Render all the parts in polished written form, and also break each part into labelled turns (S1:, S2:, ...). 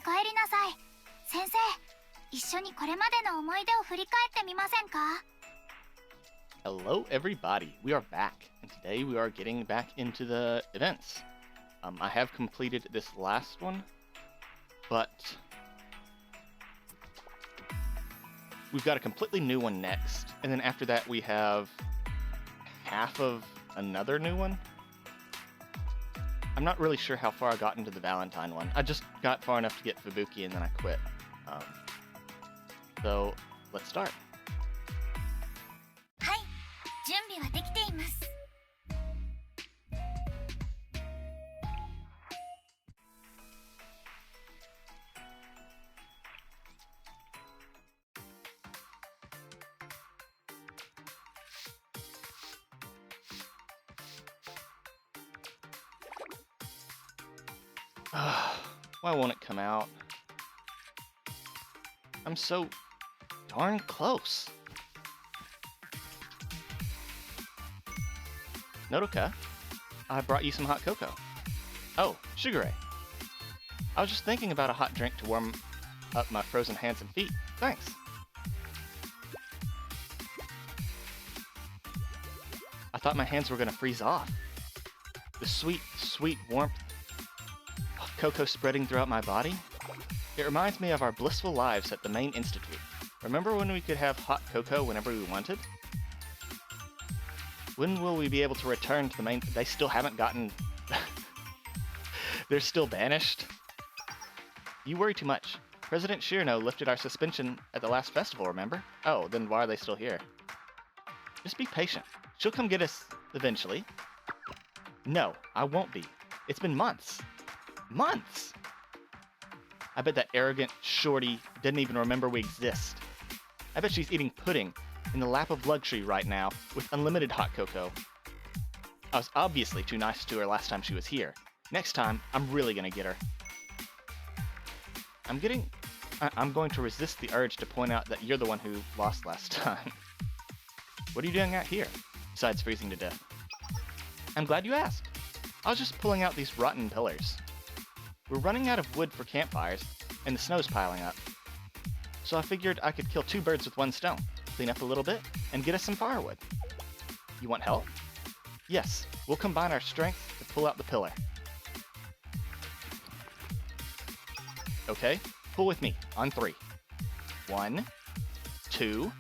S1: 帰りなさい。先生、一緒にこれまでの思い出を振り返ってみませんか?
S2: Hello everybody, we are back, and today we are getting back into the events. I have completed this last one, but we've got a completely new one next, and then after that we have half of another new one. I'm not really sure how far I got into the Valentine one. I just got far enough to get Fubuki and then I quit. So let's start.
S1: はい、準備はできています。
S2: Why won't it come out? I'm so darn close. Nodoka, I brought you some hot cocoa. Oh, Sugar Ray. I was just thinking about a hot drink to warm up my frozen hands and feet. Thanks. I thought my hands were gonna freeze off. The sweet, sweet warmth of cocoa spreading throughout my body. It reminds me of our blissful lives at the main institute. Remember when we could have hot cocoa whenever we wanted? When will we be able to return to the main... They still haven't gotten... They're still banished? You worry too much. President Shirano lifted our suspension at the last festival, remember? Oh, then why are they still here? Just be patient. She'll come get us eventually. No, I won't be. It's been months. Months! I bet that arrogant shorty didn't even remember we exist. I bet she's eating pudding in the lap of luxury right now with unlimited hot cocoa. I was obviously too nice to her last time she was here. Next time, I'm really gonna get her. I'm going to resist the urge to point out that you're the one who lost last time. What are you doing out here, besides freezing to death? I'm glad you asked. I was just pulling out these rotten pillars. We're running out of wood for campfires, and the snow's piling up. So I figured I could kill two birds with one stone, clean up a little bit, and get us some firewood. You want help? Yes, we'll combine our strength to pull out the pillar. Okay, pull with me, on 3. 1, 2,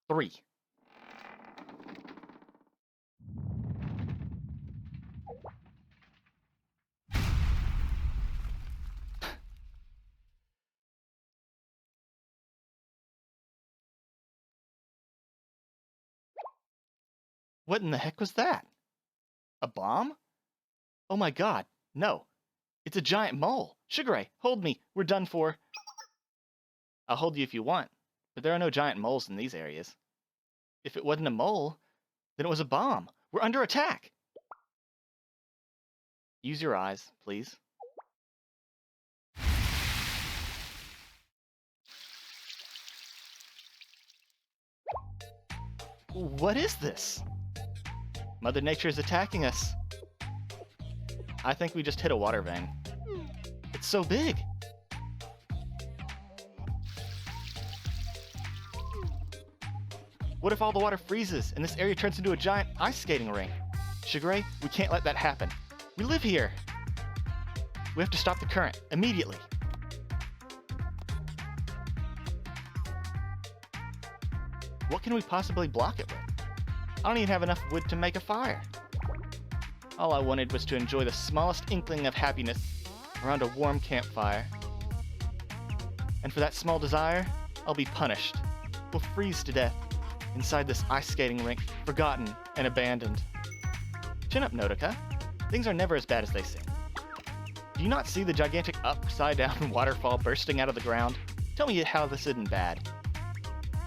S2: 3. What in the heck was that? A bomb? Oh my god, no. It's a giant mole. Sugar Ray, hold me. We're done for. I'll hold you if you want, but there are no giant moles in these areas. If it wasn't a mole, then it was a bomb. We're under attack. Use your eyes, please. What is this? Mother Nature is attacking us. I think we just hit a water vein. It's so big. What if all the water freezes and this area turns into a giant ice skating rink? Sugar Ray, we can't let that happen. We live here. We have to stop the current immediately. What can we possibly block it with? I don't even have enough wood to make a fire. All I wanted was to enjoy the smallest inkling of happiness around a warm campfire. And for that small desire, I'll be punished. We'll freeze to death inside this ice skating rink, forgotten and abandoned. Chin up, Nodoka. Things are never as bad as they seem. Do you not see the gigantic upside-down waterfall bursting out of the ground? Tell me how this isn't bad.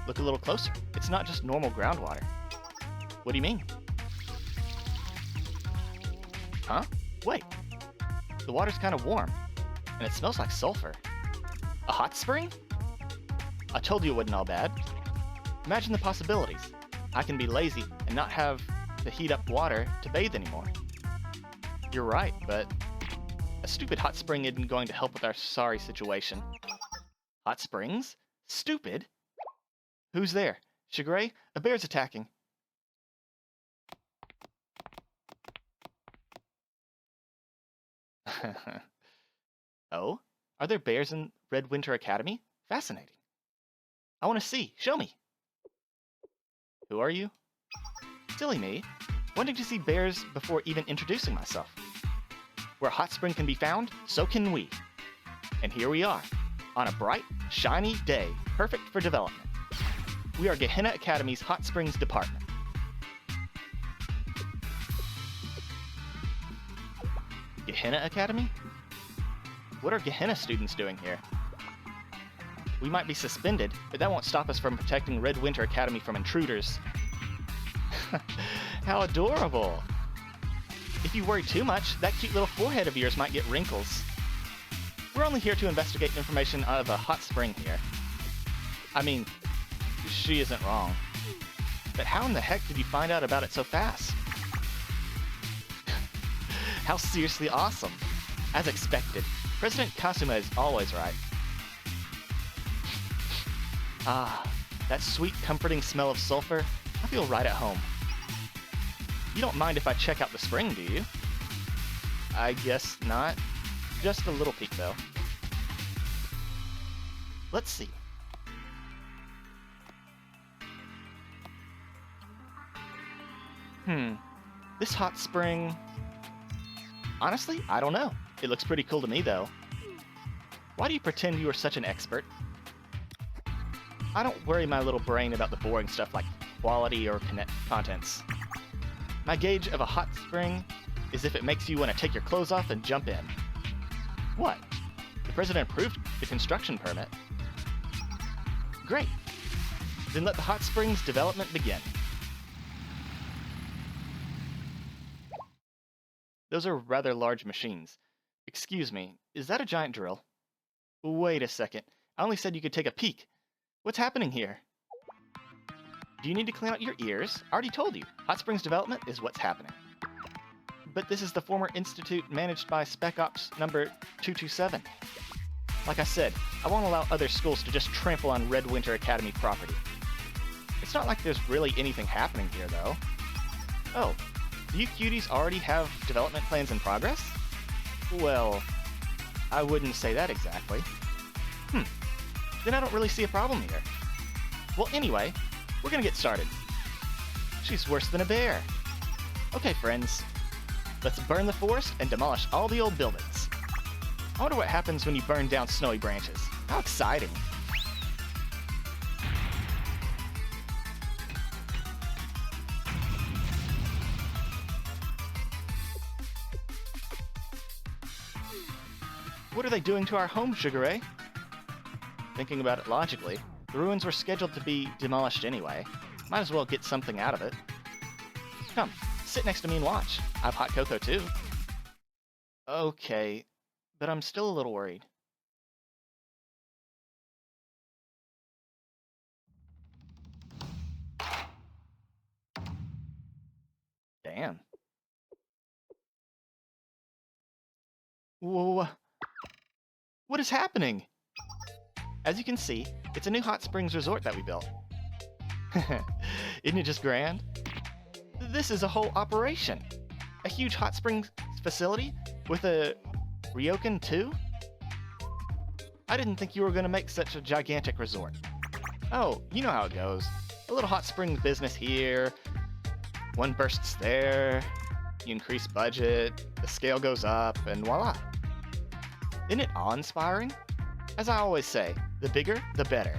S2: Look a little closer. It's not just normal groundwater. What do you mean? Huh? Wait. The water's kind of warm, and it smells like sulfur. A hot spring? I told you it wasn't all bad. Imagine the possibilities. I can be lazy and not have to heat up water to bathe anymore. You're right, but A stupid hot spring isn't going to help with our sorry situation. Hot springs? Stupid? Who's there? Shigure? A bear's attacking. Oh? Are there bears in Red Winter Academy? Fascinating. I want to see. Show me. Who are you? Silly me. Wanting to see bears before even introducing myself. Where a hot spring can be found, so can we. And here we are, on a bright, shiny day, perfect for development. We are Gehenna Academy's Hot Springs Department. Gehenna Academy? What are Gehenna students doing here? We might be suspended, but that won't stop us from protecting Red Winter Academy from intruders. How adorable! If you worry too much, that cute little forehead of yours might get wrinkles. We're only here to investigate information out of a hot spring here. I mean, she isn't wrong. But how in the heck did you find out about it so fast? How seriously awesome! As expected, President Kasuma is always right. Ah, that sweet, comforting smell of sulfur. I feel right at home. You don't mind if I check out the spring, do you? I guess not. Just a little peek, though. Let's see. This hot spring... Honestly, I don't know. It looks pretty cool to me, though. Why do you pretend you are such an expert? I don't worry my little brain about the boring stuff like quality or contents. My gauge of a hot spring is if it makes you want to take your clothes off and jump in. What? The president approved the construction permit. Great. Then let the hot springs development begin. Those are rather large machines. Excuse me, is that a giant drill? Wait a second. I only said you could take a peek. What's happening here? Do you need to clean out your ears? I already told you. Hot Springs Development is what's happening. But this is the former institute managed by Spec Ops number 227. Like I said, I won't allow other schools to just trample on Red Winter Academy property. It's not like there's really anything happening here, though. Oh, do you cuties already have development plans in progress? Well, I wouldn't say that exactly. Then I don't really see a problem here. Well, anyway, we're gonna get started. She's worse than a bear. Okay, friends. Let's burn the forest and demolish all the old buildings. I wonder what happens when you burn down snowy branches. How exciting. What are they doing to our home, Shigure? Thinking about it logically, the ruins were scheduled to be demolished anyway. Might as well get something out of it. Come, sit next to me and watch. I have hot cocoa too. Okay, but I'm still a little worried. Damn. Whoa. What is happening? As you can see, it's a new hot springs resort that we built. Isn't it just grand? This is a whole operation. A huge hot springs facility with a ryokan too? I didn't think you were going to make such a gigantic resort. Oh, you know how it goes. A little hot springs business here, one bursts there, you increase budget, the scale goes up, and voila. Isn't it awe-inspiring? As I always say, the bigger, the better.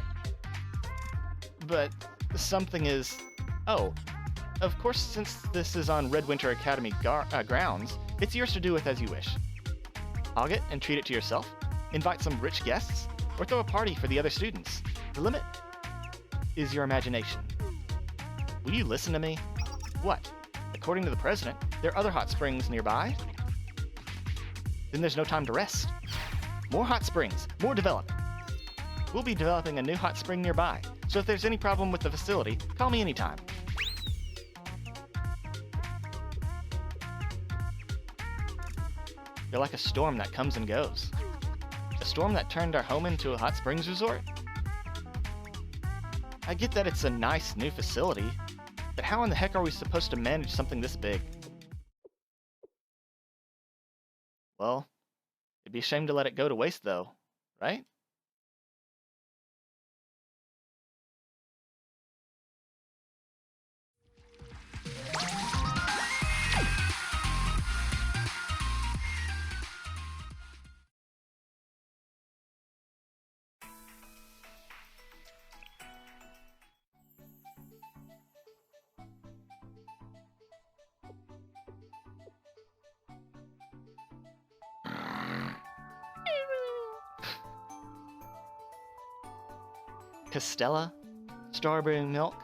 S2: But something is... Oh, of course, since this is on Red Winter Academy grounds, it's yours to do with as you wish. Hog it and treat it to yourself, invite some rich guests, or throw a party for the other students. The limit is your imagination. Will you listen to me? What? According to the president, there are other hot springs nearby? Then there's no time to rest. More hot springs, more development. We'll be developing a new hot spring nearby, so if there's any problem with the facility, call me anytime. You're like a storm that comes and goes. A storm that turned our home into a hot springs resort? I get that it's a nice new facility, but how in the heck are we supposed to manage something this big? Well, it'd be a shame to let it go to waste though, right? Castella? Strawberry milk?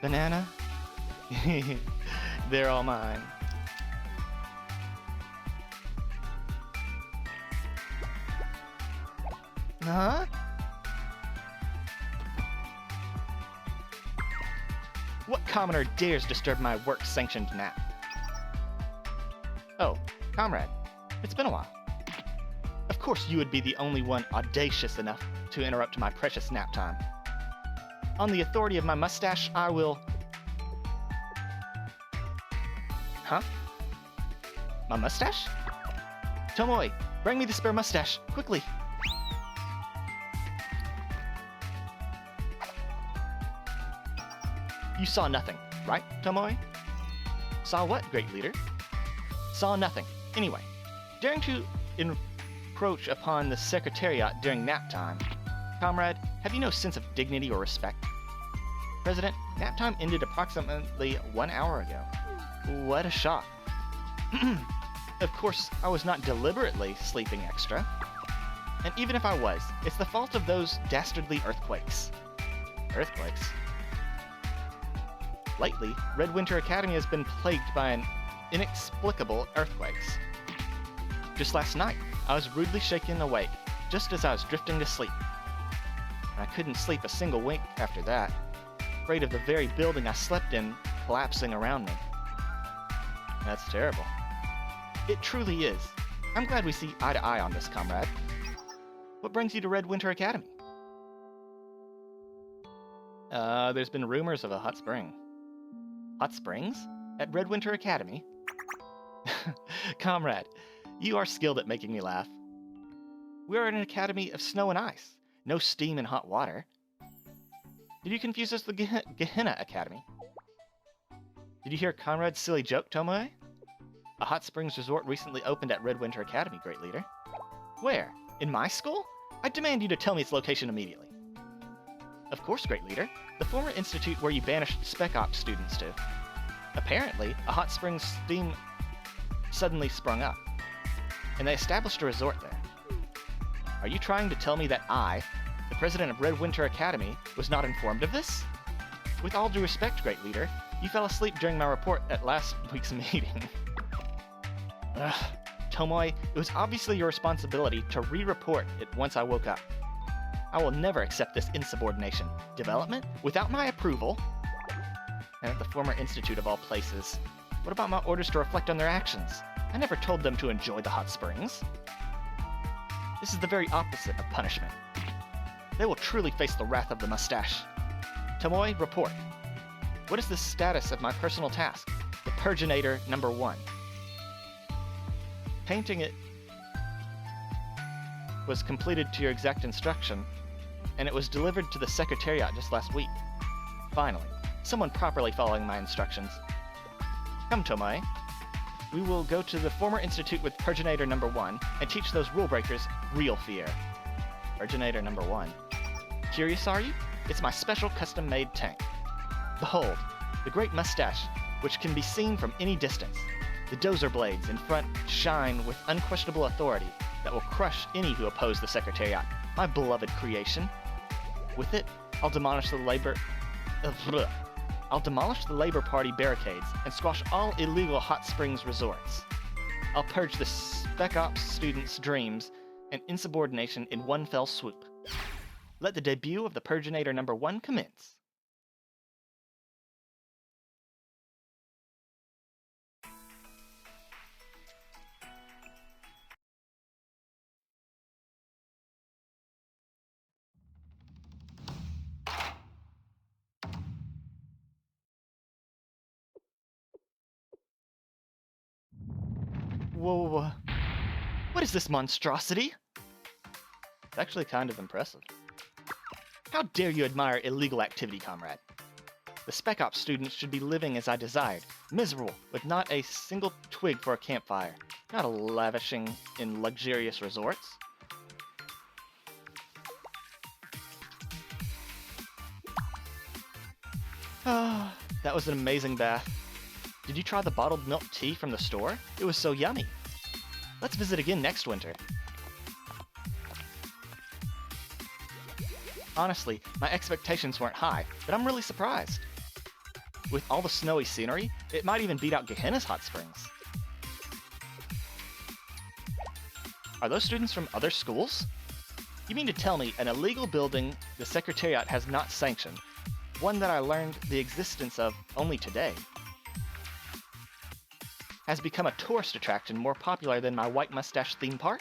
S2: Banana? They're all mine. Huh? What commoner dares disturb my work-sanctioned nap? Oh, comrade, it's been a while. Of course you would be the only one audacious enough to interrupt my precious nap time. On the authority of my mustache, I will... Huh? My mustache? Tomoe, bring me the spare mustache, quickly! You saw nothing, right, Tomoe? Saw what, great leader? Saw nothing. Anyway, daring to encroach upon the Secretariat during nap time. Comrade, have you no sense of dignity or respect? President, nap time ended approximately 1 hour ago. What a shock. Of course, I was not deliberately sleeping extra. And even if I was, it's the fault of those dastardly earthquakes. Earthquakes? Lately, Red Winter Academy has been plagued by an inexplicable earthquakes. Just last night, I was rudely shaken awake, just as I was drifting to sleep. And I couldn't sleep a single wink after that, afraid of the very building I slept in collapsing around me. That's terrible. It truly is. I'm glad we see eye to eye on this, comrade. What brings you to Red Winter Academy? There's been rumors of a hot spring. Hot springs? At Red Winter Academy? Comrade, you are skilled at making me laugh. We are an academy of snow and ice, no steam and hot water. Did you confuse us with the Gehenna Academy? Did you hear Conrad's silly joke, Tomoe? A hot springs resort recently opened at Red Winter Academy, great leader. Where? In my school? I demand you to tell me its location immediately. Of course, great leader. The former institute where you banished Spec Ops students to. Apparently, a hot springs theme suddenly sprung up, and they established a resort there. Are you trying to tell me that I, the president of Red Winter Academy, was not informed of this? With all due respect, great leader, you fell asleep during my report at last week's meeting. Ugh, Tomoe, it was obviously your responsibility to re-report it once I woke up. I will never accept this insubordination. Development? Without my approval? And at the former institute of all places. What about my orders to reflect on their actions? I never told them to enjoy the hot springs. This is the very opposite of punishment. They will truly face the wrath of the mustache. Tomoe, report. What is the status of my personal task? The Purginator number 1. Painting it was completed to your exact instruction, and it was delivered to the Secretariat just last week. Finally, someone properly following my instructions. Come, Tomoe. We will go to the former institute with Purginator number 1 and teach those rule breakers real fear. Purginator number 1. Curious, are you? It's my special custom-made tank. Behold, the great mustache, which can be seen from any distance. The dozer blades in front shine with unquestionable authority that will crush any who oppose the Secretariat, my beloved creation. With it, I'll demolish the Labor Party barricades and squash all illegal hot springs resorts. I'll purge the Spec Ops students' dreams and insubordination in one fell swoop. Let the debut of the Purginator number 1 commence. Whoa. What is this monstrosity? It's actually kind of impressive. How dare you admire illegal activity, comrade? The Spec Ops students should be living as I desired, miserable, with not a single twig for a campfire, not lavishing in luxurious resorts. Ah, that was an amazing bath. Did you try the bottled milk tea from the store? It was so yummy. Let's visit again next winter. Honestly, my expectations weren't high, but I'm really surprised. With all the snowy scenery, it might even beat out Gehenna's hot springs. Are those students from other schools? You mean to tell me an illegal building the Secretariat has not sanctioned, one that I learned the existence of only today, has become a tourist attraction more popular than my White Mustache theme park?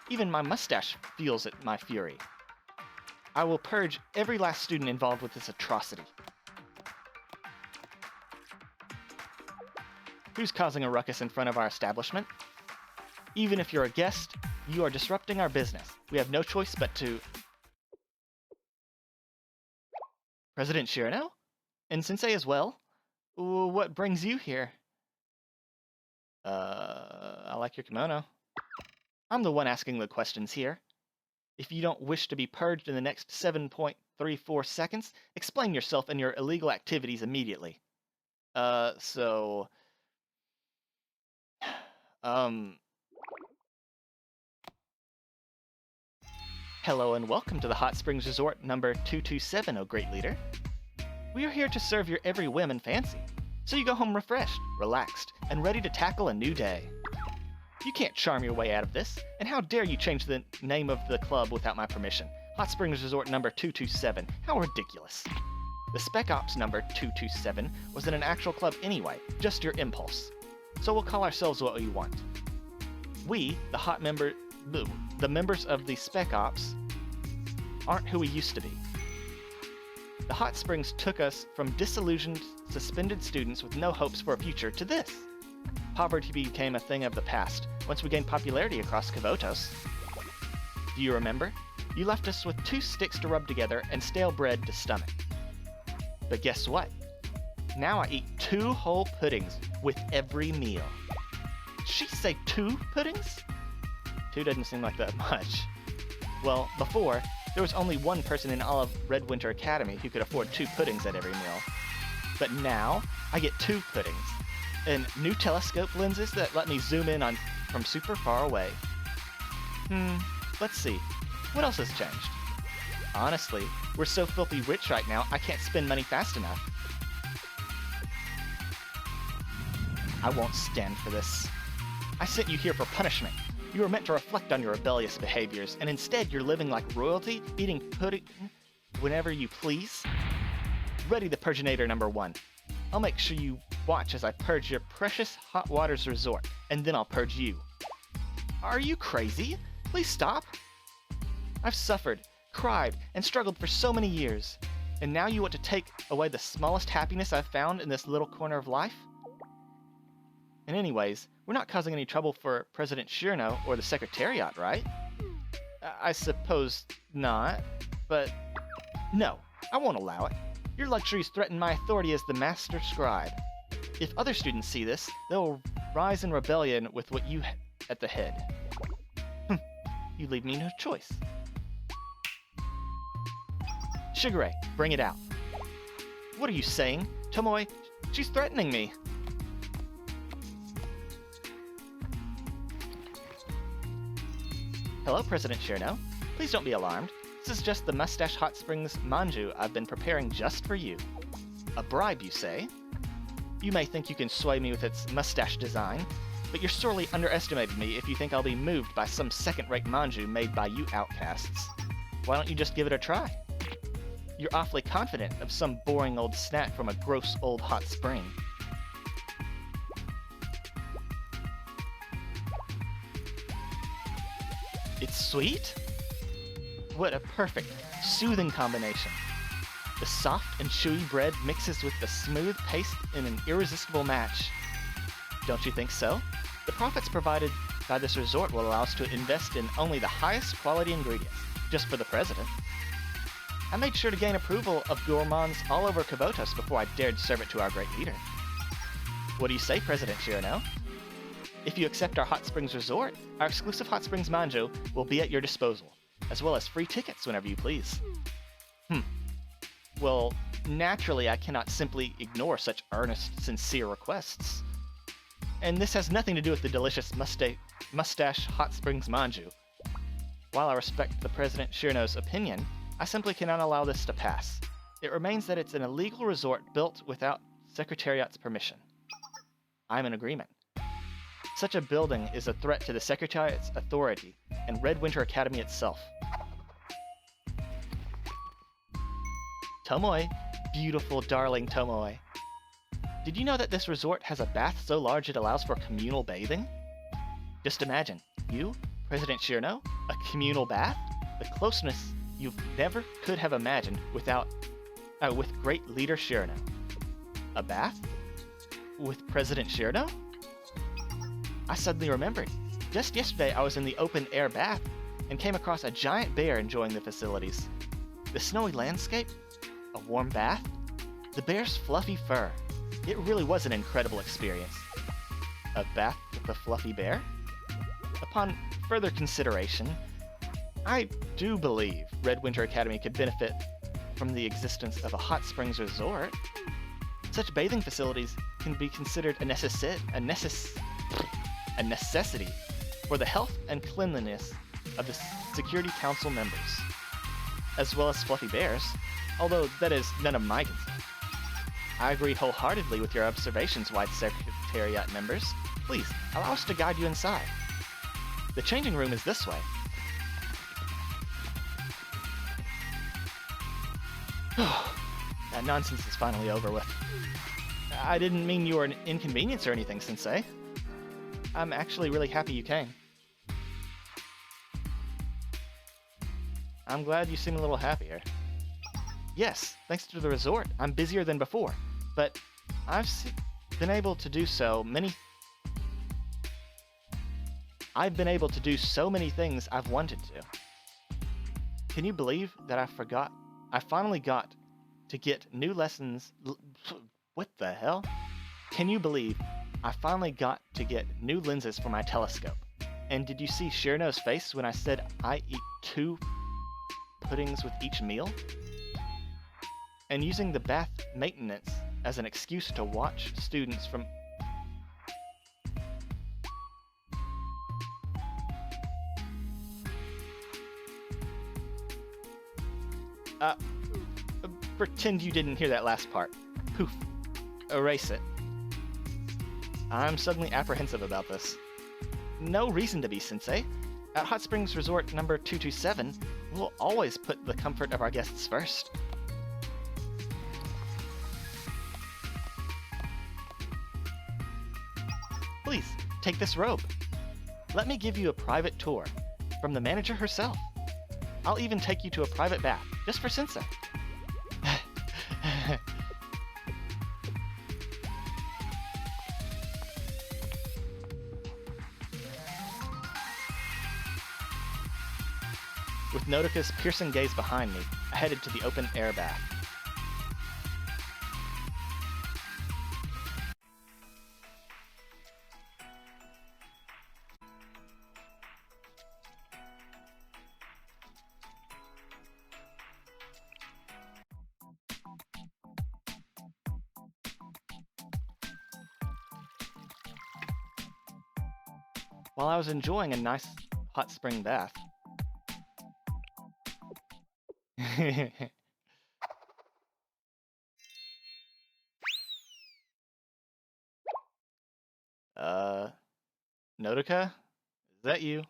S2: Even my mustache feels at my fury. I will purge every last student involved with this atrocity. Who's causing a ruckus in front of our establishment? Even if you're a guest, you are disrupting our business. We have no choice but to... President Shirano? And Sensei as well? What brings you here? I like your kimono. I'm the one asking the questions here. If you don't wish to be purged in the next 7.34 seconds, explain yourself and your illegal activities immediately. Hello and welcome to the Hot Springs Resort number 227, O Great Leader. We are here to serve your every whim and fancy, so you go home refreshed, relaxed, and ready to tackle a new day. You can't charm your way out of this, and how dare you change the name of the club without my permission? Hot Springs Resort number 227, how ridiculous. The Spec Ops number 227 wasn't an actual club anyway, just your impulse. So we'll call ourselves what we want. We, the members of the Spec Ops, aren't who we used to be. The Hot Springs took us from disillusioned, suspended students with no hopes for a future to this. Poverty became a thing of the past once we gained popularity across Kavotos. Do you remember? You left us with 2 sticks to rub together and stale bread to stomach. But guess what? Now I eat 2 whole puddings with every meal. Did she say 2 puddings? 2 doesn't seem like that much. Well, before, there was only 1 person in all of Red Winter Academy who could afford 2 puddings at every meal. But now, I get 2 puddings, and new telescope lenses that let me zoom in on from super far away. Let's see. What else has changed? Honestly, we're so filthy rich right now, I can't spend money fast enough. I won't stand for this. I sent you here for punishment. You were meant to reflect on your rebellious behaviors, and instead you're living like royalty, eating pudding whenever you please. Ready the Purginator number 1. I'll make sure you watch as I purge your precious Hot Waters Resort, and then I'll purge you. Are you crazy? Please stop. I've suffered, cried, and struggled for so many years, and now you want to take away the smallest happiness I've found in this little corner of life? And anyways, we're not causing any trouble for President Shirano or the Secretariat, right? I suppose not, but no, I won't allow it. Your luxuries threaten my authority as the Master Scribe. If other students see this, they'll rise in rebellion with what you at the head. You leave me no choice. Shigure, bring it out. What are you saying? Tomoe, she's threatening me. Hello, President Shirano. Please don't be alarmed. This is just the Mustache Hot Springs manju I've been preparing just for you. A bribe, you say? You may think you can sway me with its mustache design, but you're sorely underestimated me if you think I'll be moved by some second-rate manju made by you outcasts. Why don't you just give it a try? You're awfully confident of some boring old snack from a gross old hot spring. It's sweet? What a perfect, soothing combination. The soft and chewy bread mixes with the smooth paste in an irresistible match. Don't you think so? The profits provided by this resort will allow us to invest in only the highest quality ingredients, just for the president. I made sure to gain approval of gourmands all over Kavotos before I dared serve it to our great leader. What do you say, President Shirano? If you accept our Hot Springs Resort, our exclusive Hot Springs Manjo will be at your disposal, as well as free tickets whenever you please. Well, naturally I cannot simply ignore such earnest, sincere requests. And this has nothing to do with the delicious mustache Hot Springs Manju. While I respect the President Shirano's opinion, I simply cannot allow this to pass. It remains that it's an illegal resort built without Secretariat's permission. I'm in agreement. Such a building is a threat to the Secretariat's authority and Red Winter Academy itself. Tomoe, beautiful, darling Tomoe. Did you know that this resort has a bath so large it allows for communal bathing? Just imagine, you, President Shirano, a communal bath? The closeness you never could have imagined with great leader Shirano. A bath? With President Shirano? I suddenly remembered. Just yesterday I was in the open air bath and came across a giant bear enjoying the facilities. The snowy landscape, a warm bath, the bear's fluffy fur. It really was an incredible experience. A bath with a fluffy bear? Upon further consideration, I do believe Red Winter Academy could benefit from the existence of a hot springs resort. Such bathing facilities can be considered a necessity for the health and cleanliness of the Security Council members, as well as fluffy bears, although that is none of my concern. I agree wholeheartedly with your observations, White Secretariat members. Please, allow us to guide you inside. The changing room is this way. That nonsense is finally over with. I didn't mean you were an inconvenience or anything, Sensei. I'm actually really happy you came. I'm glad you seem a little happier. Yes, thanks to the resort, I'm busier than before, but I've been able to do so many things I've wanted to. Can you believe that I finally got to get new lessons. What the hell? Can you believe I finally got to get new lenses for my telescope? And did you see Shirano's face when I said I eat 2 puddings with each meal? And using the bath maintenance as an excuse to watch students from... Pretend you didn't hear that last part. Poof. Erase it. I'm suddenly apprehensive about this. No reason to be, Sensei. At Hot Springs Resort number 227, we'll always put the comfort of our guests first. Please, take this robe. Let me give you a private tour from the manager herself. I'll even take you to a private bath, just for Sensei. With Nodoka's piercing gaze behind me, I headed to the open-air bath. While I was enjoying a nice hot spring bath, Nodoka? Is that you?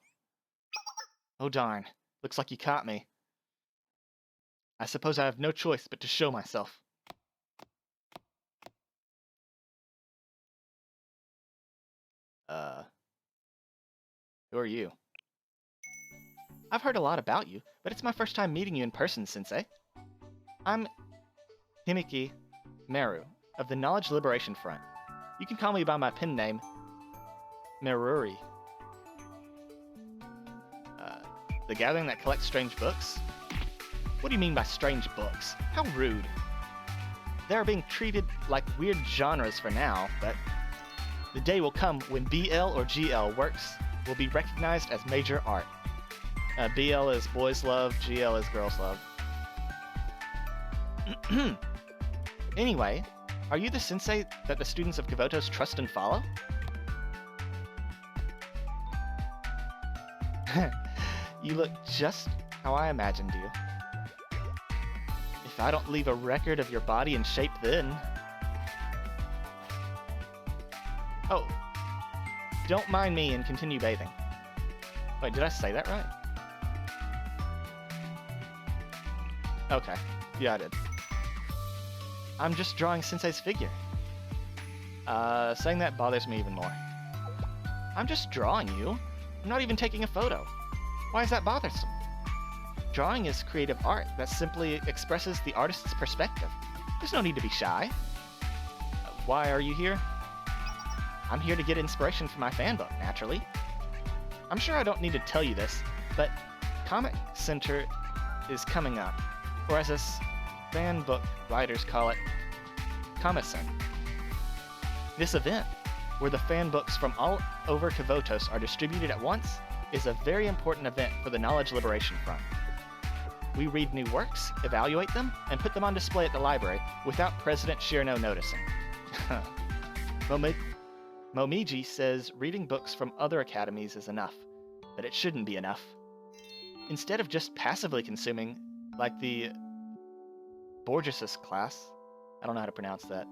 S2: Oh darn, looks like you caught me. I suppose I have no choice but to show myself. Who are you? I've heard a lot about you, but it's my first time meeting you in person, Sensei. I'm Himiki Meru, of the Knowledge Liberation Front. You can call me by my pen name, Meruri. The gathering that collects strange books? What do you mean by strange books? How rude. They are being treated like weird genres for now, but the day will come when BL or GL works will be recognized as major art. BL is boys love, GL is girls love. Anyway, are you the sensei that the students of Kavotos trust and follow? You look just how I imagined you. If I don't leave a record of your body and shape then... Oh, don't mind me and continue bathing. Wait, did I say that right? Okay, yeah I did. I'm just drawing Sensei's figure. Saying that bothers me even more. I'm just drawing you. I'm not even taking a photo. Why is that bothersome? Drawing is creative art that simply expresses the artist's perspective. There's no need to be shy. Why are you here? I'm here to get inspiration for my fan book, naturally. I'm sure I don't need to tell you this, but Comic Center is coming up, or as us fan book writers call it, cumbersome. This event, where the fan books from all over Kavotos are distributed at once, is a very important event for the Knowledge Liberation Front. We read new works, evaluate them, and put them on display at the library without President Shirno noticing. Momiji says reading books from other academies is enough, but it shouldn't be enough. Instead of just passively consuming, like the Borges' class, I don't know how to pronounce that,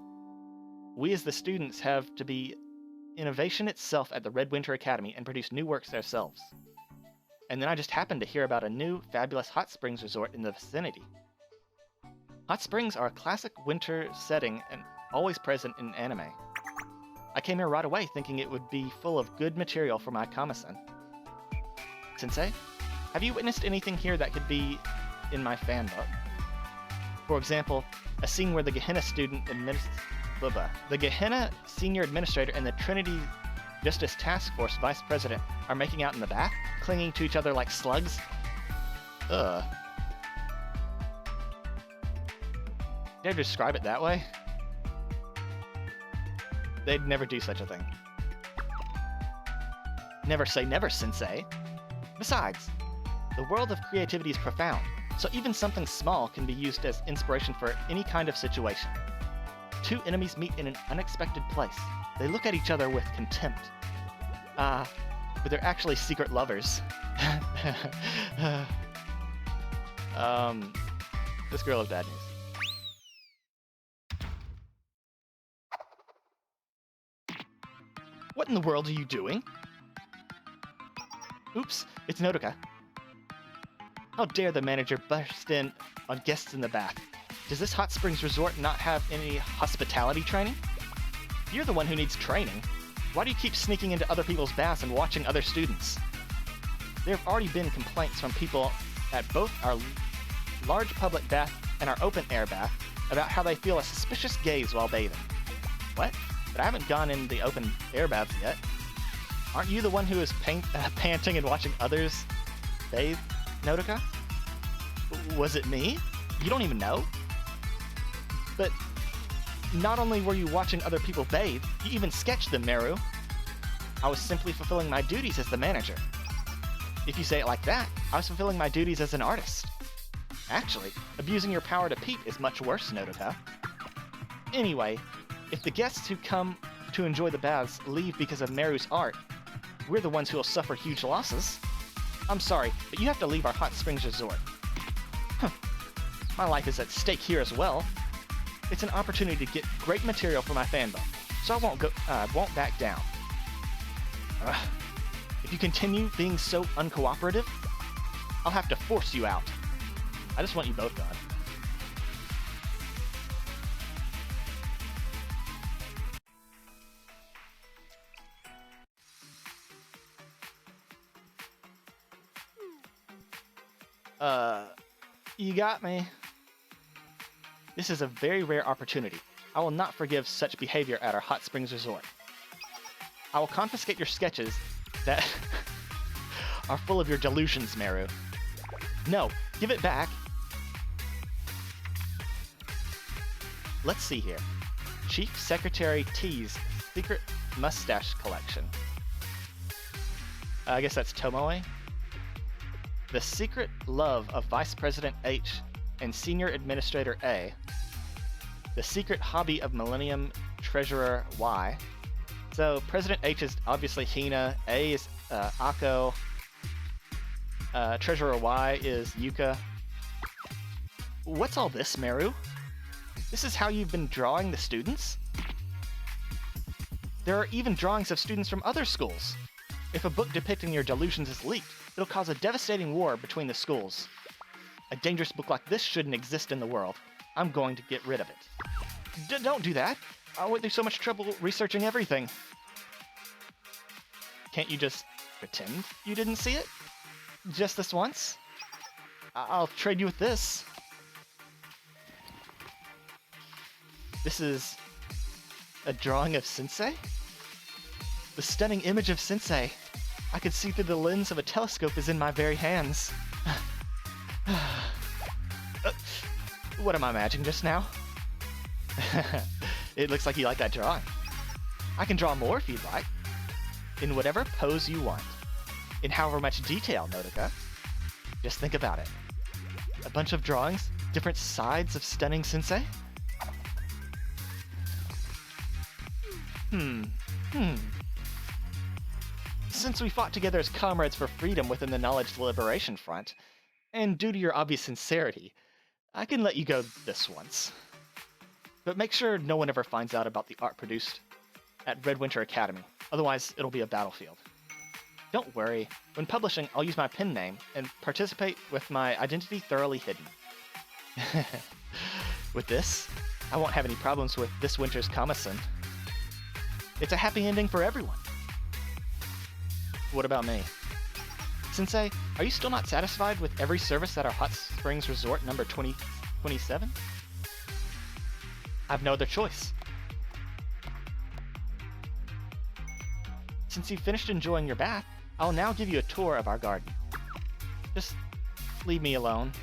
S2: we as the students have to be innovation itself at the Red Winter Academy and produce new works ourselves. And then I just happened to hear about a new, fabulous hot springs resort in the vicinity. Hot springs are a classic winter setting and always present in anime. I came here right away thinking it would be full of good material for my kamasen. Sensei, have you witnessed anything here that could be in my fan book? For example, a scene where the Gehenna the Gehenna Senior Administrator and the Trinity Justice Task Force Vice President are making out in the bath, clinging to each other like slugs. Ugh. Dare describe it that way? They'd never do such a thing. Never say never, Sensei. Besides, the world of creativity is profound, so even something small can be used as inspiration for any kind of situation. Two enemies meet in an unexpected place. They look at each other with contempt. But they're actually secret lovers. This girl is bad news. What in the world are you doing? Oops, it's Nodoka. How dare the manager burst in on guests in the bath? Does this hot springs resort not have any hospitality training? You're the one who needs training. Why do you keep sneaking into other people's baths and watching other students? There have already been complaints from people at both our large public bath and our open air bath about how they feel a suspicious gaze while bathing. What? But I haven't gone in the open air baths yet. Aren't you the one who is panting and watching others bathe, Nodoka? Was it me? You don't even know? But not only were you watching other people bathe, you even sketched them, Meru. I was simply fulfilling my duties as the manager. If you say it like that, I was fulfilling my duties as an artist. Actually, abusing your power to peep is much worse, Nodoka. Anyway, if the guests who come to enjoy the baths leave because of Meru's art, we're the ones who will suffer huge losses. I'm sorry, but you have to leave our hot springs resort. My life is at stake here as well. It's an opportunity to get great material for my fanbook, so I won't back down. If you continue being so uncooperative, I'll have to force you out. I just want you both gone. You got me. This is a very rare opportunity. I will not forgive such behavior at our hot springs resort. I will confiscate your sketches that are full of your delusions, Meru. No, give it back. Let's see here. Chief Secretary T's Secret Mustache Collection. I guess that's Tomoe. The Secret Love of Vice President H and Senior Administrator A. The Secret Hobby of Millennium Treasurer Y. So President H is obviously Hina, A is Akko, Treasurer Y is Yuka. What's all this, Meru? This is how you've been drawing the students? There are even drawings of students from other schools. If a book depicting your delusions is leaked, it'll cause a devastating war between the schools. A dangerous book like this shouldn't exist in the world. I'm going to get rid of it. Don't do that. I went through so much trouble researching everything. Can't you just pretend you didn't see it? Just this once? I'll trade you with this. This is a drawing of Sensei? The stunning image of Sensei. I could see through the lens of a telescope is in my very hands. What am I imagining just now? It looks like you like that drawing. I can draw more if you'd like. In whatever pose you want. In however much detail, Nodoka. Just think about it. A bunch of drawings, different sides of stunning Sensei? Since we fought together as comrades for freedom within the Knowledge Liberation Front, and due to your obvious sincerity, I can let you go this once. But make sure no one ever finds out about the art produced at Red Winter Academy, otherwise it'll be a battlefield. Don't worry, when publishing I'll use my pen name and participate with my identity thoroughly hidden. With this, I won't have any problems with this winter's Kama-san. It's a happy ending for everyone. What about me? Sensei, are you still not satisfied with every service at our Hot Springs Resort number 2027? I have no other choice. Since you've finished enjoying your bath, I'll now give you a tour of our garden. Just leave me alone.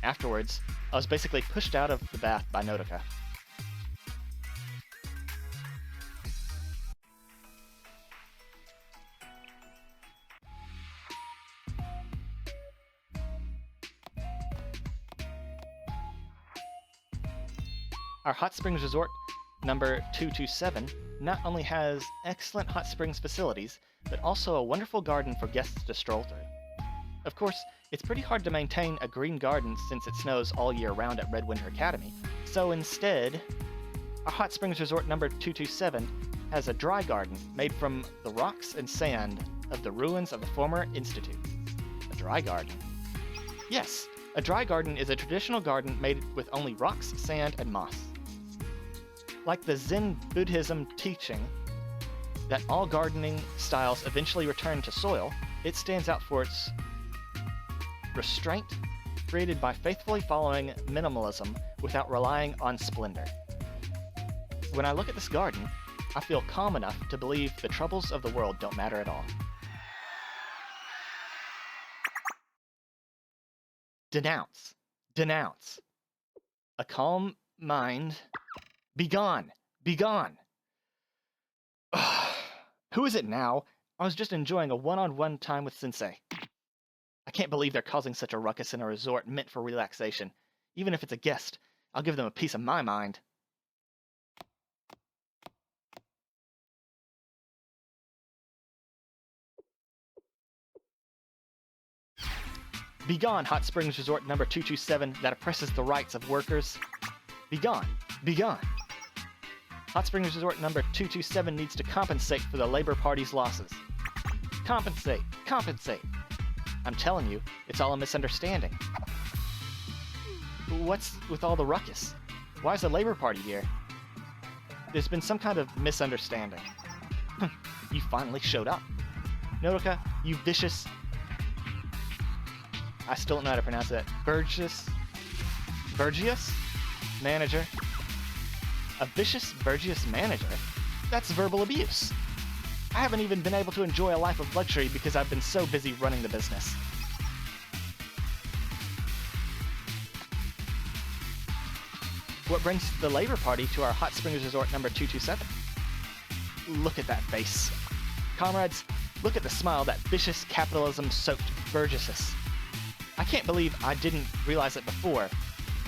S2: Afterwards, I was basically pushed out of the bath by Nodoka. Our Hot Springs Resort number 227 not only has excellent hot springs facilities, but also a wonderful garden for guests to stroll through. Of course, it's pretty hard to maintain a green garden since it snows all year round at Red Winter Academy, so instead, our Hot Springs Resort number 227 has a dry garden made from the rocks and sand of the ruins of the former institute. A dry garden? Yes, a dry garden is a traditional garden made with only rocks, sand, and moss. Like the Zen Buddhism teaching that all gardening styles eventually return to soil, it stands out for its restraint, created by faithfully following minimalism without relying on splendor. When I look at this garden, I feel calm enough to believe the troubles of the world don't matter at all. Denounce. Denounce. A calm mind. Be gone! Be gone! Who is it now? I was just enjoying a one-on-one time with Sensei. I can't believe they're causing such a ruckus in a resort meant for relaxation. Even if it's a guest, I'll give them a piece of my mind. Be gone, Hot Springs Resort number 227 that oppresses the rights of workers. Be gone! Be gone! Hot Springs Resort number 227 needs to compensate for the Labor Party's losses. Compensate! Compensate! I'm telling you, it's all a misunderstanding. What's with all the ruckus? Why is the Labor Party here? There's been some kind of misunderstanding. You finally showed up. Nodoka, you vicious... I still don't know how to pronounce that. Burgess? Manager? A vicious, vergeous manager? That's verbal abuse. I haven't even been able to enjoy a life of luxury because I've been so busy running the business. What brings the Labor Party to our Hot Springs Resort number 227? Look at that face. Comrades, look at the smile of that vicious, capitalism-soaked Burgesses. I can't believe I didn't realize it before,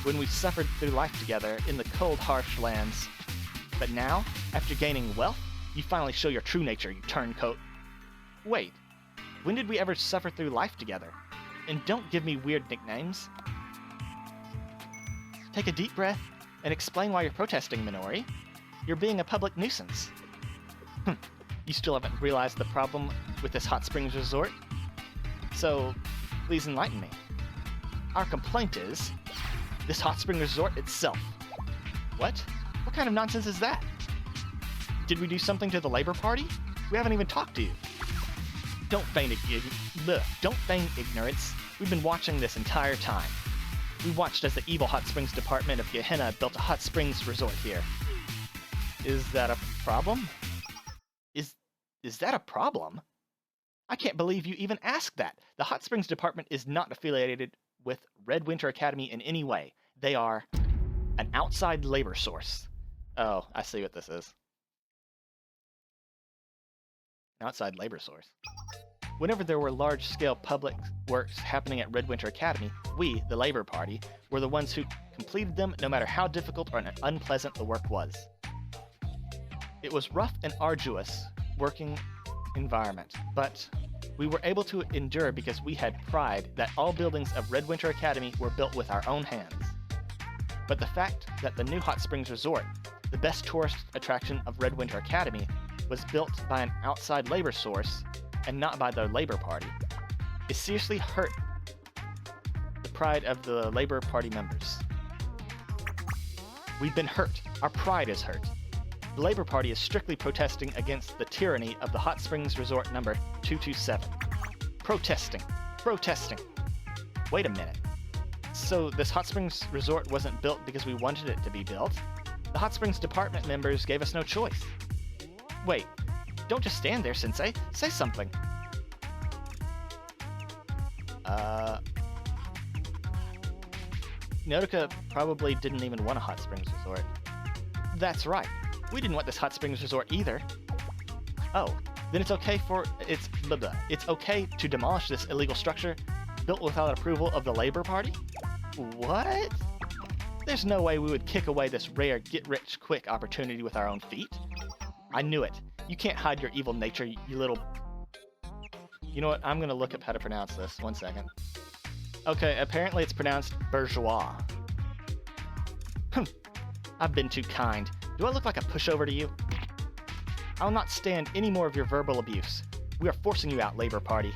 S2: when we suffered through life together in the cold, harsh lands. But now, after gaining wealth, you finally show your true nature, you turncoat. Wait, when did we ever suffer through life together? And don't give me weird nicknames. Take a deep breath and explain why you're protesting, Minori. You're being a public nuisance. You still haven't realized the problem with this Hot Springs Resort? So, please enlighten me. Our complaint is this Hot Spring Resort itself. What? What kind of nonsense is that? Did we do something to the Labor Party? We haven't even talked to you. Don't feign ignorance. We've been watching this entire time. We watched as the evil Hot Springs Department of Gehenna built a Hot Springs Resort here. Is that a problem? Is that a problem? I can't believe you even asked that. The Hot Springs Department is not affiliated with Red Winter Academy in any way. They are an outside labor source. Oh, I see what this is. An outside labor source. Whenever there were large-scale public works happening at Red Winter Academy, we, the Labor Party, were the ones who completed them no matter how difficult or unpleasant the work was. It was rough and arduous working environment, but we were able to endure because we had pride that all buildings of Red Winter Academy were built with our own hands. But the fact that the new Hot Springs Resort, the best tourist attraction of Red Winter Academy, was built by an outside labor source and not by the Labor Party, it seriously hurt the pride of the Labor Party members. We've been hurt. Our pride is hurt. The Labor Party is strictly protesting against the tyranny of the Hot Springs Resort number 227. Protesting. Wait a minute. So this Hot Springs Resort wasn't built because we wanted it to be built? The Hot Springs Department members gave us no choice. Wait, don't just stand there, Sensei. Say something. Nodoka probably didn't even want a Hot Springs Resort. That's right. We didn't want this Hot Springs Resort either. Oh, then it's okay it's okay to demolish this illegal structure built without approval of the Labor Party? What? There's no way we would kick away this rare get-rich-quick opportunity with our own feet. I knew it. You can't hide your evil nature, you little... You know what? I'm gonna look up how to pronounce this. 1 second. Okay, apparently it's pronounced bourgeois. I've been too kind. Do I look like a pushover to you? I'll not stand any more of your verbal abuse. We are forcing you out, Labor Party.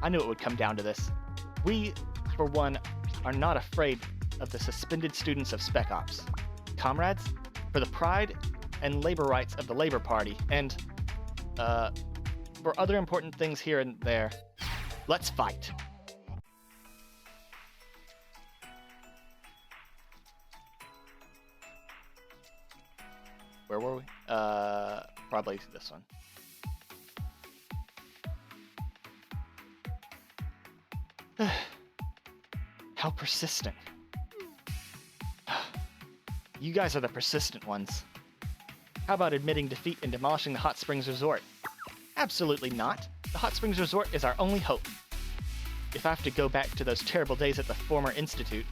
S2: I knew it would come down to this. We, for one, are not afraid of the suspended students of Spec Ops. Comrades, for the pride and labor rights of the Labor Party, and, for other important things here and there, let's fight. Where were we? Probably this one. How persistent. You guys are the persistent ones. How about admitting defeat and demolishing the Hot Springs Resort? Absolutely not. The Hot Springs Resort is our only hope. If I have to go back to those terrible days at the former institute,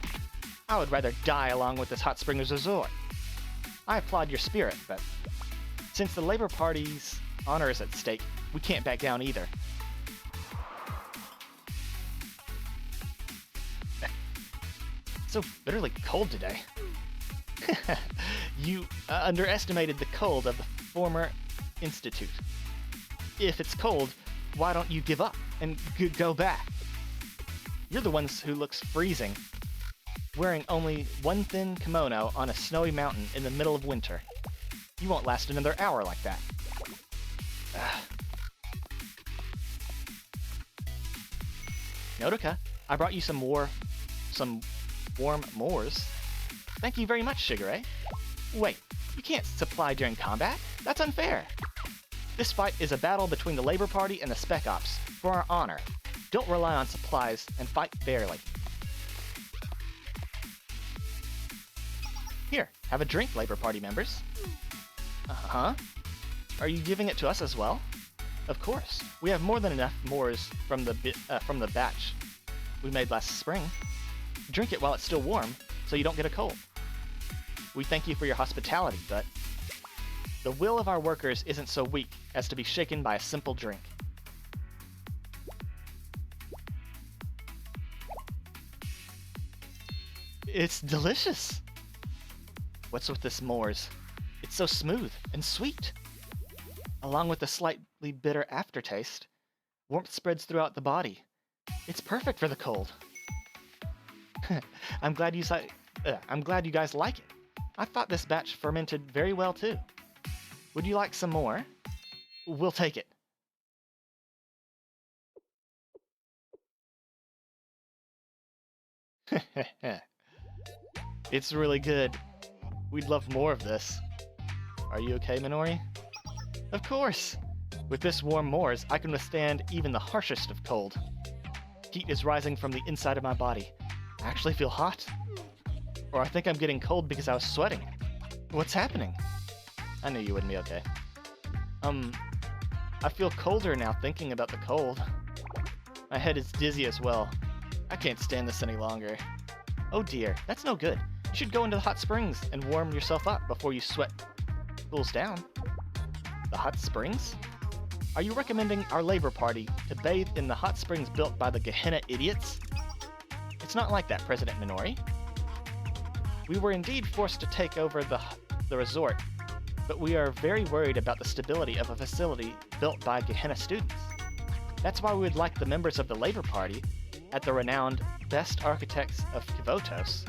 S2: I would rather die along with this Hot Springs Resort. I applaud your spirit, but since the Labor Party's honor is at stake, we can't back down either. It's so bitterly cold today. You underestimated the cold of the former institute. If it's cold, why don't you give up and go back? You're the ones who looks freezing, wearing only one thin kimono on a snowy mountain in the middle of winter. You won't last another hour like that. Nodoka, I brought you some warm mores. Thank you very much, Shigure. Wait, you can't supply during combat? That's unfair. This fight is a battle between the Labor Party and the Spec Ops, for our honor. Don't rely on supplies and fight fairly. Here, have a drink, Labor Party members. Uh-huh. Are you giving it to us as well? Of course. We have more than enough Moors from the batch we made last spring. Drink it while it's still warm, so you don't get a cold. We thank you for your hospitality, but the will of our workers isn't so weak as to be shaken by a simple drink. It's delicious! What's with this Moors? It's so smooth and sweet. Along with a slightly bitter aftertaste, warmth spreads throughout the body. It's perfect for the cold. I'm glad you guys like it. I thought this batch fermented very well too. Would you like some more? We'll take it. It's really good. We'd love more of this. Are you okay, Minori? Of course! With this warm Moors, I can withstand even the harshest of cold. Heat is rising from the inside of my body. I actually feel hot. Or I think I'm getting cold because I was sweating. What's happening? I knew you wouldn't be okay. I feel colder now thinking about the cold. My head is dizzy as well. I can't stand this any longer. Oh dear, that's no good. You should go into the hot springs and warm yourself up before you sweat cools down. The hot springs? Are you recommending our Labor Party to bathe in the hot springs built by the Gehenna idiots? It's not like that, President Minori. We were indeed forced to take over the resort, but we are very worried about the stability of a facility built by Gehenna students. That's why we would like the members of the Labor Party, at the renowned Best Architects of Kivotos,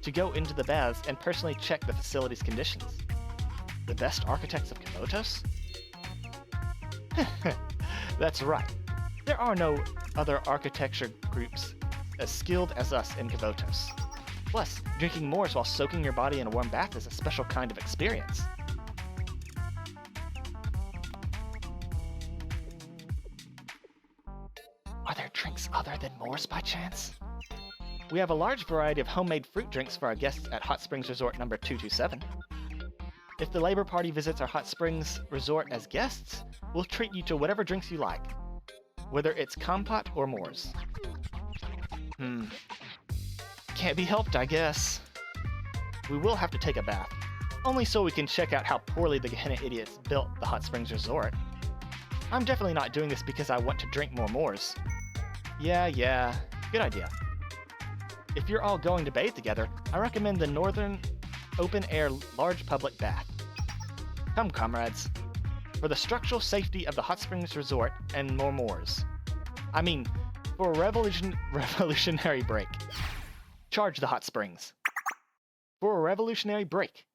S2: to go into the baths and personally check the facility's conditions. The Best Architects of Kivotos? That's right. There are no other architecture groups as skilled as us in Kivotos. Plus, drinking Moors while soaking your body in a warm bath is a special kind of experience. Are there drinks other than Moors by chance? We have a large variety of homemade fruit drinks for our guests at Hot Springs Resort number 227. If the Labor Party visits our Hot Springs Resort as guests, we'll treat you to whatever drinks you like, whether it's compote or Moors. Can't be helped, I guess. We will have to take a bath, only so we can check out how poorly the Gehenna idiots built the Hot Springs Resort. I'm definitely not doing this because I want to drink more Moors. Yeah, good idea. If you're all going to bathe together, I recommend the Northern Open-Air Large Public Bath. Come, comrades. For the structural safety of the Hot Springs Resort and more Moors. I mean, for a revolutionary break. Charge the hot springs. For a revolutionary break.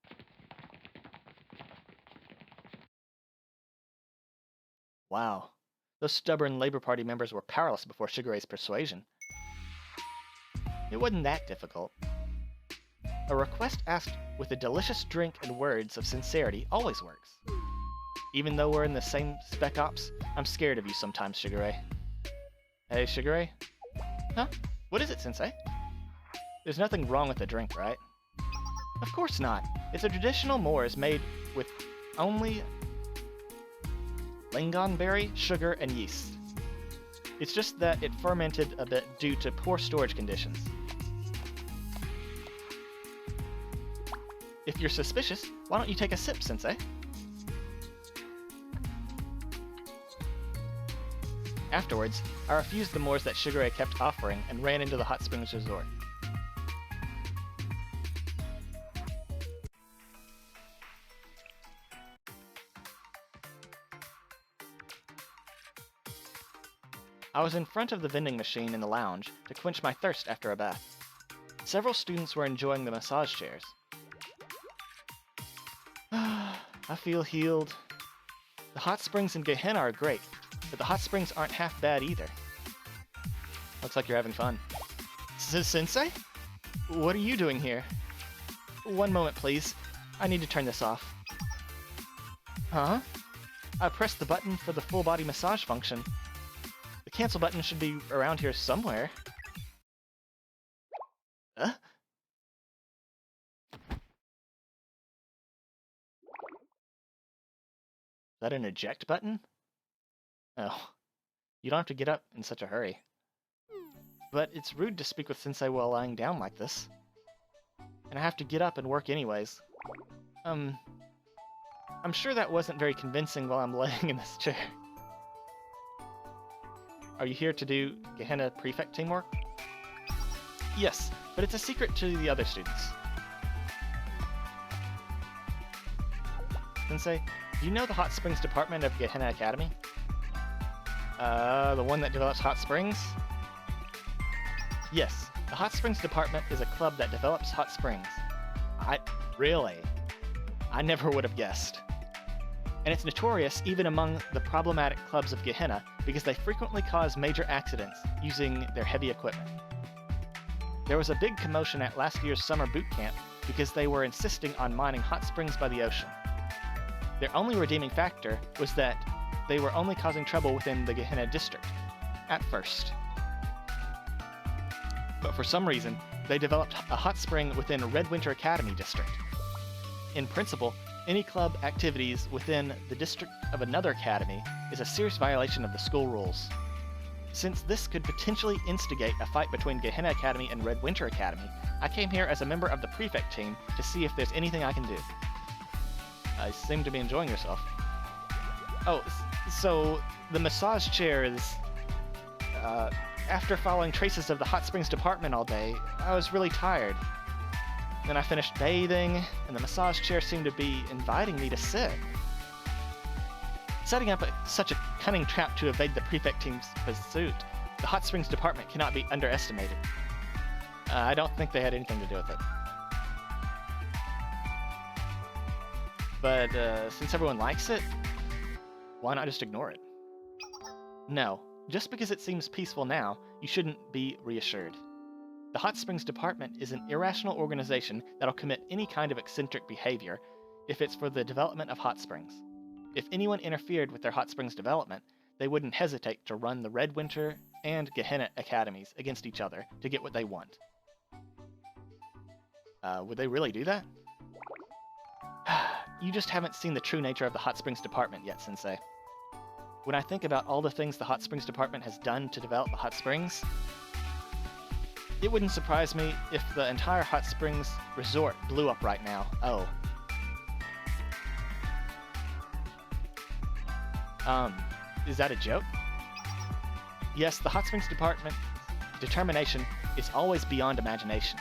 S2: Wow. Those stubborn Labor Party members were powerless before Shigure's persuasion. It wasn't that difficult. A request asked with a delicious drink and words of sincerity always works. Even though we're in the same Spec Ops, I'm scared of you sometimes, Shigure. Hey, Shigure? Huh? What is it, Sensei? There's nothing wrong with the drink, right? Of course not. It's a traditional Moors made with only lingonberry, sugar, and yeast. It's just that it fermented a bit due to poor storage conditions. If you're suspicious, why don't you take a sip, Sensei? Afterwards, I refused the Moors that Shigure kept offering and ran into the Hot Springs Resort. I was in front of the vending machine in the lounge to quench my thirst after a bath. Several students were enjoying the massage chairs. I feel healed. The hot springs in Gehenna are great, but the hot springs aren't half bad either. Looks like you're having fun. Sensei? What are you doing here? One moment, please. I need to turn this off. Huh? I pressed the button for the full body massage function. The cancel button should be around here somewhere. Is that an eject button? Oh, you don't have to get up in such a hurry. But it's rude to speak with Sensei while lying down like this. And I have to get up and work anyways. I'm sure that wasn't very convincing while I'm laying in this chair. Are you here to do Gehenna Prefect teamwork? Yes, but it's a secret to the other students. Sensei, do you know the Hot Springs department of Gehenna Academy? The one that develops hot springs? Yes, the Hot Springs department is a club that develops hot springs. Really? I never would have guessed. And it's notorious even among the problematic clubs of Gehenna because they frequently cause major accidents using their heavy equipment. There was a big commotion at last year's summer boot camp because they were insisting on mining hot springs by the ocean. Their only redeeming factor was that they were only causing trouble within the Gehenna district, at first. But for some reason, they developed a hot spring within Red Winter Academy district. In principle, any club activities within the district of another academy is a serious violation of the school rules. Since this could potentially instigate a fight between Gehenna Academy and Red Winter Academy, I came here as a member of the prefect team to see if there's anything I can do. I seem to be enjoying yourself. Oh, so the massage chair is... after following traces of the hot springs department all day, I was really tired. Then I finished bathing, and the massage chair seemed to be inviting me to sit. Setting up such a cunning trap to evade the prefect team's pursuit, the hot springs department cannot be underestimated. I don't think they had anything to do with it. But since everyone likes it, why not just ignore it? No, just because it seems peaceful now, you shouldn't be reassured. The Hot Springs Department is an irrational organization that'll commit any kind of eccentric behavior if it's for the development of hot springs. If anyone interfered with their hot springs development, they wouldn't hesitate to run the Red Winter and Gehenna academies against each other to get what they want. Would they really do that? You just haven't seen the true nature of the Hot Springs Department yet, Sensei. When I think about all the things the Hot Springs Department has done to develop the hot springs, it wouldn't surprise me if the entire Hot Springs resort blew up right now. Oh. Is that a joke? Yes, the Hot Springs Department determination is always beyond imagination.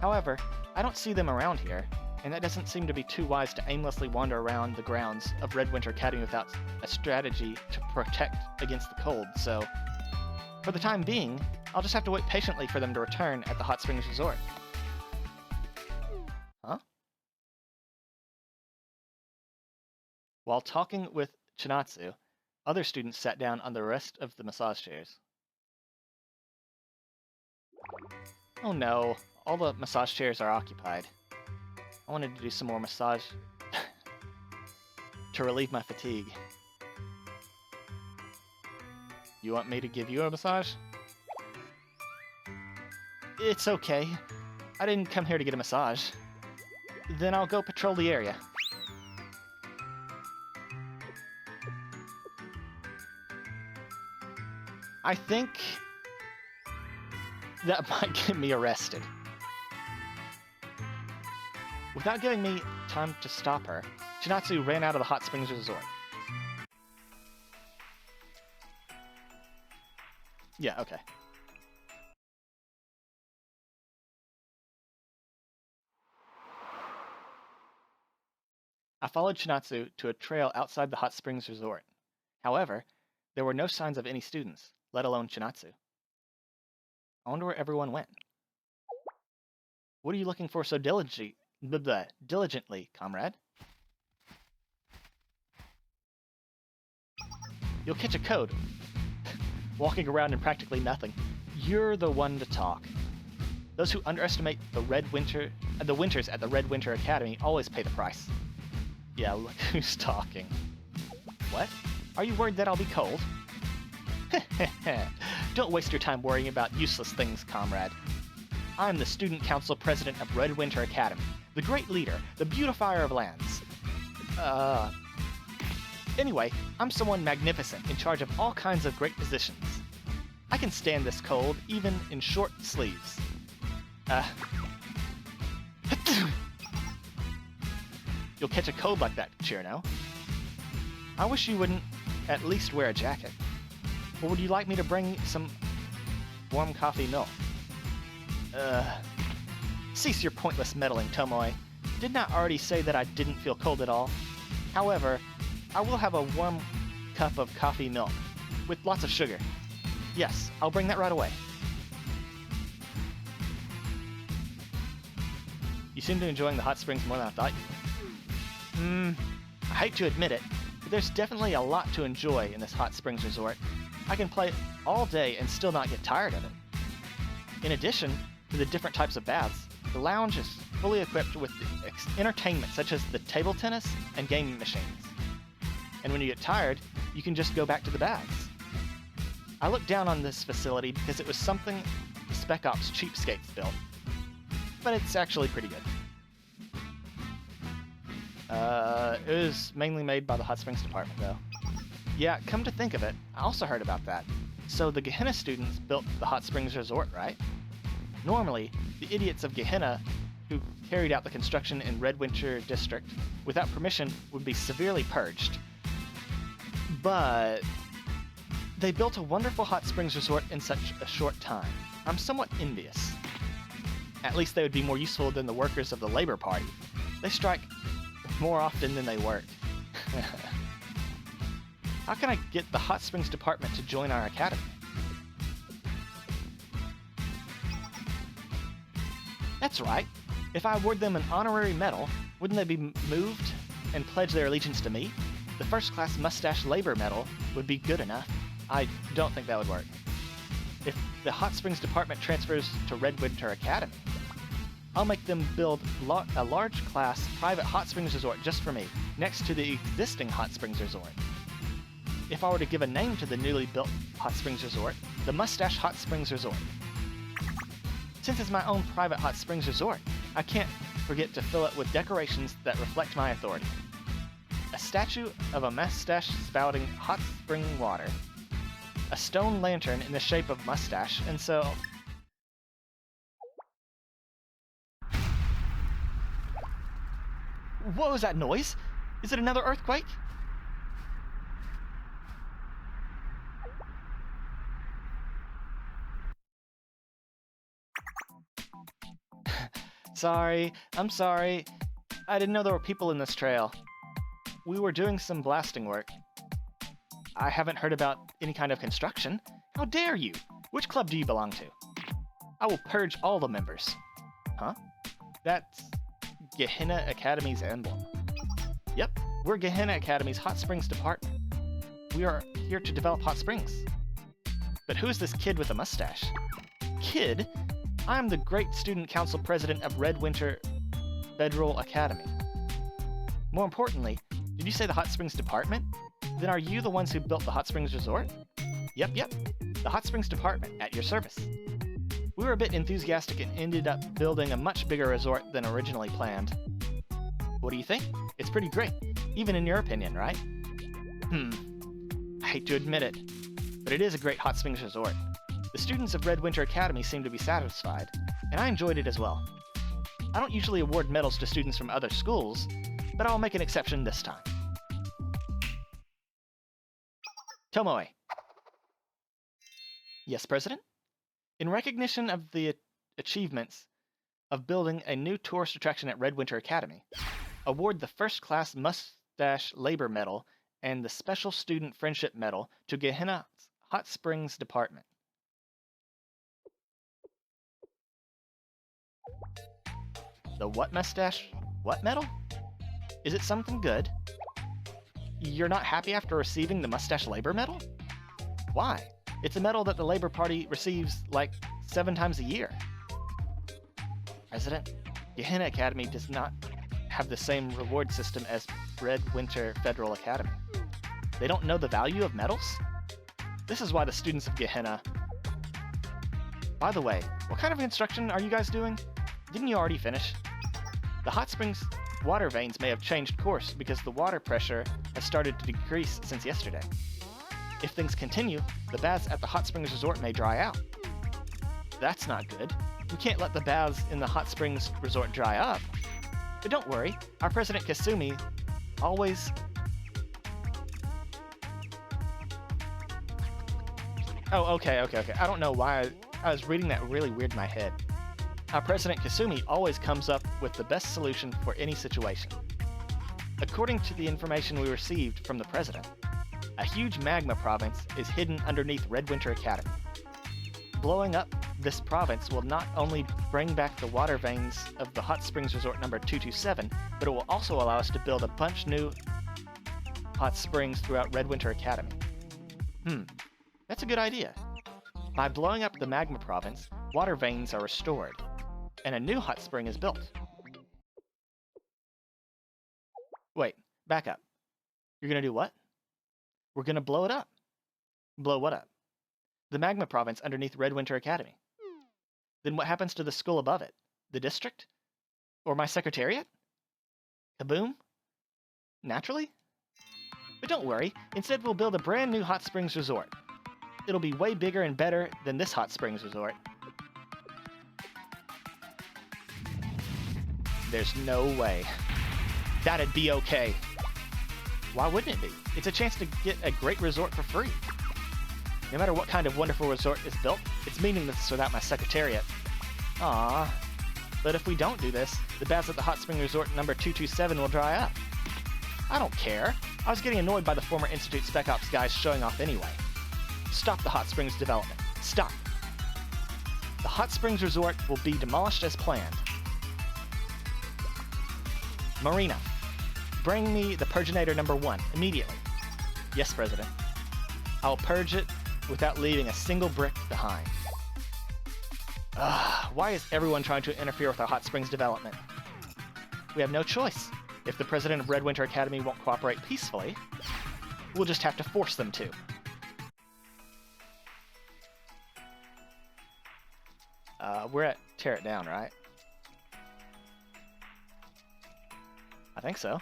S2: However, I don't see them around here, and that doesn't seem to be too wise to aimlessly wander around the grounds of Red Winter Academy without a strategy to protect against the cold, so... For the time being, I'll just have to wait patiently for them to return at the Hot Springs Resort. Huh? While talking with Chinatsu, other students sat down on the rest of the massage chairs. Oh no, all the massage chairs are occupied. I wanted to do some more massage to relieve my fatigue. You want me to give you a massage? It's okay. I didn't come here to get a massage. Then I'll go patrol the area. I think that might get me arrested. Without giving me time to stop her, Chinatsu ran out of the Hot Springs Resort. Yeah, okay. I followed Chinatsu to a trail outside the Hot Springs Resort. However, there were no signs of any students, let alone Chinatsu. I wonder where everyone went. What are you looking for so diligently, comrade? You'll catch a code. Walking around in practically nothing. You're the one to talk. Those who underestimate the Red Winter The winters at the Red Winter Academy always pay the price. Yeah, look who's talking. What? Are you worried that I'll be cold? Don't waste your time worrying about useless things, comrade. I'm the Student Council President of Red Winter Academy, the great leader, the beautifier of lands. Anyway, I'm someone magnificent in charge of all kinds of great positions. I can stand this cold, even in short sleeves. You'll catch a cold like that, Cheerno. I wish you wouldn't at least wear a jacket. Or would you like me to bring some warm coffee milk? Cease your pointless meddling, Tomoe. Didn't I already say that I didn't feel cold at all? However, I will have a warm cup of coffee milk, with lots of sugar. Yes, I'll bring that right away. You seem to be enjoying the hot springs more than I thought you would. I hate to admit it, but there's definitely a lot to enjoy in this hot springs resort. I can play all day and still not get tired of it. In addition to the different types of baths, the lounge is fully equipped with entertainment such as the table tennis and game machines. And when you get tired, you can just go back to the baths. I looked down on this facility because it was something the Spec Ops cheapskates built. But it's actually pretty good. It was mainly made by the Hot Springs department, though. Yeah, come to think of it, I also heard about that. So the Gehenna students built the Hot Springs Resort, right? Normally, the idiots of Gehenna who carried out the construction in Red Winter District without permission would be severely purged. But they built a wonderful hot springs resort in such a short time. I'm somewhat envious. At least they would be more useful than the workers of the Labor Party. They strike more often than they work. How can I get the Hot Springs department to join our academy? That's right. If I award them an honorary medal, wouldn't they be moved and pledge their allegiance to me? The first-class mustache labor medal would be good enough. I don't think that would work. If the Hot Springs department transfers to Red Winter Academy, I'll make them build a large-class private hot springs resort just for me, next to the existing hot springs resort. If I were to give a name to the newly built hot springs resort, the Mustache Hot Springs Resort. Since it's my own private hot springs resort, I can't forget to fill it with decorations that reflect my authority. A statue of a mustache spouting hot spring water, a stone lantern in the shape of mustache, and so... What was that noise? Is it another earthquake? I'm sorry. I didn't know there were people in this trail. We were doing some blasting work. I haven't heard about any kind of construction. How dare you? Which club do you belong to? I will purge all the members. Huh? That's Gehenna Academy's emblem. Yep, we're Gehenna Academy's Hot Springs department. We are here to develop hot springs. But who is this kid with a mustache? Kid? I'm the great student council president of Red Winter Federal Academy. More importantly, did you say the Hot Springs department? Then are you the ones who built the Hot Springs Resort? Yep, the Hot Springs department, at your service. We were a bit enthusiastic and ended up building a much bigger resort than originally planned. What do you think? It's pretty great, even in your opinion, right? I hate to admit it, but it is a great hot springs resort. The students of Red Winter Academy seem to be satisfied, and I enjoyed it as well. I don't usually award medals to students from other schools, but I'll make an exception this time. Tomoe. Yes, President? In recognition of the achievements of building a new tourist attraction at Red Winter Academy, award the First Class Mustache Labor Medal and the Special Student Friendship Medal to Gehenna's Hot Springs Department. The what mustache? What medal? Is it something good? You're not happy after receiving the Mustache Labor Medal? Why? It's a medal that the Labor Party receives like 7 times a year. President, Gehenna Academy does not have the same reward system as Red Winter Federal Academy. They don't know the value of medals? This is why the students of Gehenna... By the way, what kind of construction are you guys doing? Didn't you already finish? The hot springs water veins may have changed course because the water pressure has started to decrease since yesterday. If things continue, the baths at the hot springs resort may dry out. That's not good. We can't let the baths in the hot springs resort dry up. But don't worry, our president Kasumi always... Oh, okay. I don't know why I was reading that really weird in my head. Our president Kasumi always comes up with the best solution for any situation. According to the information we received from the president, a huge magma province is hidden underneath Red Winter Academy. Blowing up this province will not only bring back the water veins of the Hot Springs Resort number 227, but it will also allow us to build a bunch new hot springs throughout Red Winter Academy. That's a good idea. By blowing up the magma province, water veins are restored, and a new hot spring is built. Wait, back up. You're gonna do what? We're gonna blow it up. Blow what up? The magma province underneath Red Winter Academy. Then what happens to the school above it? The district? Or my secretariat? Kaboom? Naturally? But don't worry, instead we'll build a brand new hot springs resort. It'll be way bigger and better than this hot springs resort. There's no way. That'd be okay. Why wouldn't it be? It's a chance to get a great resort for free. No matter what kind of wonderful resort is built, it's meaningless without my secretariat. Aww. But if we don't do this, the baths at the Hot Spring Resort number 227 will dry up. I don't care. I was getting annoyed by the former Institute Spec Ops guys showing off anyway. Stop the Hot Springs development. Stop. The Hot Springs Resort will be demolished as planned. Marina, bring me the Purginator number 1 immediately. Yes, President. I'll purge it without leaving a single brick behind. Why is everyone trying to interfere with our hot springs development? We have no choice. If the president of Red Winter Academy won't cooperate peacefully, we'll just have to force them to. We're at tear it down, right? I think so.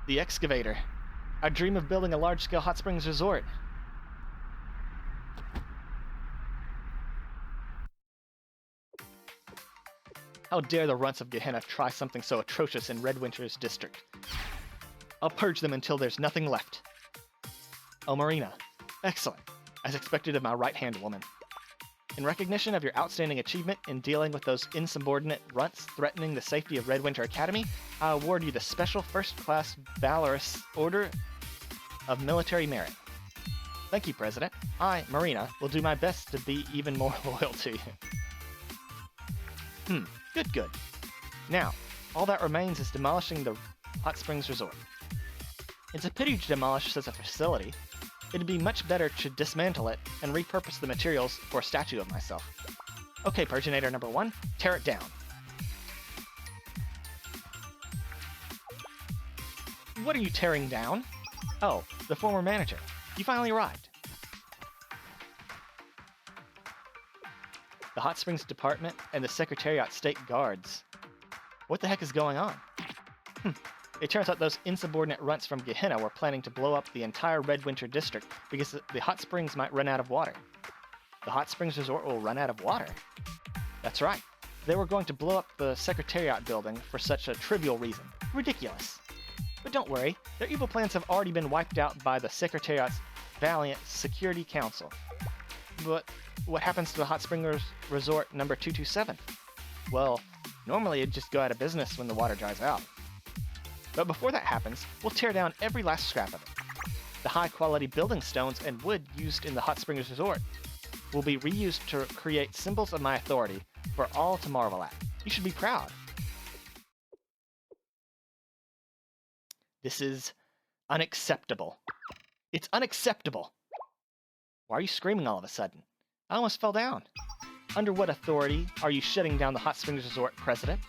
S2: The excavator. I dream of building a large-scale hot springs resort. How dare the runts of Gehenna try something so atrocious in Red Winter's district. I'll purge them until there's nothing left. Oh, Marina. Excellent. As expected of my right-hand woman. In recognition of your outstanding achievement in dealing with those insubordinate runts threatening the safety of Red Winter Academy, I award you the Special First-Class Valorous Order of Military Merit. Thank you, President. I, Marina, will do my best to be even more loyal to you. Good. Now, all that remains is demolishing the Hot Springs Resort. It's a pity to demolish such a facility. It'd be much better to dismantle it and repurpose the materials for a statue of myself. Okay, Purginator number 1, tear it down. What are you tearing down? Oh, the former manager. You finally arrived. The Hot Springs Department and the Secretariat State Guards. What the heck is going on? It turns out those insubordinate runts from Gehenna were planning to blow up the entire Red Winter district because the hot springs might run out of water. The Hot Springs Resort will run out of water? That's right. They were going to blow up the Secretariat building for such a trivial reason. Ridiculous. But don't worry, their evil plans have already been wiped out by the Secretariat's valiant Security Council. But what happens to the Hot Springs Resort number 227? Well, normally it'd just go out of business when the water dries out. But before that happens, we'll tear down every last scrap of it. The high-quality building stones and wood used in the Hot Springs Resort will be reused to create symbols of my authority for all to marvel at. You should be proud. This is unacceptable. It's unacceptable. Why are you screaming all of a sudden? I almost fell down. Under what authority are you shutting down the Hot Springs Resort, President?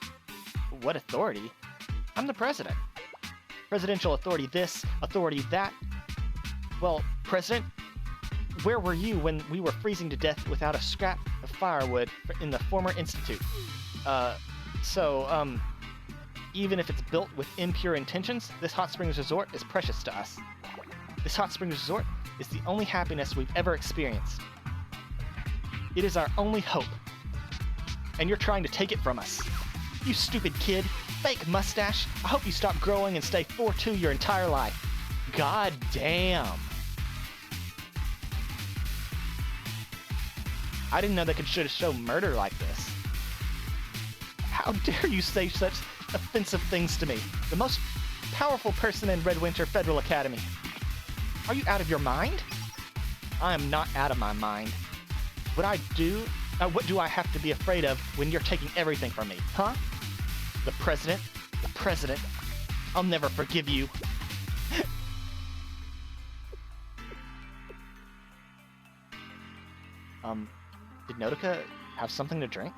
S2: What authority? I'm the President. Presidential authority this, authority that. Well, President, where were you when we were freezing to death without a scrap of firewood in the former institute? Even if it's built with impure intentions, this Hot Springs Resort is precious to us. This Hot Springs Resort is the only happiness we've ever experienced. It is our only hope. And you're trying to take it from us. You stupid kid. Fake mustache. I hope you stop growing and stay 4'2" your entire life. God damn. I didn't know they could show murder like this. How dare you say such offensive things to me, the most powerful person in Redwinter Federal Academy. Are you out of your mind? I am not out of my mind. What do I have to be afraid of when you're taking everything from me, huh? The President? I'll never forgive you. Did Nodoka have something to drink?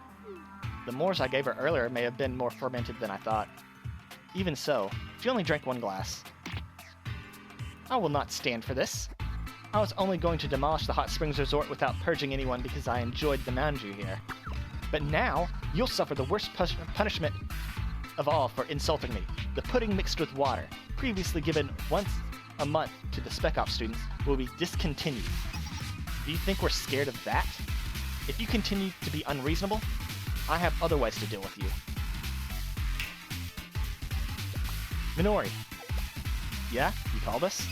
S2: The mores I gave her earlier may have been more fermented than I thought. Even so, she only drank 1 glass. I will not stand for this. I was only going to demolish the Hot Springs Resort without purging anyone because I enjoyed the manju here. But now, you'll suffer the worst punishment of all for insulting me. The pudding mixed with water, previously given once a month to the Spec Ops students, will be discontinued. Do you think we're scared of that? If you continue to be unreasonable, I have other ways to deal with you. Minori. Yeah? You called us?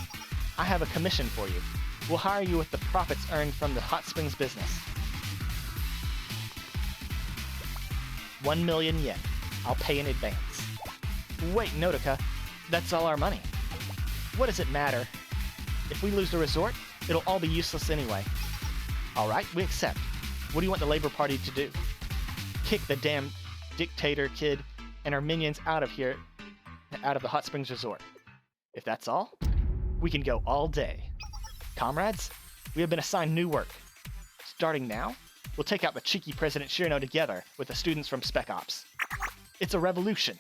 S2: I have a commission for you. We'll hire you with the profits earned from the Hot Springs business. 1 million yen. I'll pay in advance. Wait, Nodoka. That's all our money. What does it matter? If we lose the resort, it'll all be useless anyway. Alright, we accept. What do you want the Labor Party to do? Kick the damn dictator kid and our minions out of here, out of the Hot Springs Resort. If that's all, we can go all day. Comrades, we have been assigned new work. Starting now, we'll take out the cheeky President Shirno together with the students from Spec Ops. It's a revolution.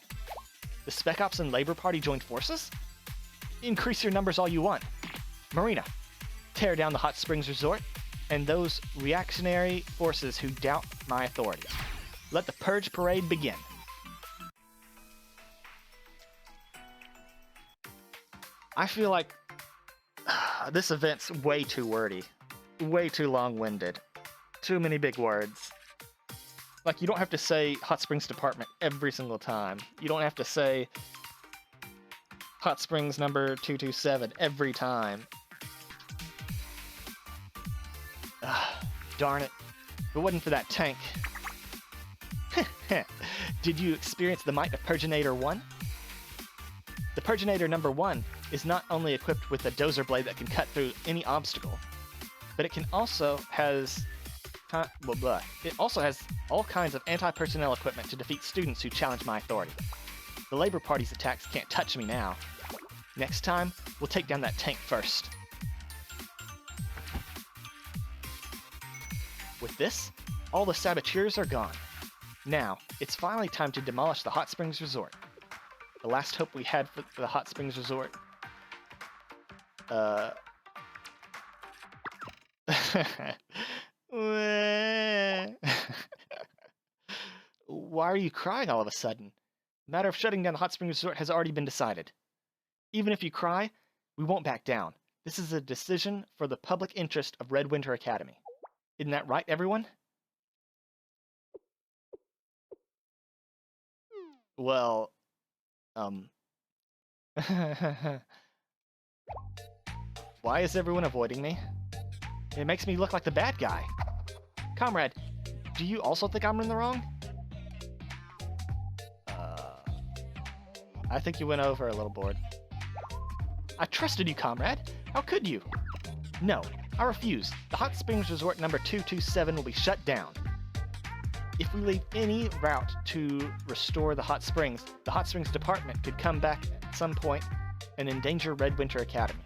S2: The Spec Ops and Labor Party joined forces? Increase your numbers all you want. Marina, tear down the Hot Springs Resort and those reactionary forces who doubt my authority. Let the Purge Parade begin. I feel like this event's way too wordy, way too long-winded, too many big words. Like, you don't have to say Hot Springs Department every single time. You don't have to say Hot Springs number 227 every time. Darn it. If it wasn't for that tank. Did you experience the might of Purginator 1? The Purginator number 1 is not only equipped with a dozer blade that can cut through any obstacle, but it also has all kinds of anti-personnel equipment to defeat students who challenge my authority. The Labor Party's attacks can't touch me now. Next time, we'll take down that tank first. With this, all the saboteurs are gone. Now, it's finally time to demolish the Hot Springs Resort. The last hope we had for the Hot Springs Resort. Why are you crying all of a sudden? The matter of shutting down the Hot Springs Resort has already been decided. Even if you cry, we won't back down. This is a decision for the public interest of Redwinter Academy. Isn't that right, everyone? Well, why is everyone avoiding me? It makes me look like the bad guy. Comrade, do you also think I'm in the wrong? I think you went over a little bored. I trusted you, comrade. How could you? No, I refuse. The Hot Springs Resort number 227 will be shut down. If we leave any route to restore the Hot Springs Department could come back at some point and endanger Redwinter Academy.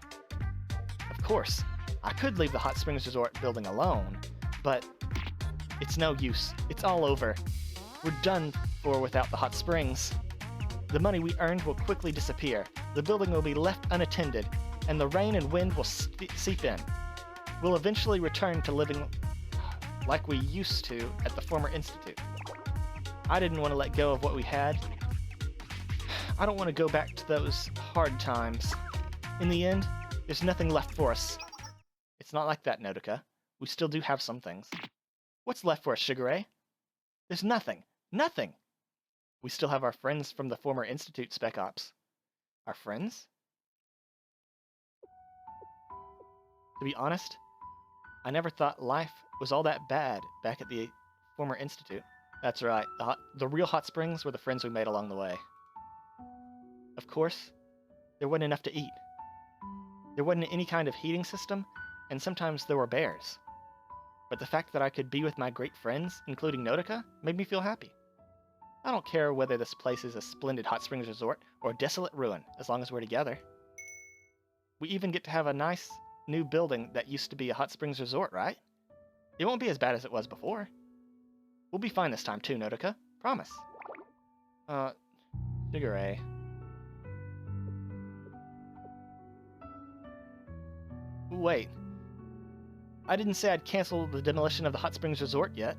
S2: Of course, I could leave the Hot Springs Resort building alone, but it's no use. It's all over. We're done for without the hot springs. The money we earned will quickly disappear. The building will be left unattended, and the rain and wind will seep in. We'll eventually return to living like we used to at the former institute. I didn't want to let go of what we had. I don't want to go back to those hard times. In the end, there's nothing left for us. It's not like that, Nodoka. We still do have some things. What's left for us, Shigure? There's nothing. Nothing! We still have our friends from the former institute, Spec Ops. Our friends? To be honest, I never thought life was all that bad back at the former institute. That's right, the real hot springs were the friends we made along the way. Of course, there wasn't enough to eat. There wasn't any kind of heating system, and sometimes there were bears. But the fact that I could be with my great friends, including Nodoka, made me feel happy. I don't care whether this place is a splendid hot springs resort or a desolate ruin, as long as we're together. We even get to have a nice new building that used to be a hot springs resort, right? It won't be as bad as it was before. We'll be fine this time too, Nodoka. Promise. Shigure. Wait. I didn't say I'd cancel the demolition of the hot springs resort yet.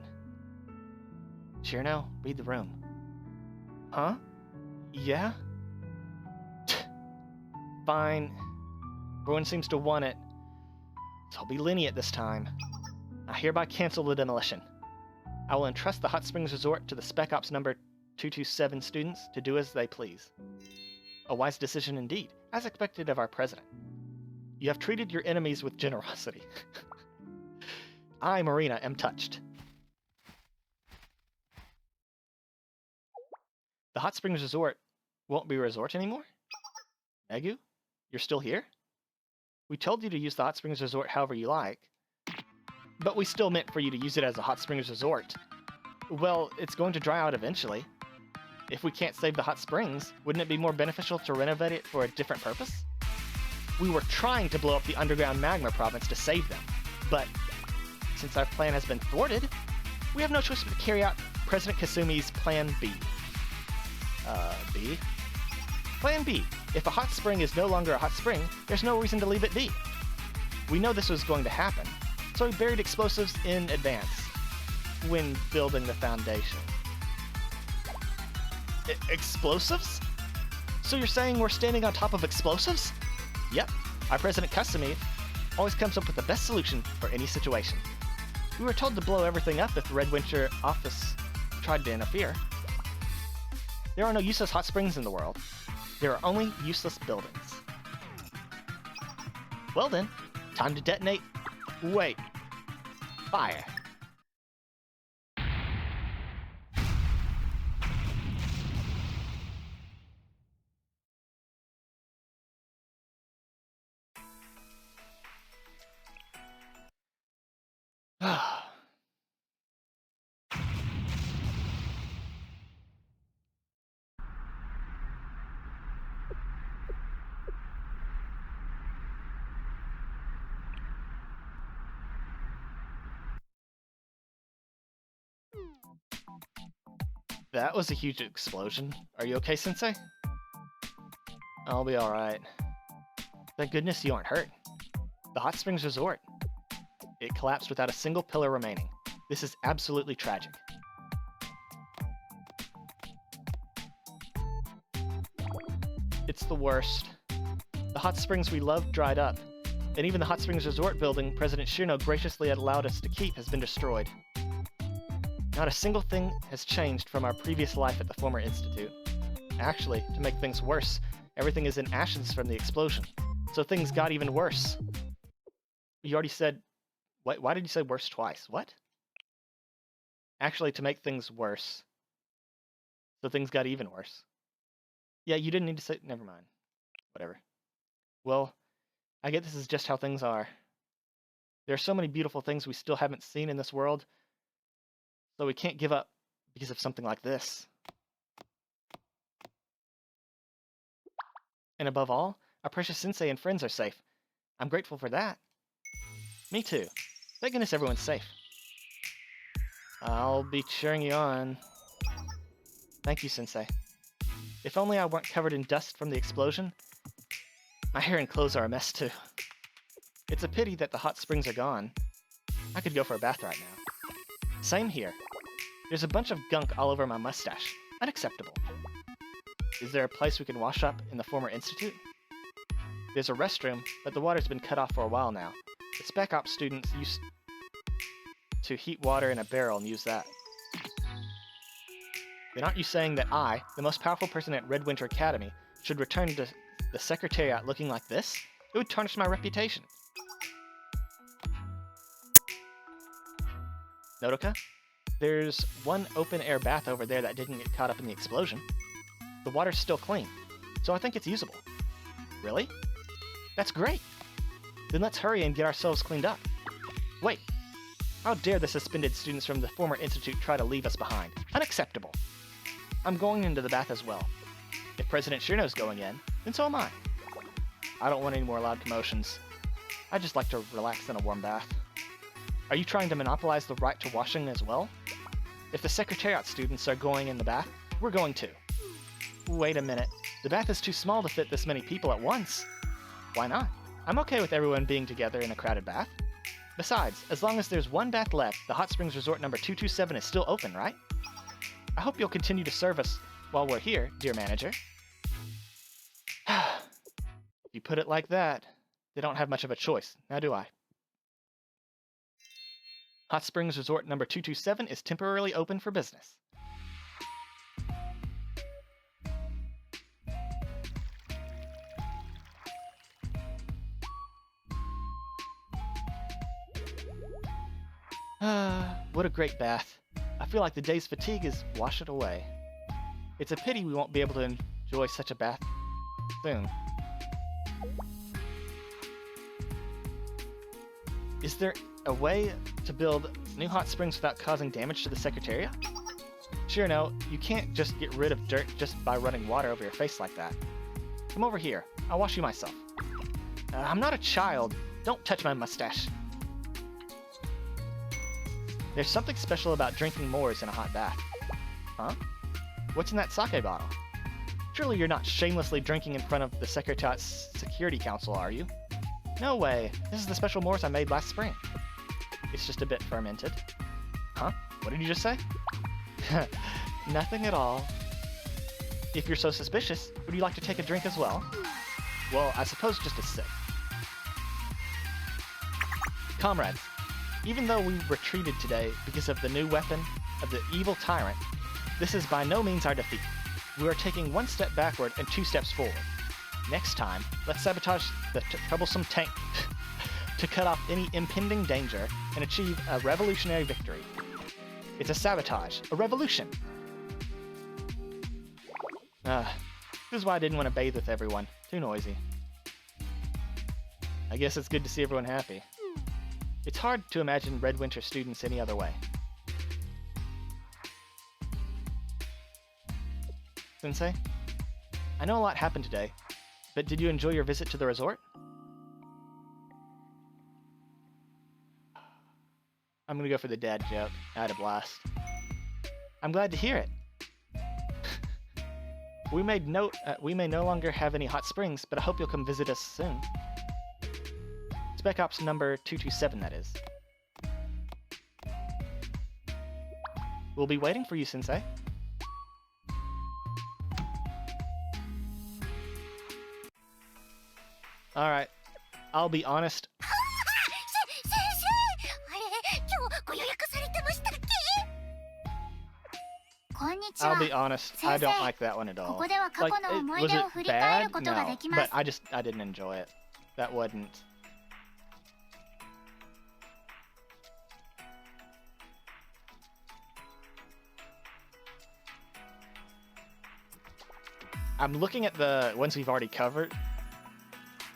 S2: Shirno, read the room. Huh? Yeah? Fine. Everyone seems to want it, so I'll be lenient this time. I hereby cancel the demolition. I will entrust the Hot Springs Resort to the Spec Ops number 227 students to do as they please. A wise decision indeed, as expected of our president. You have treated your enemies with generosity. I, Marina, am touched. The Hot Springs Resort won't be a resort anymore? Negu, you're still here? We told you to use the Hot Springs Resort however you like, but we still meant for you to use it as a Hot Springs Resort. Well, it's going to dry out eventually. If we can't save the hot springs, wouldn't it be more beneficial to renovate it for a different purpose? We were trying to blow up the underground magma province to save them, but since our plan has been thwarted, we have no choice but to carry out President Kasumi's Plan B. B? Plan B. If a hot spring is no longer a hot spring, there's no reason to leave it be. We know this was going to happen, so we buried explosives in advance when building the foundation. Explosives? So you're saying we're standing on top of explosives? Yep. Our President Kasumi always comes up with the best solution for any situation. We were told to blow everything up if the Red Winter office tried to interfere. There are no useless hot springs in the world. There are only useless buildings. Well then, time to detonate. Wait. Fire. That was a huge explosion. Are you okay, Sensei? I'll be alright. Thank goodness you aren't hurt. The Hot Springs Resort. It collapsed without a single pillar remaining. This is absolutely tragic. It's the worst. The hot springs we loved dried up, and even the Hot Springs Resort building President Shirno graciously had allowed us to keep has been destroyed. Not a single thing has changed from our previous life at the former institute. Actually, to make things worse, everything is in ashes from the explosion, so things got even worse. You already said... Why did you say worse twice? What? Actually, to make things worse. So things got even worse. Yeah, you didn't need to say... Never mind. Whatever. Well, I get this is just how things are. There are so many beautiful things we still haven't seen in this world, so we can't give up because of something like this. And above all, our precious sensei and friends are safe. I'm grateful for that. Me too. Thank goodness everyone's safe. I'll be cheering you on. Thank you, Sensei. If only I weren't covered in dust from the explosion. My hair and clothes are a mess too. It's a pity that the hot springs are gone. I could go for a bath right now. Same here. There's a bunch of gunk all over my mustache. Unacceptable. Is there a place we can wash up in the former institute? There's a restroom, but the water's been cut off for a while now. The Spec Ops students used to heat water in a barrel and use that. Then aren't you saying that I, the most powerful person at Red Winter Academy, should return to the Secretariat looking like this? It would tarnish my reputation. Nodoka, there's one open-air bath over there that didn't get caught up in the explosion. The water's still clean, so I think it's usable. Really? That's great! Then let's hurry and get ourselves cleaned up. Wait! How dare the suspended students from the former institute try to leave us behind? Unacceptable! I'm going into the bath as well. If President Shirno's going in, then so am I. I don't want any more loud commotions. I just like to relax in a warm bath. Are you trying to monopolize the right to washing as well? If the Secretariat students are going in the bath, we're going too. Wait a minute. The bath is too small to fit this many people at once. Why not? I'm okay with everyone being together in a crowded bath. Besides, as long as there's one bath left, the Hot Springs Resort number 227 is still open, right? I hope you'll continue to serve us while we're here, dear manager. If you put it like that, they don't have much of a choice, now do I? Hot Springs Resort number 227 is temporarily open for business. What a great bath. I feel like the day's fatigue is washed away. It's a pity we won't be able to enjoy such a bath soon. Is there a way to build new hot springs without causing damage to the Secretariat? Sure, no, you can't just get rid of dirt just by running water over your face like that. Come over here. I'll wash you myself. I'm not a child. Don't touch my mustache. There's something special about drinking Moors in a hot bath. Huh? What's in that sake bottle? Surely you're not shamelessly drinking in front of the Secretariat's Security Council, are you? No way. This is the special Moors I made last spring. It's just a bit fermented. Huh? What did you just say? Nothing at all. If you're so suspicious, would you like to take a drink as well? Well, I suppose just a sip. Comrades, even though we retreated today because of the new weapon of the evil tyrant, this is by no means our defeat. We are taking one step backward and 2 steps forward. Next time, let's sabotage the troublesome tank to cut off any impending danger and achieve a revolutionary victory. It's a sabotage, a revolution! This is why I didn't want to bathe with everyone. Too noisy. I guess it's good to see everyone happy. It's hard to imagine Red Winter students any other way. Sensei, I know a lot happened today, but did you enjoy your visit to the resort? I'm gonna go for the dad joke. I had a blast. I'm glad to hear it. We may no longer have any hot springs, but I hope you'll come visit us soon. Spec Ops number 227, that is. We'll be waiting for you, Sensei. Alright, I'll be honest. I'll be honest, I don't like that one at all. Like, was it bad? No, but I didn't enjoy it. That wasn't... I'm looking at the ones we've already covered.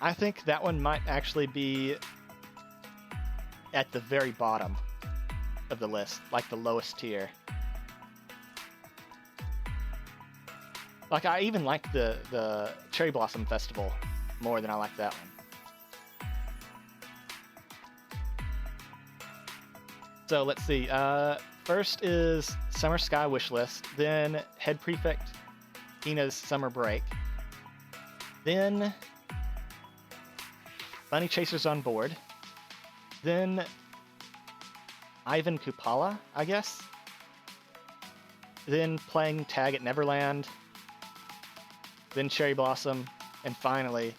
S2: I think that one might actually be at the very bottom of the list, like the lowest tier. Like, I even like the Cherry Blossom Festival more than I like that one. So let's see. First is Summer Sky Wish List, then Head Prefect Tina's Summer Break, then Bunny Chasers on Board, then Ivan Kupala, I guess, then playing tag at Neverland, then Cherry Blossom, and finally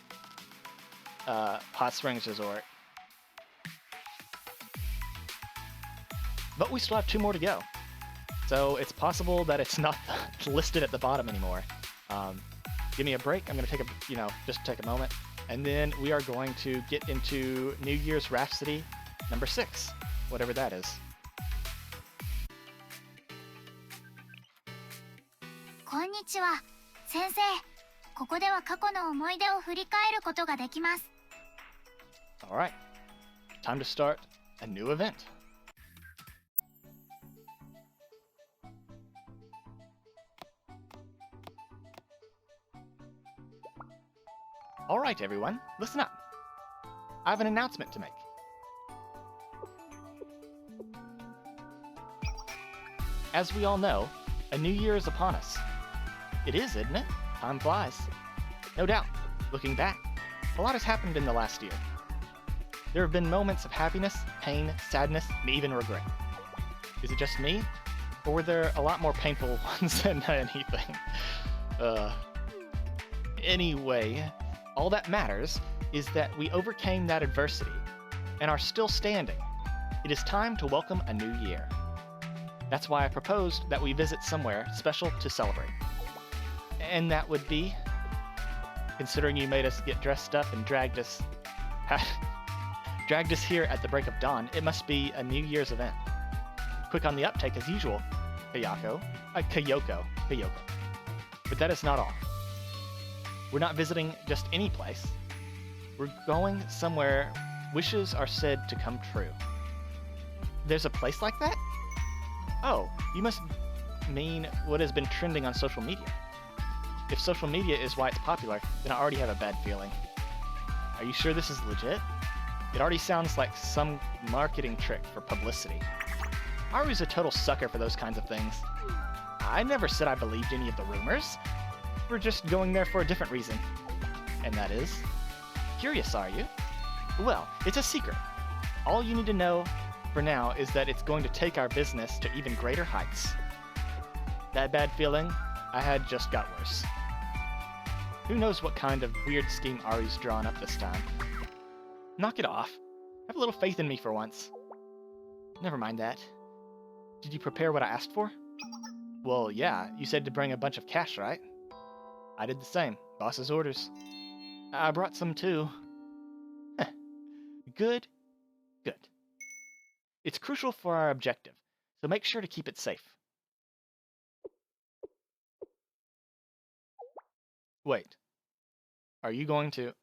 S2: Hot Springs Resort. But we still have 2 more to go, so it's possible that it's not listed at the bottom anymore. Give me a break. I'm going to take just take a moment, and then we are going to get into New Year's Rhapsody number 6, whatever that is.
S1: こんにちは、先生。ここでは過去の思い出を振り返ることができます。
S2: Alright, time to start a new event. Alright everyone, listen up. I have an announcement to make. As we all know, a new year is upon us. It is, isn't it? Time flies. No doubt, looking back, a lot has happened in the last year. There have been moments of happiness, pain, sadness, and even regret. Is it just me? Or were there a lot more painful ones than anything? Anyway, all that matters is that we overcame that adversity and are still standing. It is time to welcome a new year. That's why I proposed that we visit somewhere special to celebrate. And that would be, considering you made us get dressed up and dragged us here at the break of dawn, it must be a New Year's event. Quick on the uptake as usual, Kyoko. But that is not all. We're not visiting just any place. We're going somewhere wishes are said to come true. There's a place like that? Oh, you must mean what has been trending on social media. If social media is why it's popular, then I already have a bad feeling. Are you sure this is legit? It already sounds like some marketing trick for publicity. Aru's a total sucker for those kinds of things. I never said I believed any of the rumors. We're just going there for a different reason. And that is? Curious, are you? Well, it's a secret. All you need to know for now is that it's going to take our business to even greater heights. That bad feeling I had just got worse. Who knows what kind of weird scheme Aru's drawn up this time. Knock it off. Have a little faith in me for once. Never mind that. Did you prepare what I asked for? Well, yeah, you said to bring a bunch of cash, right? I did the same. Boss's orders. I brought some too. Good. Good. It's crucial for our objective, so make sure to keep it safe. Wait. Are you going to...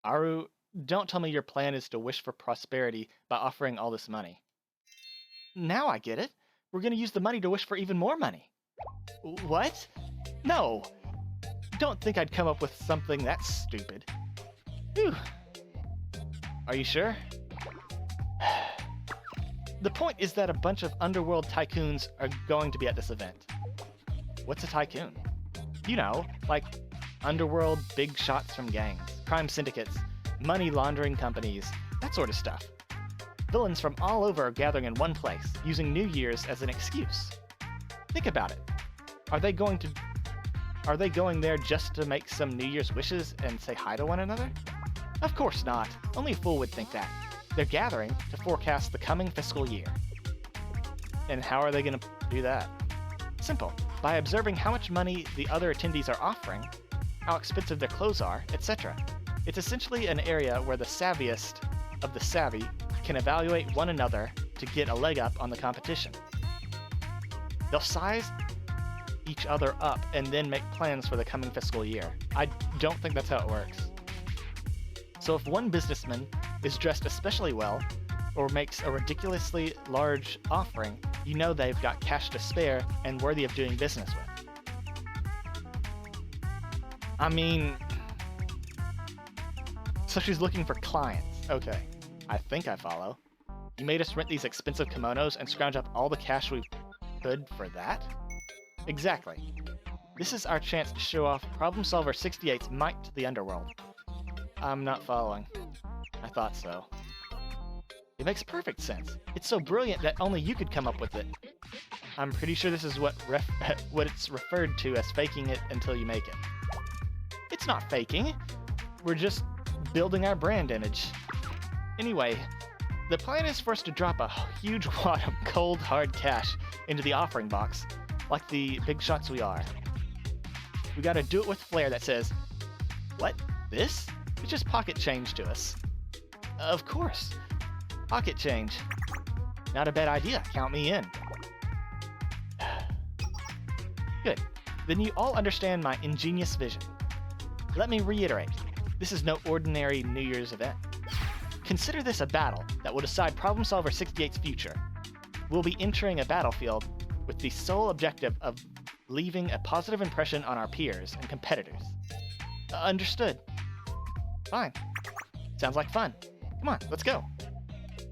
S2: Aru, don't tell me your plan is to wish for prosperity by offering all this money. Now I get it. We're going to use the money to wish for even more money. What? No. Don't think I'd come up with something that stupid. Whew. Are you sure? The point is that a bunch of underworld tycoons are going to be at this event. What's a tycoon? You know, like underworld big shots from gangs, crime syndicates, money laundering companies, that sort of stuff. Villains from all over are gathering in one place, using New Year's as an excuse. Think about it. Are they going there just to make some New Year's wishes and say hi to one another? Of course not. Only a fool would think that. They're gathering to forecast the coming fiscal year. And how are they going to do that? Simple. By observing how much money the other attendees are offering, how expensive their clothes are, etc. It's essentially an area where the savviest of the savvy can evaluate one another to get a leg up on the competition. They'll size each other up and then make plans for the coming fiscal year. I don't think that's how it works. So if one businessman is dressed especially well, or makes a ridiculously large offering, you know they've got cash to spare and worthy of doing business with. I mean... So she's looking for clients. Okay. I think I follow. You made us rent these expensive kimonos and scrounge up all the cash we could for that? Exactly. This is our chance to show off Problem Solver 68's might to the underworld. I'm not following. I thought so. It makes perfect sense. It's so brilliant that only you could come up with it. I'm pretty sure this is what it's referred to as faking it until you make it. It's not faking. We're just building our brand image. Anyway, the plan is for us to drop a huge wad of cold, hard cash into the offering box, like the big shots we are. We gotta do it with flair that says, "What? This? It's just pocket change to us." Of course. Pocket change. Not a bad idea. Count me in. Good. Then you all understand my ingenious vision. Let me reiterate. This is no ordinary New Year's event. Consider this a battle that will decide Problem Solver 68's future. We'll be entering a battlefield with the sole objective of leaving a positive impression on our peers and competitors. Understood. Fine. Sounds like fun. Come on, let's go.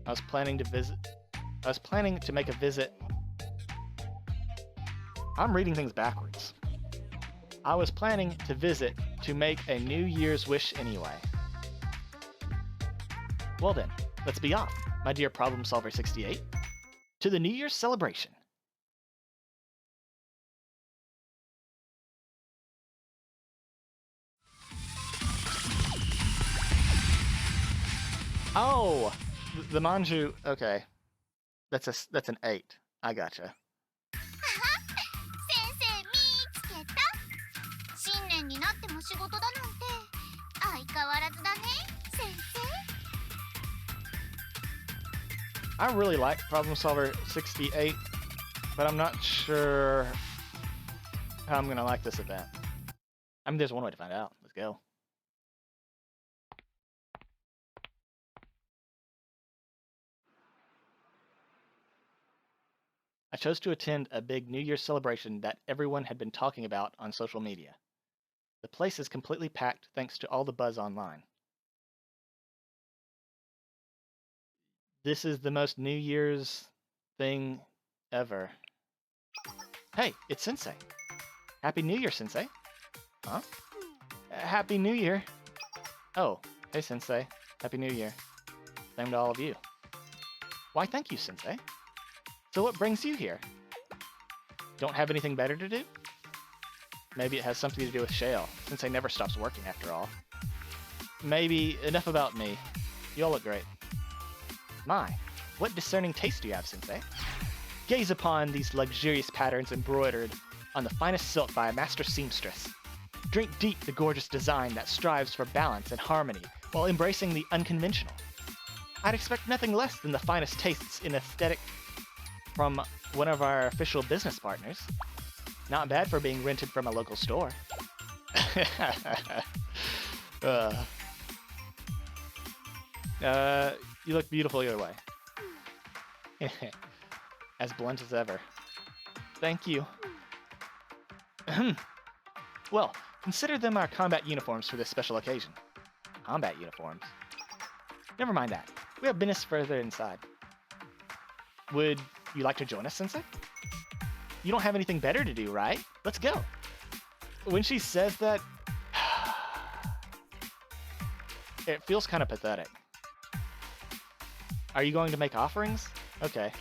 S2: I was planning to make a visit. I'm reading things backwards. I was planning to visit to make a New Year's wish anyway. Well then, let's be off, my dear Problem Solver 68, to the New Year's celebration. Oh, the manju. Okay, that's an 8. I gotcha.
S1: 先生見つけた。新年になっても仕事だなんて相変わらずだね、先生。
S2: I really like Problem Solver 68, but I'm not sure how I'm gonna like this event. I mean, there's one way to find out. Let's go. I chose to attend a big New Year's celebration that everyone had been talking about on social media. The place is completely packed thanks to all the buzz online. This is the most New Year's thing ever. Hey, it's Sensei. Happy New Year, Sensei. Huh? Happy New Year. Oh, hey, Sensei. Happy New Year. Same to all of you. Why, thank you, Sensei. So what brings you here? Don't have anything better to do? Maybe it has something to do with Shale, since he never stops working after all. Maybe enough about me. You all look great. My, what discerning taste do you have, Sensei? Gaze upon these luxurious patterns embroidered on the finest silk by a master seamstress. Drink deep the gorgeous design that strives for balance and harmony while embracing the unconventional. I'd expect nothing less than the finest tastes in aesthetic from one of our official business partners. Not bad for being rented from a local store. You look beautiful either way. As blunt as ever. Thank you. Well, consider them our combat uniforms for this special occasion. Combat uniforms? Never mind that. We have business further inside. Would you like to join us, Sensei? You don't have anything better to do, right? Let's go. When she says that, it feels kind of pathetic. Are you going to make offerings? Okay.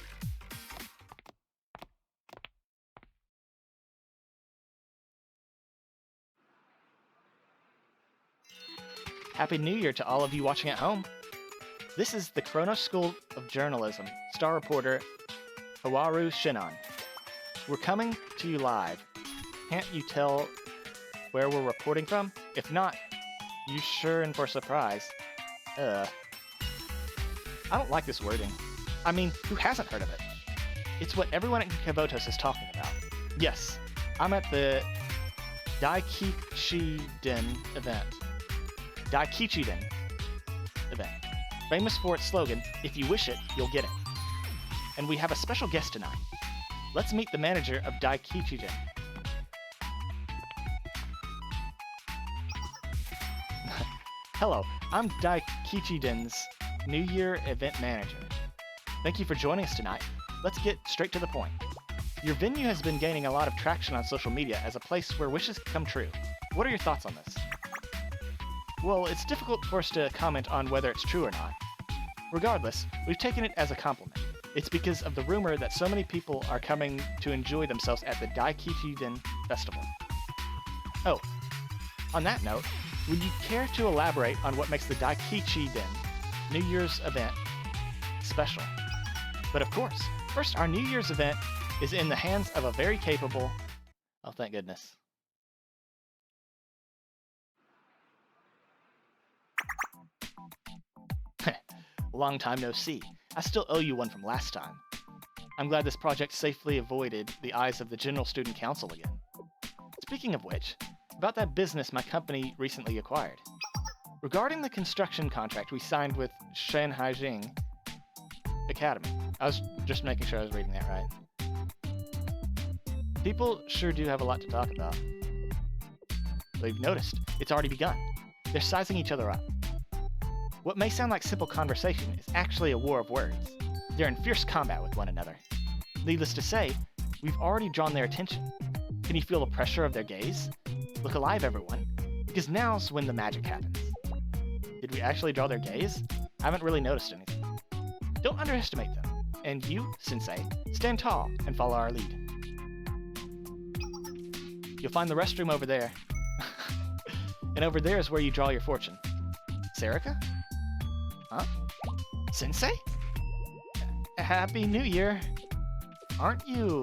S2: Happy New Year to all of you watching at home. This is the Kronos School of Journalism, star reporter Hawaru Shinon. We're coming to you live. Can't you tell where we're reporting from? If not, you sure in for a surprise. I don't like this wording. I mean, who hasn't heard of it? It's what everyone at Kavotos is talking about. Yes, I'm at the Daikichiden event. Daikichiden event. Famous for its slogan, if you wish it, you'll get it. And we have a special guest tonight. Let's meet the manager of Daikichiden. Hello, I'm Daikichiden's New Year event manager. Thank you for joining us tonight. Let's get straight to the point. Your venue has been gaining a lot of traction on social media as a place where wishes come true. What are your thoughts on this? Well, it's difficult for us to comment on whether it's true or not. Regardless, we've taken it as a compliment. It's because of the rumor that so many people are coming to enjoy themselves at the Daikichi-den Festival. Oh, on that note, would you care to elaborate on what makes the Daikichi-den New Year's event special? But of course, first, our New Year's event is in the hands of a very capable... Oh, thank goodness. Long time no see. I still owe you one from last time. I'm glad this project safely avoided the eyes of the General Student Council again. Speaking of which, about that business my company recently acquired. Regarding the construction contract we signed with Shanhaijing Academy. I was just making sure I was reading that right. People sure do have a lot to talk about. They've noticed, it's already begun. They're sizing each other up. What may sound like simple conversation is actually a war of words. They're in fierce combat with one another. Needless to say, we've already drawn their attention. Can you feel the pressure of their gaze? Look alive, everyone, because now's when the magic happens. Did we actually draw their gaze? I haven't really noticed anything. Don't underestimate them. And you, Sensei, stand tall and follow our lead. You'll find the restroom over there. And over there is where you draw your fortune. Sarika? Huh? Sensei? Happy New Year! Aren't you...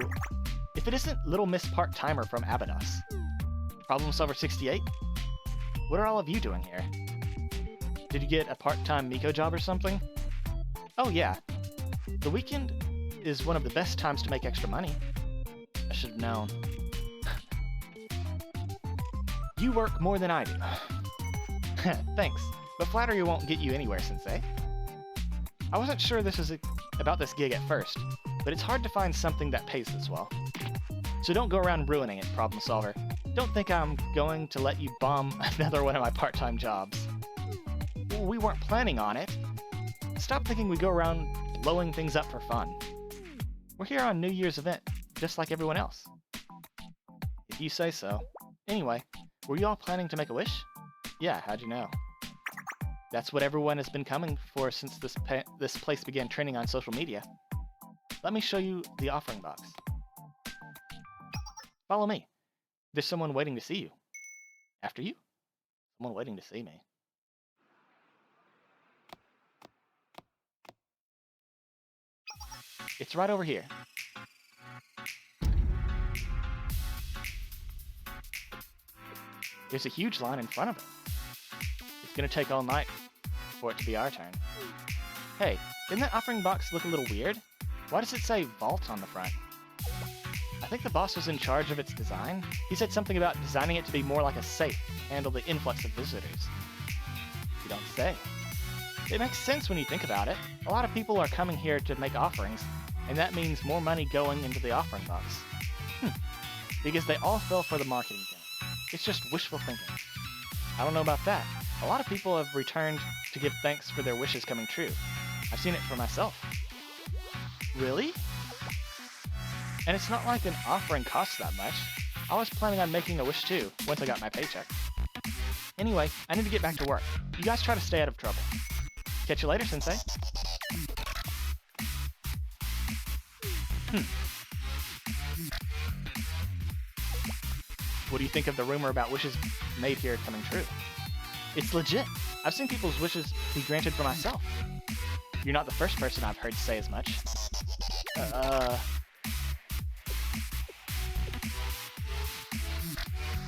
S2: If it isn't Little Miss Part-Timer from Abydos. Problem Solver 68? What are all of you doing here? Did you get a part-time Miko job or something? Oh yeah. The weekend is one of the best times to make extra money. I should have known. You work more than I do. Thanks, but flattery won't get you anywhere, Sensei. I wasn't sure this was about this gig at first, but it's hard to find something that pays this well. So don't go around ruining it, Problem Solver. Don't think I'm going to let you bomb another one of my part-time jobs. We weren't planning on it. Stop thinking we go around blowing things up for fun. We're here on New Year's event, just like everyone else. If you say so. Anyway, were you all planning to make a wish? Yeah, how'd you know? That's what everyone has been coming for since this place began trending on social media. Let me show you the offering box. Follow me. There's someone waiting to see you. After you? Someone waiting to see me. It's right over here. There's a huge line in front of it. It's gonna take all night for it to be our turn. Hey, didn't that offering box look a little weird? Why does it say vault on the front? I think the boss was in charge of its design. He said something about designing it to be more like a safe to handle the influx of visitors. You don't say. It makes sense when you think about it. A lot of people are coming here to make offerings, and that means more money going into the offering box. Because they all fell for the marketing gimmick. It's just wishful thinking. I don't know about that. A lot of people have returned to give thanks for their wishes coming true. I've seen it for myself. Really? And it's not like an offering costs that much. I was planning on making a wish too, once I got my paycheck. Anyway, I need to get back to work. You guys try to stay out of trouble. Catch you later, Sensei. What do you think of the rumor about wishes made here coming true? It's legit. I've seen people's wishes be granted for myself. You're not the first person I've heard say as much.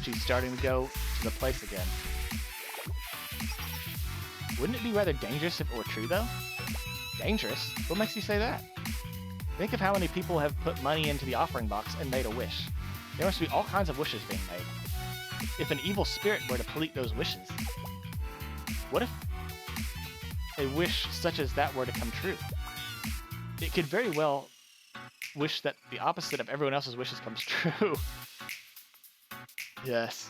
S2: She's starting to go to the place again. Wouldn't it be rather dangerous if it were true, though? Dangerous? What makes you say that? Think of how many people have put money into the offering box and made a wish. There must be all kinds of wishes being made. If an evil spirit were to pollute those wishes, what if a wish such as that were to come true? It could very well wish that the opposite of everyone else's wishes comes true. Yes.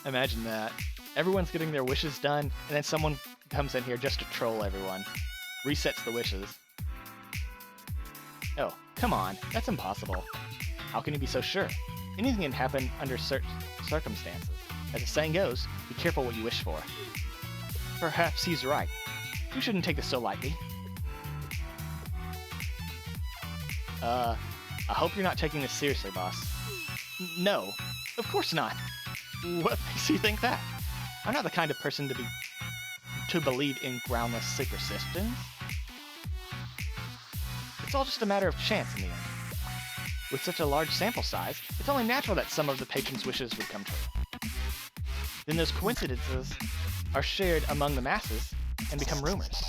S2: Imagine that. Everyone's getting their wishes done, and then someone comes in here just to troll everyone. resets the wishes. Oh, come on. That's impossible. How can you be so sure? Anything can happen under certain circumstances. As the saying goes, be careful what you wish for. Perhaps he's right. You shouldn't take this so lightly. I hope you're not taking this seriously, boss. No, of course not. What makes you think that? I'm not the kind of person to believe in groundless superstitions. It's all just a matter of chance in the end. With such a large sample size, it's only natural that some of the patrons' wishes would come true. Then those coincidences are shared among the masses and become rumors.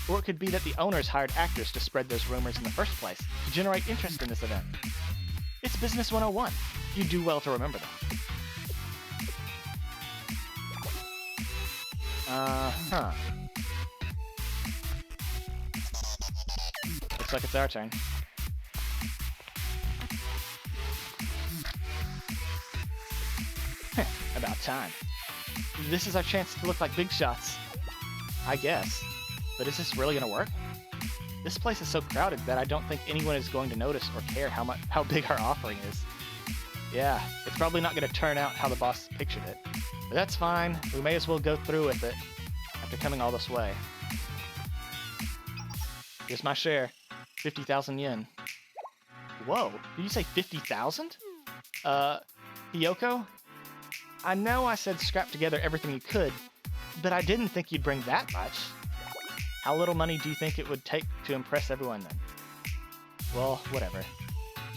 S2: Or it could be that the owners hired actors to spread those rumors in the first place, to generate interest in this event. It's Business 101. You do well to remember that. Uh-huh. Looks like it's our turn. About time. This is our chance to look like big shots. I guess. But is this really gonna work? This place is so crowded that I don't think anyone is going to notice or care how big our offering is. Yeah, it's probably not gonna turn out how the boss pictured it. But that's fine. We may as well go through with it after coming all this way. Here's my share. 50,000 yen. Whoa, did you say 50,000? Hiyoko? I know I said scrap together everything you could, but I didn't think you'd bring that much. How little money do you think it would take to impress everyone then? Well, whatever.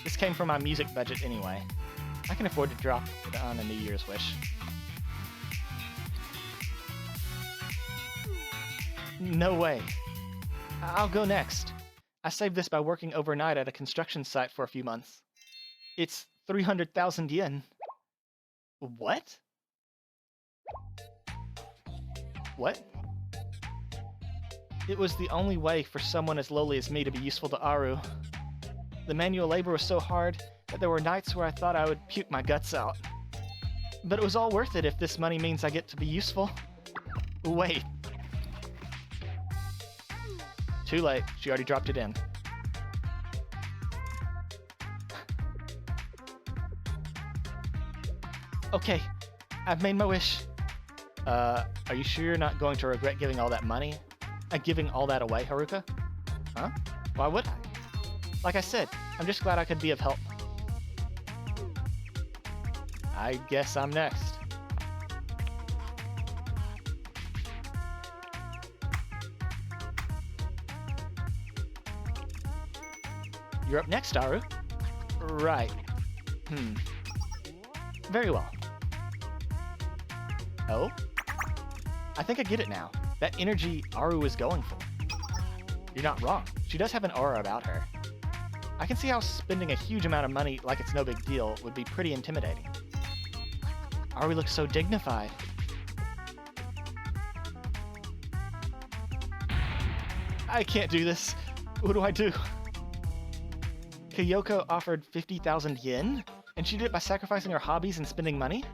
S2: This came from my music budget anyway. I can afford to drop it on a New Year's wish. No way. I'll go next. I saved this by working overnight at a construction site for a few months. It's 300,000 yen. What? What? It was the only way for someone as lowly as me to be useful to Aru. The manual labor was so hard that there were nights where I thought I would puke my guts out. But it was all worth it if this money means I get to be useful. Wait. Too late. She already dropped it in. Okay, I've made my wish. Are you sure you're not going to regret giving all that money? Giving all that away, Haruka? Huh? Why would I? Like I said, I'm just glad I could be of help. I guess I'm next. You're up next, Aru. Right. Very well. Oh? I think I get it now. That energy Aru is going for. You're not wrong. She does have an aura about her. I can see how spending a huge amount of money like it's no big deal would be pretty intimidating. Aru looks so dignified. I can't do this. What do I do? Kyoko offered 50,000 yen, and she did it by sacrificing her hobbies and spending money?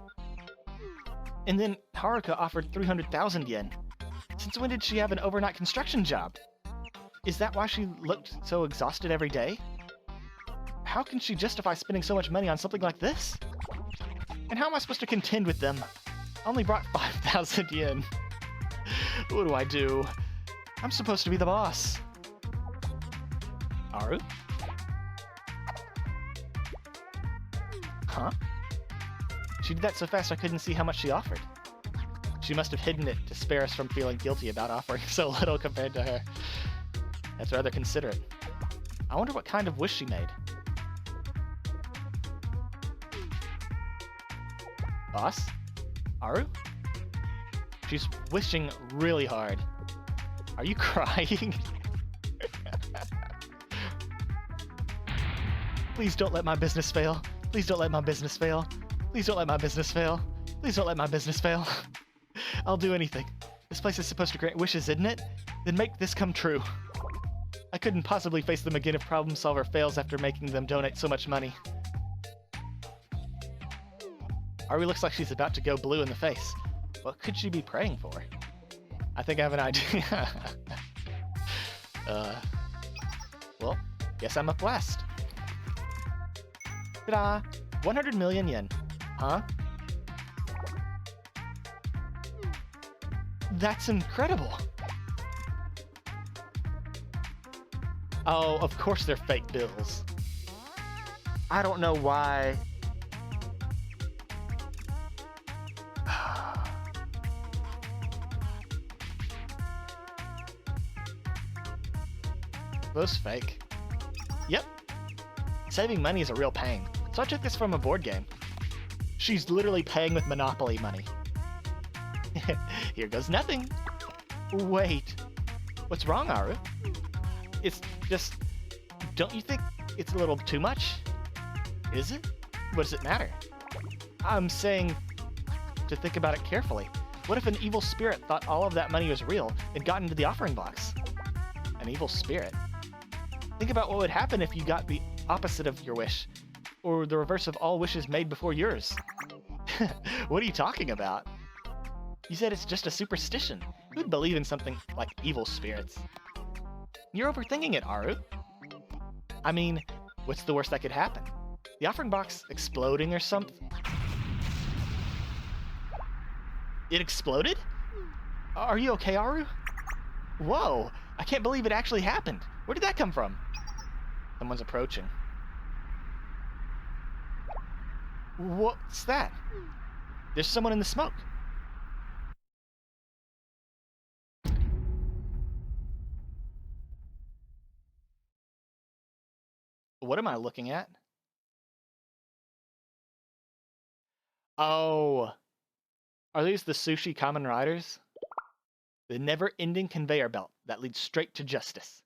S2: And then Haruka offered 300,000 yen. Since when did she have an overnight construction job? Is that why she looked so exhausted every day? How can she justify spending so much money on something like this? And how am I supposed to contend with them? I only brought 5,000 yen. What do I do? I'm supposed to be the boss. Aru? Huh? She did that so fast I couldn't see how much she offered. She must have hidden it to spare us from feeling guilty about offering so little compared to her. That's rather considerate. I wonder what kind of wish she made. Boss? Aru? She's wishing really hard. Are you crying? Please don't let my business fail. Please don't let my business fail. Please don't let my business fail. Please don't let my business fail. I'll do anything. This place is supposed to grant wishes, isn't it? Then make this come true. I couldn't possibly face them again if Problem Solver fails after making them donate so much money. Aru looks like she's about to go blue in the face. What could she be praying for? I think I have an idea. Well, guess I'm up last. Ta-da! 100 million yen. Huh? That's incredible! Oh, of course they're fake bills. I don't know why. Those fake. Yep. Saving money is a real pain, so I took this from a board game. She's literally paying with Monopoly money. Here goes nothing. Wait. What's wrong, Aru? It's just... Don't you think it's a little too much? Is it? What does it matter? I'm saying to think about it carefully. What if an evil spirit thought all of that money was real and got into the offering box? An evil spirit? Think about what would happen if you got the opposite of your wish, or the reverse of all wishes made before yours. What are you talking about? You said it's just a superstition. Who'd believe in something like evil spirits? You're overthinking it, Aru. I mean, what's the worst that could happen? The offering box exploding or something? It exploded? Are you okay, Aru? Whoa, I can't believe it actually happened. Where did that come from? Someone's approaching. What's that? There's someone in the smoke. What am I looking at? Oh. Are these the sushi common riders? The never-ending conveyor belt that leads straight to justice.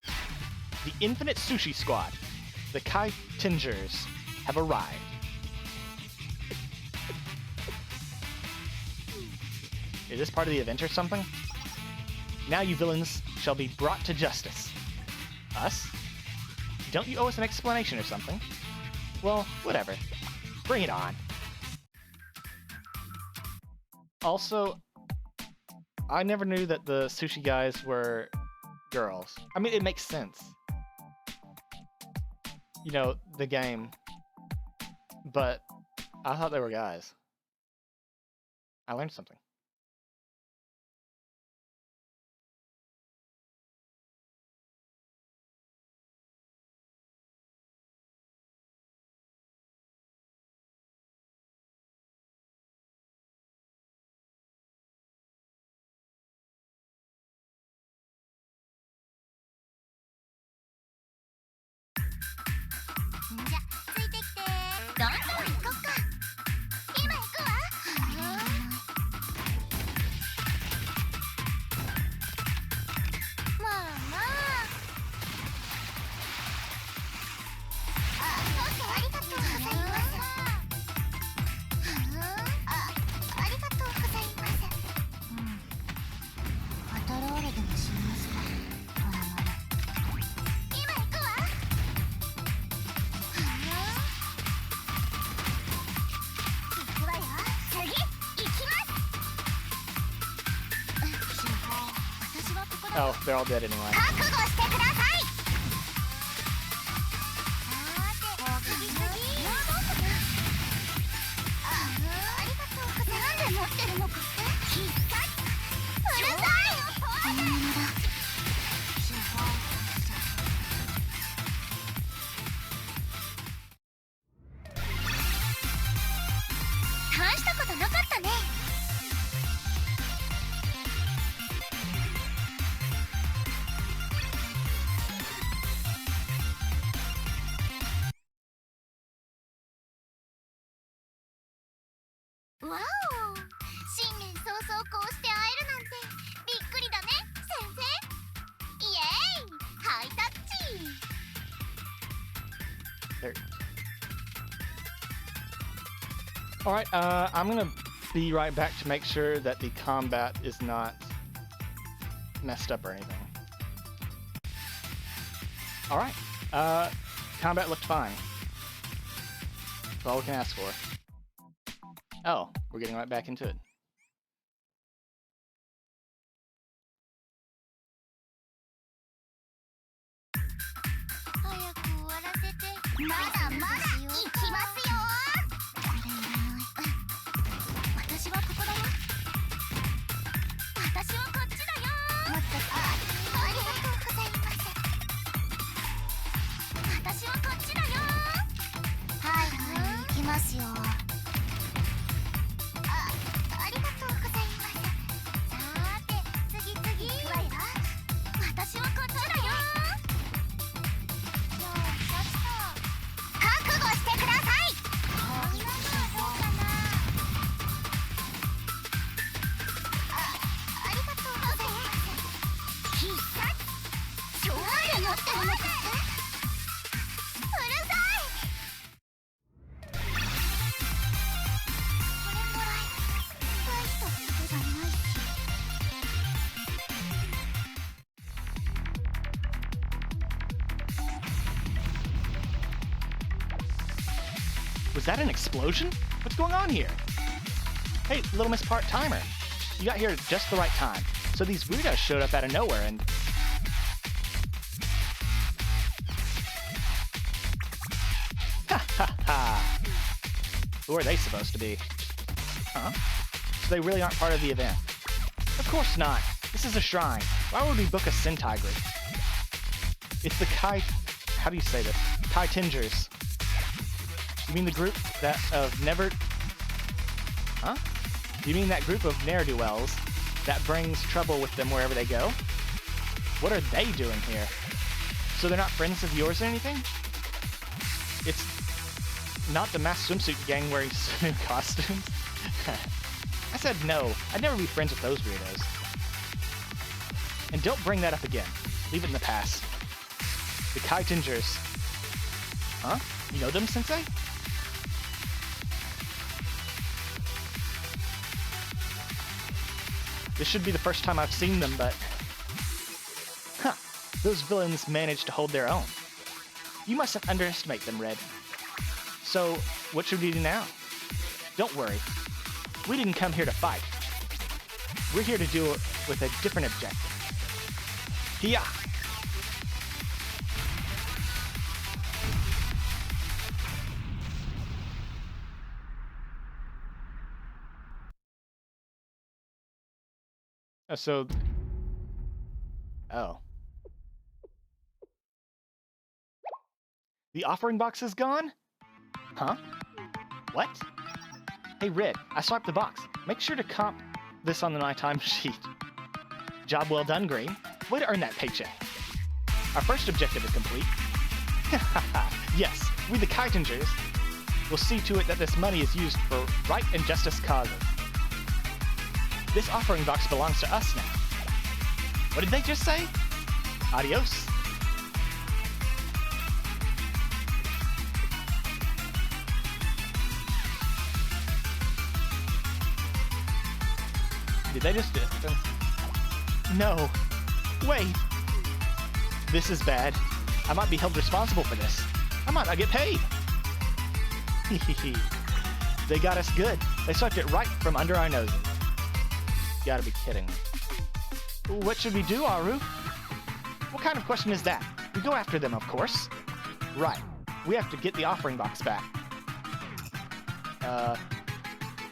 S2: The Infinite Sushi Squad, the Kai Tingers, have arrived. Is this part of the event or something? Now you villains shall be brought to justice. Us? Don't you owe us an explanation or something? Well, whatever. Bring it on. Also, I never knew that the sushi guys were girls. I mean, it makes sense. You know, the game. But I thought they were guys. I learned something. Oh, they're all dead anyway.
S1: Wow! 新年早々こうして会えるなんてびっくりだね、先生。イエーイ！ハイタッチ。
S2: There. Alright, I'm gonna be right back to make sure that the combat is not messed up or anything. Alright, combat looked fine. That's all we can ask for. Oh, we're getting right back into it.
S1: まだまだ行きますよ。これいらない。私はここだよ。私はこっちだよ。もっとありがとうございます。私はこっちだよ。はいはい、行きますよ。ありがとうございます。さーて、次行くわよ。私はこっちだよ。覚悟してください。こんなのはどうかな。ありがとうございます。必殺。超あるよって思って。うるさい。これもらい。大したことじゃないし。
S2: Was that an explosion? What's going on here? Hey, Little Miss Part-Timer. You got here at just the right time. So these weirdos showed up out of nowhere and... Ha ha ha! Who are they supposed to be? Huh? So they really aren't part of the event? Of course not. This is a shrine. Why would we book a Sentai group? It's the Kai... How do you say this? Kai Tingers. You mean the group that of never... Huh? You mean that group of ne'er-do-wells that brings trouble with them wherever they go? What are they doing here? So they're not friends of yours or anything? It's not the masked swimsuit gang wearing swim costumes? I said no. I'd never be friends with those weirdos. And don't bring that up again. Leave it in the past. The Kai Tingers. Huh? You know them, Sensei? This should be the first time I've seen them, but... Huh. Those villains managed to hold their own. You mustn't underestimate them, Red. So, what should we do now? Don't worry. We didn't come here to fight. We're here to do it with a different objective. Hiya! So... Oh. The offering box is gone? Huh? What? Hey, Red, I swiped the box. Make sure to comp this on my time sheet. Job well done, Green. Way to earn that paycheck. Our first objective is complete. Yes, we the Kitingers will see to it that this money is used for right and justice causes. This offering box belongs to us now. What did they just say? Adios. Did they just... No. Wait. This is bad. I might be held responsible for this. I might not get paid. They got us good. They sucked it right from under our noses. You gotta be kidding me. What should we do, Aru? What kind of question is that? We go after them, of course. Right. We have to get the offering box back. I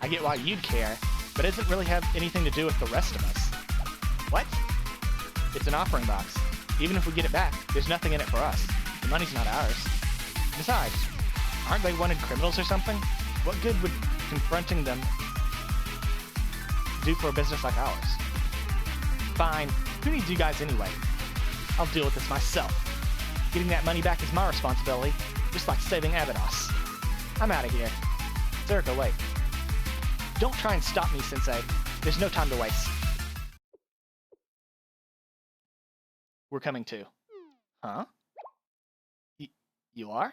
S2: get why you'd care, but it doesn't really have anything to do with the rest of us. What? It's an offering box. Even if we get it back, there's nothing in it for us. The money's not ours. Besides, aren't they wanted criminals or something? What good would confronting them do for a business like ours? Fine. Who needs you guys anyway? I'll deal with this myself. Getting that money back is my responsibility, just like saving Abydos. I'm out of here. Zerka, wait. Don't try and stop me, Sensei. There's no time to waste. We're coming too. Huh? You are?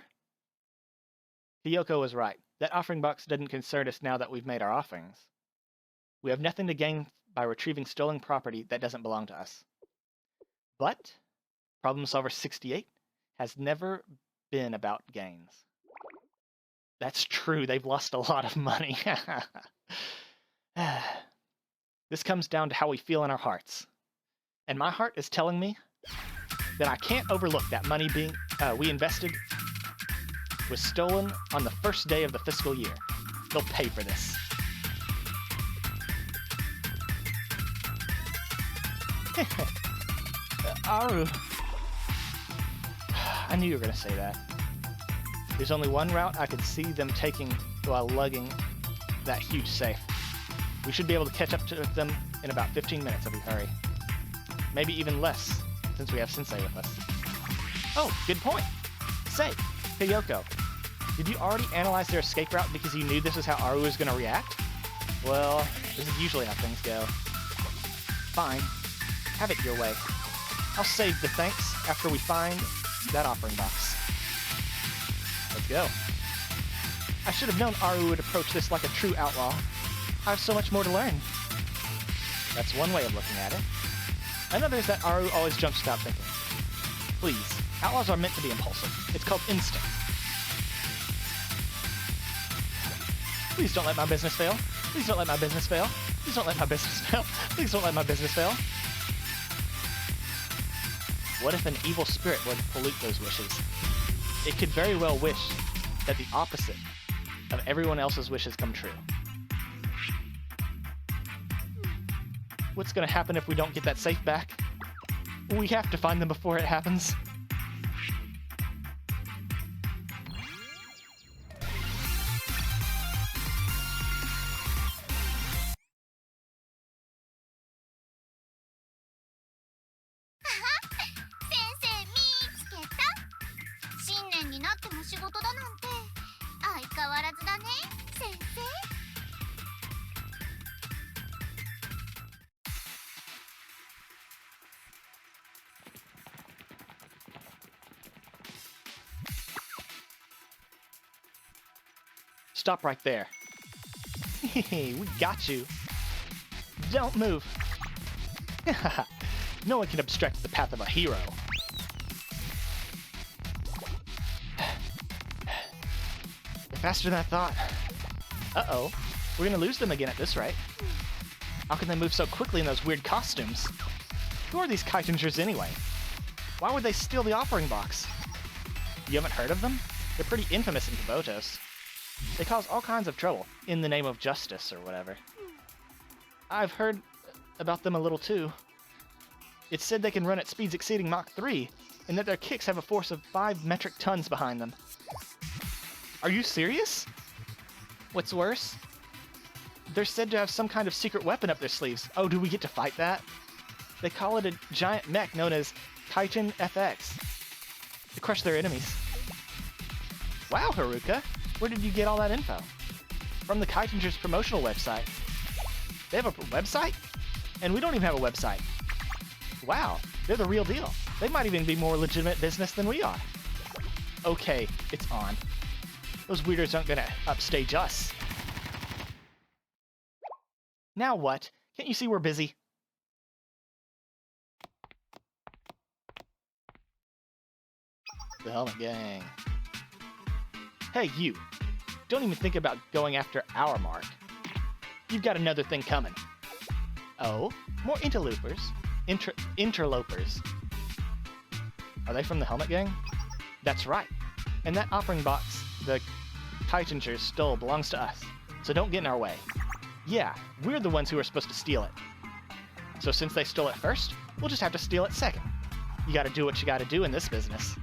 S2: Hiyoko was right. That offering box doesn't concern us now that we've made our offerings. We have nothing to gain by retrieving stolen property that doesn't belong to us. But Problem Solver 68 has never been about gains. That's true, they've lost a lot of money. This comes down to how we feel in our hearts. And my heart is telling me that I can't overlook that money we invested was stolen on the first day of the fiscal year. They'll pay for this. Aru. I knew you were going to say that. There's only one route I could see them taking while lugging that huge safe. We should be able to catch up to them in about 15 minutes if we hurry. Maybe even less, since we have Sensei with us. Oh, good point. Say, Kyoko, did you already analyze their escape route because you knew this is how Aru was going to react? Well, this is usually how things go. Fine. Have it your way. I'll save the thanks after we find that offering box. Let's go. I should have known Aru would approach this like a true outlaw. I have so much more to learn. That's one way of looking at it. Another is that Aru always jumps without thinking. Please, outlaws are meant to be impulsive. It's called instinct. Please don't let my business fail. Please don't let my business fail. Please don't let my business fail. Please don't let my business fail. What if an evil spirit were to pollute those wishes? It could very well wish that the opposite of everyone else's wishes come true. What's gonna happen if we don't get that safe back? We have to find them before it happens. Stop right there. We got you. Don't move. No one can obstruct the path of a hero. They're faster than I thought. Uh-oh. We're gonna lose them again at this rate. How can they move so quickly in those weird costumes? Who are these Kitengers anyway? Why would they steal the offering box? You haven't heard of them? They're pretty infamous in Kabutos. They cause all kinds of trouble, in the name of justice or whatever. I've heard about them a little too. It's said they can run at speeds exceeding Mach 3, and that their kicks have a force of 5 metric tons behind them. Are you serious? What's worse? They're said to have some kind of secret weapon up their sleeves. Oh, do we get to fight that? They call it a giant mech known as Kaiten FX to crush their enemies. Wow, Haruka! Where did you get all that info? From the Kitengers promotional website. They have a website? And we don't even have a website. Wow, they're the real deal. They might even be more legitimate business than we are. Okay, it's on. Those weirdos aren't gonna upstage us. Now what? Can't you see we're busy? The Helmet Gang. Hey, you. Don't even think about going after our mark. You've got another thing coming. Oh, more interlopers. Interlopers. Are they from the Helmet Gang? That's right. And that offering box the Kitengers stole belongs to us, so don't get in our way. Yeah, we're the ones who are supposed to steal it. So since they stole it first, we'll just have to steal it second. You gotta do what you gotta do in this business.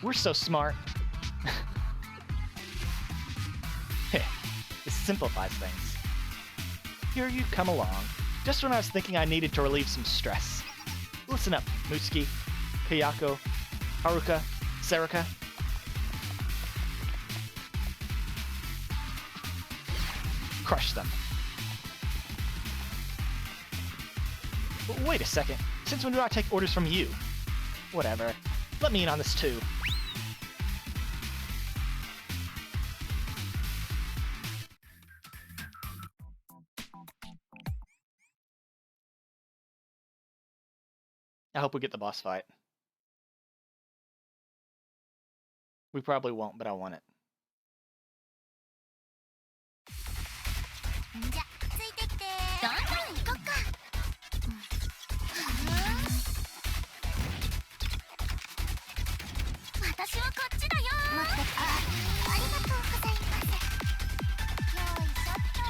S2: We're so smart. This simplifies things. Here you come along, just when I was thinking I needed to relieve some stress. Listen up, Mutsuki, Kayako, Haruka, Sarika. Crush them. But wait a second, since when do I take orders from you? Whatever, let me in on this too. I hope we get the boss fight. We probably won't, but I want it.
S1: ありがとうございます。よいしょっと。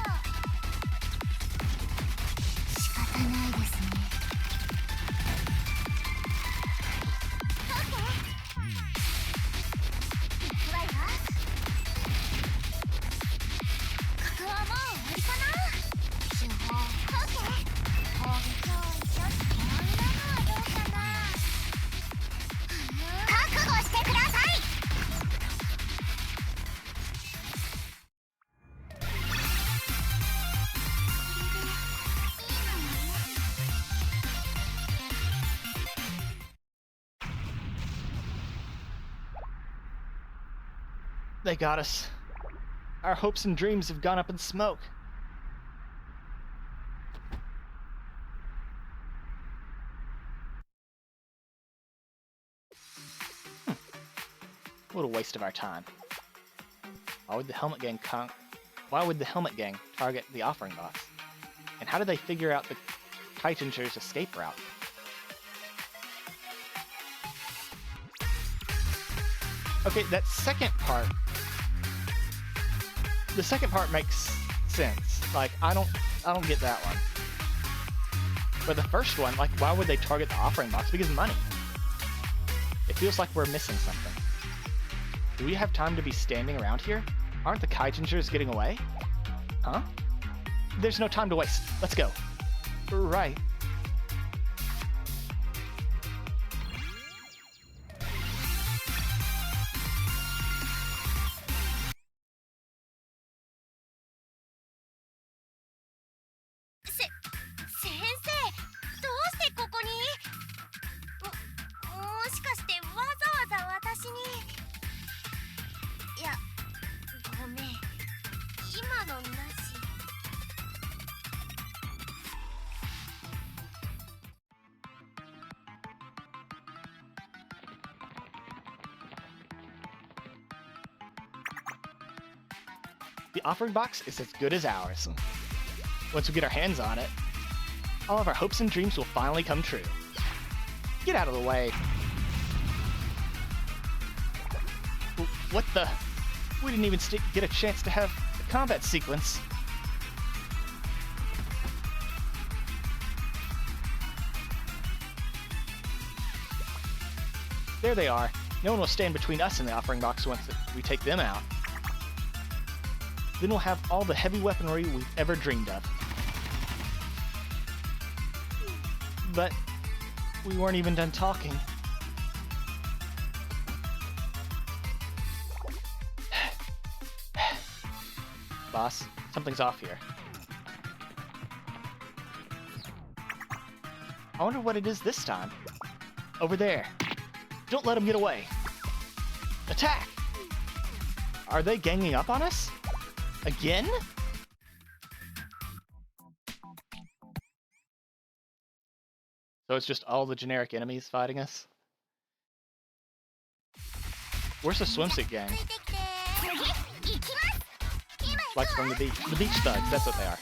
S1: 仕方ないですね。オッケー。いくわよ。ここはもう終わりかな。手法オッケー。攻撃よいしょっと。こんなのはどうかな。覚悟してください。
S2: They got us. Our hopes and dreams have gone up in smoke. What a waste of our time. Why would the Helmet Gang target the offering box? And how did they figure out the Kaitinger's escape route? Okay, that second part. The second part makes sense. Like, I don't get that one. But the first one, like, why would they target the offering box? Because money. It feels like we're missing something. Do we have time to be standing around here? Aren't the Kaitingers getting away? Huh? There's no time to waste. Let's go. Right. The offering box is as good as ours. Once we get our hands on it, all of our hopes and dreams will finally come true. Get out of the way. What the? We didn't even get a chance to have a combat sequence. There they are. No one will stand between us and the offering box once we take them out. Then we'll have all the heavy weaponry we've ever dreamed of. But we weren't even done talking. Boss, something's off here. I wonder what it is this time. Over there. Don't let them get away. Attack! Are they ganging up on us? Again? So it's just all the generic enemies fighting us? Where's the swimsuit gang? Like from the beach. The beach thugs, that's what they are.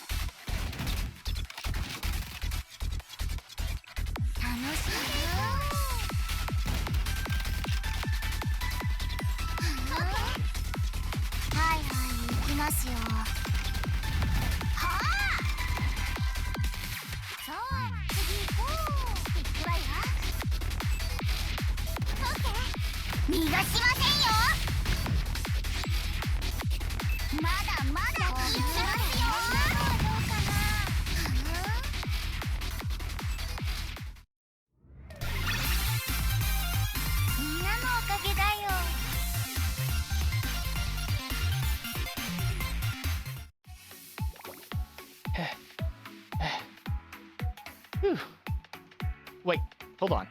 S2: Wait, hold on.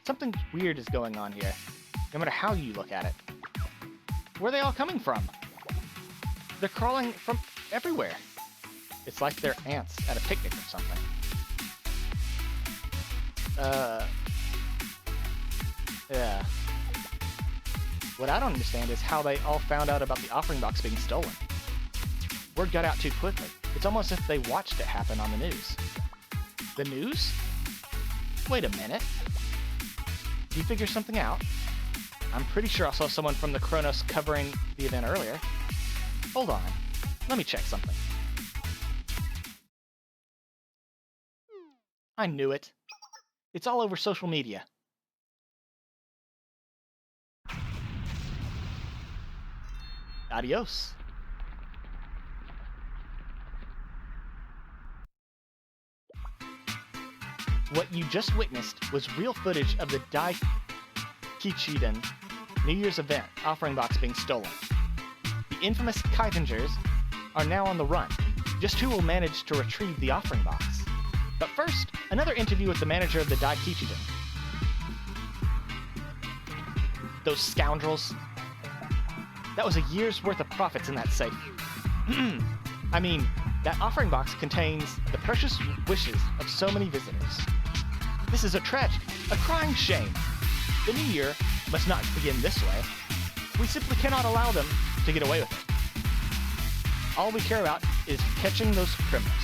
S2: Something weird is going on here, no matter how you look at it. Where are they all coming from? They're crawling from everywhere. It's like they're ants at a picnic or something. Yeah. What I don't understand is how they all found out about the offering box being stolen. Word got out too quickly. It's almost as if they watched it happen on the news. The news? Wait a minute. Do you figure something out? I'm pretty sure I saw someone from the Chronos covering the event earlier. Hold on. Let me check something. I knew it. It's all over social media. Adios. What you just witnessed was real footage of the Daikichiden New Year's event offering box being stolen. The infamous Kitingers are now on the run. Just who will manage to retrieve the offering box? But first, another interview with the manager of the Daikichiden. Those scoundrels. That was a year's worth of profits in that safe. I mean, that offering box contains the precious wishes of so many visitors. This is a tragedy, a crying shame. The new year must not begin this way. We simply cannot allow them to get away with it. All we care about is catching those criminals.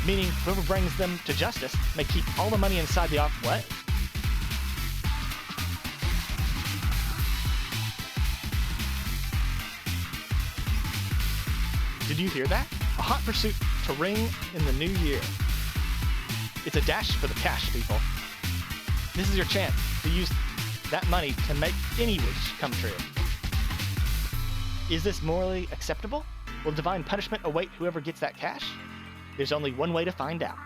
S2: Meaning, whoever brings them to justice may keep all the money inside the what? Did you hear that? A hot pursuit to ring in the new year. It's a dash for the cash, people. This is your chance to use that money to make any wish come true. Is this morally acceptable? Will divine punishment await whoever gets that cash? There's only one way to find out.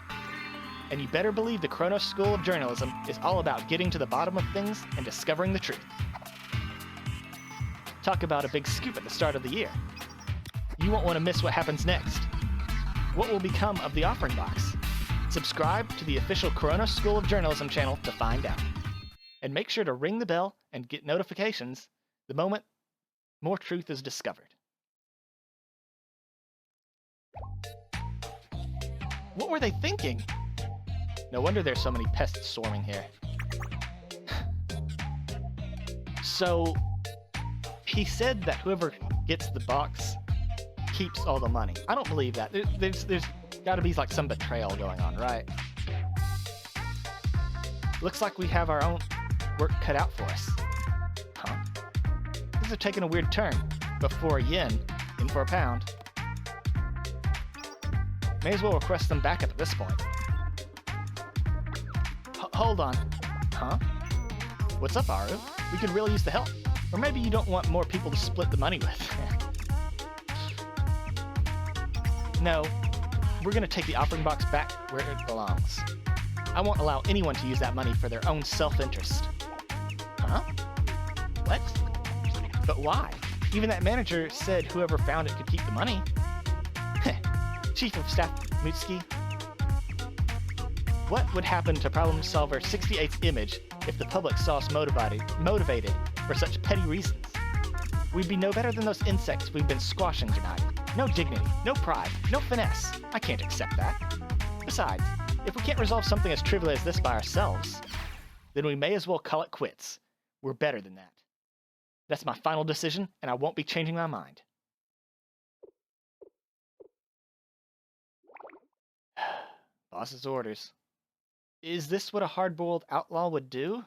S2: And you better believe the Chronos School of Journalism is all about getting to the bottom of things and discovering the truth. Talk about a big scoop at the start of the year. You won't want to miss what happens next. What will become of the offering box? Subscribe to the official Chronos School of Journalism channel to find out. And make sure to ring the bell and get notifications the moment more truth is discovered. What were they thinking? No wonder there's so many pests swarming here. So, he said that whoever gets the box keeps all the money. I don't believe that. There's gotta be like some betrayal going on, right? Looks like we have our own work cut out for us. Huh? Things are taking a weird turn. But for a yen, in for a pound. May as well request them back at this point. Hold on. Huh? What's up, Aru? We could really use the help. Or maybe you don't want more people to split the money with. No, we're gonna take the offering box back where it belongs. I won't allow anyone to use that money for their own self-interest. Huh? What? But why? Even that manager said whoever found it could keep the money. Chief of Staff Mutsuki. What would happen to Problem Solver 68's image if the public saw us motivated for such petty reasons? We'd be no better than those insects we've been squashing tonight. No dignity, no pride, no finesse. I can't accept that. Besides, if we can't resolve something as trivial as this by ourselves, then we may as well call it quits. We're better than that. That's my final decision, and I won't be changing my mind. Boss's orders. Is this what a hard-boiled outlaw would do?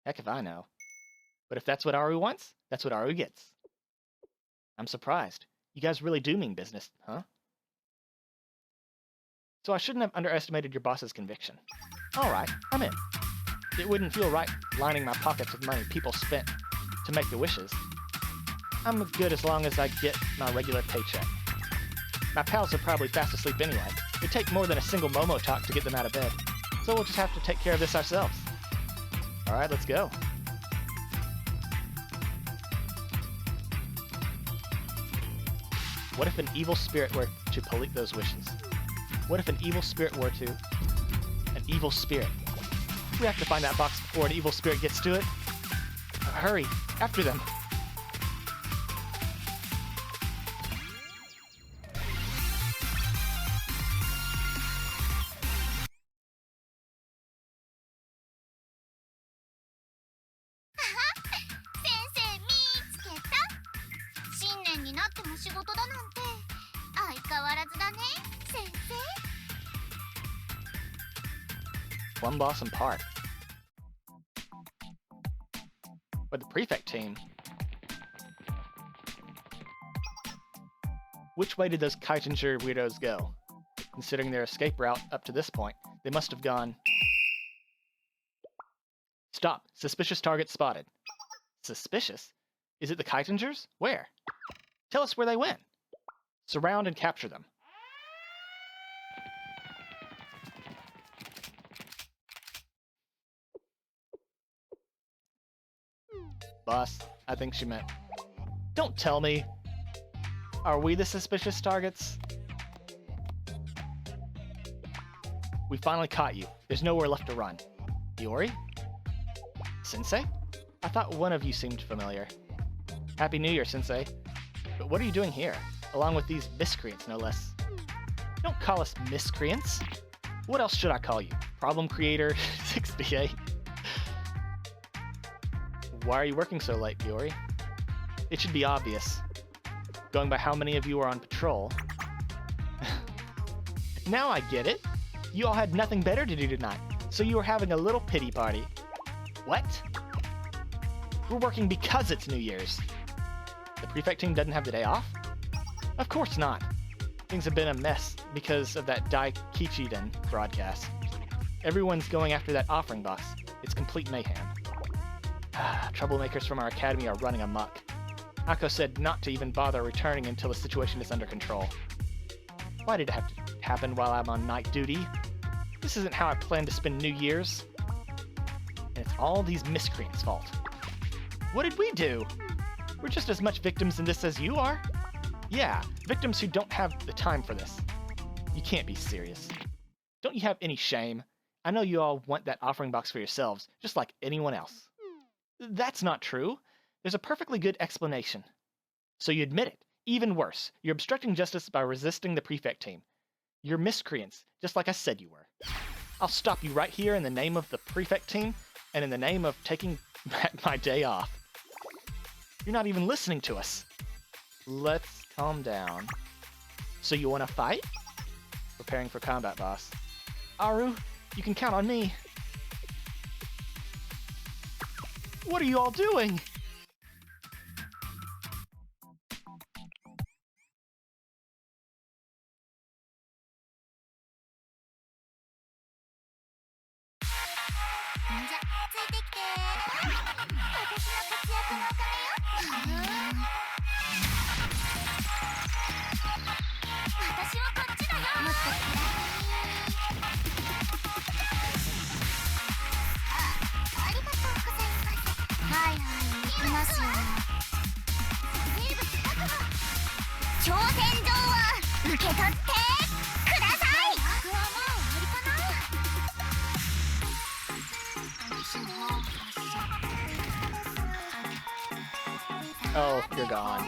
S2: Heck if I know. But if that's what Aru wants, that's what Aru gets. I'm surprised. You guys really do mean business, huh? So I shouldn't have underestimated your boss's conviction. Alright, I'm in. It wouldn't feel right lining my pockets with money people spent to make the wishes. I'm good as long as I get my regular paycheck. My pals are probably fast asleep anyway. It'd take more than a single Momo talk to get them out of bed. So we'll just have to take care of this ourselves. Alright, let's go. What if an evil spirit were to pollute those wishes? What if an evil spirit were to... An evil spirit. We have to find that box before an evil spirit gets to it. Hurry, after them. Plum Blossom Park. Or the prefect team? Which way did those Kitenger weirdos go? Considering their escape route up to this point, they must have gone... Stop! Suspicious target spotted. Suspicious? Is it the Kitingers? Where? Tell us where they went. Surround and capture them. Boss, I think she meant... Don't tell me! Are we the suspicious targets? We finally caught you. There's nowhere left to run. Iori? Sensei? I thought one of you seemed familiar. Happy New Year, Sensei. But what are you doing here? Along with these miscreants, no less. Don't call us miscreants. What else should I call you? Problem Creator 68? Why are you working so late, Iori? It should be obvious. Going by how many of you are on patrol. Now I get it. You all had nothing better to do tonight, so you were having a little pity party. What? We're working because it's New Year's. The prefect team doesn't have the day off? Of course not. Things have been a mess because of that Daikichiden broadcast. Everyone's going after that offering box. It's complete mayhem. Troublemakers from our academy are running amok. Ako said not to even bother returning until the situation is under control. Why did it have to happen while I'm on night duty? This isn't how I planned to spend New Year's. And it's all these miscreants' fault. What did we do? We're just as much victims in this as you are. Yeah, victims who don't have the time for this. You can't be serious. Don't you have any shame? I know you all want that offering box for yourselves, just like anyone else. That's not true. There's a perfectly good explanation. So you admit it. Even worse, you're obstructing justice by resisting the prefect team. You're miscreants, just like I said you were. I'll stop you right here in the name of the prefect team, and in the name of taking back my day off. You're not even listening to us. Let's calm down. So you want to fight? Preparing for combat, boss. Aru, you can count on me. What are you all doing? Oh, you're gone.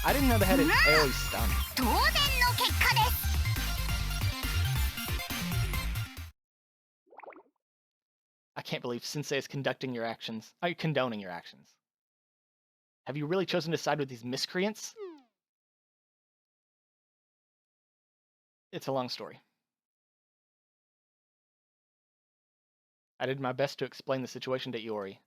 S2: I didn't know they had an AoE stun. I can't believe Sensei is conducting your actions. Are you condoning your actions? Have you really chosen to side with these miscreants? It's a long story. I did my best to explain the situation to Iori.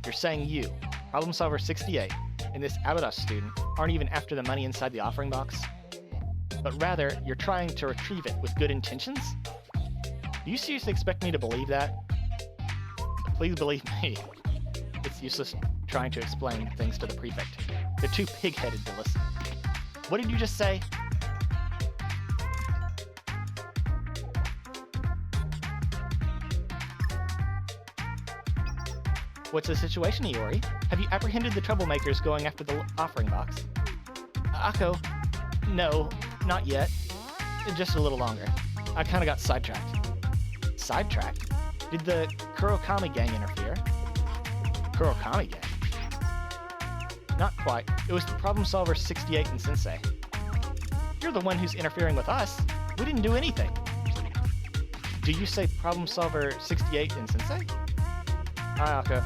S2: You're saying you, Problem Solver 68, and this Abydos student aren't even after the money inside the offering box? But rather, you're trying to retrieve it with good intentions? Do you seriously expect me to believe that? Please believe me. It's useless trying to explain things to the prefect. They're too pig-headed to listen. What did you just say? What's the situation, Iori? Have you apprehended the troublemakers going after the offering box? Ako, no, not yet. Just a little longer. I kinda got sidetracked. Sidetracked? Did the Kurokami gang interfere? Kurokami gang? Not quite. It was the Problem Solver 68 and Sensei. You're the one who's interfering with us. We didn't do anything. Do you say Problem Solver 68 in Sensei? Hi, Aka.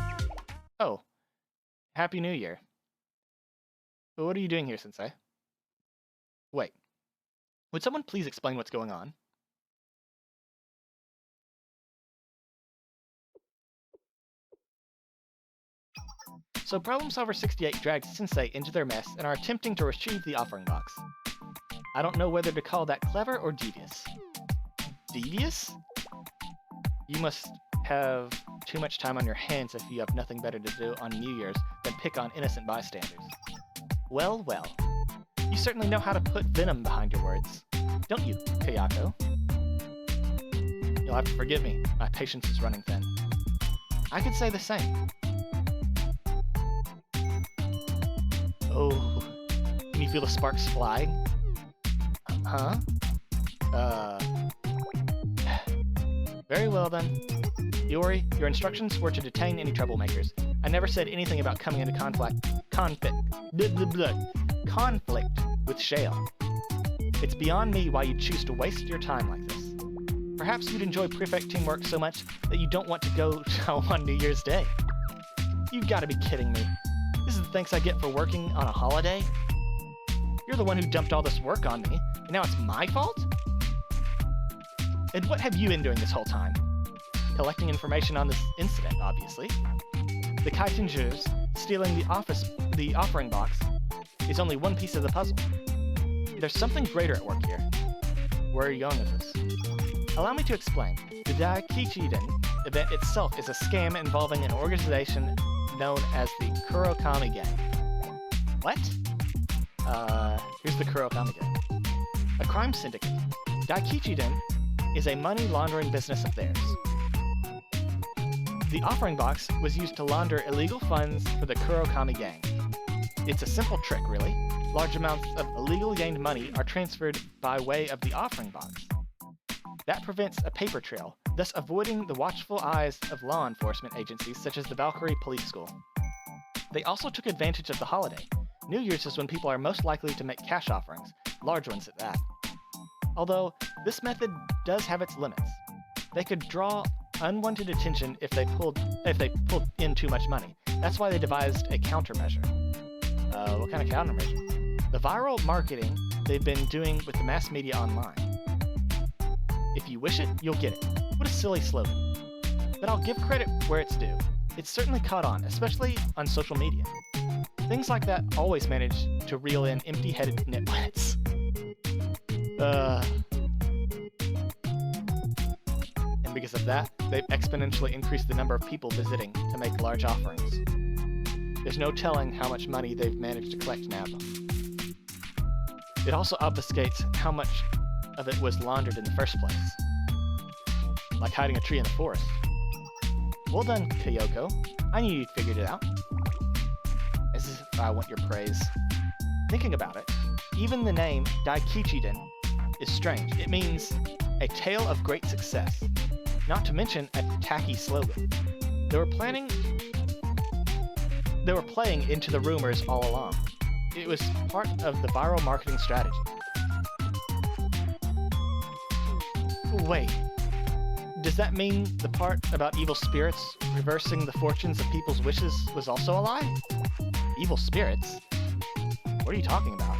S2: Oh. Happy New Year. But what are you doing here, Sensei? Wait. Would someone please explain what's going on? So Problem Solver 68 drags Sensei into their mess and are attempting to retrieve the offering box. I don't know whether to call that clever or devious. Devious? You must have too much time on your hands if you have nothing better to do on New Year's than pick on innocent bystanders. Well, well. You certainly know how to put venom behind your words. Don't you, Kayako? You'll have to forgive me. My patience is running thin. I could say the same. Oh, can you feel the sparks flying? Huh? Very well then. Iori, your instructions were to detain any troublemakers. I never said anything about coming into conflict with Shale. It's beyond me why you'd choose to waste your time like this. Perhaps you'd enjoy prefect teamwork so much that you don't want to go home on New Year's Day. You've got to be kidding me. This is the thanks I get for working on a holiday? You're the one who dumped all this work on me, and now it's my fault? And what have you been doing this whole time? Collecting information on this incident, obviously. The Kaitingers stealing the offering box is only one piece of the puzzle. There's something greater at work here. Where are you going with this? Allow me to explain. The Daikichiden event itself is a scam involving an organization known as the Kurokami Gang. What? Here's the Kurokami Gang. A crime syndicate. Daikichiden is a money laundering business of theirs. The offering box was used to launder illegal funds for the Kurokami Gang. It's a simple trick, really. Large amounts of illegally gained money are transferred by way of the offering box. That prevents a paper trail, thus avoiding the watchful eyes of law enforcement agencies such as the Valkyrie Police School. They also took advantage of the holiday. New Year's is when people are most likely to make cash offerings, large ones at that. Although, this method does have its limits. They could draw unwanted attention if they pulled in too much money. That's why they devised a countermeasure. What kind of countermeasure? The viral marketing they've been doing with the mass media online. If you wish it, you'll get it. What a silly slogan. But I'll give credit where it's due. It's certainly caught on, especially on social media. Things like that always manage to reel in empty-headed nitwits. And because of that, they've exponentially increased the number of people visiting to make large offerings. There's no telling how much money they've managed to collect now. It also obfuscates how much of it was laundered in the first place. Like hiding a tree in the forest. Well done, Kyoko. I knew you'd figured it out. As if I want your praise. Thinking about it, even the name Daikichiden is strange. It means a tale of great success. Not to mention a tacky slogan. They were playing into the rumors all along. It was part of the viral marketing strategy. Wait, does that mean the part about evil spirits reversing the fortunes of people's wishes was also a lie? Evil spirits? What are you talking about?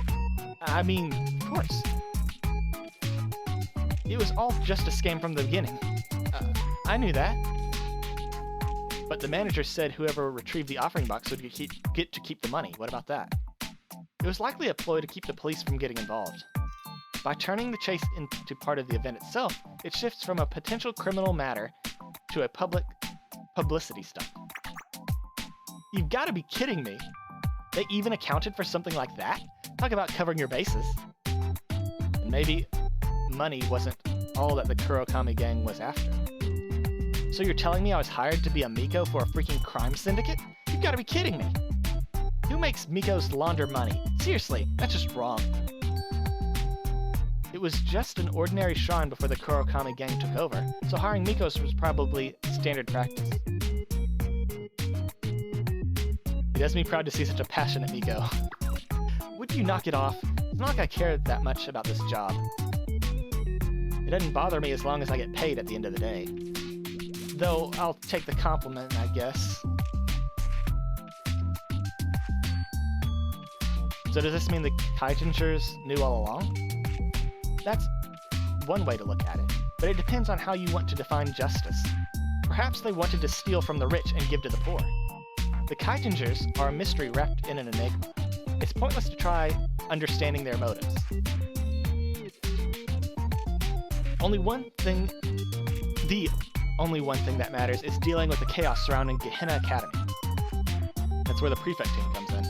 S2: I mean, of course. It was all just a scam from the beginning. I knew that. But the manager said whoever retrieved the offering box would get to keep the money. What about that? It was likely a ploy to keep the police from getting involved. By turning the chase into part of the event itself, it shifts from a potential criminal matter to a public publicity stunt. You've got to be kidding me! They even accounted for something like that? Talk about covering your bases. And maybe money wasn't all that the Kurokami gang was after. So you're telling me I was hired to be a Miko for a freaking crime syndicate? You've got to be kidding me! Who makes Mikos launder money? Seriously, that's just wrong. It was just an ordinary shrine before the Kurokami gang took over, so hiring Mikos was probably standard practice. It does me proud to see such a passionate Miko. Would you knock it off? It's not like I care that much about this job. It doesn't bother me as long as I get paid at the end of the day. Though, I'll take the compliment, I guess. So does this mean the Kaitingers knew all along? That's one way to look at it, but it depends on how you want to define justice. Perhaps they wanted to steal from the rich and give to the poor. The Kaitingers are a mystery wrapped in an enigma. It's pointless to try understanding their motives. The only one thing that matters is dealing with the chaos surrounding Gehenna Academy. That's where the prefect team comes in.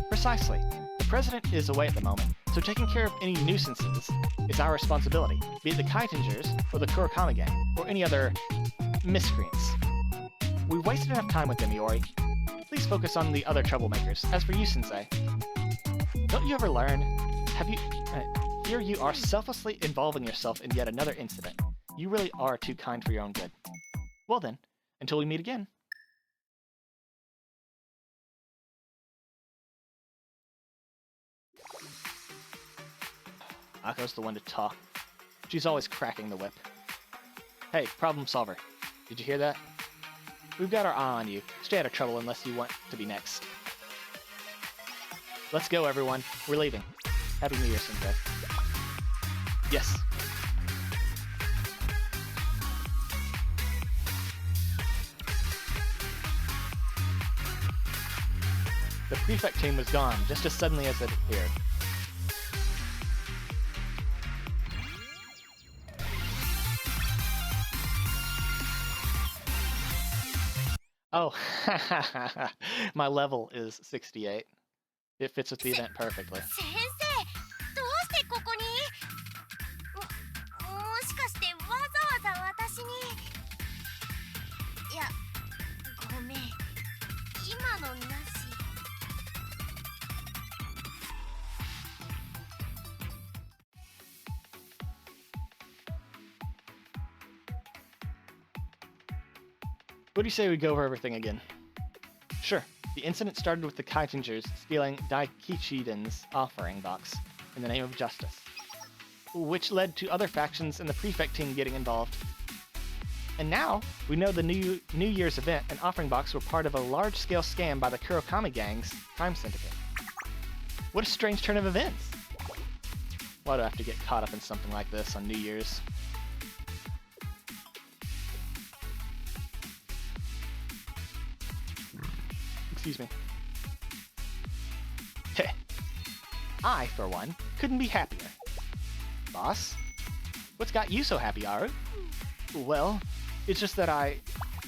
S2: Precisely. The president is away at the moment, so taking care of any nuisances is our responsibility, be it the Kaitingers or the Kurakami gang, or any other miscreants. We wasted enough time with them, Iori. Please focus on the other troublemakers. As for you, Sensei, don't you ever learn? Here you are selflessly involving yourself in yet another incident. You really are too kind for your own good. Well then, until we meet again. Ako's the one to talk. She's always cracking the whip. Hey, problem solver. Did you hear that? We've got our eye on you. Stay out of trouble unless you want to be next. Let's go, everyone. We're leaving. Happy New Year, Sensei. Yes. The prefect team was gone just as suddenly as it appeared. Oh, my level is 68. It fits with the event perfectly.
S1: 先生、どうしてここに？もしかしてわざわざ私に？いや、ごめん。今のなし。
S2: What do you say we go over everything again? Sure. The incident started with the Kaitingers stealing Daikichiden's offering box in the name of justice, which led to other factions and the prefect team getting involved. And now, we know the New Year's event and offering box were part of a large-scale scam by the Kurakami gang's crime syndicate. What a strange turn of events! Why do I have to get caught up in something like this on New Year's? Excuse me. Heh. I, for one, couldn't be happier. Boss? What's got you so happy, Aru? Well, it's just that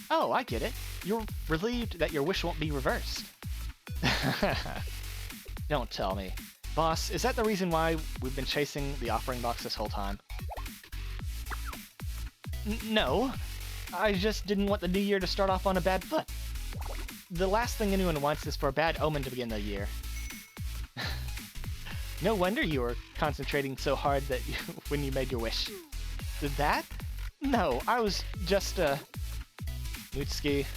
S2: Oh, I get it. You're relieved that your wish won't be reversed. Don't tell me. Boss, is that the reason why we've been chasing the offering box this whole time? No. I just didn't want the new year to start off on a bad foot. The last thing anyone wants is for a bad omen to begin the year. No wonder you were concentrating so hard that when you made your wish. Did that? No, I was just, Mutsuki.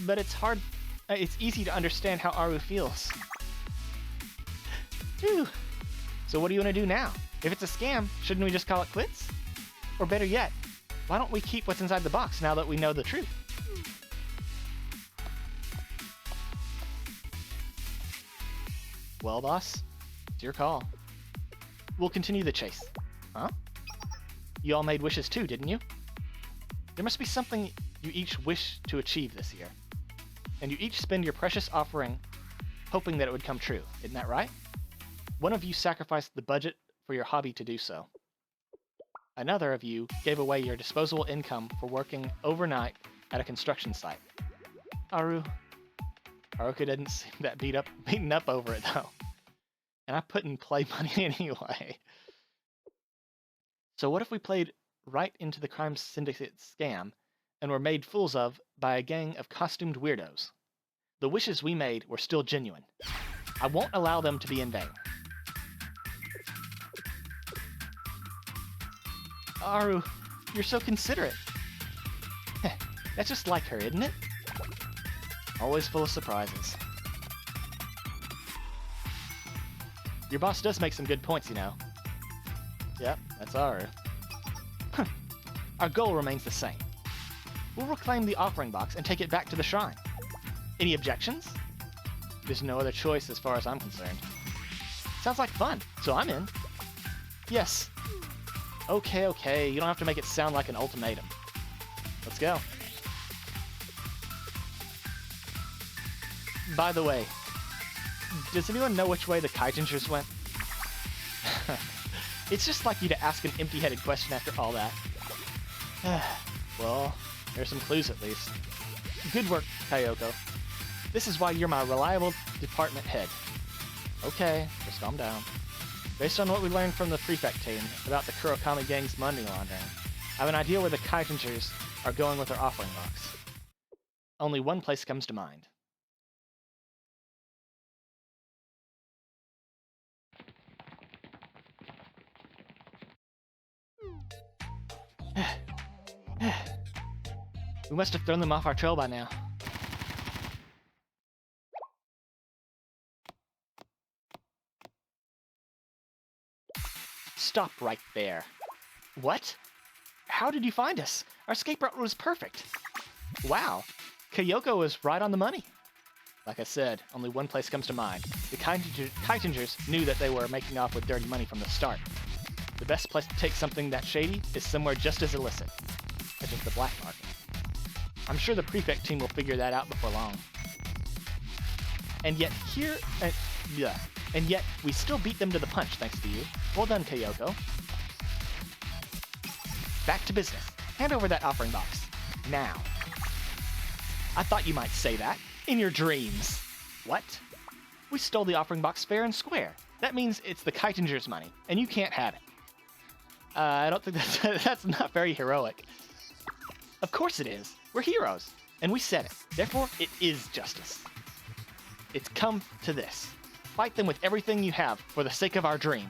S2: But it's easy to understand how Aru feels. Phew. So what do you want to do now? If it's a scam, shouldn't we just call it quits? Or better yet, why don't we keep what's inside the box now that we know the truth? Well, boss, it's your call. We'll continue the chase. Huh? You all made wishes too, didn't you? There must be something you each wish to achieve this year. And you each spend your precious offering hoping that it would come true. Isn't that right? One of you sacrificed the budget for your hobby to do so. Another of you gave away your disposable income for working overnight at a construction site. Haruka didn't seem that beaten up over it though. And I put in play money anyway. So what if we played right into the crime syndicate scam and were made fools of by a gang of costumed weirdos? The wishes we made were still genuine. I won't allow them to be in vain. Aru, you're so considerate. That's just like her, isn't it? Always full of surprises. Your boss does make some good points, you know. Yep, that's Aru. Our goal remains the same. We'll reclaim the offering box and take it back to the shrine. Any objections? There's no other choice as far as I'm concerned. Sounds like fun, so I'm in. Yes. Okay, you don't have to make it sound like an ultimatum. Let's go. By the way, does anyone know which way the Kaijingers went? It's just like you to ask an empty-headed question after all that. Well, there's some clues at least. Good work, Kyoko. This is why you're my reliable department head. Okay, just calm down. Based on what we learned from the prefect team about the Kurokami gang's money laundering, I have an idea where the Kaijingers are going with their offering box. Only one place comes to mind. We must have thrown them off our trail by now. Stop right there. What? How did you find us? Our escape route was perfect. Wow, Kyoko was right on the money. Like I said, only one place comes to mind. The Kaijingers knew that they were making off with dirty money from the start. The best place to take something that shady is somewhere just as illicit, such as the black market. I'm sure the prefect team will figure that out before long. And yet we still beat them to the punch thanks to you. Well done, Kyoko. Back to business. Hand over that offering box. Now. I thought you might say that. In your dreams. What? We stole the offering box fair and square. That means it's the Kaijingers' money, and you can't have it. I don't think that's not very heroic. Of course it is. We're heroes, and we said it. Therefore, it is justice. It's come to this. Fight them with everything you have for the sake of our dream.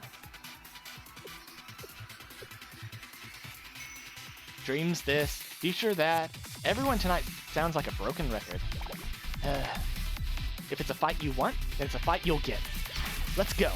S2: Dreams this, future that. Everyone tonight sounds like a broken record. If it's a fight you want, then it's a fight you'll get. Let's go.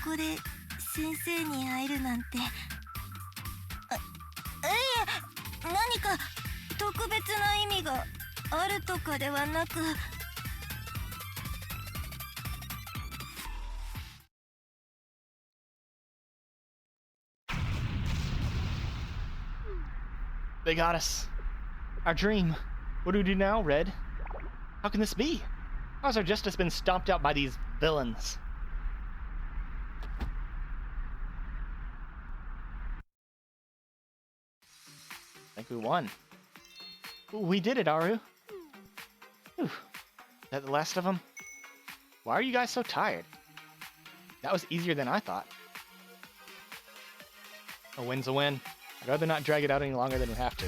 S3: ここで先生に会えるなんて。いえ、何か特別な意味があるとかではなく。
S2: They got us. Our dream. What do we do now, Red? How can this be? How has our justice been stomped out by these villains? I think we won. We did it, Aru. Whew. That the last of them? Why are you guys so tired? That was easier than I thought. A win's a win. I'd rather not drag it out any longer than we have to.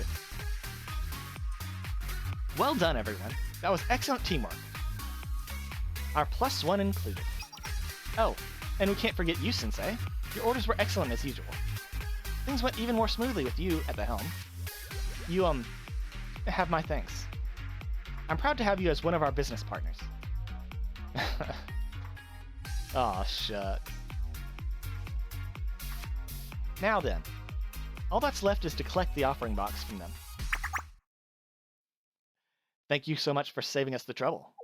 S2: Well done, everyone. That was excellent teamwork. Our +1 included. Oh, and we can't forget you, Sensei. Your orders were excellent as usual. Things went even more smoothly with you at the helm. You, have my thanks. I'm proud to have you as one of our business partners. Aw, shucks. Now then, All that's left is to collect the offering box from them. Thank you so much for saving us the trouble.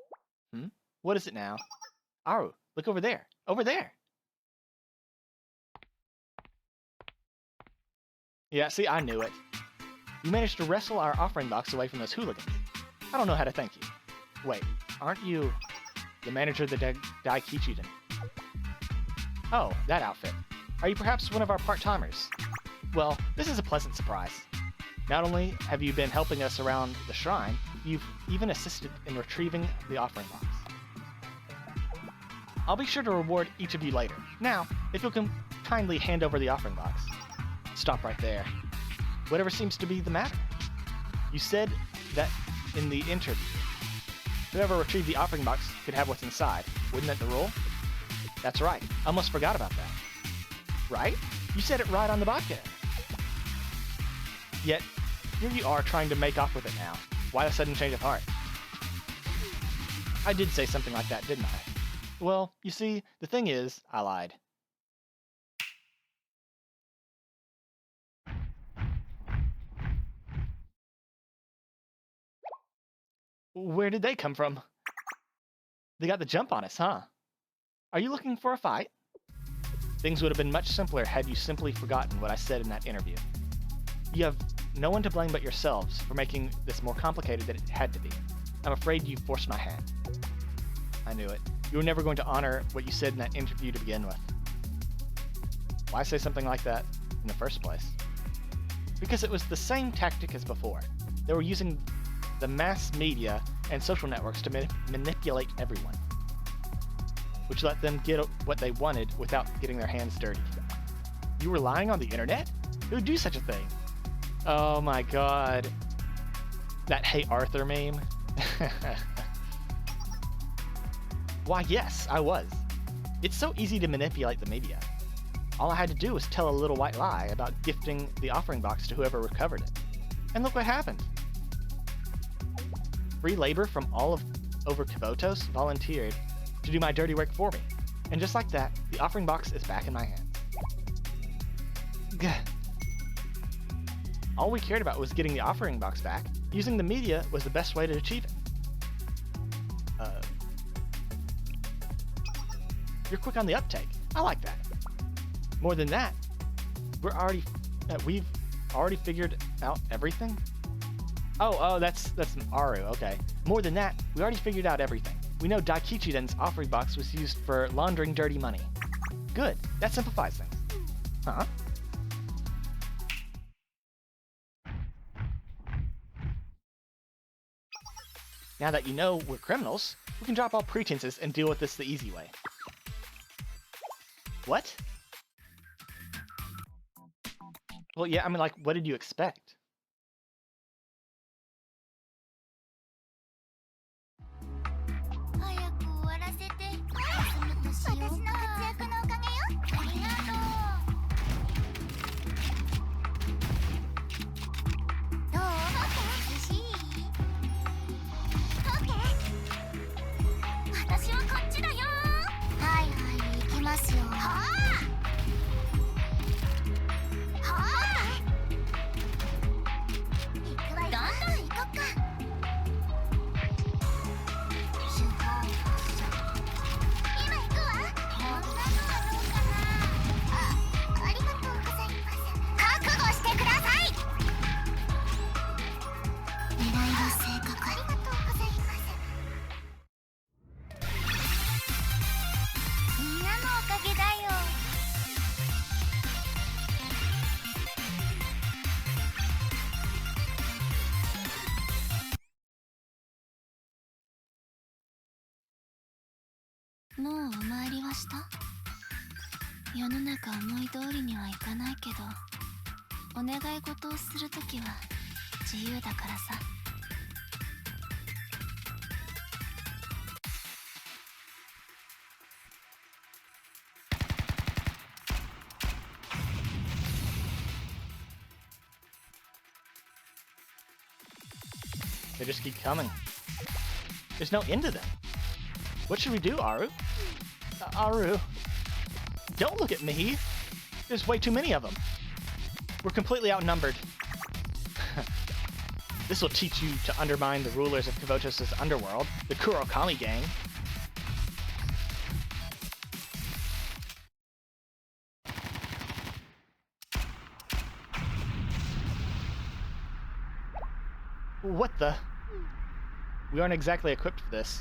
S2: What is it now? Aru, look over there. Over there! Yeah, see, I knew it. You managed to wrestle our offering box away from those hooligans. I don't know how to thank you. Wait, aren't you the manager of the Daikijiden? Oh, that outfit. Are you perhaps one of our part-timers? Well, this is a pleasant surprise. Not only have you been helping us around the shrine, you've even assisted in retrieving the offering box. I'll be sure to reward each of you later. Now, if you'll kindly hand over the offering box. Stop right there. Whatever seems to be the matter? You said that in the interview, whoever retrieved the offering box could have what's inside. Wasn't that the rule? That's right. I almost forgot about that. Right? You said it right on the podcast. Yet, here you are trying to make off with it now. Why a sudden change of heart? I did say something like that, didn't I? Well, you see, the thing is, I lied. Where did they come from? They got the jump on us, huh? Are you looking for a fight? Things would have been much simpler had you simply forgotten what I said in that interview. You have no one to blame but yourselves for making this more complicated than it had to be. I'm afraid you forced my hand. I knew it. You were never going to honor what you said in that interview to begin with. Why say something like that in the first place? Because it was the same tactic as before. They were using the mass media and social networks to manipulate everyone, which let them get what they wanted without getting their hands dirty. You were relying on the internet? Who would do such a thing? Oh my god. That Hey Arthur meme? Why, yes, I was. It's so easy to manipulate the media. All I had to do was tell a little white lie about gifting the offering box to whoever recovered it. And look what happened. Free labor from all of over Kibotos volunteered to do my dirty work for me. And just like that, the offering box is back in my hands. Gah. All we cared about was getting the offering box back. Using the media was the best way to achieve it. You're quick on the uptake. I like that. More than that, we've already figured out everything. Oh, that's Aru. Okay. More than that, we already figured out everything. We know Daikichiden's offering box was used for laundering dirty money. Good. That simplifies things. Huh? Now that you know we're criminals, we can drop all pretenses and deal with this the easy way. What? Well, yeah, I mean, like, what did you expect?
S3: もうお参りはした？世の中思い通りにはいかないけど、お願い事をするときは自由だからさ。
S2: They just keep coming. There's no end to them. What should we do, Aru? Aru. Don't look at me. There's way too many of them. We're completely outnumbered. This will teach you to undermine the rulers of Kavotos' underworld, the Kurokami gang. What the? We aren't exactly equipped for this.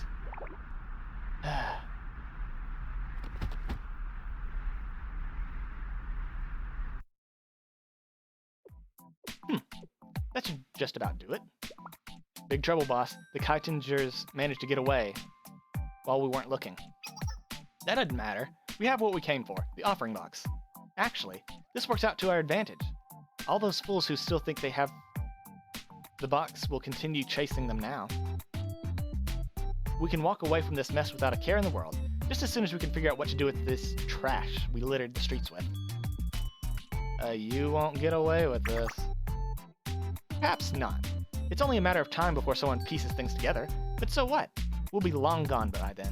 S2: That should just about do it. Big trouble, boss. The Kaitangers managed to get away while we weren't looking. That doesn't matter. We have what we came for, the offering box. Actually, this works out to our advantage. All those fools who still think they have the box will continue chasing them now. We can walk away from this mess without a care in the world, just as soon as we can figure out what to do with this trash we littered the streets with. You won't get away with this. Perhaps not. It's only a matter of time before someone pieces things together, but so what? We'll be long gone by then.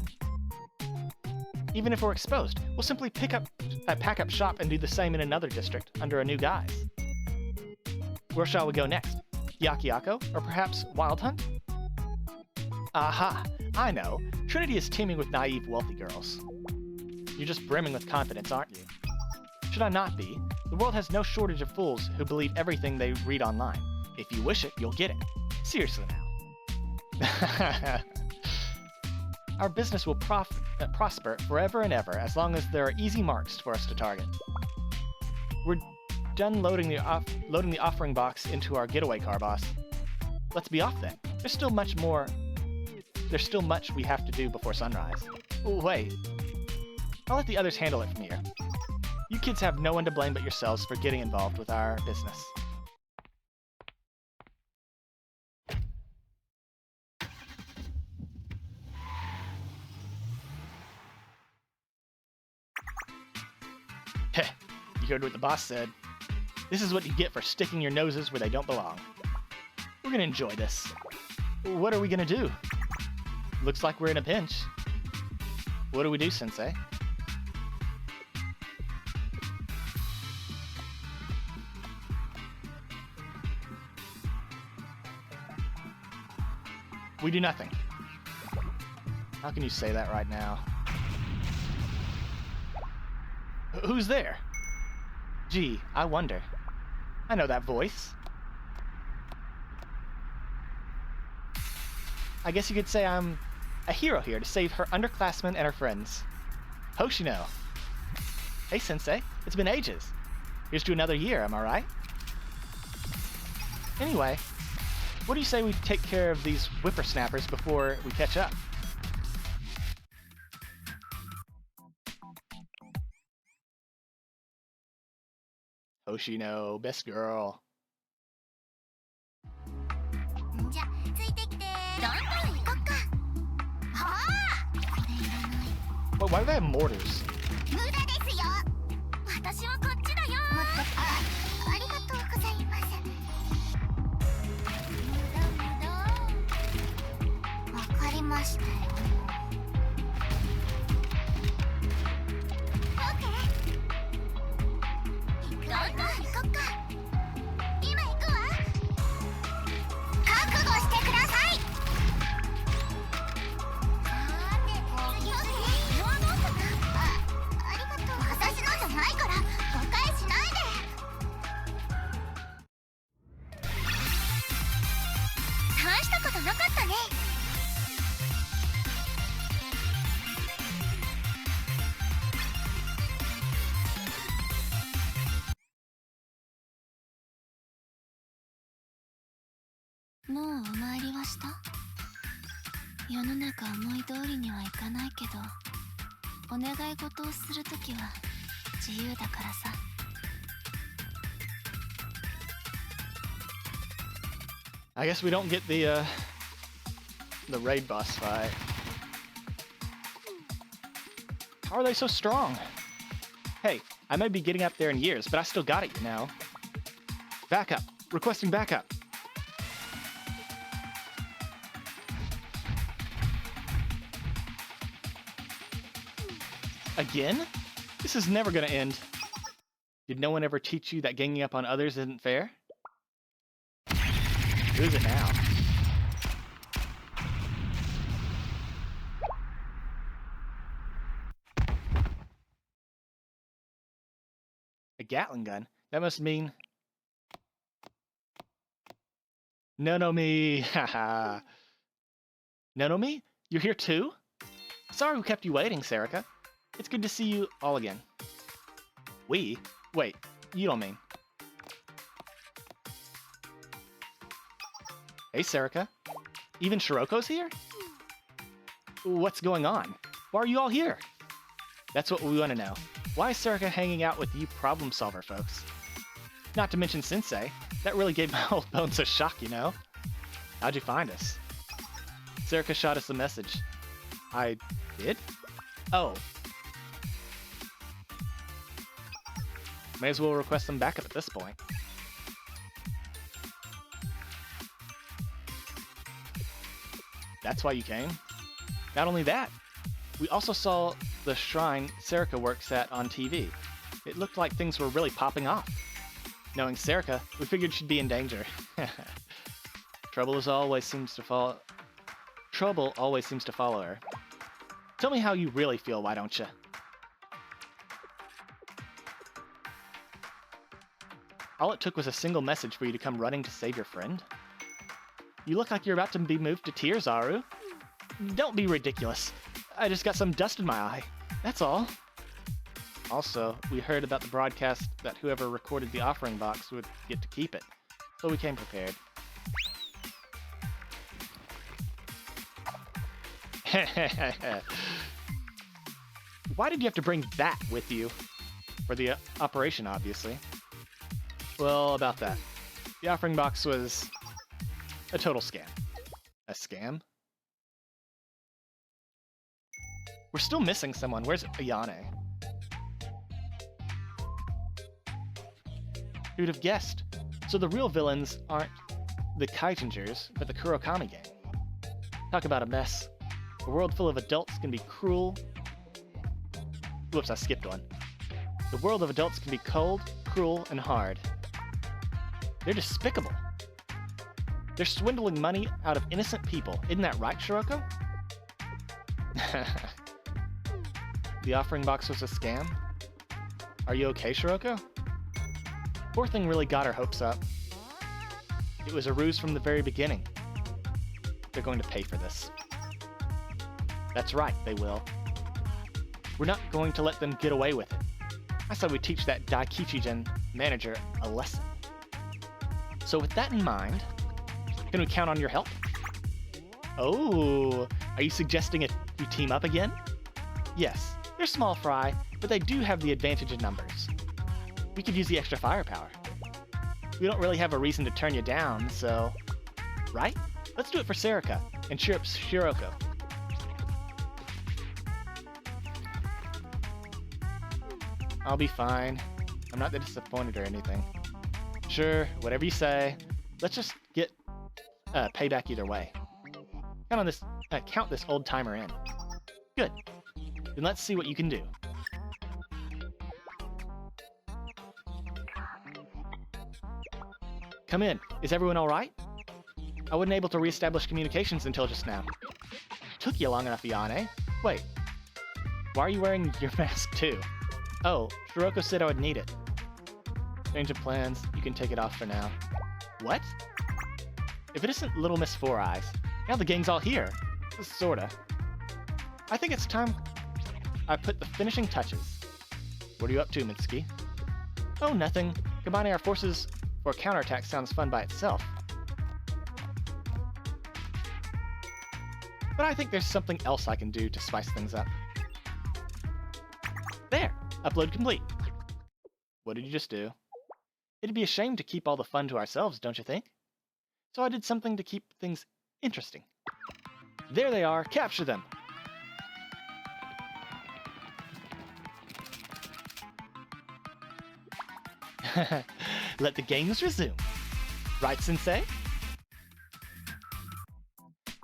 S2: Even if we're exposed, we'll simply pack up shop and do the same in another district under a new guise. Where shall we go next? Yakiako? Or perhaps Wild Hunt? Aha! I know. Trinity is teeming with naive, wealthy girls. You're just brimming with confidence, aren't you? Should I not be? The world has no shortage of fools who believe everything they read online. If you wish it, you'll get it. Seriously now. Our business will prosper forever and ever as long as there are easy marks for us to target. We're done loading the offering box into our getaway car, boss. Let's be off then. There's still much we have to do before sunrise. Oh, wait. I'll let the others handle it from here. You kids have no one to blame but yourselves for getting involved with our business. Heh, you heard what the boss said. This is what you get for sticking your noses where they don't belong. We're gonna enjoy this. What are we gonna do? Looks like we're in a pinch. What do we do, Sensei? We do nothing. How can you say that right now? Who's there? Gee, I wonder. I know that voice. I guess you could say I'm a hero here to save her underclassmen and her friends. Hoshino. Hey, Sensei. It's been ages. Here's to another year, am I right? Anyway, what do you say we take care of these whippersnappers before we catch up? Hoshino, best girl.
S1: じゃ、ついてきて。どんどん行こっか。はあ。これいらない。
S2: Why do they have mortars?
S1: 無駄ですよ。私はこっちだよ。もっと。ありがとうございます。無駄。わかりましたよ。どんどん行こっか。今行くわ。覚悟してください。さて、次はこれはどうかな。ありがとう。私のじゃないから誤解しないで。大したことなかったね。
S3: もうお参りはした？世の中思い通りにはいかないけど、お願い事をするときは自由だからさ。
S2: I guess we don't get the raid boss fight. How are they so strong? Hey, I may be getting up there in years, but I still got it, you know. Backup. Requesting backup. Again? This is never gonna end. Did no one ever teach you that ganging up on others isn't fair? Who is it now? A Gatling gun? That must mean... No-no-me! Haha. No-no-me? You're here too? Sorry we kept you waiting, Serica. It's good to see you all again. We? Wait, you don't mean... Hey, Serica. Even Shiroko's here? What's going on? Why are you all here? That's what we want to know. Why is Serica hanging out with you problem solver folks? Not to mention Sensei. That really gave my old bones a shock, you know? How'd you find us? Serica shot us a message. I did? Oh. May as well request some backup at this point. That's why you came? Not only that, we also saw the shrine Serica works at on TV. It looked like things were really popping off. Knowing Serica, we figured she'd be in danger. Trouble always seems to follow her. Tell me how you really feel, why don't you? All it took was a single message for you to come running to save your friend? You look like you're about to be moved to tears, Aru. Don't be ridiculous. I just got some dust in my eye. That's all. Also, we heard about the broadcast that whoever recorded the offering box would get to keep it, so we came prepared. Why did you have to bring that with you? For the operation, obviously. Well, about that. The offering box was a total scam. A scam? We're still missing someone. Where's Ayane? Who'd have guessed? So the real villains aren't the Kaijingers, but the Kurokami gang. Talk about a mess. A world full of adults can be cruel. Whoops, I skipped one. The world of adults can be cold, cruel, and hard. They're despicable. They're swindling money out of innocent people. Isn't that right, Shiroko? The offering box was a scam? Are you okay, Shiroko? Poor thing really got her hopes up. It was a ruse from the very beginning. They're going to pay for this. That's right, they will. We're not going to let them get away with it. I said we'd teach that Daikichi-gen manager a lesson. So with that in mind, can we count on your help? Oh, are you suggesting we team up again? Yes, they're small fry, but they do have the advantage in numbers. We could use the extra firepower. We don't really have a reason to turn you down, so... Right? Let's do it for Serica, and cheer up Shiroko. I'll be fine. I'm not that disappointed or anything. Sure, whatever you say. Let's just get payback either way. Count this old timer in. Good. Then let's see what you can do. Come in. Is everyone all right? I wasn't able to reestablish communications until just now. Took you long enough, Ayane. Wait. Why are you wearing your mask too? Oh, Shiroko said I would need it. Change of plans. You can take it off for now. What? If it isn't Little Miss Four Eyes, now the gang's all here. Sorta. I think it's time I put the finishing touches. What are you up to, Mitsuki? Oh, nothing. Combining our forces for a counterattack sounds fun by itself. But I think there's something else I can do to spice things up. There! Upload complete. What did you just do? It'd be a shame to keep all the fun to ourselves, don't you think? So I did something to keep things interesting. There they are! Capture them! Let the games resume. Right, Sensei?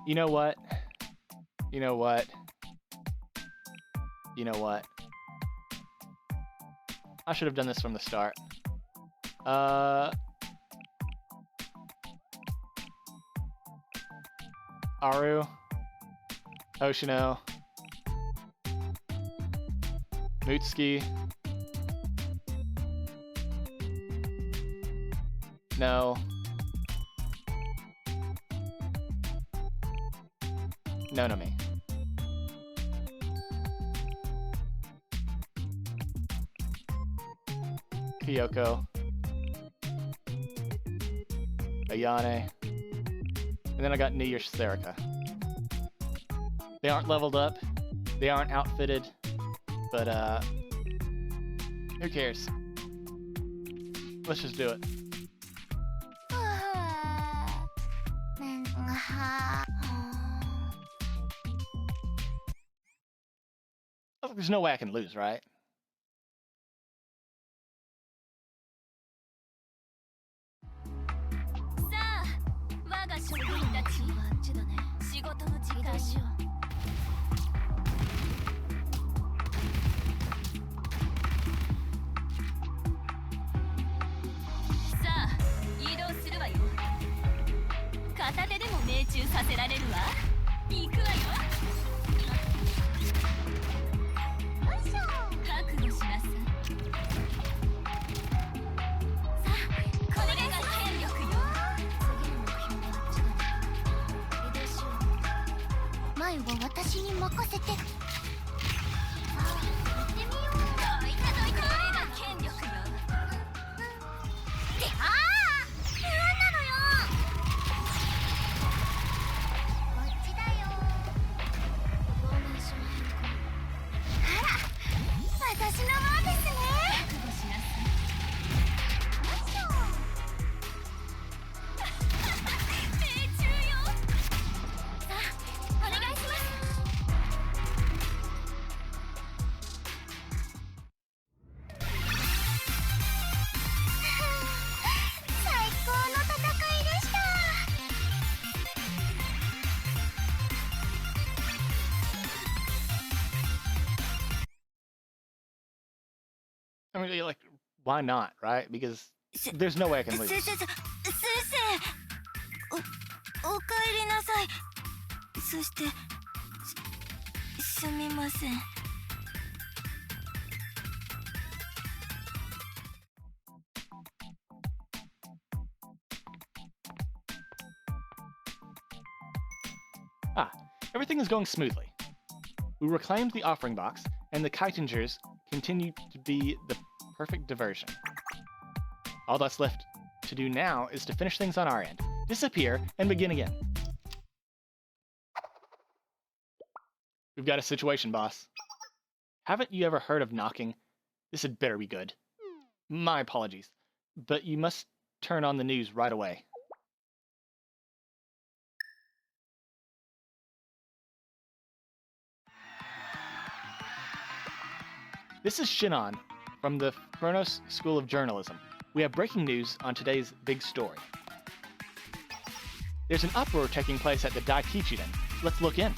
S2: You know what? You know what? You know what? I should have done this from the start. Aru. Hoshino. Mutsuki. No. Nonomi. Kyoko. Ayane. And then I got Nier Serica. They aren't leveled up. They aren't outfitted. But, who cares? Let's just do it. There's no way I can lose, right? I mean, like, why not, right? Because there's no way I can lose. Everything is going smoothly. We reclaimed the offering box, and the Kitingers continue to be the perfect diversion. All that's left to do now is to finish things on our end, disappear, and begin again. We've got a situation, boss. Haven't you ever heard of knocking? This had better be good. My apologies, but you must turn on the news right away. This is Shinon from the Kronos School of Journalism. We have breaking news on today's big story. There's an uproar taking place at the Daikichiden. Let's look in.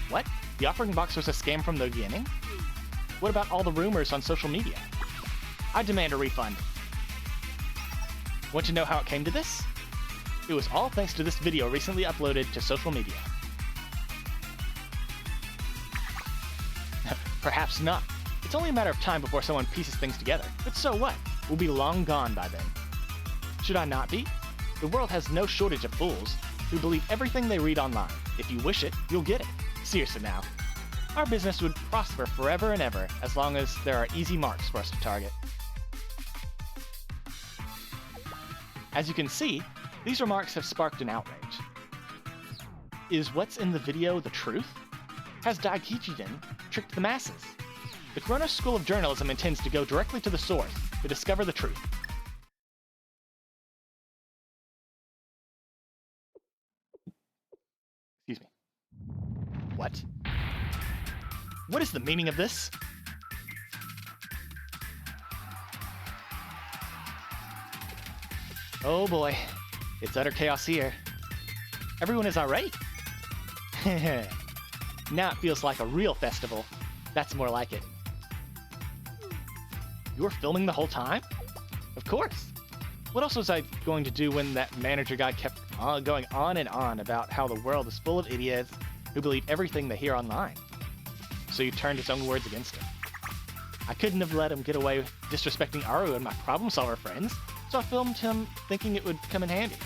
S2: What? The offering box was a scam from the beginning? What about all the rumors on social media? I demand a refund. Want to know how it came to this? It was all thanks to this video recently uploaded to social media. Perhaps not. It's only a matter of time before someone pieces things together. But so what? We'll be long gone by then. Should I not be? The world has no shortage of fools who believe everything they read online. If you wish it, you'll get it. Seriously now. Our business would prosper forever and ever as long as there are easy marks for us to target. As you can see, these remarks have sparked an outrage. Is what's in the video the truth? Has Daikichiden tricked the masses? The Kronos School of Journalism intends to go directly to the source to discover the truth. Excuse me. What? What is the meaning of this? Oh boy, it's utter chaos here. Everyone is irate. Now it feels like a real festival. That's more like it. You were filming the whole time? Of course. What else was I going to do when that manager guy kept going on and on about how the world is full of idiots who believe everything they hear online? So you turned his own words against him. I couldn't have let him get away with disrespecting Aru and my problem solver friends, so I filmed him thinking it would come in handy.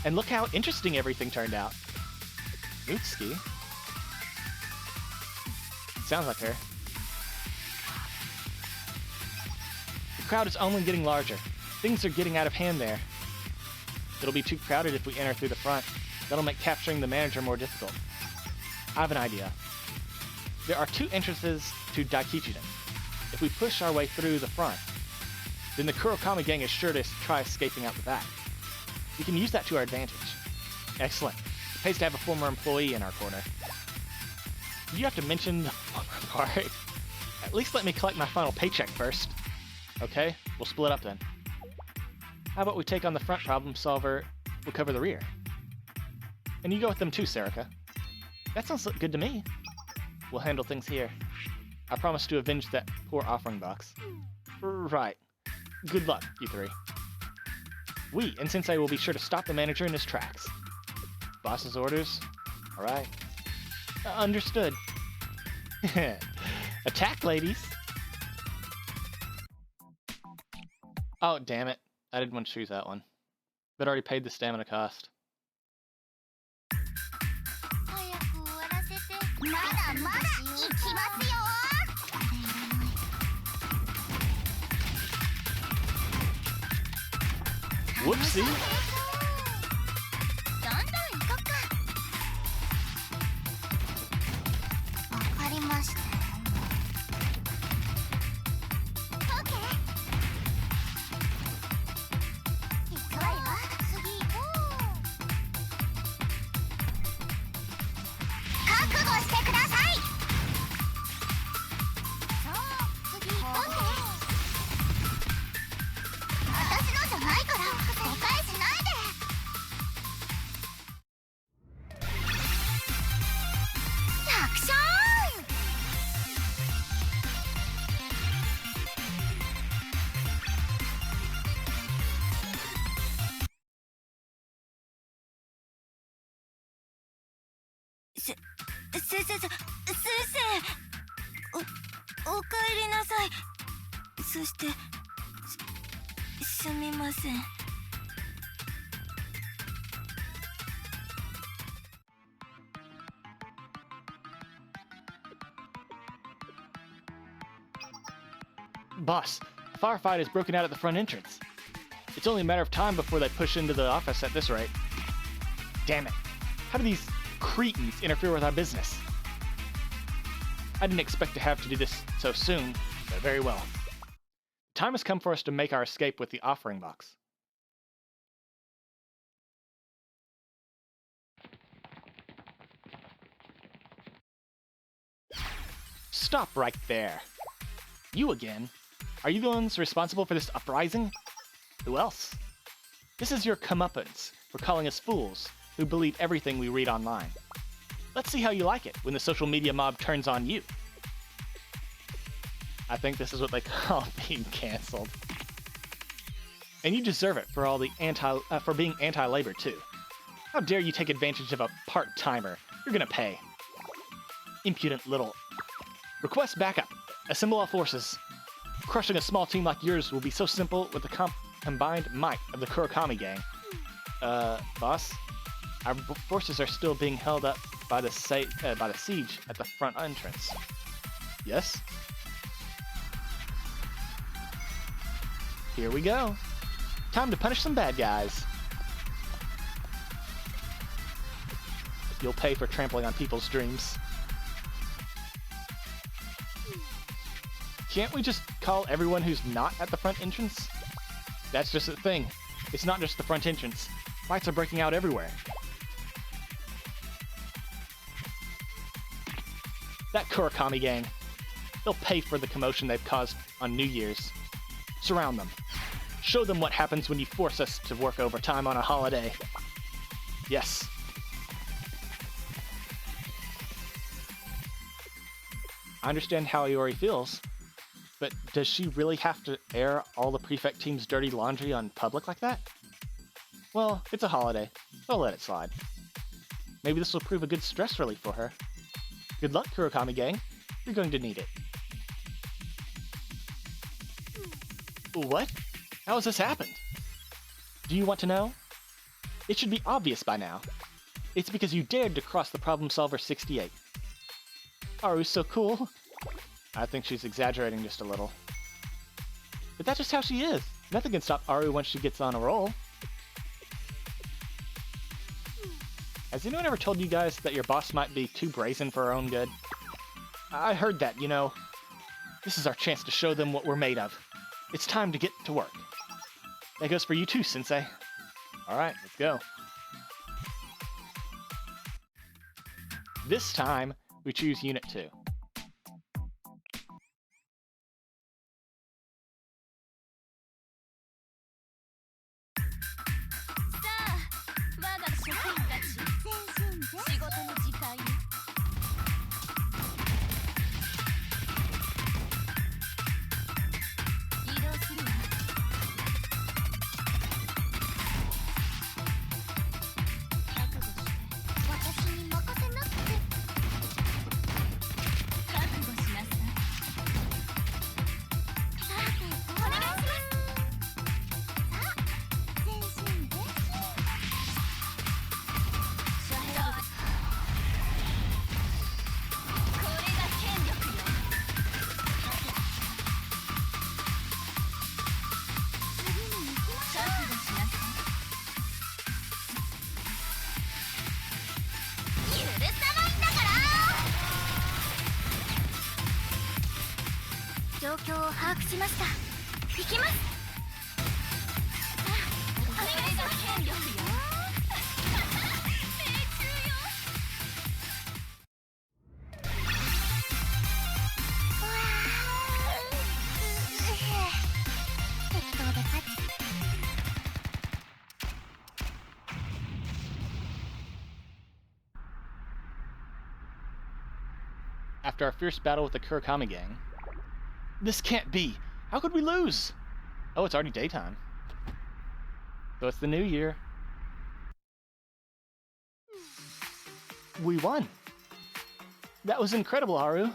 S2: And look how interesting everything turned out. Utsuki. Sounds like her. The crowd is only getting larger. Things are getting out of hand there. It'll be too crowded if we enter through the front. That'll make capturing the manager more difficult. I have an idea. There are 2 entrances to Daikichiden. If we push our way through the front, then the Kurokami gang is sure to try escaping out the back. We can use that to our advantage. Excellent. It pays to have a former employee in our corner. You have to mention the former part. At least let me collect my final paycheck first. Okay, we'll split up then. How about we take on the front problem solver, we'll cover the rear. And you go with them too, Sarika. That sounds good to me. We'll handle things here. I promise to avenge that poor offering box. Right. Good luck, you 3. We and Sensei will be sure to stop the manager in his tracks. Boss's orders? Alright. Understood. Attack, ladies! Oh, damn it. I didn't want to choose that one. But already paid the stamina cost. Whoopsie! Boss, a firefight has broken out at the front entrance. It's only a matter of time before they push into the office at this rate. Damn it. How do these cretins interfere with our business? I didn't expect to have to do this so soon, but very well. Time has come for us to make our escape with the offering box. Stop right there. You again? Are you the ones responsible for this uprising? Who else? This is your comeuppance for calling us fools who believe everything we read online. Let's see how you like it when the social media mob turns on you. I think this is what they call being cancelled. And you deserve it for all the for being anti-labor too. How dare you take advantage of a part-timer? You're gonna pay. Impudent little. Request backup. Assemble all forces. Crushing a small team like yours will be so simple with the combined might of the Kurokami gang. Boss? Our forces are still being held up by the siege at the front entrance. Yes? Here we go. Time to punish some bad guys. You'll pay for trampling on people's dreams. Can't we just call everyone who's not at the front entrance? That's just the thing. It's not just the front entrance. Fights are breaking out everywhere. That Kurokami gang. They'll pay for the commotion they've caused on New Year's. Surround them. Show them what happens when you force us to work overtime on a holiday. Yes. I understand how Iori feels. But does she really have to air all the prefect team's dirty laundry on public like that? Well, it's a holiday. I'll let it slide. Maybe this will prove a good stress relief for her. Good luck, Kurokami gang. You're going to need it. What? How has this happened? Do you want to know? It should be obvious by now. It's because you dared to cross the Problem Solver 68. Aru's so cool. I think she's exaggerating just a little. But that's just how she is. Nothing can stop Aru once she gets on a roll. Has anyone ever told you guys that your boss might be too brazen for her own good? I heard that, you know. This is our chance to show them what we're made of. It's time to get to work. That goes for you too, Sensei. Alright, let's go. This time, we choose Unit 2. After our fierce battle with the Kurokami gang. This can't be! How could we lose? Oh, it's already daytime. So it's the new year. We won! That was incredible, Aru!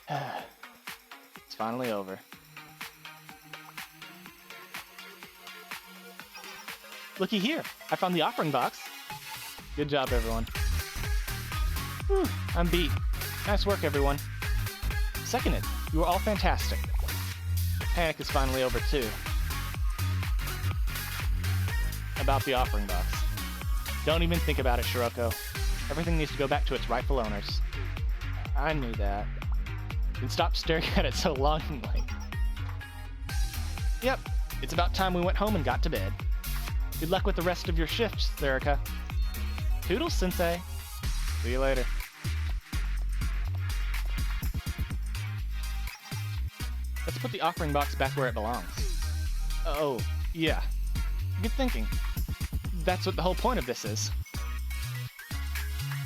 S2: It's finally over. Looky here! I found the offering box! Good job, everyone. Whew, I'm beat. Nice work, everyone. Seconded. You were all fantastic. Panic is finally over, too. About the offering box. Don't even think about it, Shiroko. Everything needs to go back to its rightful owners. I knew that. Then stop staring at it so longingly. Yep, it's about time we went home and got to bed. Good luck with the rest of your shifts, Therica. Toodles, Sensei. See you later. Let's put the offering box back where it belongs. Oh, yeah. Good thinking. That's what the whole point of this is.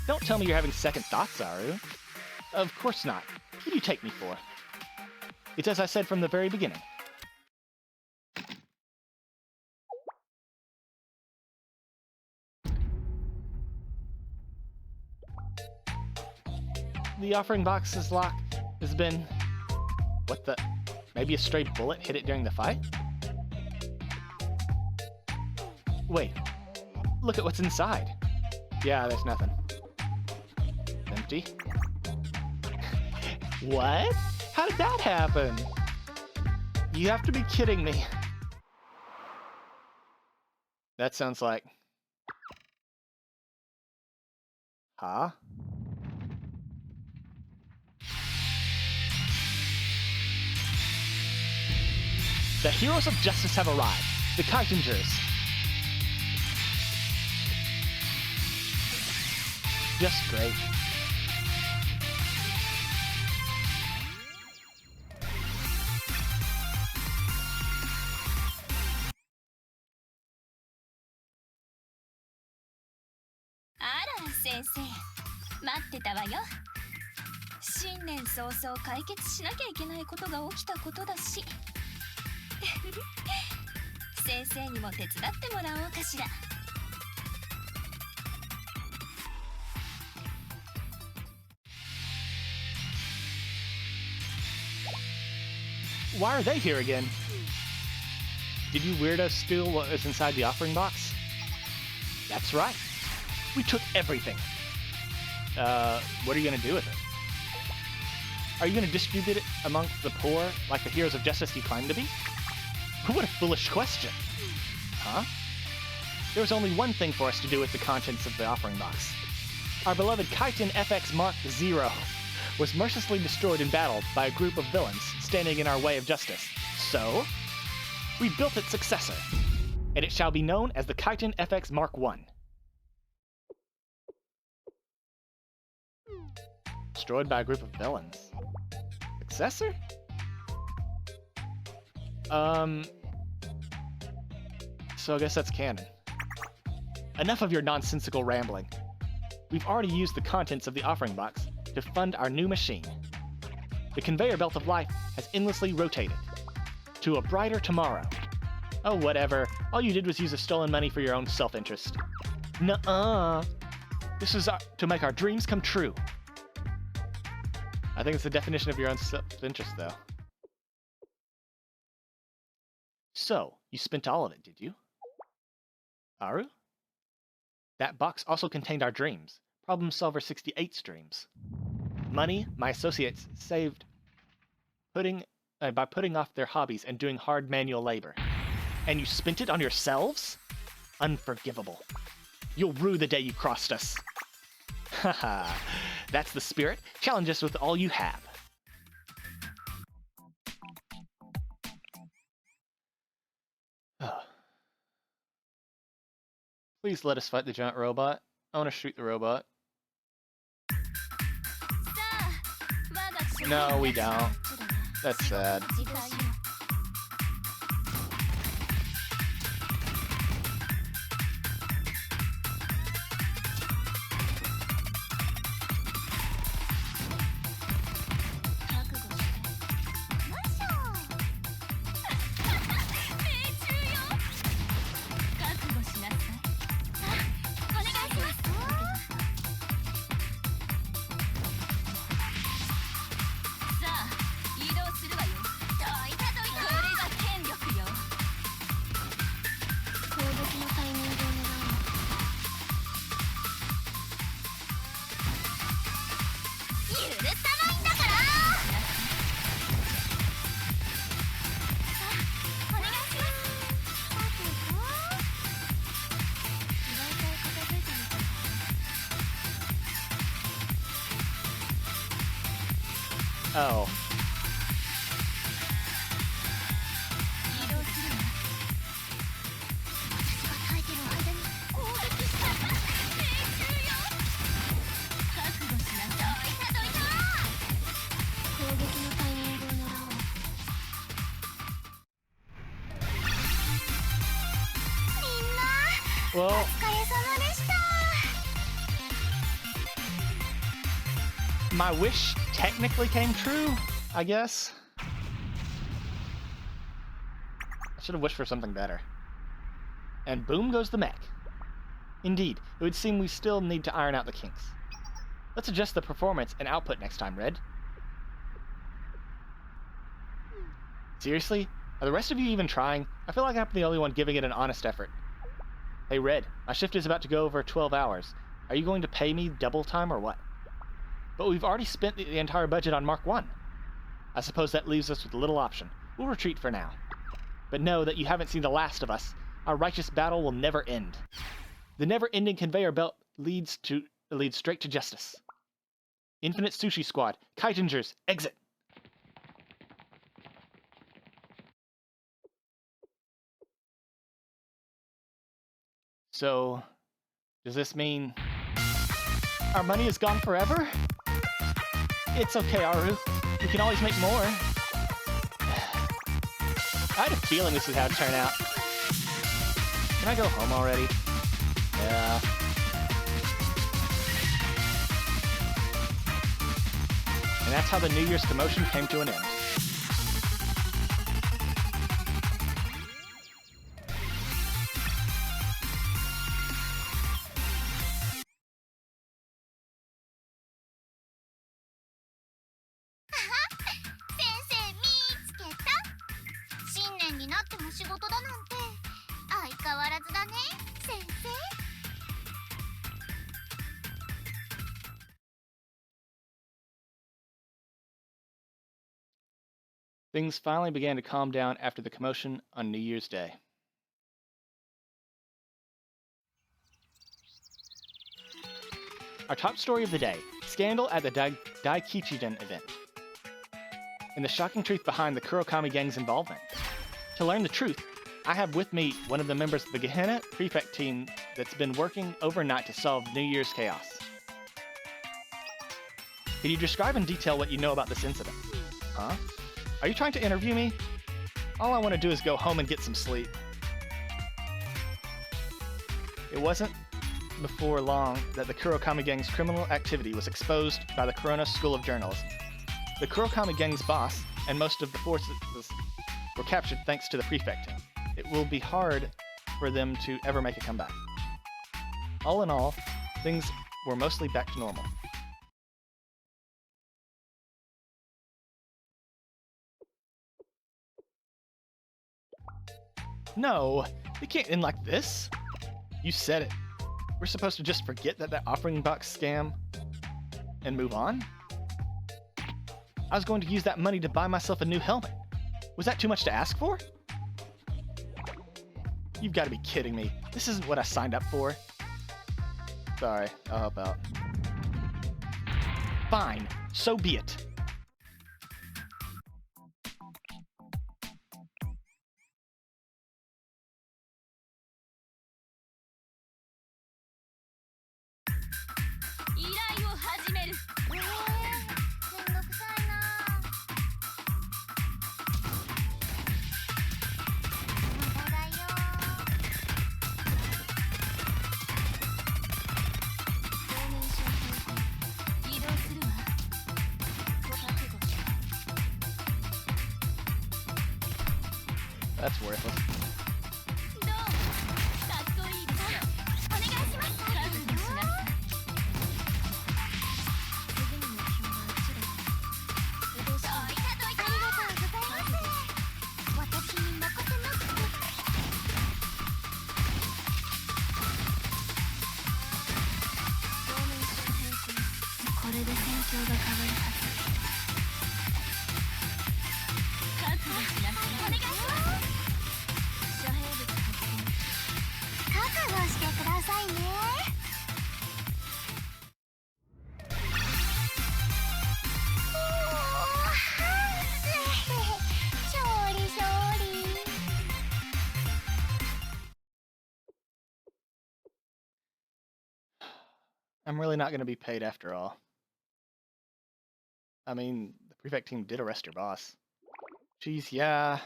S2: Don't tell me you're having second thoughts, Aru. Of course not. Who do you take me for? It's as I said from the very beginning. The offering box's lock has been... What the... Maybe a stray bullet hit it during the fight? Wait. Look at what's inside. Yeah, there's nothing. Empty. What? How did that happen? You have to be kidding me. That sounds like... Huh? The heroes of justice have arrived. The Kaijingers. Just great.
S3: Ara, sensei. 待ってたわよ。新年早々解決しなきゃいけないことが起きたことだし先生にも手伝ってもらおうかしら。
S2: Why are they here again? Did you weirdos steal what was inside the offering box? That's right. We took everything. What are you gonna do with it? Are you gonna distribute it amongst the poor like the heroes of justice you claim to be? What a foolish question. Huh? There was only one thing for us to do with the contents of the offering box. Our beloved Kaiten FX Mark 0 was mercilessly destroyed in battle by a group of villains standing in our way of justice. So, we built its successor, and it shall be known as the Kaiten FX Mark 1. Destroyed by a group of villains. Successor? So I guess that's canon. Enough of your nonsensical rambling. We've already used the contents of the offering box to fund our new machine. The conveyor belt of life has endlessly rotated to a brighter tomorrow. Oh, whatever. All you did was use the stolen money for your own self-interest. Nuh-uh. This is to make our dreams come true. I think it's the definition of your own self-interest, though. So, you spent all of it, did you? Aru? That box also contained our dreams. Problem Solver 68's dreams. Money my associates saved by putting off their hobbies and doing hard manual labor. And you spent it on yourselves? Unforgivable. You'll rue the day you crossed us. Haha, that's the spirit. Challenge us with all you have. Please let us fight the giant robot. I want to shoot the robot. No, we don't. That's sad. Oh. Well, my wish technically came true, I guess. I should have wished for something better. And boom goes the mech. Indeed, it would seem we still need to iron out the kinks. Let's adjust the performance and output next time, Red. Seriously? Are the rest of you even trying? I feel like I'm the only one giving it an honest effort. Hey, Red, my shift is about to go over 12 hours. Are you going to pay me double time or what? But we've already spent the entire budget on Mark 1. I suppose that leaves us with little option. We'll retreat for now. But know that you haven't seen the last of us. Our righteous battle will never end. The never-ending conveyor belt leads straight to justice. Infinite Sushi Squad, Kaitengers, exit! So, does this mean our money is gone forever? It's okay, Aru. We can always make more. I had a feeling this was how it'd turn out. Can I go home already? Yeah. And that's how the New Year's commotion came to an end. Things finally began to calm down after the commotion on New Year's Day. Our top story of the day, scandal at the Daikichiden event. And the shocking truth behind the Kurokami gang's involvement. To learn the truth, I have with me one of the members of the Gehenna prefect team that's been working overnight to solve New Year's chaos. Can you describe in detail what you know about this incident? Huh? Are you trying to interview me? All I want to do is go home and get some sleep. It wasn't before long that the Kurokami gang's criminal activity was exposed by the Corona School of Journalism. The Kurokami gang's boss and most of the forces were captured thanks to the prefect team. It will be hard for them to ever make a comeback. All in all, things were mostly back to normal. No, it can't end like this. You said it. We're supposed to just forget that offering box scam and move on? I was going to use that money to buy myself a new helmet. Was that too much to ask for? You've got to be kidding me. This isn't what I signed up for. Sorry, I'll help out. Fine, so be it. That's worthless. I'm really not going to be paid after all. I mean, the prefect team did arrest your boss. Geez, yeah.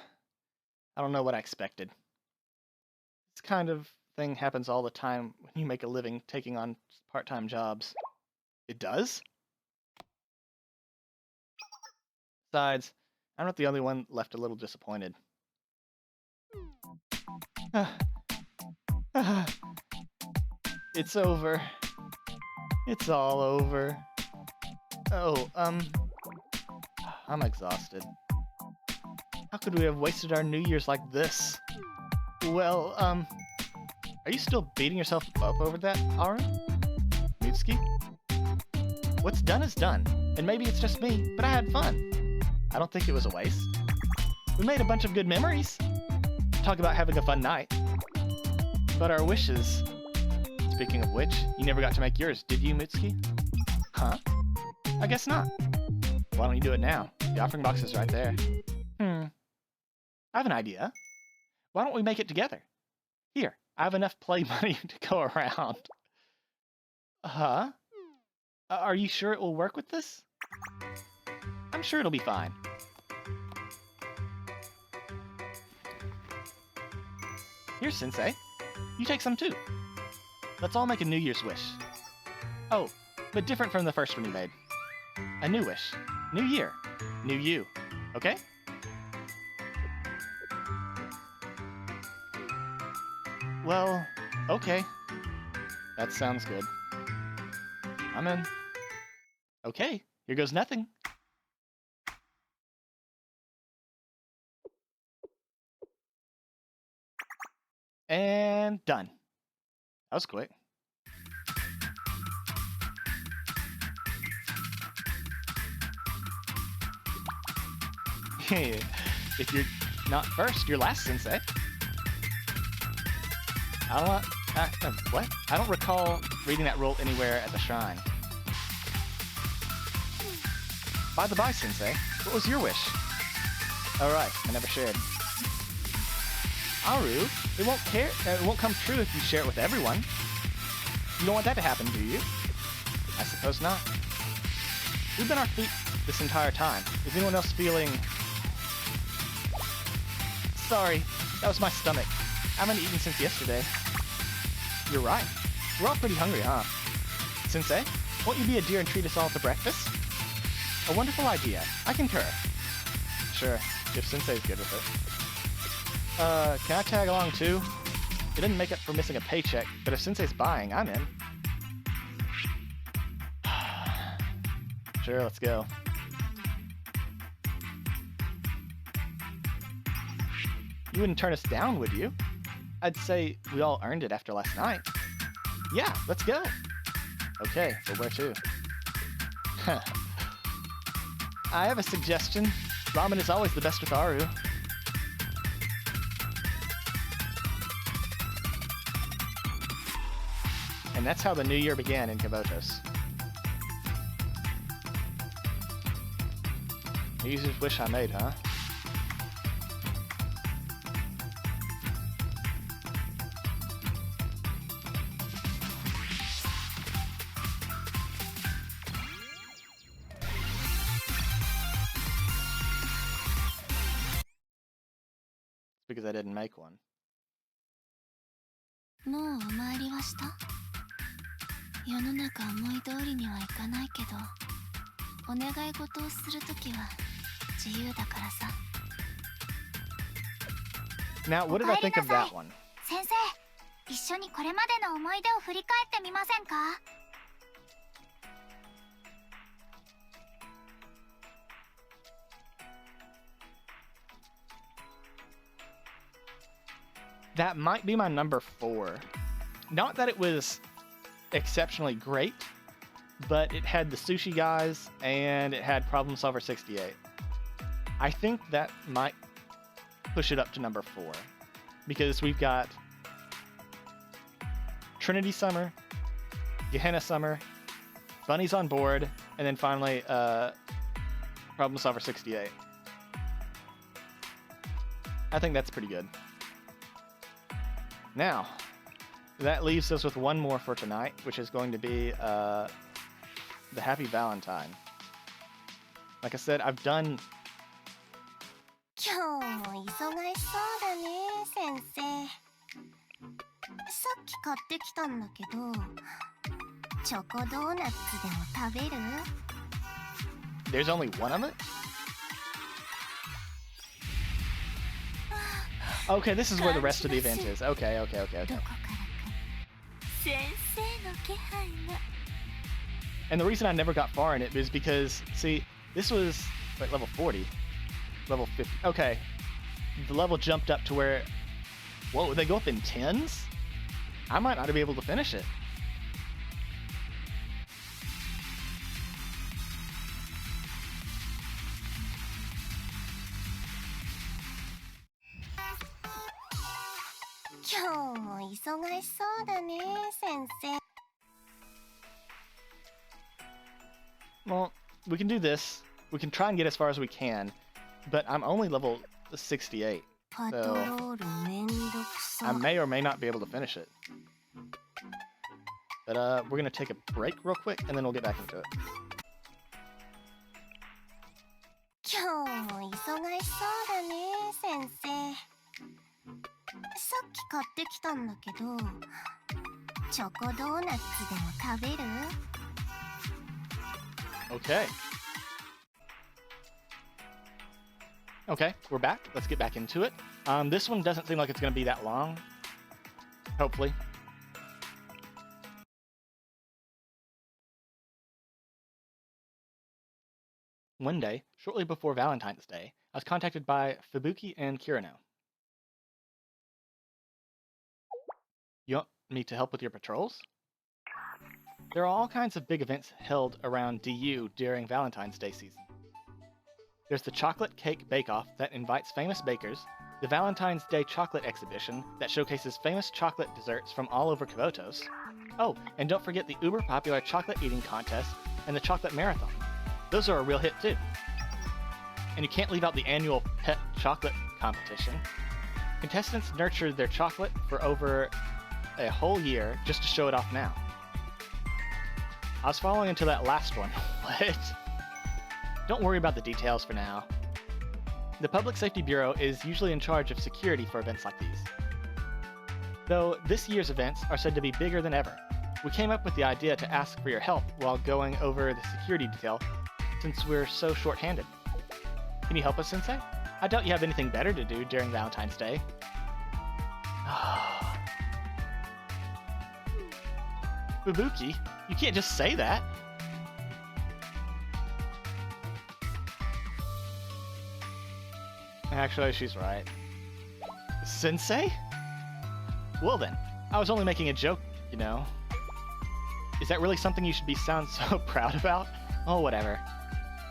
S2: I don't know what I expected. This kind of thing happens all the time when you make a living taking on part-time jobs. It does? Besides, I'm not the only one left a little disappointed. It's over. It's all over. Oh, I'm exhausted. How could we have wasted our New Year's like this? Well, are you still beating yourself up over that, Haru? Mitsuki? What's done is done, and maybe it's just me, but I had fun. I don't think it was a waste. We made a bunch of good memories. Talk about having a fun night. But our wishes... Speaking of which, you never got to make yours, did you, Mitsuki? Huh? I guess not. Why don't you do it now? The offering box is right there. I have an idea. Why don't we make it together? Here, I have enough play money to go around. Huh? Are you sure it will work with this? I'm sure it'll be fine. Here, Sensei. You take some too. Let's all make a New Year's wish. Oh, but different from the first one you made. A new wish. New year. New you. Okay? Well, okay. That sounds good. I'm in. Okay, here goes nothing. And done. That was quick. If you're not first, you're last, Sensei. What? I don't recall reading that rule anywhere at the shrine. By the by, Sensei, what was your wish? Oh right, I never shared. Aru, it won't come true if you share it with everyone. You don't want that to happen, do you? I suppose not. We've been on our feet this entire time. Is anyone else feeling... Sorry, that was my stomach. I haven't eaten since yesterday. You're right. We're all pretty hungry, huh? Sensei, won't you be a dear and treat us all to breakfast? A wonderful idea. I concur. Sure, if Sensei's good with it. Can I tag along too? It didn't make up for missing a paycheck, but if Sensei's buying, I'm in. Sure, let's go. You wouldn't turn us down, would you? I'd say we all earned it after last night. Yeah, let's go. Okay, but where to? I have a suggestion. Ramen is always the best with Aru. And that's how the new year began in Kabotos. Easiest wish I made, huh? Because I didn't make one.
S3: もうお参りはした？世の中思い通りにはいかないけど、お願い事をするときは自由だからさ。
S2: Now, what did I think of that one?
S1: 先生、一緒にこれまでの思い出を振り返ってみませんか
S2: ？That might be my number 4. Not that it was exceptionally great, but it had the sushi guys and it had Problem Solver 68. I think that might push it up to number 4 because we've got Trinity Summer, Gehenna Summer, Bunny's on board, and then finally Problem Solver 68. I think that's pretty good. Now, that leaves us with one more for tonight, which is going to be the Happy Valentine. Like I said, I've done...
S1: 今日も忙しそうだね、先生。さっき買ってきたんだけど、チョコドーナツでも食べる？
S2: There's only one of it? Okay, this is where the rest of the event is. Okay.
S1: どこからか先生の気配が。
S2: And the reason I never got far in it is because, see, this was like level 40, level 50. Okay, the level jumped up to where, whoa, they go up in 10s? I might not be able to finish it. Well, we can do this. We can try and get as far as we can, but I'm only level 68, so I may or may not be able to finish it. But we're gonna take a break real quick, and then we'll get back into it.
S1: 今日も忙しそうだね、先生。さっき買ってきたんだけど、チョコドーナツでも食べる？
S2: Okay. Okay, we're back. Let's get back into it. This one doesn't seem like it's going to be that long. Hopefully. One day, shortly before Valentine's Day, I was contacted by Fubuki and Kirino. You want me to help with your patrols? There are all kinds of big events held around DU during Valentine's Day season. There's the Chocolate Cake Bake-Off that invites famous bakers, the Valentine's Day Chocolate Exhibition that showcases famous chocolate desserts from all over Kabotos. Oh, and don't forget the uber-popular chocolate eating contest and the Chocolate Marathon. Those are a real hit too. And you can't leave out the annual Pet Chocolate competition. Contestants nurture their chocolate for over a whole year just to show it off now. I was following until that last one. What? Don't worry about the details for now. The Public Safety Bureau is usually in charge of security for events like these. Though this year's events are said to be bigger than ever, we came up with the idea to ask for your help while going over the security detail since we're so short-handed. Can you help us, Sensei? I doubt you have anything better to do during Valentine's Day. Fubuki, you can't just say that. Actually, she's right. Sensei? Well then, I was only making a joke, you know. Is that really something you should sound so proud about? Oh, whatever.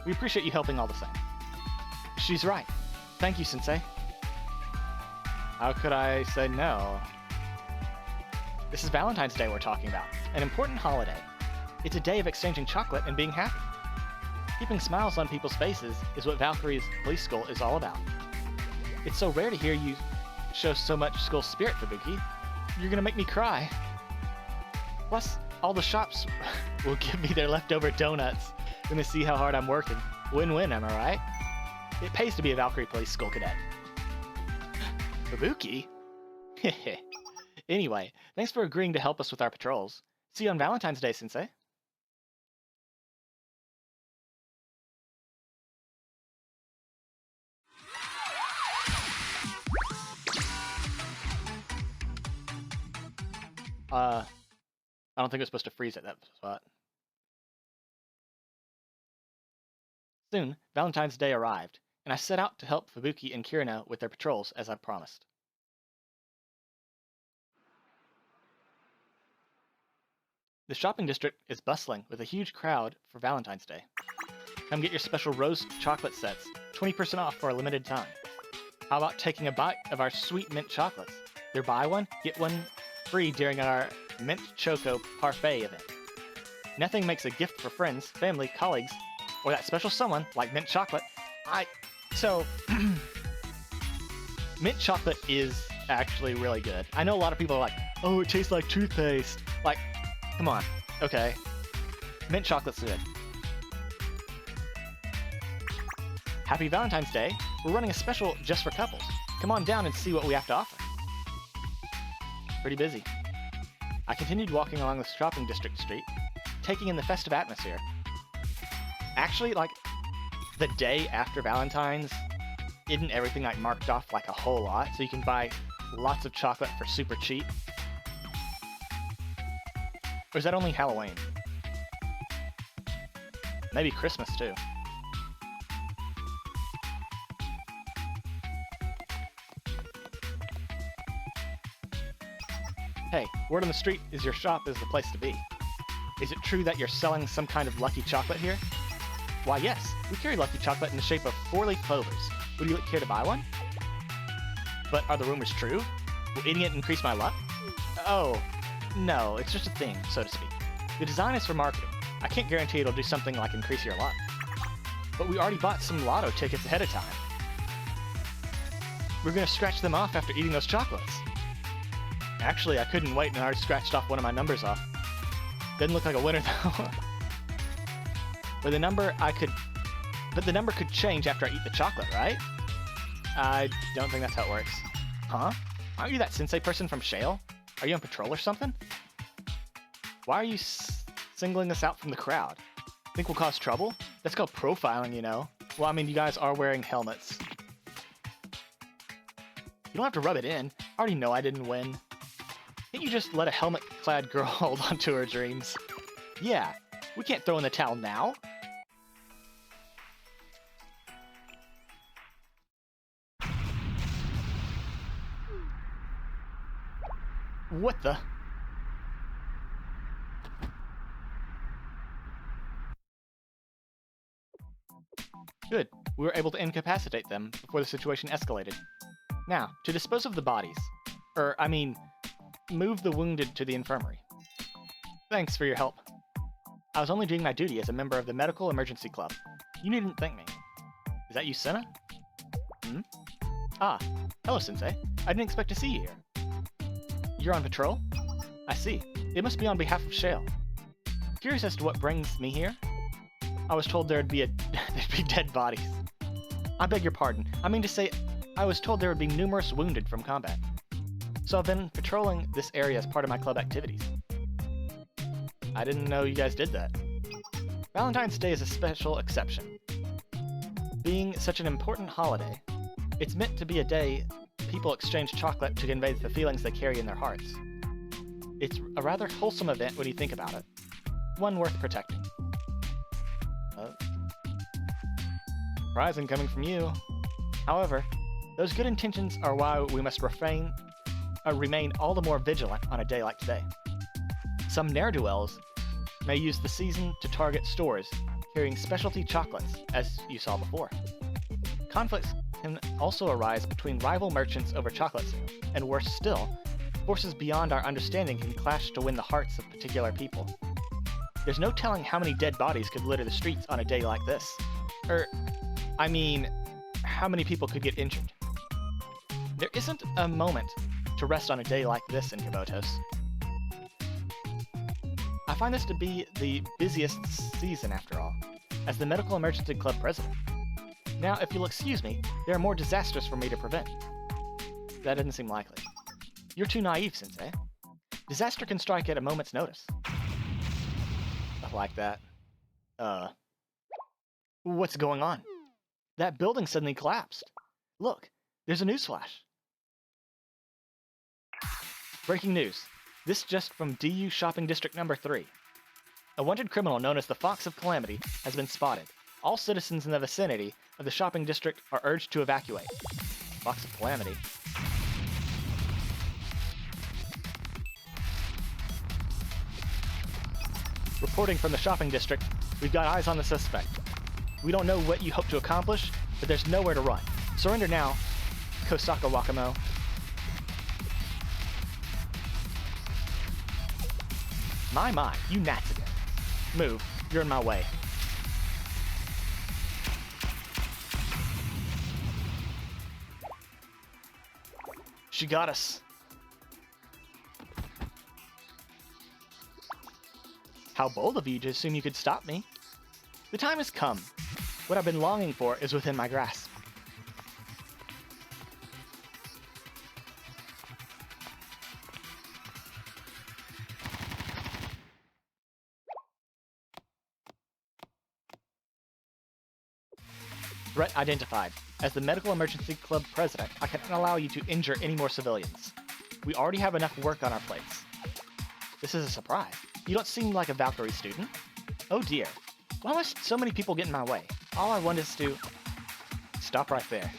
S2: We appreciate you helping all the same. She's right. Thank you, Sensei. How could I say no? This is Valentine's Day we're talking about, an important holiday. It's a day of exchanging chocolate and being happy. Keeping smiles on people's faces is what Valkyrie's police school is all about. It's so rare to hear you show so much school spirit, Fubuki. You're gonna make me cry. Plus, all the shops will give me their leftover donuts when they see how hard I'm working. Win-win, am I right? It pays to be a Valkyrie Police School cadet. Fubuki? Anyway, thanks for agreeing to help us with our patrols. See you on Valentine's Day, Sensei. I don't think it was supposed to freeze at that spot. Soon, Valentine's Day arrived, and I set out to help Fubuki and Kirino with their patrols as I promised. The shopping district is bustling with a huge crowd for Valentine's Day. Come get your special rose chocolate sets, 20% off for a limited time. How about taking a bite of our sweet mint chocolates? They're buy one, get one free during our Mint Choco Parfait event. Nothing makes a gift for friends, family, colleagues, or that special someone like mint chocolate. Mint chocolate is actually really good. I know a lot of people are like, oh, it tastes like toothpaste. Like, come on, okay. Mint chocolate's good. Happy Valentine's Day. We're running a special just for couples. Come on down and see what we have to offer. Pretty busy. I continued walking along the shopping district street, taking in the festive atmosphere. Actually, like, the day after Valentine's, isn't everything like marked off like a whole lot, so you can buy lots of chocolate for super cheap? Or is that only Halloween? Maybe Christmas too. Hey, word on the street is your shop is the place to be. Is it true that you're selling some kind of lucky chocolate here? Why yes, we carry lucky chocolate in the shape of 4-leaf clovers. Would you care to buy one? But are the rumors true? Will eating it increase my luck? Oh, no, it's just a thing, so to speak. The design is for marketing. I can't guarantee it'll do something like increase your luck. But we already bought some lotto tickets ahead of time. We're gonna scratch them off after eating those chocolates. Actually, I couldn't wait and I already scratched off one of my numbers off. Didn't look like a winner though. But the number could change after I eat the chocolate, right? I don't think that's how it works. Huh? Aren't you that sensei person from Shale? Are you on patrol or something? Why are you singling us out from the crowd? Think we'll cause trouble? That's called profiling, you know. Well, I mean, you guys are wearing helmets. You don't have to rub it in. I already know I didn't win. Can't you just let a helmet-clad girl hold on to her dreams? Yeah, we can't throw in the towel now. What the? Good. We were able to incapacitate them before the situation escalated. Now, to dispose of the bodies. Move the wounded to the infirmary. Thanks for your help. I was only doing my duty as a member of the Medical Emergency Club. You needn't thank me. Is that you, Senna? Ah, hello, Sensei. I didn't expect to see you here. You're on patrol? I see. It must be on behalf of Shale. Curious as to what brings me here? I was told there'd be dead bodies. I beg your pardon. I mean to say, I was told there would be numerous wounded from combat. So I've been patrolling this area as part of my club activities. I didn't know you guys did that. Valentine's Day is a special exception. Being such an important holiday, it's meant to be a day people exchange chocolate to convey the feelings they carry in their hearts. It's a rather wholesome event when you think about it. One worth protecting. Surprising coming from you. However, those good intentions are why we must remain all the more vigilant on a day like today. Some ne'er-do-wells may use the season to target stores carrying specialty chocolates, as you saw before. Conflicts can also arise between rival merchants over chocolate sales, and worse still, forces beyond our understanding can clash to win the hearts of particular people. There's no telling how many dead bodies could litter the streets on a day like this. How many people could get injured? There isn't a moment to rest on a day like this in Kabotos. I find this to be the busiest season after all, as the Medical Emergency Club president. Now, if you'll excuse me, there are more disasters for me to prevent. That doesn't seem likely. You're too naive, Sensei. Disaster can strike at a moment's notice. Like that. What's going on? That building suddenly collapsed. Look, there's a newsflash. Breaking news. This just from DU Shopping District Number 3. A wanted criminal known as the Fox of Calamity has been spotted. All citizens in the vicinity of the shopping district are urged to evacuate. Fox of Calamity. Reporting from the shopping district, we've got eyes on the suspect. We don't know what you hope to accomplish, but there's nowhere to run. Surrender now, Kosaka Wakamo. My, you gnats again. Move, you're in my way. She got us. How bold of you to assume you could stop me. The time has come. What I've been longing for is within my grasp. Threat identified. As the Medical Emergency Club president, I cannot allow you to injure any more civilians. We already have enough work on our plates. This is a surprise. You don't seem like a Valkyrie student. Oh dear. Why must so many people get in my way? All I want is to... Stop right there.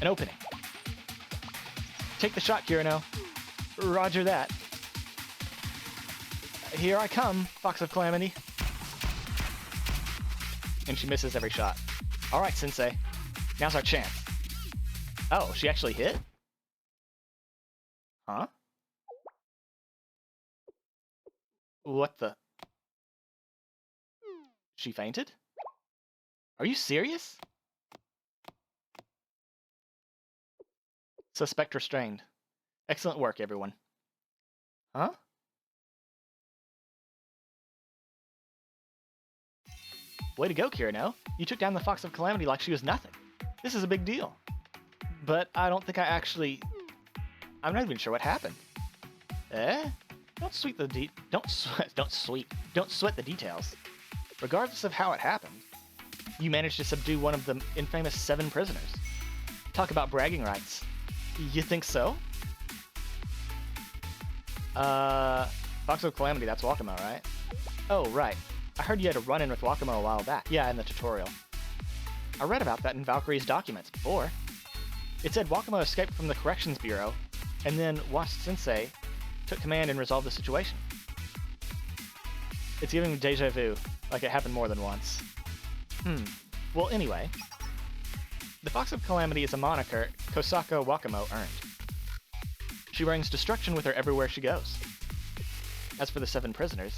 S2: An opening. Take the shot, Kirino. Roger that. Here I come, Fox of Calamity. And she misses every shot. Alright, Sensei. Now's our chance. Oh, she actually hit? Huh? What the... She fainted? Are you serious? Suspect restrained. Excellent work, everyone. Huh? Way to go, Kirino. You took down the Fox of Calamity like she was nothing. This is a big deal. But I don't think I actually... I'm not even sure what happened. Don't sweat the details. Regardless of how it happened, you managed to subdue one of the infamous 7 prisoners. Talk about bragging rights. You think so? Fox of Calamity, that's Wakamo, right? Oh, right. I heard you had a run-in with Wakamo a while back. Yeah, in the tutorial. I read about that in Valkyrie's documents before. It said Wakamo escaped from the Corrections Bureau, and then Wash-sensei took command and resolved the situation. It's giving me deja vu, like it happened more than once. Well, anyway. The Fox of Calamity is a moniker Kosaka Wakamo earned. She brings destruction with her everywhere she goes. As for the 7 prisoners,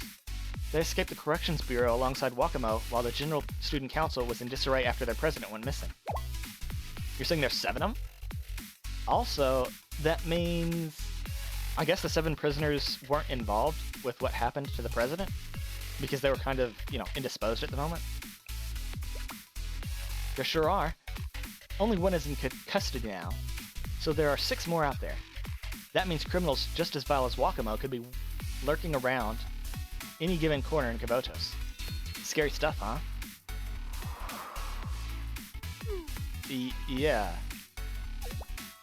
S2: they escaped the Corrections Bureau alongside Wakamo while the General Student Council was in disarray after their president went missing. You're saying there's 7 of them? Also, that means... I guess the 7 prisoners weren't involved with what happened to the president? Because they were kind of, indisposed at the moment? There sure are. Only 1 is in custody now, so there are 6 more out there. That means criminals just as vile as Wakamo could be lurking around any given corner in Kabutos. Scary stuff, huh? Yeah.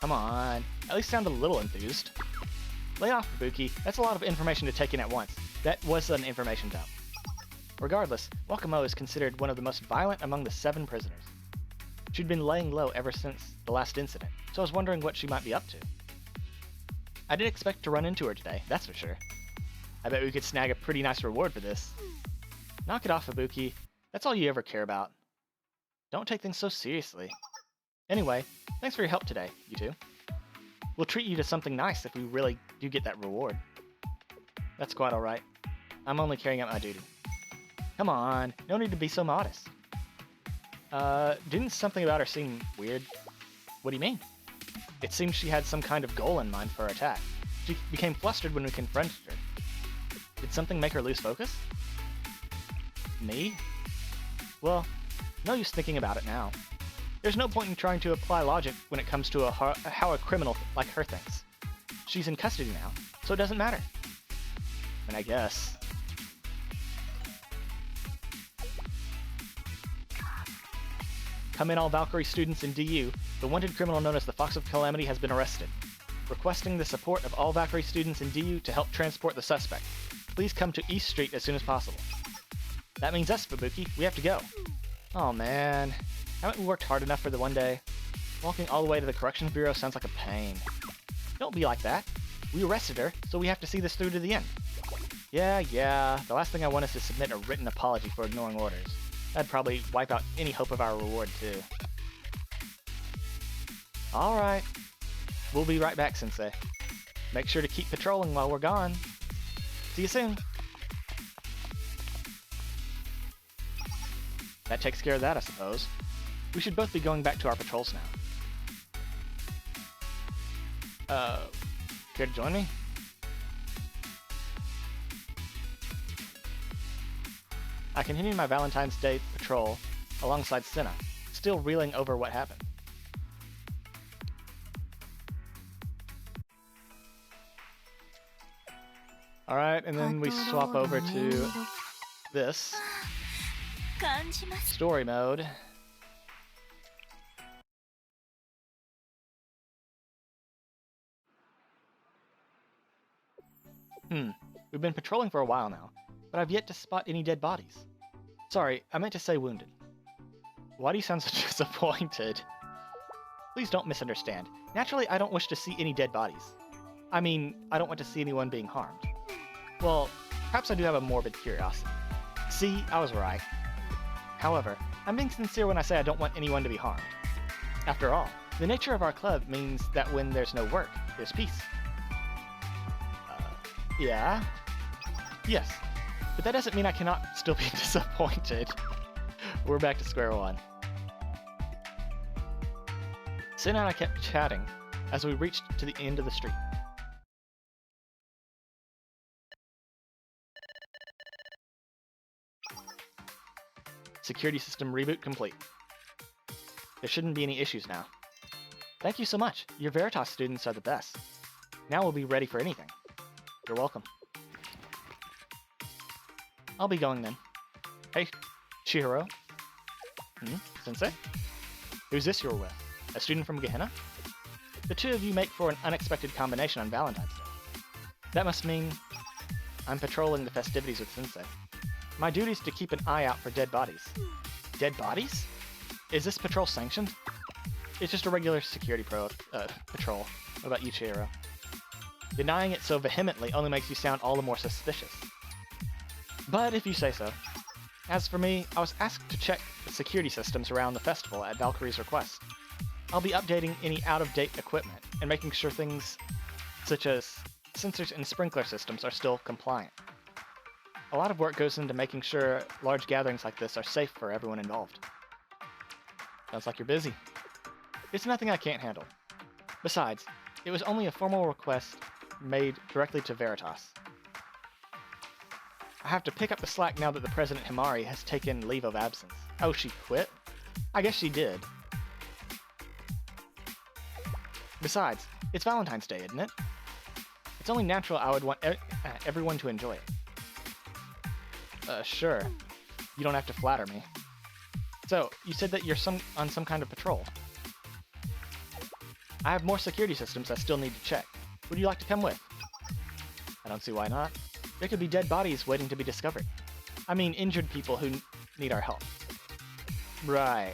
S2: Come on. At least sound a little enthused. Lay off, Ibuki. That's a lot of information to take in at once. That was an information dump. Regardless, Wakamo is considered one of the most violent among the 7 prisoners. She'd been laying low ever since the last incident, so I was wondering what she might be up to. I didn't expect to run into her today, that's for sure. I bet we could snag a pretty nice reward for this. Knock it off, Ibuki. That's all you ever care about. Don't take things so seriously. Anyway, thanks for your help today, you two. We'll treat you to something nice if we really do get that reward. That's quite alright. I'm only carrying out my duty. Come on, no need to be so modest. Didn't something about her seem weird? What do you mean? It seemed she had some kind of goal in mind for her attack. She became flustered when we confronted her. Did something make her lose focus? Me? Well, no use thinking about it now. There's no point in trying to apply logic when it comes to how a criminal like her thinks. She's in custody now, so it doesn't matter. And I guess... Come in, all Valkyrie students in DU. The wanted criminal known as the Fox of Calamity has been arrested. Requesting the support of all Valkyrie students in DU to help transport the suspect. Please come to East Street as soon as possible. That means us, Fubuki. We have to go. Oh man. Haven't we worked hard enough for the one day? Walking all the way to the Corrections Bureau sounds like a pain. Don't be like that. We arrested her, so we have to see this through to the end. Yeah. The last thing I want is to submit a written apology for ignoring orders. That'd probably wipe out any hope of our reward, too. Alright. We'll be right back, Sensei. Make sure to keep patrolling while we're gone. See you soon. That takes care of that, I suppose. We should both be going back to our patrols now. Care to join me? I continue my Valentine's Day patrol alongside Senna, still reeling over what happened. Alright, and then we swap over to this. Story mode. We've been patrolling for a while now, but I've yet to spot any dead bodies. Sorry, I meant to say wounded. Why do you sound so disappointed? Please don't misunderstand. Naturally, I don't wish to see any dead bodies. I mean, I don't want to see anyone being harmed. Well, perhaps I do have a morbid curiosity. See, I was right. However, I'm being sincere when I say I don't want anyone to be harmed. After all, the nature of our club means that when there's no work, there's peace. Yeah? Yes. But that doesn't mean I cannot still be disappointed. We're back to square one. Sin and I kept chatting as we reached to the end of the street. Security system reboot complete. There shouldn't be any issues now. Thank you so much. Your Veritas students are the best. Now we'll be ready for anything. You're welcome. I'll be going then. Hey, Chihiro. Sensei? Who's this you're with? A student from Gehenna? The two of you make for an unexpected combination on Valentine's Day. That must mean I'm patrolling the festivities with Sensei. My duty is to keep an eye out for dead bodies. Dead bodies? Is this patrol sanctioned? It's just a regular security patrol. What about you, Chihiro? Denying it so vehemently only makes you sound all the more suspicious. But if you say so. As for me, I was asked to check the security systems around the festival at Valkyrie's request. I'll be updating any out-of-date equipment and making sure things such as sensors and sprinkler systems are still compliant. A lot of work goes into making sure large gatherings like this are safe for everyone involved. Sounds like you're busy. It's nothing I can't handle. Besides, it was only a formal request made directly to Veritas. I have to pick up the slack now that the President Himari has taken leave of absence. Oh, she quit? I guess she did. Besides, it's Valentine's Day, isn't it? It's only natural I would want everyone to enjoy it. Sure. You don't have to flatter me. So, you said that you're on some kind of patrol. I have more security systems I still need to check. Would you like to come with? I don't see why not. There could be dead bodies waiting to be discovered. I mean, injured people who need our help. Right.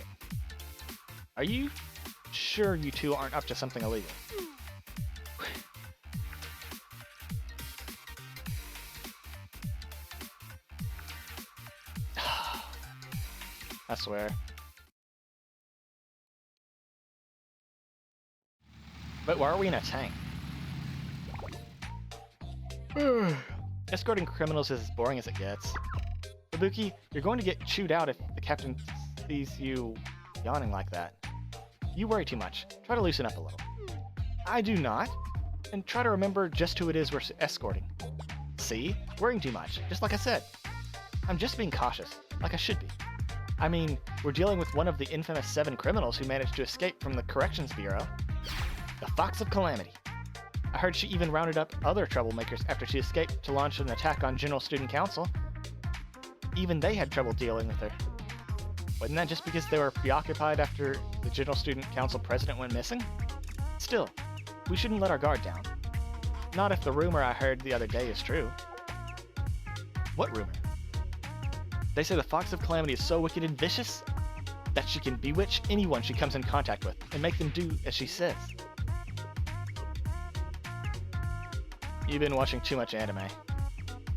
S2: Are you sure you two aren't up to something illegal? I swear. But why are we in a tank? Escorting criminals is as boring as it gets. Ibuki, you're going to get chewed out if the captain sees you yawning like that. You worry too much. Try to loosen up a little. I do not. And try to remember just who it is we're escorting. See? Worrying too much, just like I said. I'm just being cautious, like I should be. I mean, we're dealing with one of the infamous 7 criminals who managed to escape from the Corrections Bureau. The Fox of Calamity. I heard she even rounded up other troublemakers after she escaped to launch an attack on General Student Council. Even they had trouble dealing with her. Wasn't that just because they were preoccupied after the General Student Council president went missing? Still, we shouldn't let our guard down. Not if the rumor I heard the other day is true. What rumor? They say the Fox of Calamity is so wicked and vicious that she can bewitch anyone she comes in contact with and make them do as she says. You've been watching too much anime.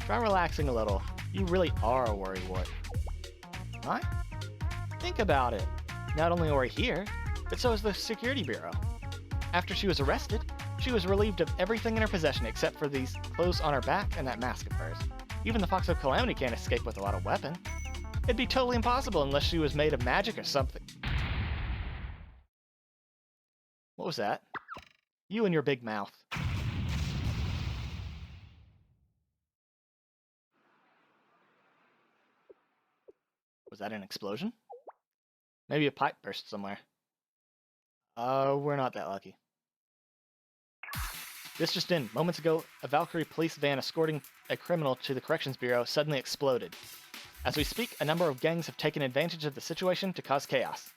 S2: Try relaxing a little. You really are a worrywart. What? Think about it. Not only are we here, but so is the Security Bureau. After she was arrested, she was relieved of everything in her possession except for these clothes on her back and that mask of hers. Even the Fox of Calamity can't escape with a lot of weapon. It'd be totally impossible unless she was made of magic or something. What was that? You and your big mouth. Was that an explosion? Maybe a pipe burst somewhere. We're not that lucky. This just in. Moments ago, a Valkyrie police van escorting a criminal to the Corrections Bureau suddenly exploded. As we speak, a number of gangs have taken advantage of the situation to cause chaos.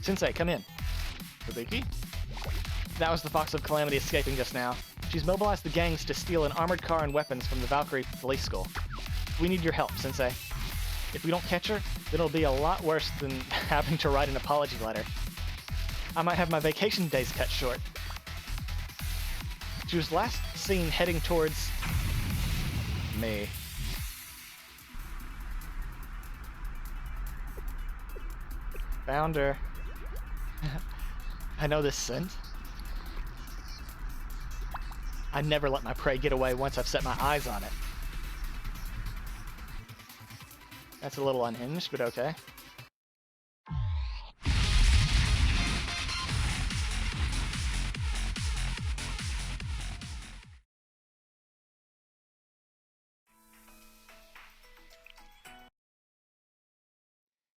S2: Sensei, come in. Ibuki? That was the Fox of Calamity escaping just now. She's mobilized the gangs to steal an armored car and weapons from the Valkyrie Police School. We need your help, Sensei. If we don't catch her, then it'll be a lot worse than having to write an apology letter. I might have my vacation days cut short. She was last seen heading towards me. Found her. I know this scent. I never let my prey get away once I've set my eyes on it. That's a little unhinged, but okay.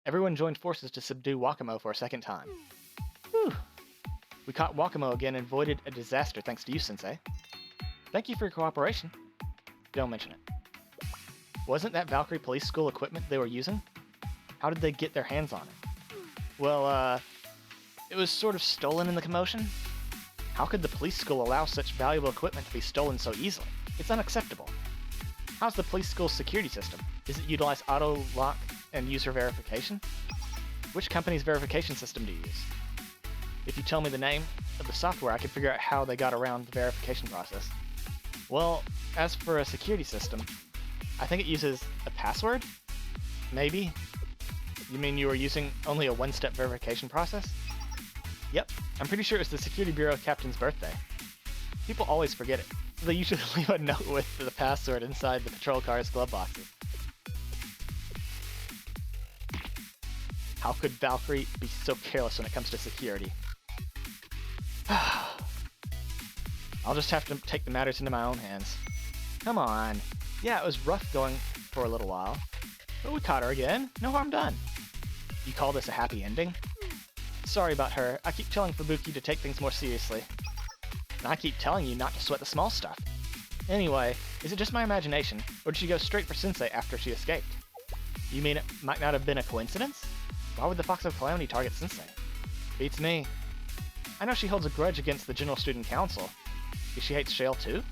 S2: Everyone joined forces to subdue Wakamo for a second time. Whew. We caught Wakamo again and avoided a disaster thanks to you, Sensei. Thank you for your cooperation. Don't mention it. Wasn't that Valkyrie Police School equipment they were using? How did they get their hands on it? Well, it was sort of stolen in the commotion. How could the police school allow such valuable equipment to be stolen so easily? It's unacceptable. How's the police school's security system? Does it utilize auto lock and user verification? Which company's verification system do you use? If you tell me the name of the software, I can figure out how they got around the verification process. Well, as for a security system, I think it uses a password? Maybe? You mean you were using only a one-step verification process? Yep, I'm pretty sure it was the Security Bureau captain's birthday. People always forget it, so they usually leave a note with the password inside the patrol car's glove boxes. How could Valkyrie be so careless when it comes to security? I'll just have to take the matters into my own hands. Come on. Yeah, it was rough going for a little while, but we caught her again. No harm done. You call this a happy ending? Sorry about her. I keep telling Fubuki to take things more seriously. And I keep telling you not to sweat the small stuff. Anyway, is it just my imagination, or did she go straight for Sensei after she escaped? You mean it might not have been a coincidence? Why would the Fox of Calamity target Sensei? Beats me. I know she holds a grudge against the General Student Council. She hates Shale too?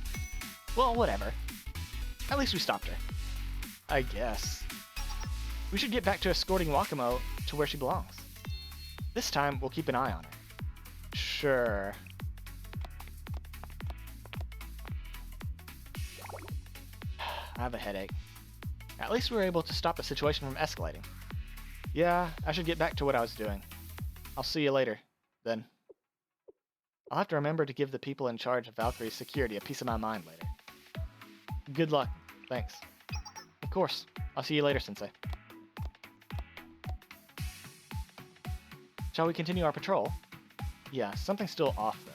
S2: Well, whatever. At least we stopped her. I guess. We should get back to escorting Wakamo to where she belongs. This time, we'll keep an eye on her. Sure. I have a headache. At least we were able to stop the situation from escalating. Yeah, I should get back to what I was doing. I'll see you later, then. I'll have to remember to give the people in charge of Valkyrie's security a piece of my mind later. Good luck. Thanks. Of course. I'll see you later, Sensei. Shall we continue our patrol? Yeah, something's still off, though.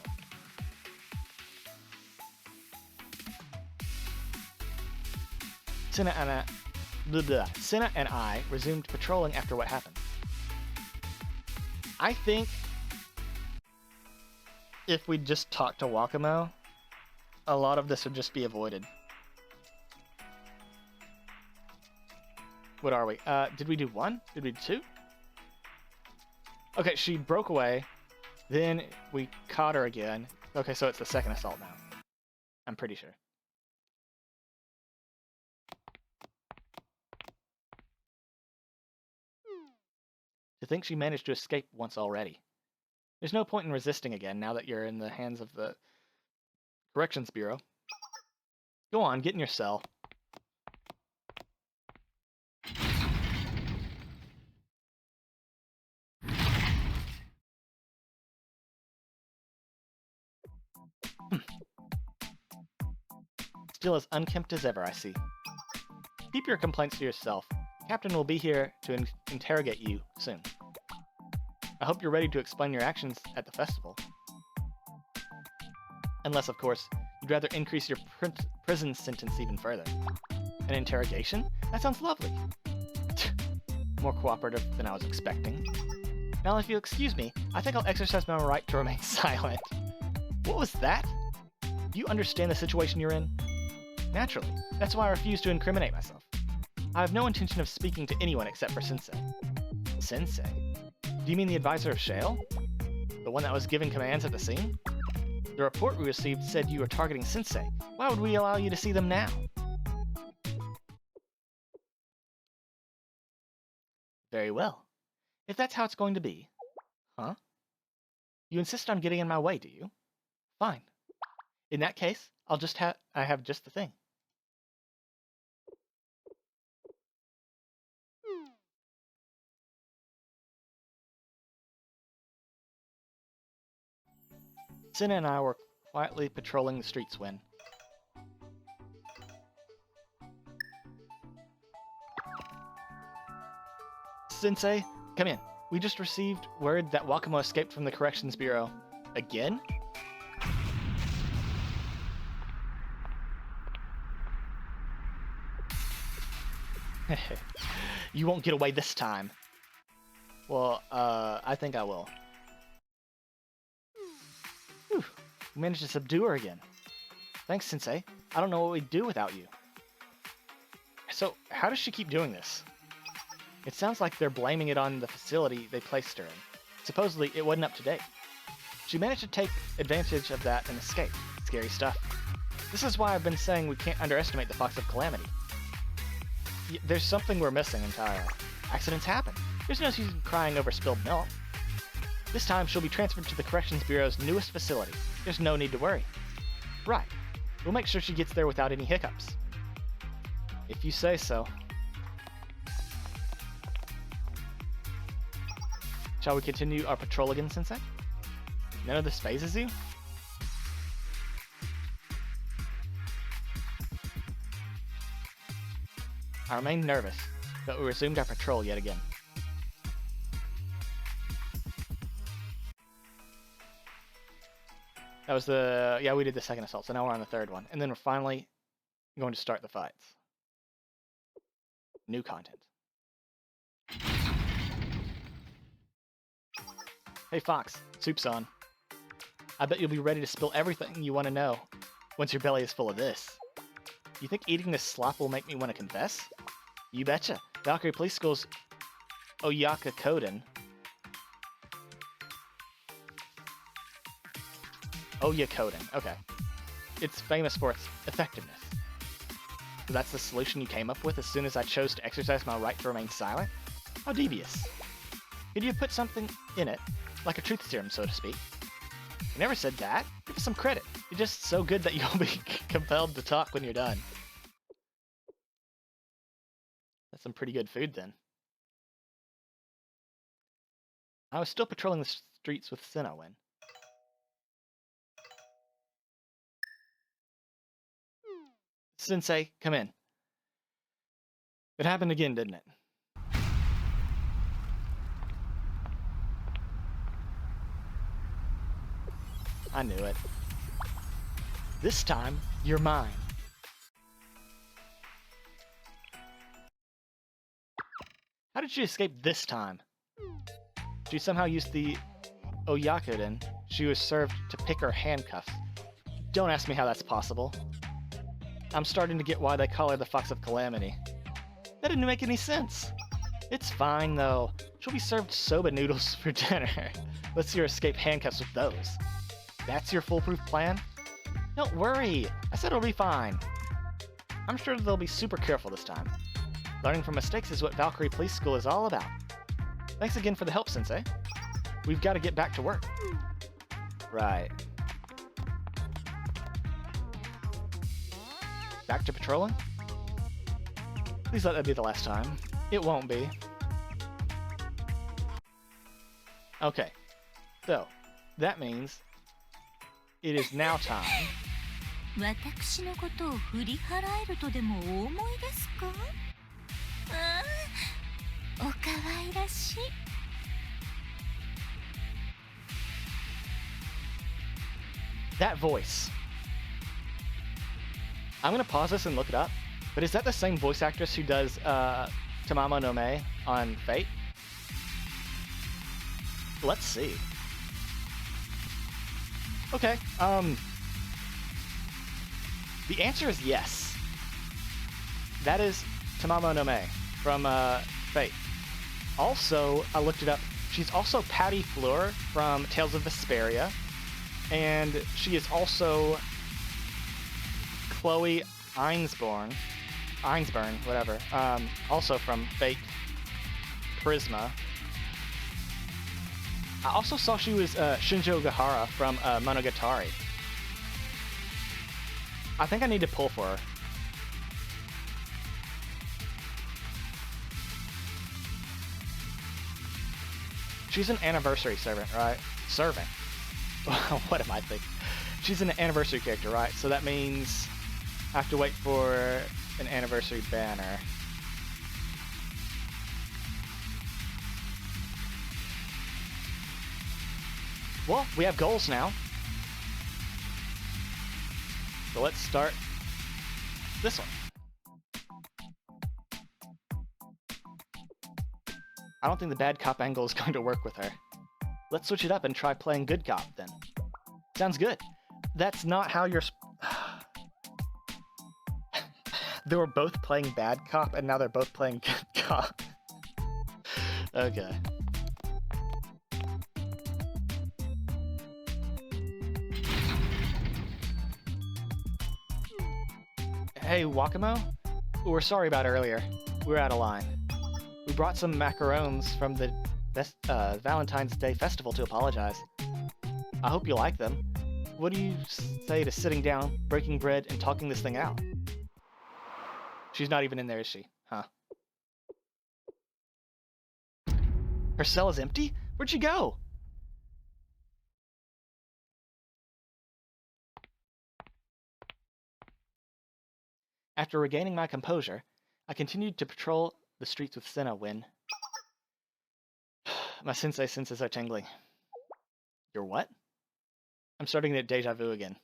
S2: Senna and I resumed patrolling after what happened. I think if we just talked to Wakamo, a lot of this would just be avoided. What are we? Did we do one? Did we do two? Okay, she broke away. Then we caught her again. Okay, so it's the second assault now. I'm pretty sure. To think she managed to escape once already. There's no point in resisting again now that you're in the hands of the Corrections Bureau. Go on, get in your cell. Still as unkempt as ever, I see. Keep your complaints to yourself. The captain will be here to interrogate you soon. I hope you're ready to explain your actions at the festival. Unless, of course, you'd rather increase your prison sentence even further. An interrogation? That sounds lovely. More cooperative than I was expecting. Now, if you'll excuse me, I think I'll exercise my right to remain silent. What was that? Do you understand the situation you're in? Naturally. That's why I refuse to incriminate myself. I have no intention of speaking to anyone except for Sensei. Sensei? Do you mean the advisor of Shale? The one that was giving commands at the scene? The report we received said you were targeting Sensei. Why would we allow you to see them now? Very well. If that's how it's going to be. Huh? You insist on getting in my way, do you? Fine. In that case, I have just the thing. Senna and I were quietly patrolling the streets when... Sensei, come in. We just received word that Wakamo escaped from the Corrections Bureau. Again? You won't get away this time. Well, I think I will. Whew. We managed to subdue her again. Thanks, Sensei. I don't know what we'd do without you. So, how does she keep doing this? It sounds like they're blaming it on the facility they placed her in. Supposedly, it wasn't up to date. She managed to take advantage of that and escape. Scary stuff. This is why I've been saying we can't underestimate the Fox of Calamity. There's something we're missing entirely. Accidents happen. There's no use in crying over spilled milk. This time, she'll be transferred to the Corrections Bureau's newest facility. There's no need to worry. Right. We'll make sure she gets there without any hiccups. If you say so. Shall we continue our patrol again, Sensei? None of this phases you? I remained nervous, but we resumed our patrol yet again. That was the... yeah, we did the second assault, so now we're on the third one. And then we're finally going to start the fights. New content. Hey Fox, soup's on. I bet you'll be ready to spill everything you want to know once your belly is full of this. You think eating this slop will make me want to confess? You betcha. Valkyrie Police School's Oyaka Koden. Oyakoden, okay. It's famous for its effectiveness. So that's the solution you came up with as soon as I chose to exercise my right to remain silent? How devious. Could you have put something in it, like a truth serum, so to speak? You never said that. Give us some credit. You're just so good that you'll be compelled to talk when you're done. That's some pretty good food, then. I was still patrolling the streets with Sinnoh when. Sensei, come in. It happened again, didn't it? I knew it. This time, you're mine. How did she escape this time? She somehow used the Oyakoden she was served to pick her handcuffs. Don't ask me how that's possible. I'm starting to get why they call her the Fox of Calamity. That didn't make any sense. It's fine, though. She'll be served soba noodles for dinner. Let's see her escape handcuffs with those. That's your foolproof plan? Don't worry. I said it'll be fine. I'm sure they'll be super careful this time. Learning from mistakes is what Valkyrie Police School is all about. Thanks again for the help, Sensei. We've got to get back to work. Right. Back to patrolling? Please let that be the last time. It won't be. Okay. So, that means it is now time.
S3: 私のことを振り払えるとでもお思いですか？ああ、お可愛らしい。
S2: That voice. I'm gonna pause this and look it up, but is that the same voice actress who does Tamamo no Mae on Fate? Let's see. Okay, the answer is yes. That is Tamamo no Mae from Fate. Also, I looked it up. She's also Patty Fleur from Tales of Vesperia, and she is also Chloe Einsborn, whatever. Also from Fate Prisma. I also saw she was Shinjo Gahara from Monogatari. I think I need to pull for her. She's an anniversary servant, right? Servant. What am I thinking? She's an anniversary character, right? So that means I have to wait for an anniversary banner. Well, we have goals now. So let's start this one. I don't think the bad cop angle is going to work with her. Let's switch it up and try playing good cop then. Sounds good. That's not how you're They were both playing bad cop, and now they're both playing good cop. Okay. Hey, Wakamo? We're sorry about earlier. We were out of line. We brought some macarons from the Valentine's Day festival to apologize. I hope you like them. What do you say to sitting down, breaking bread, and talking this thing out? She's not even in there, is she? Huh. Her cell is empty? Where'd she go? After regaining my composure, I continued to patrol the streets with Senna when... My sensei senses are tingling. Your what? I'm starting to get deja vu again.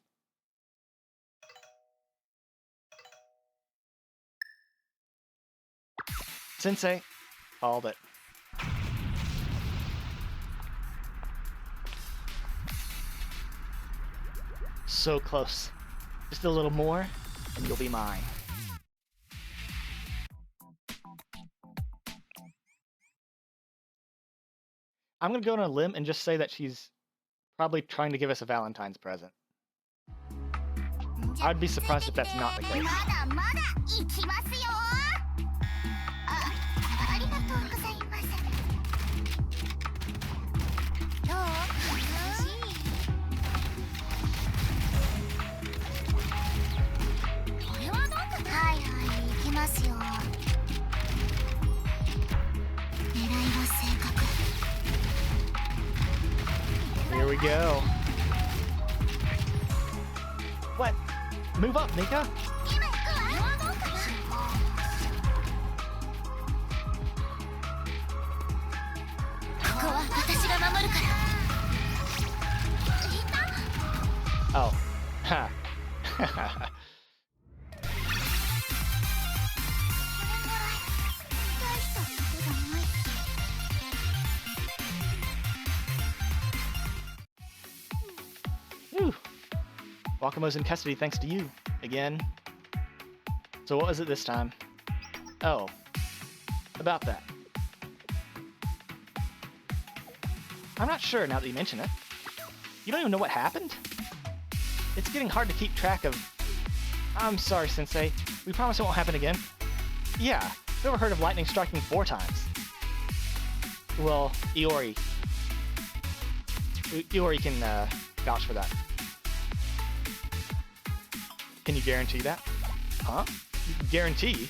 S2: Sensei, called it. So close. Just a little more, and you'll be mine. I'm gonna go on a limb and just say that she's probably trying to give us a Valentine's present. I'd be surprised if that's not the case. Here we go. What? Move up, Mika. Oh. Ha. Whew. Wakamo's in custody thanks to you, again. So what was it this time? Oh, about that. I'm not sure now that you mention it. You don't even know what happened? It's getting hard to keep track of... I'm sorry, Sensei. We promise it won't happen again. Yeah, never heard of lightning striking 4 times. Well, Iori can vouch for that. Can you guarantee that? Huh? Guarantee?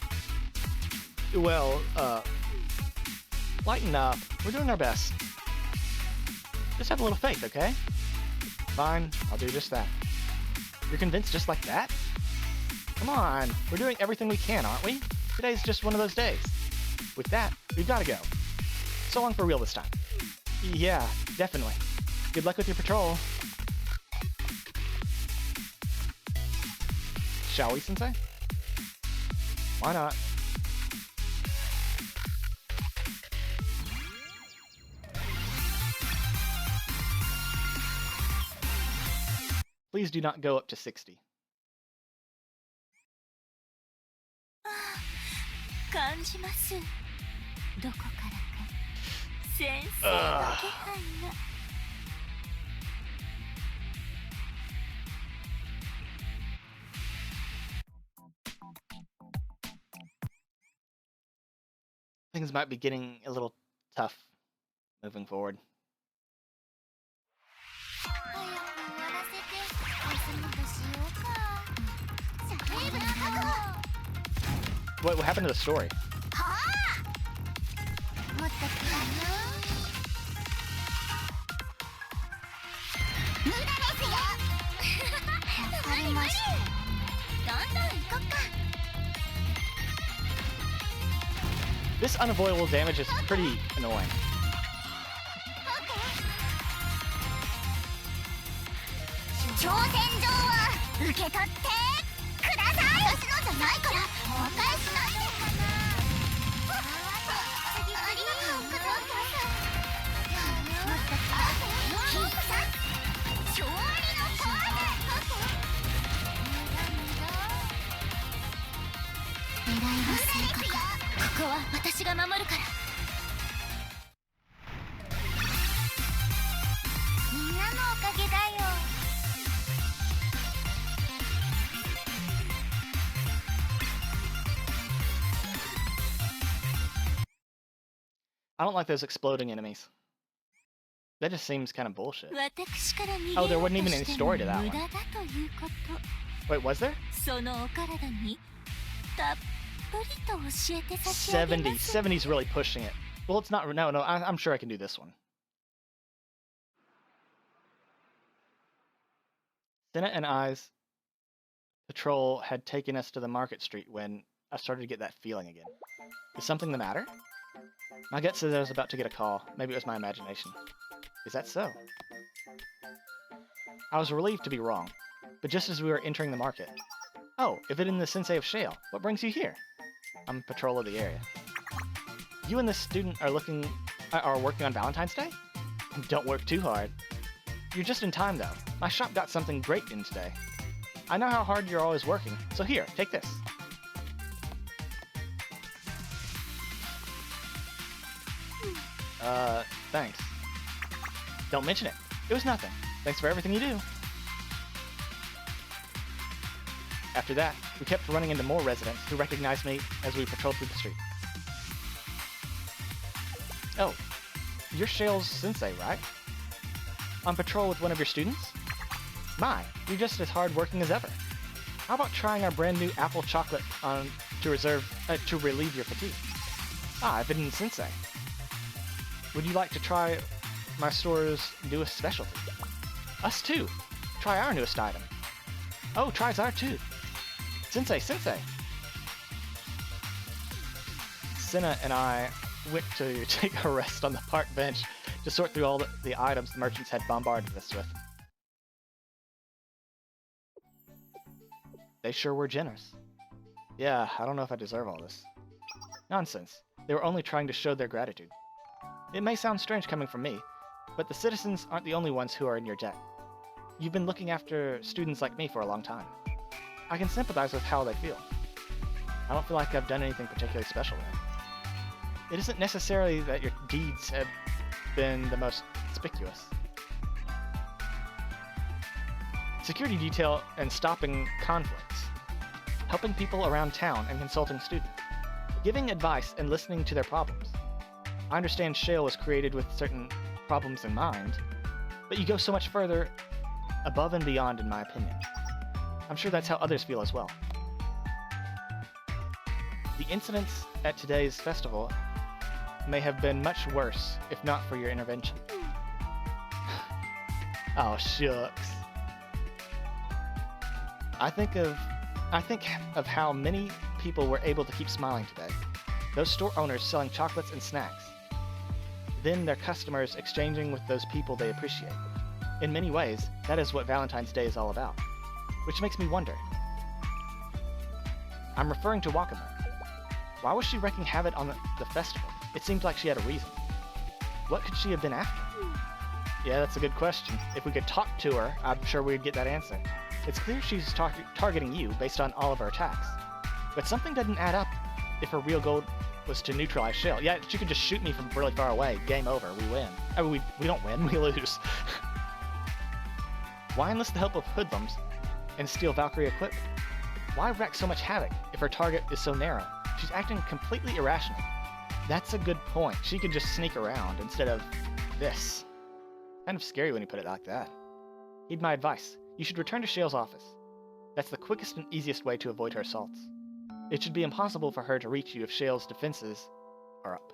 S2: Well, lighten up. We're doing our best. Just have a little faith, okay? Fine, I'll do just that. You're convinced just like that? Come on, we're doing everything we can, aren't we? Today's just one of those days. With that, we've gotta go. So long for real this time. Yeah, definitely. Good luck with your patrol. Shall we, Sensei? Why not? Please do not go up to 60. Things might be getting a little tough moving forward. What happened to the story? This unavoidable damage is pretty annoying.
S3: は私が守るから。
S1: みんなのおかげだよ。
S2: I don't like those exploding enemies. That just seems kind of bullshit.
S3: 私から逃げ
S2: Oh, there
S3: よう
S2: wasn't
S3: と
S2: even any
S3: して
S2: story
S3: も
S2: to that
S3: 無
S2: one.
S3: 駄だということ。
S2: Wait, was there?
S3: そのお体にたっぷりと教えて差し上げま
S2: 70.
S3: す。
S2: 70's really pushing it. Well, it's not. No, I'm sure I can do this one. Senna and I's patrol had taken us to the market street when I started to get that feeling again. Is something the matter? My gut says I was about to get a call. Maybe it was my imagination. Is that so? I was relieved to be wrong, but just as we were entering the market... Oh, Evidin the Sensei of Shale, what brings you here? I'm patrol of the area. You and this student are working on Valentine's Day? Don't work too hard. You're just in time, though. My shop got something great in today. I know how hard you're always working, so here, take this. Thanks. Don't mention it. It was nothing. Thanks for everything you do. After that, we kept running into more residents who recognized me as we patrolled through the street. Oh, you're Shale's sensei, right? On patrol with one of your students? My, you're just as hard-working as ever. How about trying our brand new apple chocolate to relieve your fatigue? Ah, I've been in sensei. Would you like to try my store's newest specialty? Us too. Try our newest item. Oh, tries our too. Sensei. Senna and I went to take a rest on the park bench to sort through all the items the merchants had bombarded us with. They sure were generous. Yeah, I don't know if I deserve all this. Nonsense. They were only trying to show their gratitude. It may sound strange coming from me, but the citizens aren't the only ones who are in your debt. You've been looking after students like me for a long time. I can sympathize with how they feel. I don't feel like I've done anything particularly special there. It isn't necessarily that your deeds have been the most conspicuous. Security detail and stopping conflicts. Helping people around town and consulting students. Giving advice and listening to their problems. I understand Shale was created with certain problems in mind, but you go so much further above and beyond in my opinion. I'm sure that's how others feel as well. The incidents at today's festival may have been much worse if not for your intervention. Oh, shucks. I think of how many people were able to keep smiling today. Those store owners selling chocolates and snacks. Then their customers exchanging with those people they appreciate. In many ways, that is what Valentine's Day is all about. Which makes me wonder. I'm referring to Wakamo. Why was she wreaking havoc on the festival? It seemed like she had a reason. What could she have been after? Yeah, that's a good question. If we could talk to her, I'm sure we'd get that answer. It's clear she's targeting you based on all of her attacks. But something doesn't add up if her real goal was to neutralize Shale. Yeah, she could just shoot me from really far away. Game over. We win. I mean, we don't win. We lose. Why enlist the help of hoodlums and steal Valkyrie equipment? Why wreak so much havoc if her target is so narrow? She's acting completely irrational. That's a good point. She could just sneak around instead of this. Kind of scary when you put it like that. Heed my advice. You should return to Shale's office. That's the quickest and easiest way to avoid her assaults. It should be impossible for her to reach you if Shale's defenses are up.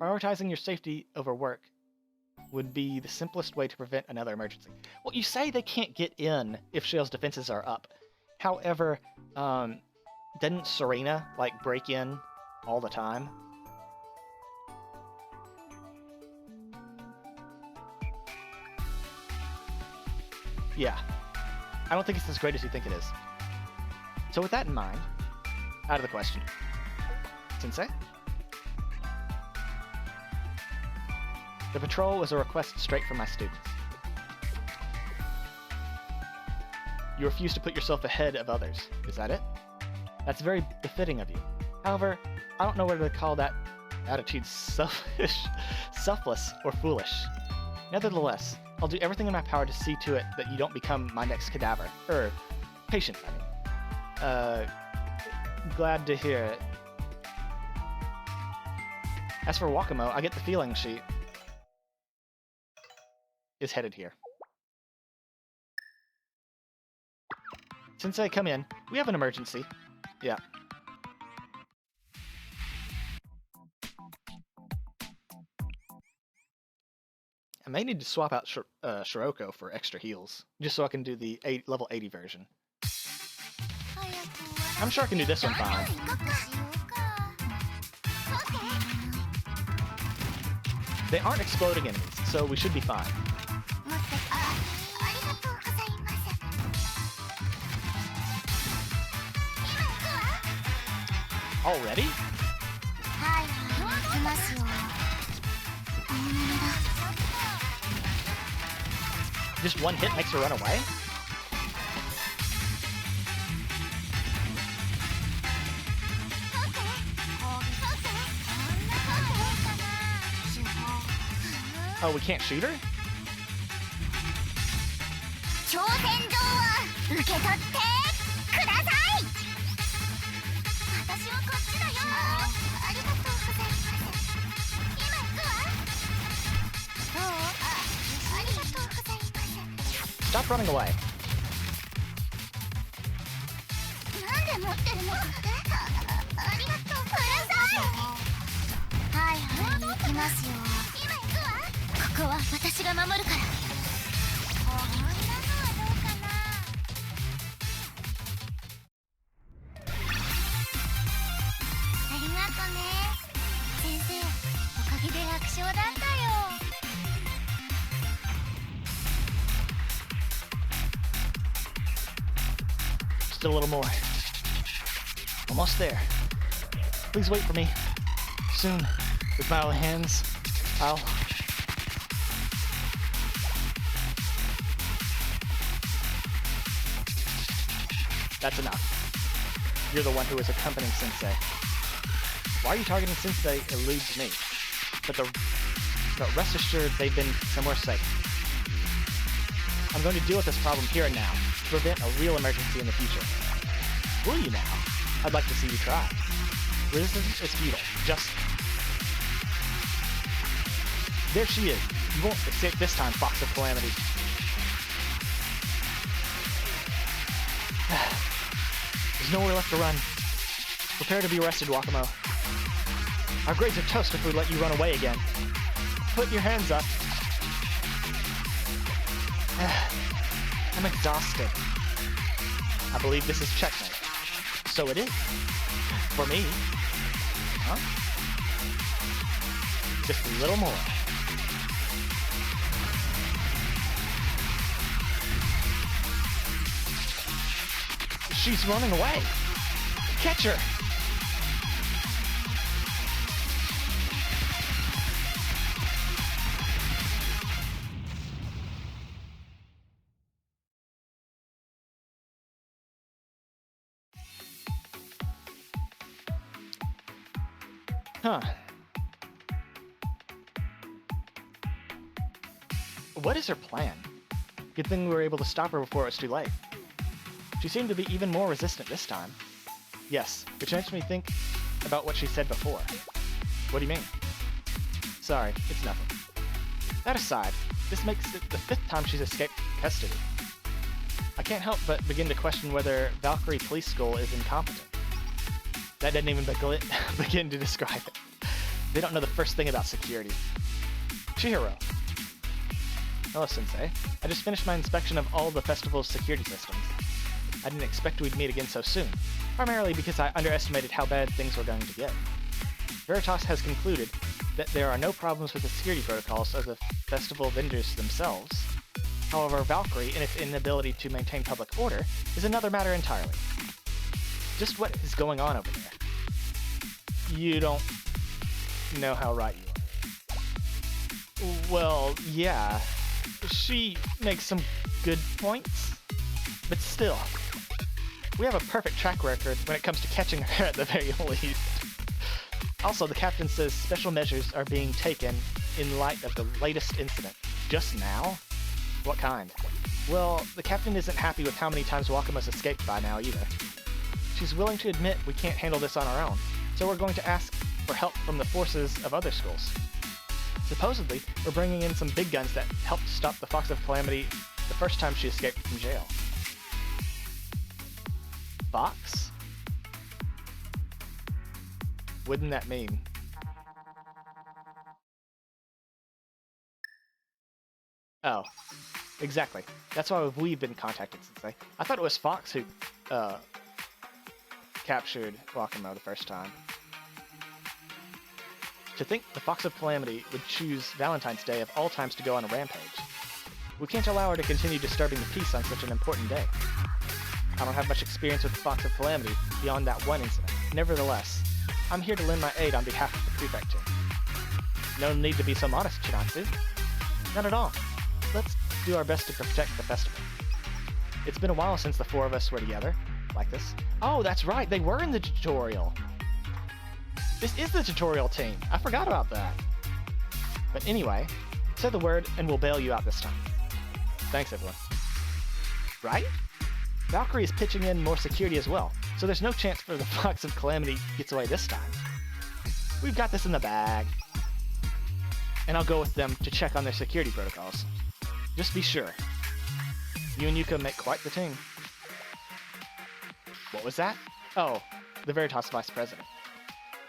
S2: Prioritizing your safety over work would be the simplest way to prevent another emergency. Well, you say they can't get in if Shale's defenses are up. However, didn't Serena, like, break in all the time? Yeah. I don't think it's as great as you think it is. So with that in mind, out of the question. Sensei? The patrol was a request straight from my students. You refuse to put yourself ahead of others. Is that it? That's very befitting of you. However, I don't know whether to call that attitude selfish, selfless, or foolish. Nevertheless, I'll do everything in my power to see to it that you don't become my next cadaver. Patient, I mean. Glad to hear it. As for Wakamo, I get the feeling she is headed here. Sensei, come in. We have an emergency. Yeah. I may need to swap out Shiroko for extra heals, just so I can do the level 80 version. I'm sure I can do this one fine. They aren't exploding enemies, so we should be fine. Already? Just one hit makes her run away? Oh, we can't shoot her? Stop running away. Just a little more. Almost there. Please wait for me. Soon, with my own hands, I'll... That's enough. You're the one who is accompanying Sensei. Why are you targeting Sensei eludes me. But rest assured they've been somewhere safe. I'm going to deal with this problem here and now, to prevent a real emergency in the future. Will you now? I'd like to see you try. Resistance is futile. Just... There she is. You won't escape this time, Fox of Calamity. There's nowhere left to run. Prepare to be arrested, Wakamo. Our grades are toast if we let you run away again. Put your hands up. I'm exhausted. I believe this is checkmate. So it is. For me. Huh? Just a little more. She's running away. Catch her. Huh. What is her plan? Good thing we were able to stop her before it was too late. She seemed to be even more resistant this time. Yes, which makes me think about what she said before. What do you mean? Sorry, it's nothing. That aside, this makes it the 5th time she's escaped custody. I can't help but begin to question whether Valkyrie Police School is incompetent. That doesn't even begin to describe it. They don't know the first thing about security. Chihiro. Hello, Sensei. I just finished my inspection of all the festival's security systems. I didn't expect we'd meet again so soon, primarily because I underestimated how bad things were going to get. Veritas has concluded that there are no problems with the security protocols of the festival vendors themselves. However, Valkyrie and its inability to maintain public order is another matter entirely. Just what is going on over there? You don't know how right you are. Well, yeah. She makes some good points, but still. We have a perfect track record when it comes to catching her at the very least. Also, the captain says special measures are being taken in light of the latest incident. Just now? What kind? Well, the captain isn't happy with how many times Wakamo's escaped by now either. She's willing to admit we can't handle this on our own, so we're going to ask for help from the forces of other schools. Supposedly, we're bringing in some big guns that helped stop the Fox of Calamity the first time she escaped from jail. Fox? Wouldn't that mean? Oh, exactly. That's why we've been contacted, Sensei. I thought it was Fox who, captured Wakamo the first time. To think the Fox of Calamity would choose Valentine's Day of all times to go on a rampage. We can't allow her to continue disturbing the peace on such an important day. I don't have much experience with the Fox of Calamity beyond that one incident. Nevertheless, I'm here to lend my aid on behalf of the prefecture. No need to be so modest, Chinatsu. Not at all. Let's do our best to protect the festival. It's been a while since the four of us were together, like this. Oh, that's right, they were in the tutorial! This is the tutorial team! I forgot about that! But anyway, say the word and we'll bail you out this time. Thanks, everyone. Right? Valkyrie is pitching in more security as well, so there's no chance for the Fox of Calamity gets away this time. We've got this in the bag. And I'll go with them to check on their security protocols. Just be sure. You and Yuka make quite the team. What was that? Oh, the Veritas Vice President.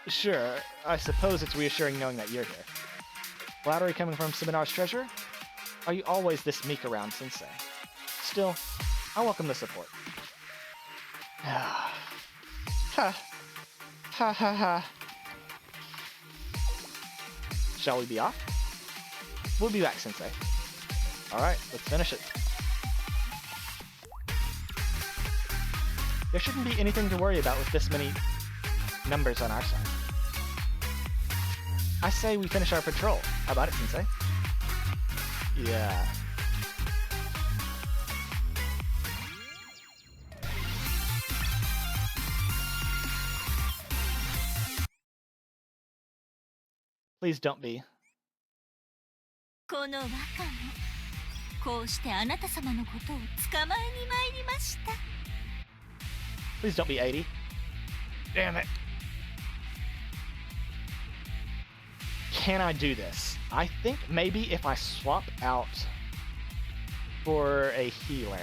S2: Sure, I suppose it's reassuring knowing that you're here. Flattery coming from Seminar's treasurer? Are you always this meek around, Sensei? Still, I welcome the support. Ha. Ha ha ha. Shall we be off? We'll be back, Sensei. Alright, let's finish it. There shouldn't be anything to worry about with this many numbers on our side. I say we finish our patrol. How about it, Sensei? Yeah. Please don't be.
S3: この若もこうしてあなた様のことを捕まえに参りました。
S2: Please don't be 80. Damn it. Can I do this? I think maybe if I swap out for a healer.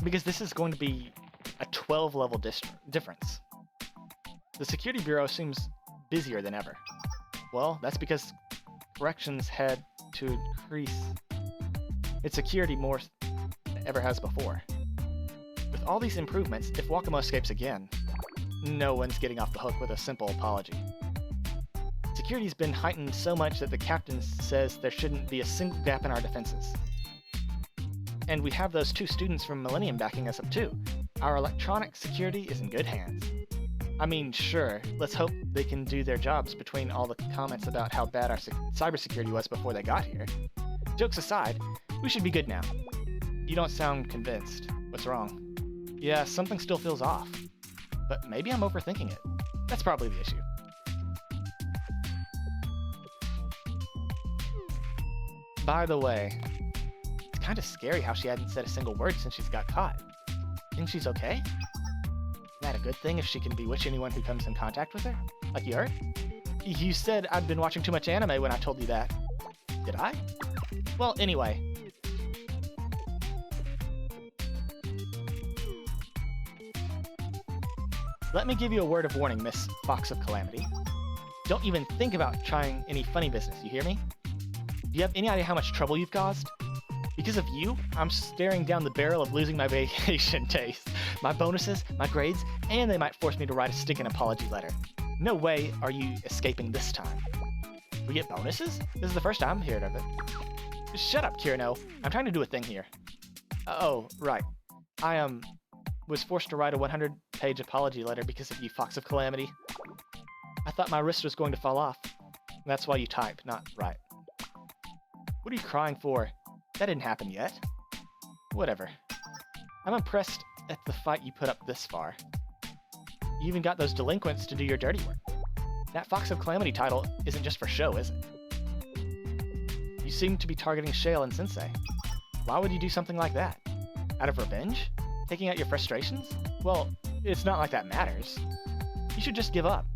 S2: Because this is going to be a 12 level difference. The Security Bureau seems busier than ever. Well, that's because corrections had to increase its security more than it ever has before. With all these improvements, if Wakamo escapes again, no one's getting off the hook with a simple apology. Security's been heightened so much that the captain says there shouldn't be a single gap in our defenses. And we have those two students from Millennium backing us up too. Our electronic security is in good hands. I mean, sure, let's hope they can do their jobs between all the comments about how bad our cybersecurity was before they got here. Jokes aside, we should be good now. You don't sound convinced. What's wrong? Yeah, something still feels off. But maybe I'm overthinking it. That's probably the issue. By the way, it's kind of scary how she hadn't said a single word since she's got caught. Think she's okay? Isn't that a good thing if she can bewitch anyone who comes in contact with her? Like you heard? You said I'd been watching too much anime when I told you that. Did I? Well, anyway. Let me give you a word of warning, Miss Fox of Calamity. Don't even think about trying any funny business, you hear me? Do you have any idea how much trouble you've caused? Because of you, I'm staring down the barrel of losing my vacation days, my bonuses, my grades, and they might force me to write a stinking apology letter. No way are you escaping this time. We get bonuses? This is the first time I'm hearing of it. Shut up, Kirino. I'm trying to do a thing here. Oh, right. I, was forced to write a 100-page apology letter because of you, Fox of Calamity. I thought my wrist was going to fall off. That's why you type, not write. What are you crying for? That didn't happen yet. Whatever. I'm impressed at the fight you put up this far. You even got those delinquents to do your dirty work. That Fox of Calamity title isn't just for show, is it? You seem to be targeting Shale and Sensei. Why would you do something like that? Out of revenge? Taking out your frustrations? Well, it's not like that matters. You should just give up.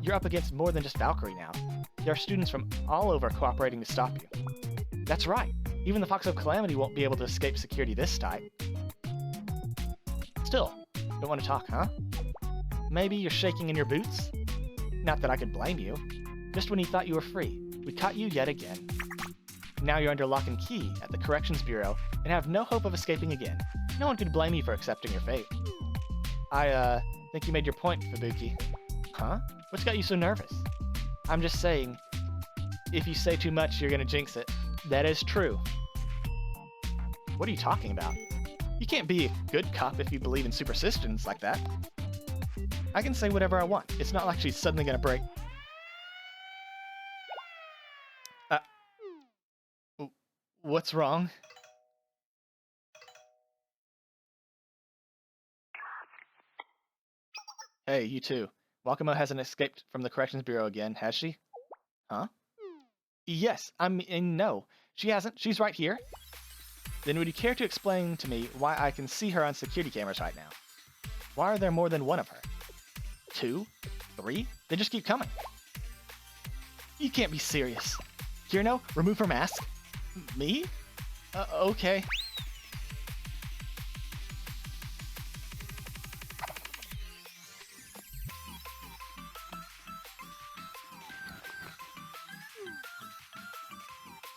S2: You're up against more than just Valkyrie now. There are students from all over cooperating to stop you. That's right. Even the Fox of Calamity won't be able to escape security this tight. Still, don't want to talk, huh? Maybe you're shaking in your boots? Not that I could blame you. Just when you thought you were free, we caught you yet again. Now you're under lock and key at the Corrections Bureau and have no hope of escaping again. No one could blame you for accepting your fate. I think you made your point, Fubuki. Huh? What's got you so nervous? I'm just saying, if you say too much, you're gonna jinx it. That is true. What are you talking about? You can't be a good cop if you believe in superstitions like that. I can say whatever I want. It's not like she's suddenly gonna break. What's wrong? Hey, you two. Wakamo hasn't escaped from the Corrections Bureau again, has she? Huh? Yes, I mean, no. She hasn't. She's right here. Then would you care to explain to me why I can see her on security cameras right now? Why are there more than one of her? 2? 3? They just keep coming. You can't be serious. Kirino, remove her mask. Me? Okay.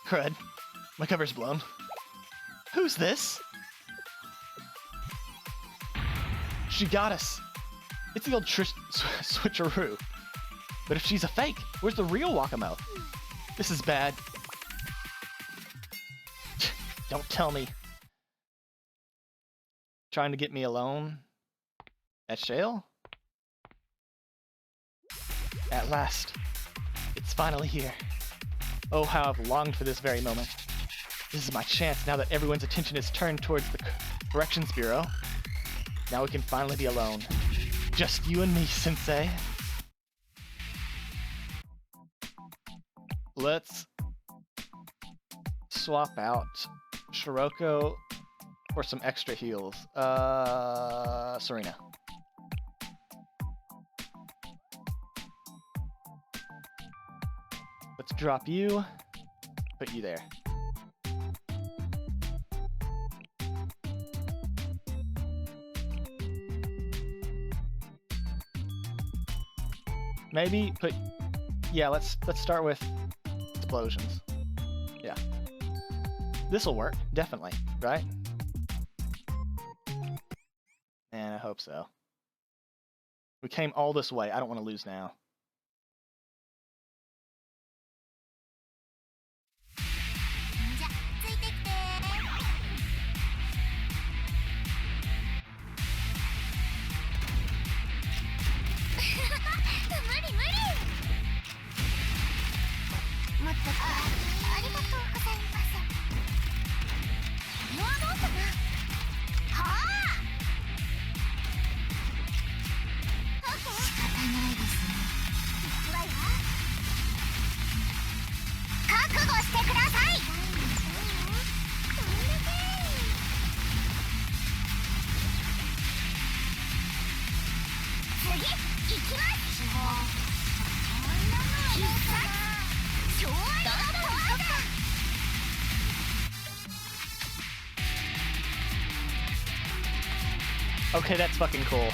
S2: Crud. My cover's blown. Who's this? She got us. It's the old switcheroo. But if she's a fake, where's the real Wakamo? This is bad. Don't tell me. Trying to get me alone? At Shale? At last. It's finally here. Oh, how I've longed for this very moment. This is my chance now that everyone's attention is turned towards the Corrections Bureau. Now we can finally be alone. Just you and me, Sensei. Let's swap out Shiroko for some extra heals. Serena. Let's drop you, put you there. Maybe put, yeah, let's start with explosions. Yeah. This'll work, definitely, right? And I hope so. We came all this way. I don't want to lose now. Okay, that's fucking cool.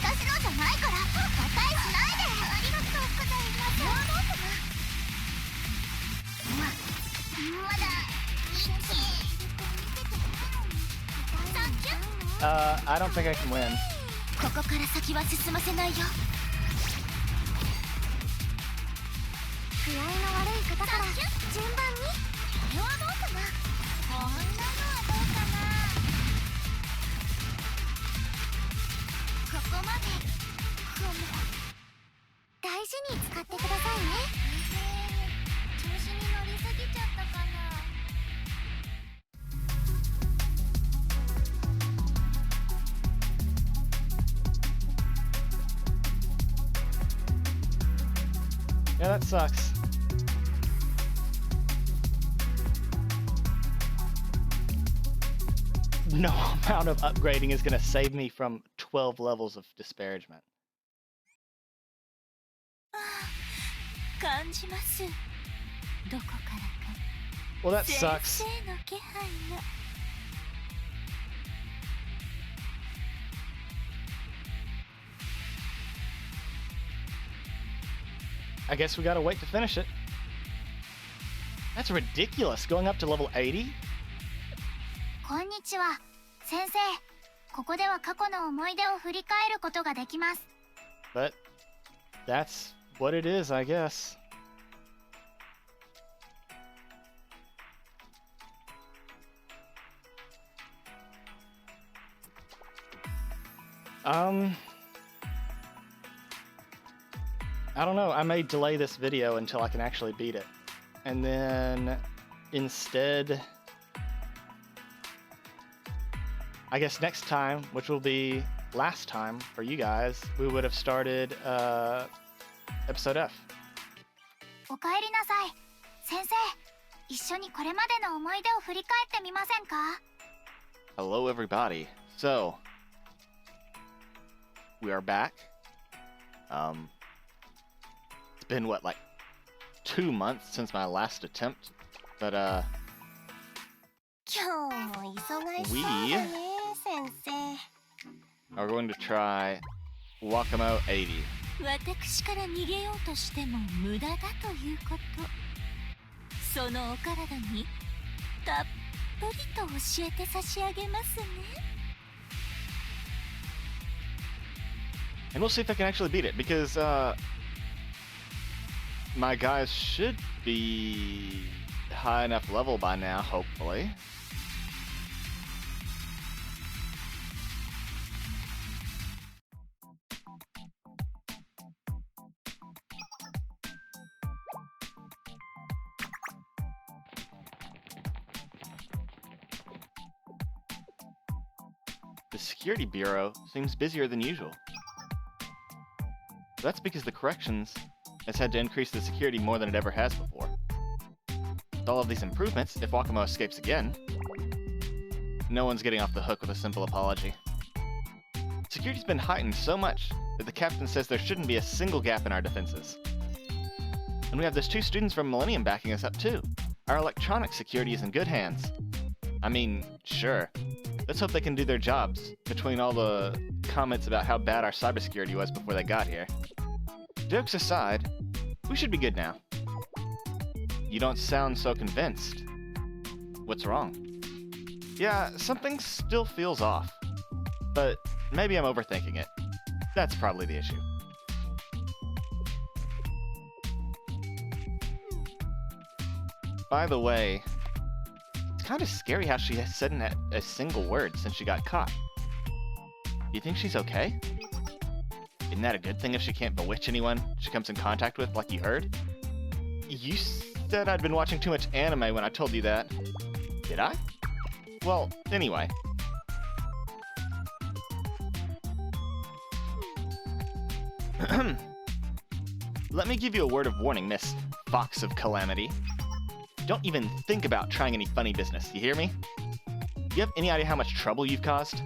S1: 私のじゃないから誤解しないで。ありがとうございます。まだサンキュー。
S2: I don't think I can win.
S3: ここから先は進ませないよ。
S1: 具合の悪い方から順番に。これはどうかな。こんなのはどうかな。ここまで。大事に使ってくださいね。調子に乗りすぎちゃったかな。
S2: Yeah, that sucks. No amount of upgrading is going to save me from 12 levels of disparagement.
S3: 感じます。どこからか
S2: Well, that
S3: 先
S2: sucks.
S3: 生の気配が。
S2: I guess we gotta wait to finish it. That's ridiculous, going up to level 80?
S1: こんにちは、先生。ここでは過去の思い出を振り返ることができます。
S2: But that's what it is, I guess. I don't know, I may delay this video until I can actually beat it. And then instead, I guess next time, which will be last time for you guys, we would have started episode F.
S1: おかえりなさい、先生。一緒にこれまでの思い出を振り返ってみませんか？
S2: Hello everybody. So, we are back. It's been what, like 2 months since my last attempt, but
S1: 今日も忙しそうだね、先生。
S2: are going to try Wakamo 80.
S3: 私から逃げようとしても無駄だということ。そのお体にたっぷりと教えて差し上げますね。
S2: And we'll see if I can actually beat it, because my guys should be high enough level by now, hopefully. The Security Bureau seems busier than usual. That's because the corrections has had to increase the security more than it ever has before. With all of these improvements, if Wakamo escapes again, no one's getting off the hook with a simple apology. Security's been heightened so much that the captain says there shouldn't be a single gap in our defenses. And we have those 2 students from Millennium backing us up too. Our electronic security is in good hands. I mean, sure. Let's hope they can do their jobs, between all the comments about how bad our cybersecurity was before they got here. Jokes aside, we should be good now. You don't sound so convinced. What's wrong? Yeah, something still feels off. But maybe I'm overthinking it. That's probably the issue. By the way, it's kind of scary how she has said a single word since she got caught. You think she's okay? Isn't that a good thing if she can't bewitch anyone she comes in contact with, like you heard? You said I'd been watching too much anime when I told you that. Did I? Well, anyway. Let me give you a word of warning, Miss Fox of Calamity. Don't even think about trying any funny business, you hear me? You have any idea how much trouble you've caused?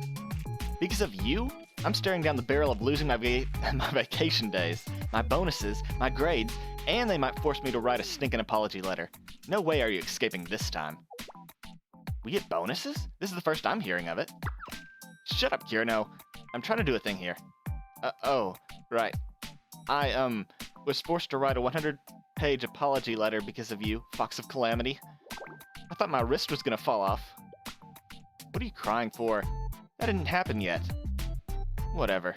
S2: Because of you, I'm staring down the barrel of losing my vacation days, my bonuses, my grades, and they might force me to write a stinking apology letter. No way are you escaping this time. We get bonuses? This is the first I'm hearing of it. Shut up, Kirino. I'm trying to do a thing here. Oh, right. I was forced to write a 100-page apology letter because of you, Fox of Calamity. I thought my wrist was gonna fall off. What are you crying for? That didn't happen yet. Whatever.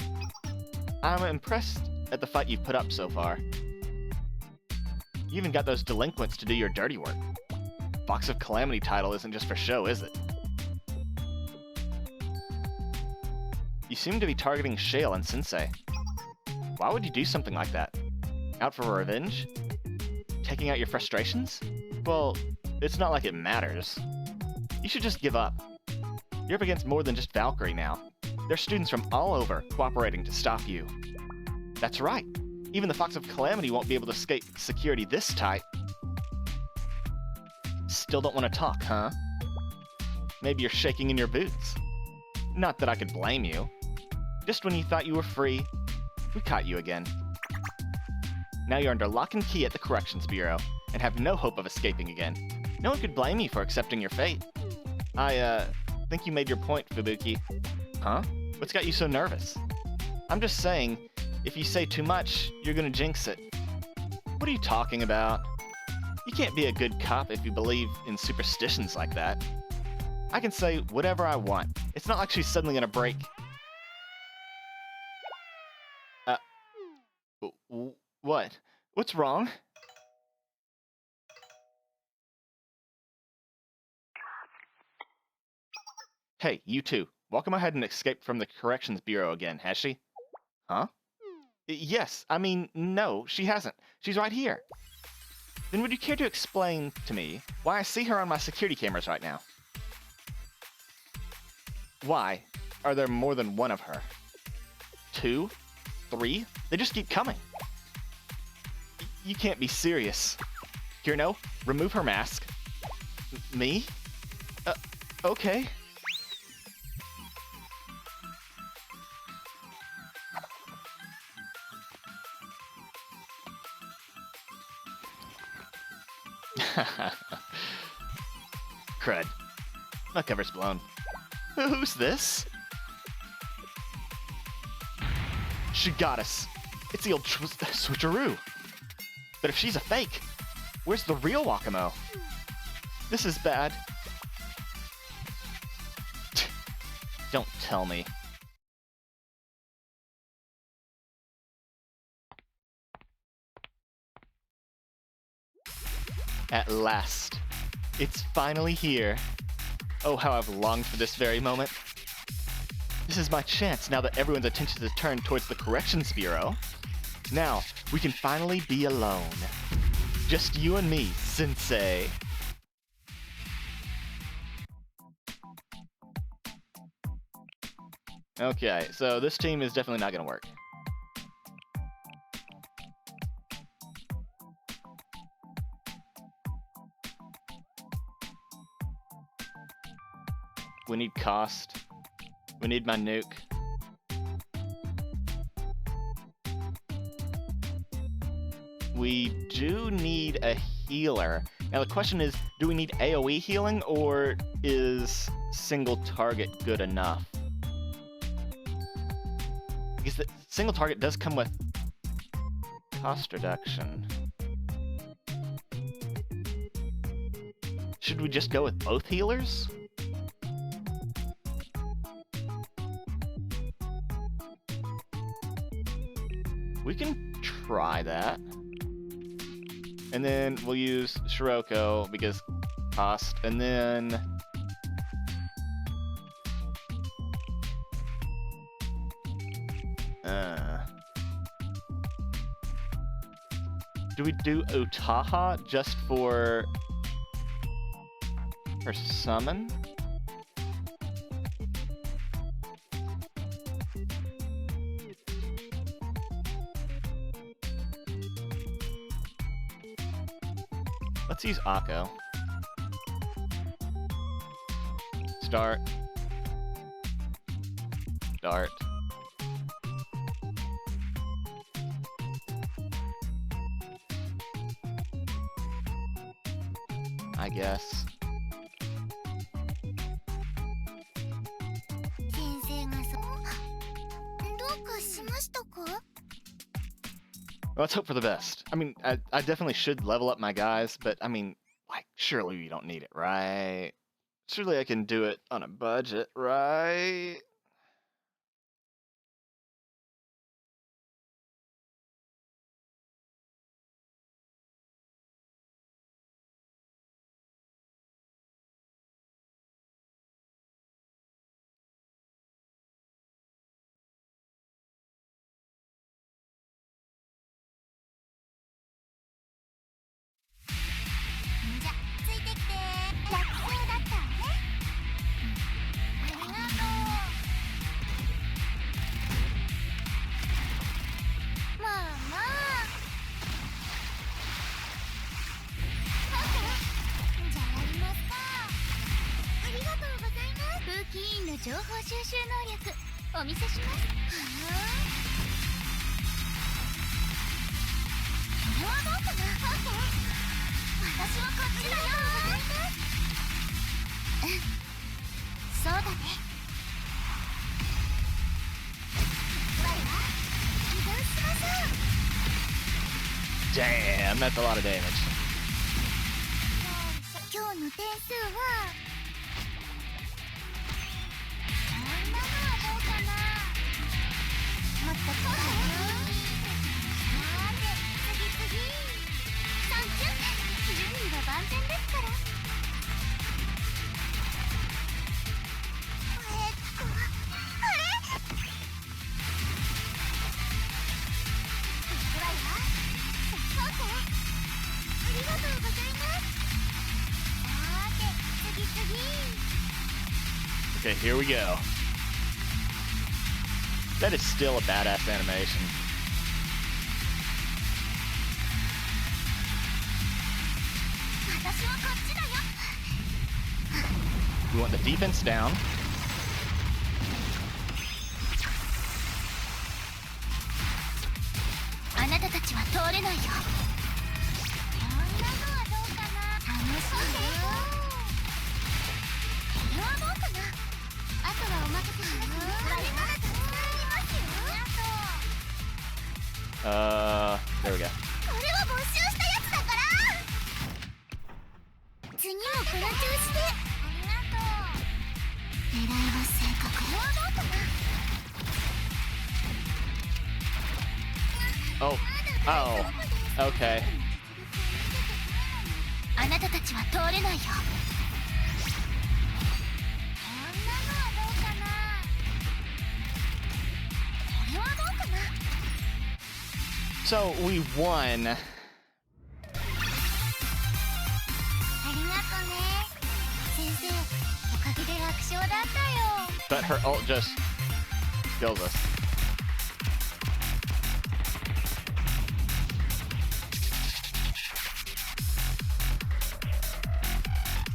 S2: I'm impressed at the fight you've put up so far. You even got those delinquents to do your dirty work. Fox of Calamity title isn't just for show, is it? You seem to be targeting Shale and Sensei. Why would you do something like that? Out for revenge? Taking out your frustrations? Well, it's not like it matters. You should just give up. You're up against more than just Valkyrie now. There's students from all over cooperating to stop you. That's right. Even the Fox of Calamity won't be able to escape security this tight. Still don't want to talk, huh? Maybe you're shaking in your boots. Not that I could blame you. Just when you thought you were free, we caught you again. Now you're under lock and key at the Corrections Bureau, and have no hope of escaping again. No one could blame you for accepting your fate. I think you made your point, Fubuki. Huh? What's got you so nervous? I'm just saying, if you say too much, you're gonna jinx it. What are you talking about? You can't be a good cop if you believe in superstitions like that. I can say whatever I want. It's not like she's suddenly gonna break. What? What's wrong? Hey, you two. Wakamo hadn't escaped from the Corrections Bureau again, has she? Huh? Yes, I mean, no, she hasn't. She's right here. Then would you care to explain to me why I see her on my security cameras right now? Why are there more than one of her? 2? 3? They just keep coming. You can't be serious. Kirino, remove her mask. Me? Okay. Crud. My cover's blown. Who's this? She got us. It's the old switcheroo. But if she's a fake, where's the real Wakamo? This is bad. Don't tell me. At last. It's finally here. Oh, how I've longed for this very moment. This is my chance now that everyone's attention is turned towards the Corrections Bureau. Now, we can finally be alone. Just you and me, Sensei. Okay, so this team is definitely not gonna work. We need cost. We need my nuke. We do need a healer. Now the question is, do we need AoE healing or is single target good enough? Because the single target does come with cost reduction. Should we just go with both healers? We can try that. And then we'll use Shiroko because cost, and then do we do Utaha just for her summon? Let's use Akko. Start. Start. I guess.
S1: 先生がどうかしました
S2: Let's hope for the best. I mean, I definitely should level up my guys, but I mean, like, surely we don't need it, right? Surely I can do it on a budget, right? Damn, that's a lot of damage. Okay, here we go. That is still a badass animation. We want the defense down. There we go. Oh. Oh. Okay. So we won. But her ult just kills us.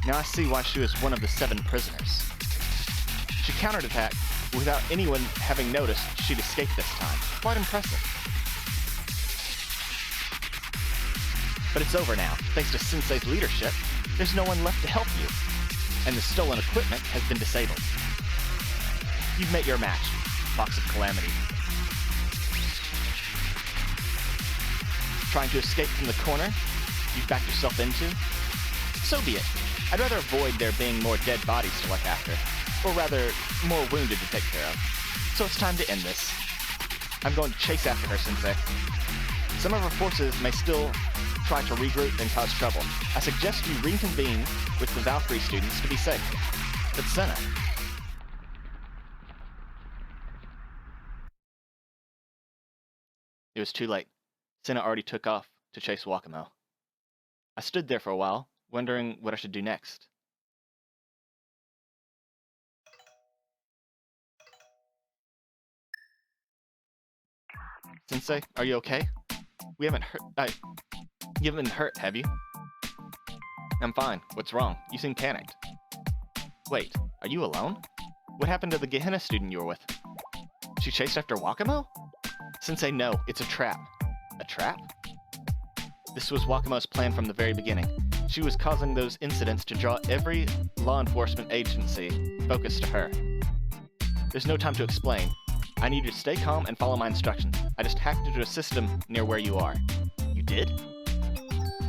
S2: Now I see why she was one of the 7 prisoners. She counterattacked without anyone having noticed she'd escaped this time. Quite impressive. But it's over now. Thanks to Sensei's leadership, there's no one left to help you. And the stolen equipment has been disabled. You've met your match, Box of Calamity. Trying to escape from the corner you've backed yourself into? So be it. I'd rather avoid there being more dead bodies to look after, or rather, more wounded to take care of. So it's time to end this. I'm going to chase after her, Sensei. Some of her forces may still try to regroup and cause trouble. I suggest you reconvene with the Valkyrie students to be safe. But Senna. It was too late. Senna already took off to chase Wakamo. I stood there for a while, wondering what I should do next. Sensei, are you okay? We haven't hurt. You haven't been hurt, have you? I'm fine. What's wrong? You seem panicked. Wait, are you alone? What happened to the Gehenna student you were with? She chased after Wakamo? Sensei, no, it's a trap. A trap? This was Wakamo's plan from the very beginning. She was causing those incidents to draw every law enforcement agency focused to her. There's no time to explain. I need you to stay calm and follow my instructions. I just hacked into a system near where you are. You did?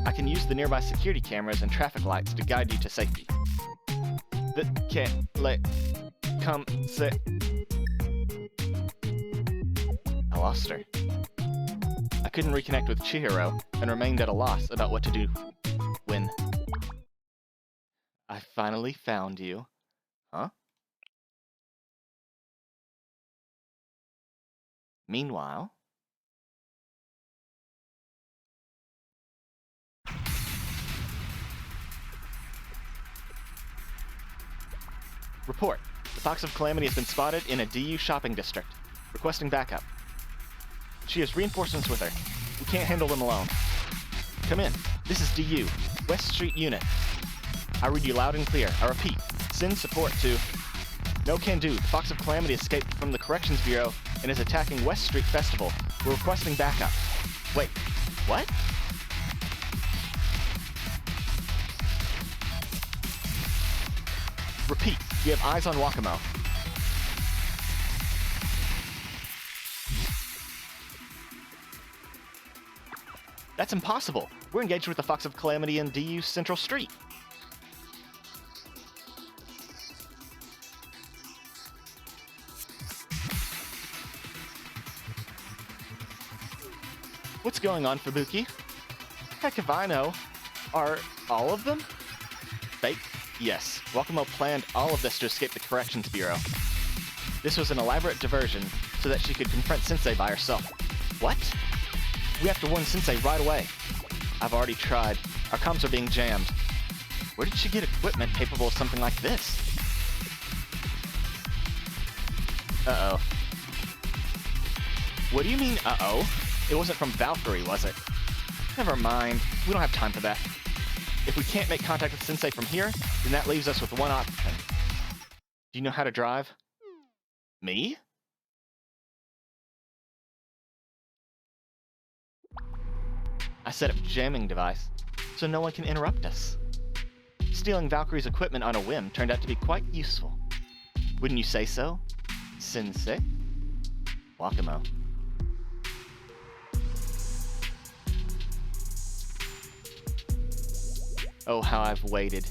S2: I can use the nearby security cameras and traffic lights to guide you to safety. I lost her. I couldn't reconnect with Chihiro and remained at a loss about what to do when I finally found you. Huh? Meanwhile... Report. The Fox of Calamity has been spotted in a DU shopping district. Requesting backup. She has reinforcements with her. We can't handle them alone. Come in. This is DU. West Street Unit. I read you loud and clear. I repeat. Send support to... No can do. The Fox of Calamity escaped from the Corrections Bureau and is attacking West Street Festival. We're requesting backup. Wait. What? Repeat. We have eyes on Wakamo. That's impossible. We're engaged with the Fox of Calamity in DU Central Street. What's going on, Fubuki? Heck if I know. Are all of them fake? Yes. Wakamo planned all of this to escape the Corrections Bureau. This was an elaborate diversion so that she could confront Sensei by herself. What? We have to warn Sensei right away. I've already tried. Our comms are being jammed. Where did she get equipment capable of something like this? Uh-oh. What do you mean, uh-oh? It wasn't from Valkyrie, was it? Never mind. We don't have time for that. If we can't make contact with Sensei from here, then that leaves us with one option. Do you know how to drive? Me? I set up a jamming device, so no one can interrupt us. Stealing Valkyrie's equipment on a whim turned out to be quite useful. Wouldn't you say so, Sensei? Wakamo. Oh, how I've waited.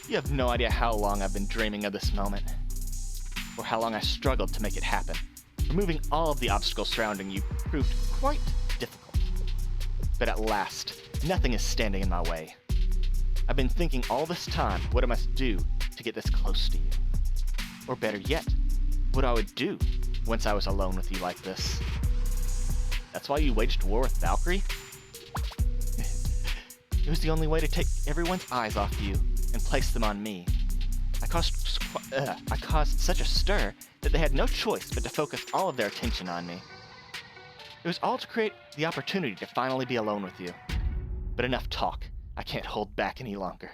S2: You have no idea how long I've been dreaming of this moment. Or how long I struggled to make it happen. Removing all of the obstacles surrounding you proved quite difficult. But at last, nothing is standing in my way. I've been thinking all this time what I must do to get this close to you. Or better yet, what I would do once I was alone with you like this. That's why you waged war with Valkyrie? It was the only way to take everyone's eyes off you and place them on me. I caused such a stir that they had no choice but to focus all of their attention on me. It was all to create the opportunity to finally be alone with you. But enough talk. I can't hold back any longer.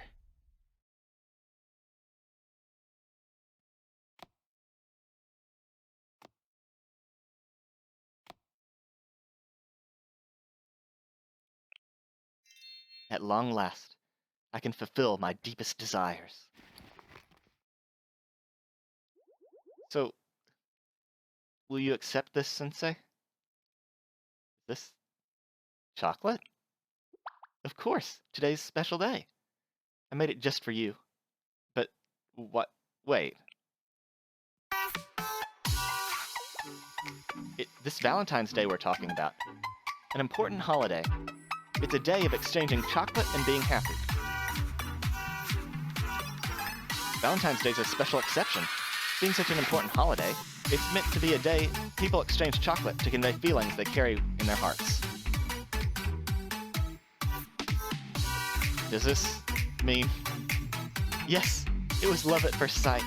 S2: At long last, I can fulfill my deepest desires. So, will you accept this, Sensei? This chocolate? Of course, today's a special day. I made it just for you. But what? Wait. This Valentine's Day we're talking about. An important holiday. It's a day of exchanging chocolate and being happy. Valentine's Day is a special exception. Being such an important holiday, it's meant to be a day people exchange chocolate to convey feelings they carry in their hearts. Does this mean... Yes, it was love at first sight.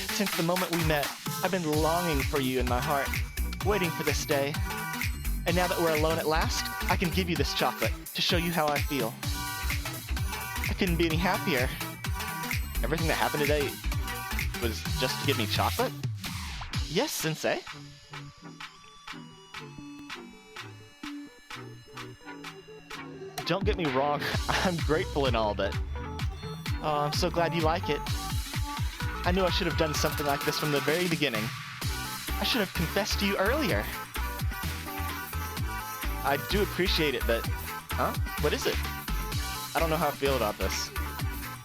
S2: Since the moment we met, I've been longing for you in my heart, waiting for this day. And now that we're alone at last, I can give you this chocolate to show you how I feel. I couldn't be any happier. Everything that happened today was just to give me chocolate? Yes, Sensei. Don't get me wrong, I'm grateful and all, but... Oh, I'm so glad you like it. I knew I should have done something like this from the very beginning. I should have confessed to you earlier. I do appreciate it, but... Huh? What is it? I don't know how I feel about this.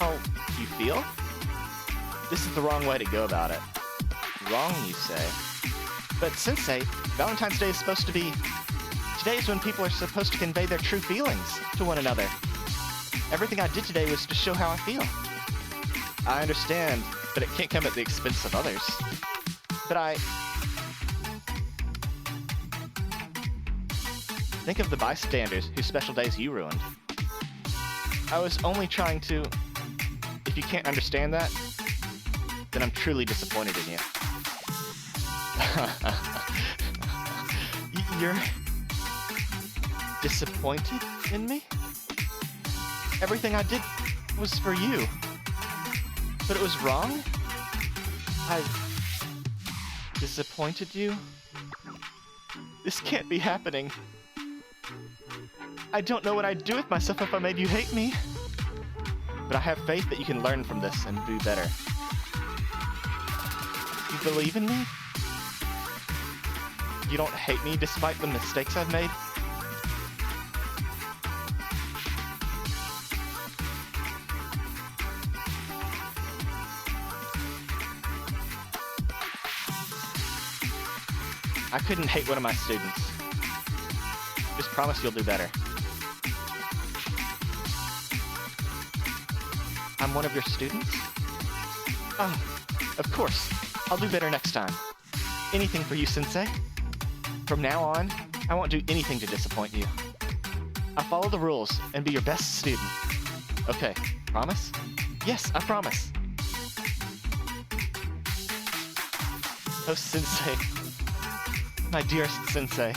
S2: Oh, you feel? This is the wrong way to go about it. Wrong, you say? But Sensei, Valentine's Day is supposed to be... Today is when people are supposed to convey their true feelings to one another. Everything I did today was to show how I feel. I understand, but it can't come at the expense of others. But I... Think of the bystanders whose special days you ruined. I was only trying to... If you can't understand that, then I'm truly disappointed in you. You're... disappointed in me? Everything I did was for you. But it was wrong? I... disappointed you? This can't be happening. I don't know what I'd do with myself if I made you hate me. But I have faith that you can learn from this and do better. You believe in me? You don't hate me despite the mistakes I've made? I couldn't hate one of my students. Just promise you'll do better. I'm one of your students? Ah, of course. I'll do better next time. Anything for you, Sensei. From now on, I won't do anything to disappoint you. I'll follow the rules and be your best student. Okay, promise? Yes, I promise. Oh, Sensei. My dearest Sensei.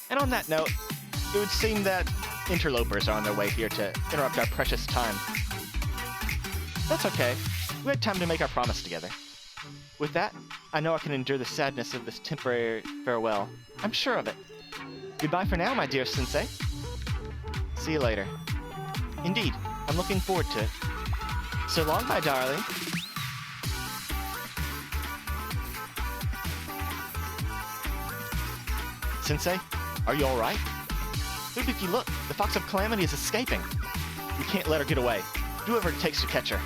S2: And on that note, it would seem that interlopers are on their way here to interrupt our precious time. That's okay. We had time to make our promise together. With that, I know I can endure the sadness of this temporary farewell. I'm sure of it. Goodbye for now, my dear Sensei. See you later. Indeed, I'm looking forward to it. So long, my darling. Sensei, are you alright? If you look, the Fox of Calamity is escaping. We can't let her get away. Do whatever it takes to catch her.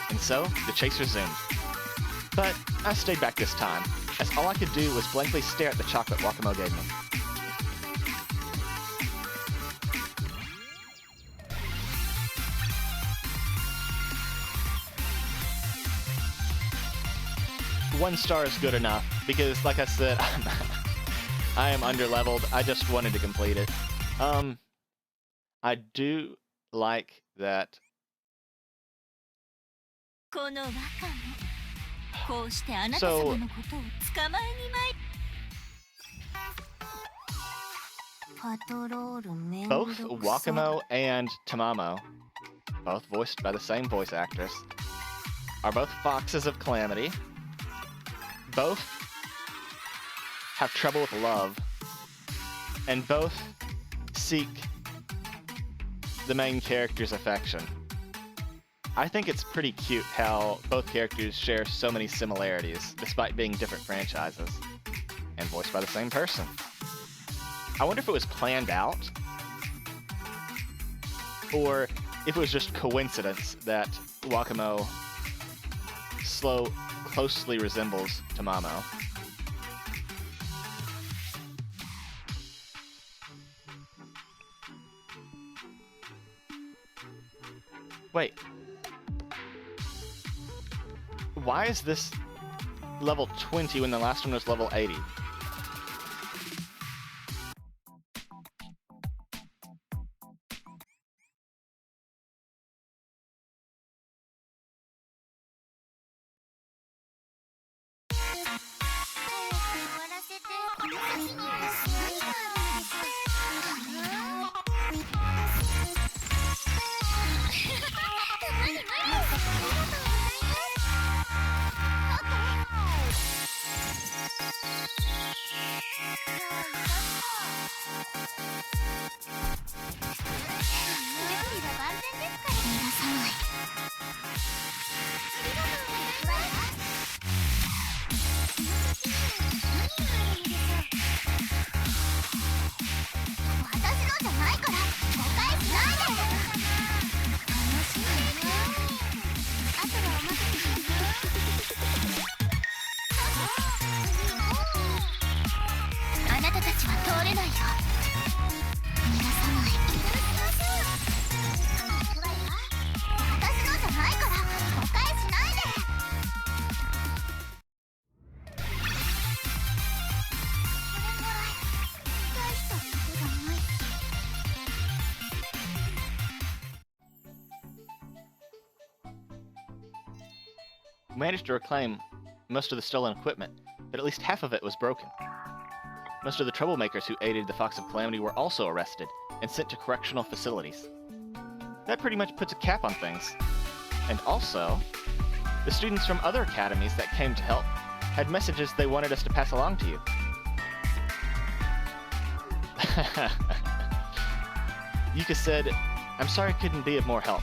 S2: And so, the chase resumed. But I stayed back this time, as all I could do was blankly stare at the chocolate Wakamo gave me. One star is good enough, because like I said, I am underleveled. I just wanted to complete it. I do like that. So, both Wakamo and Tamamo, both voiced by the same voice actress, are both Foxes of Calamity. Both have trouble with love, and both seek the main character's affection. I think it's pretty cute how both characters share so many similarities, despite being different franchises, and voiced by the same person. I wonder if it was planned out, or if it was just coincidence that Wakamo closely resembles Tamamo. Wait. Why is this level 20 when the last one was level 80? We managed to reclaim most of the stolen equipment, but at least half of it was broken. Most of the troublemakers who aided the Fox of Calamity were also arrested and sent to correctional facilities. That pretty much puts a cap on things. And also, the students from other academies that came to help had messages they wanted us to pass along to you. Yuka said, "I'm sorry I couldn't be of more help."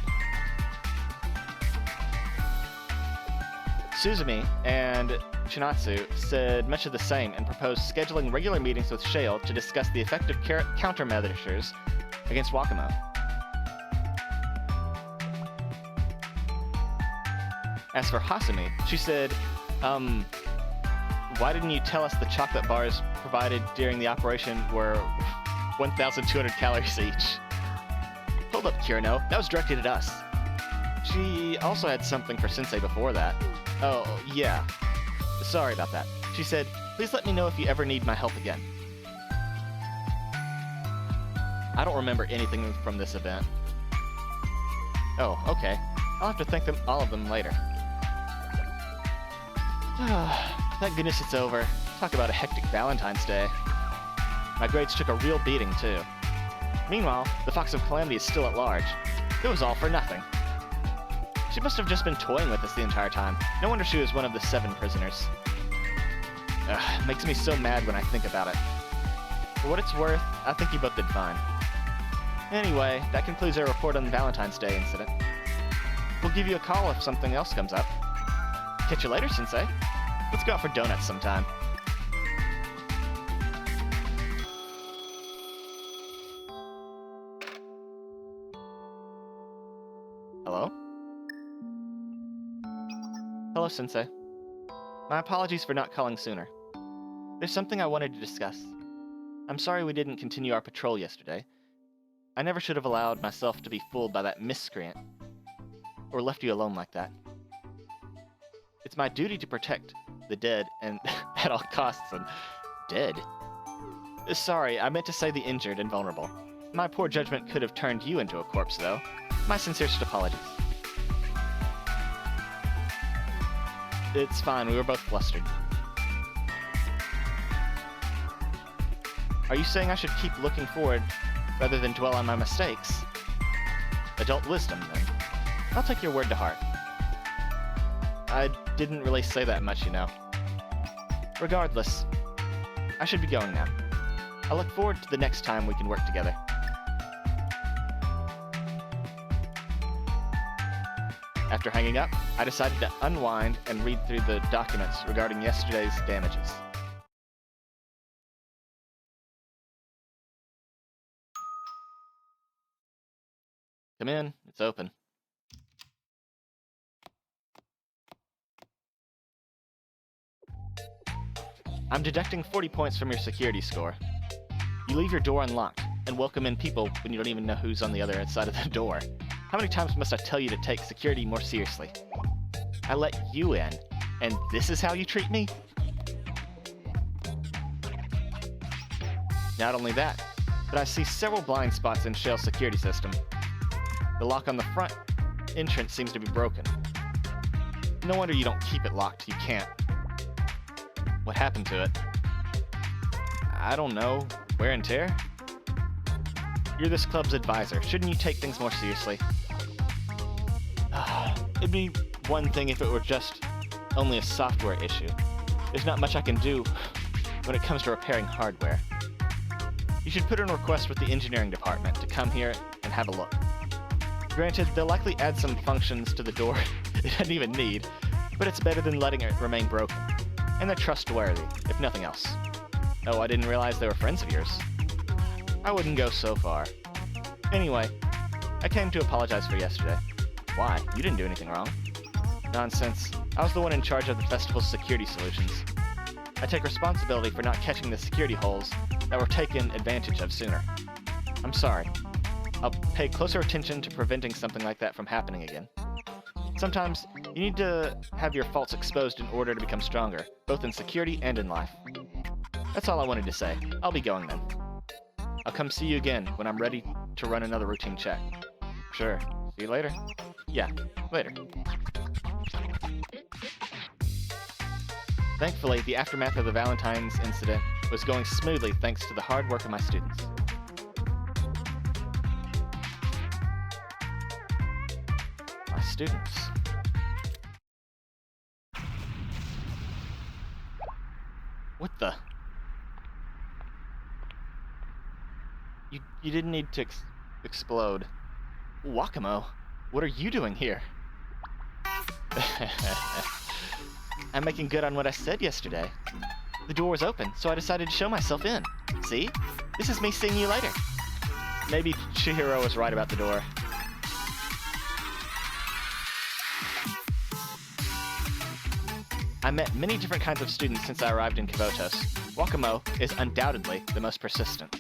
S2: Suzumi and Chinatsu said much of the same and proposed scheduling regular meetings with Shale to discuss the effective countermeasures against Wakamo. As for Hasumi, she said, why didn't you tell us the chocolate bars provided during the operation were 1,200 calories each? Hold up, Kirino, that was directed at us. She also had something for Sensei before that. Oh, yeah. Sorry about that. She said, please let me know if you ever need my help again. I don't remember anything from this event. Oh, okay. I'll have to thank all of them later. Thank goodness it's over. Talk about a hectic Valentine's Day. My grades took a real beating, too. Meanwhile, the Fox of Calamity is still at large. It was all for nothing. She must have just been toying with us the entire time. No wonder she was one of the 7 prisoners. Makes me so mad when I think about it. For what it's worth, I think you both did fine. Anyway, that concludes our report on the Valentine's Day incident. We'll give you a call if something else comes up. Catch you later, Sensei. Let's go out for donuts sometime. Hello? Hello, Sensei. My apologies for not calling sooner. There's something I wanted to discuss. I'm sorry we didn't continue our patrol yesterday. I never should have allowed myself to be fooled by that miscreant, or left you alone like that. It's my duty to protect the dead, and at all costs, and dead? Sorry, I meant to say the injured and vulnerable. My poor judgment could have turned you into a corpse, though. My sincerest apologies. It's fine, we were both flustered. Are you saying I should keep looking forward rather than dwell on my mistakes? Adult wisdom, then. I'll take your word to heart. I didn't really say that much, you know. Regardless, I should be going now. I look forward to the next time we can work together. After hanging up, I decided to unwind and read through the documents regarding yesterday's damages. Come in, it's open. I'm deducting 40 points from your security score. You leave your door unlocked and welcome in people when you don't even know who's on the other side of the door. How many times must I tell you to take security more seriously? I let you in, and this is how you treat me? Not only that, but I see several blind spots in Shell's security system. The lock on the front entrance seems to be broken. No wonder you don't keep it locked, you can't. What happened to it? I don't know. Wear and tear? You're this club's advisor. Shouldn't you take things more seriously? It'd be one thing if it were just only a software issue. There's not much I can do when it comes to repairing hardware. You should put in a request with the engineering department to come here and have a look. Granted, they'll likely add some functions to the door it doesn't even need, but it's better than letting it remain broken. And they're trustworthy, if nothing else. Oh, I didn't realize they were friends of yours. I wouldn't go so far. Anyway, I came to apologize for yesterday. Why? You didn't do anything wrong. Nonsense. I was the one in charge of the festival's security solutions. I take responsibility for not catching the security holes that were taken advantage of sooner. I'm sorry. I'll pay closer attention to preventing something like that from happening again. Sometimes, you need to have your faults exposed in order to become stronger, both in security and in life. That's all I wanted to say. I'll be going then. I'll come see you again when I'm ready to run another routine check. Sure. See you later? Yeah, later. Thankfully, the aftermath of the Valentine's incident was going smoothly thanks to the hard work of my students. My students. What the? You didn't need to explode. Wakamo, what are you doing here? I'm making good on what I said yesterday. The door was open, so I decided to show myself in. See? This is me seeing you later. Maybe Chihiro was right about the door. I met many different kinds of students since I arrived in Kavotos. Wakamo is undoubtedly the most persistent.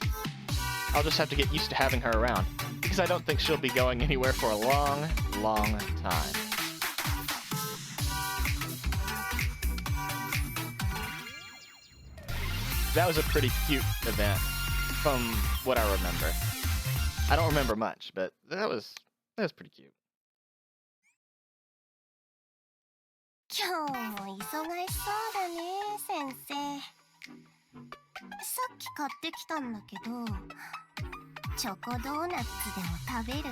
S2: I'll just have to get used to having her around, because I don't think she'll be going anywhere for a long, long time. That was a pretty cute event, from what I remember. I don't remember much, but that was pretty cute.
S1: 今日も忙しそうだね、先生。さっき買ってきたんだけど、チョコドーナツでも食べる？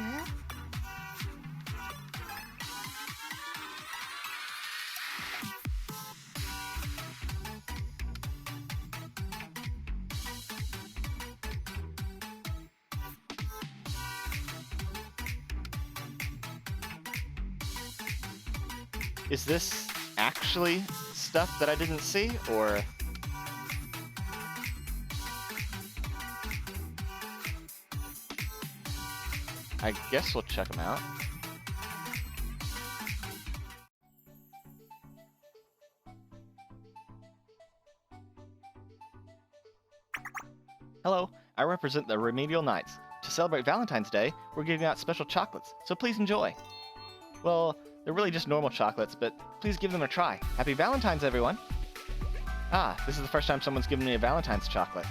S2: Is this actually stuff that I didn't see, or... I guess we'll check them out. Hello, I represent the Remedial Knights. To celebrate Valentine's Day, we're giving out special chocolates, so please enjoy. Well, they're really just normal chocolates, but please give them a try. Happy Valentine's, everyone! Ah, this is the first time someone's given me a Valentine's chocolate.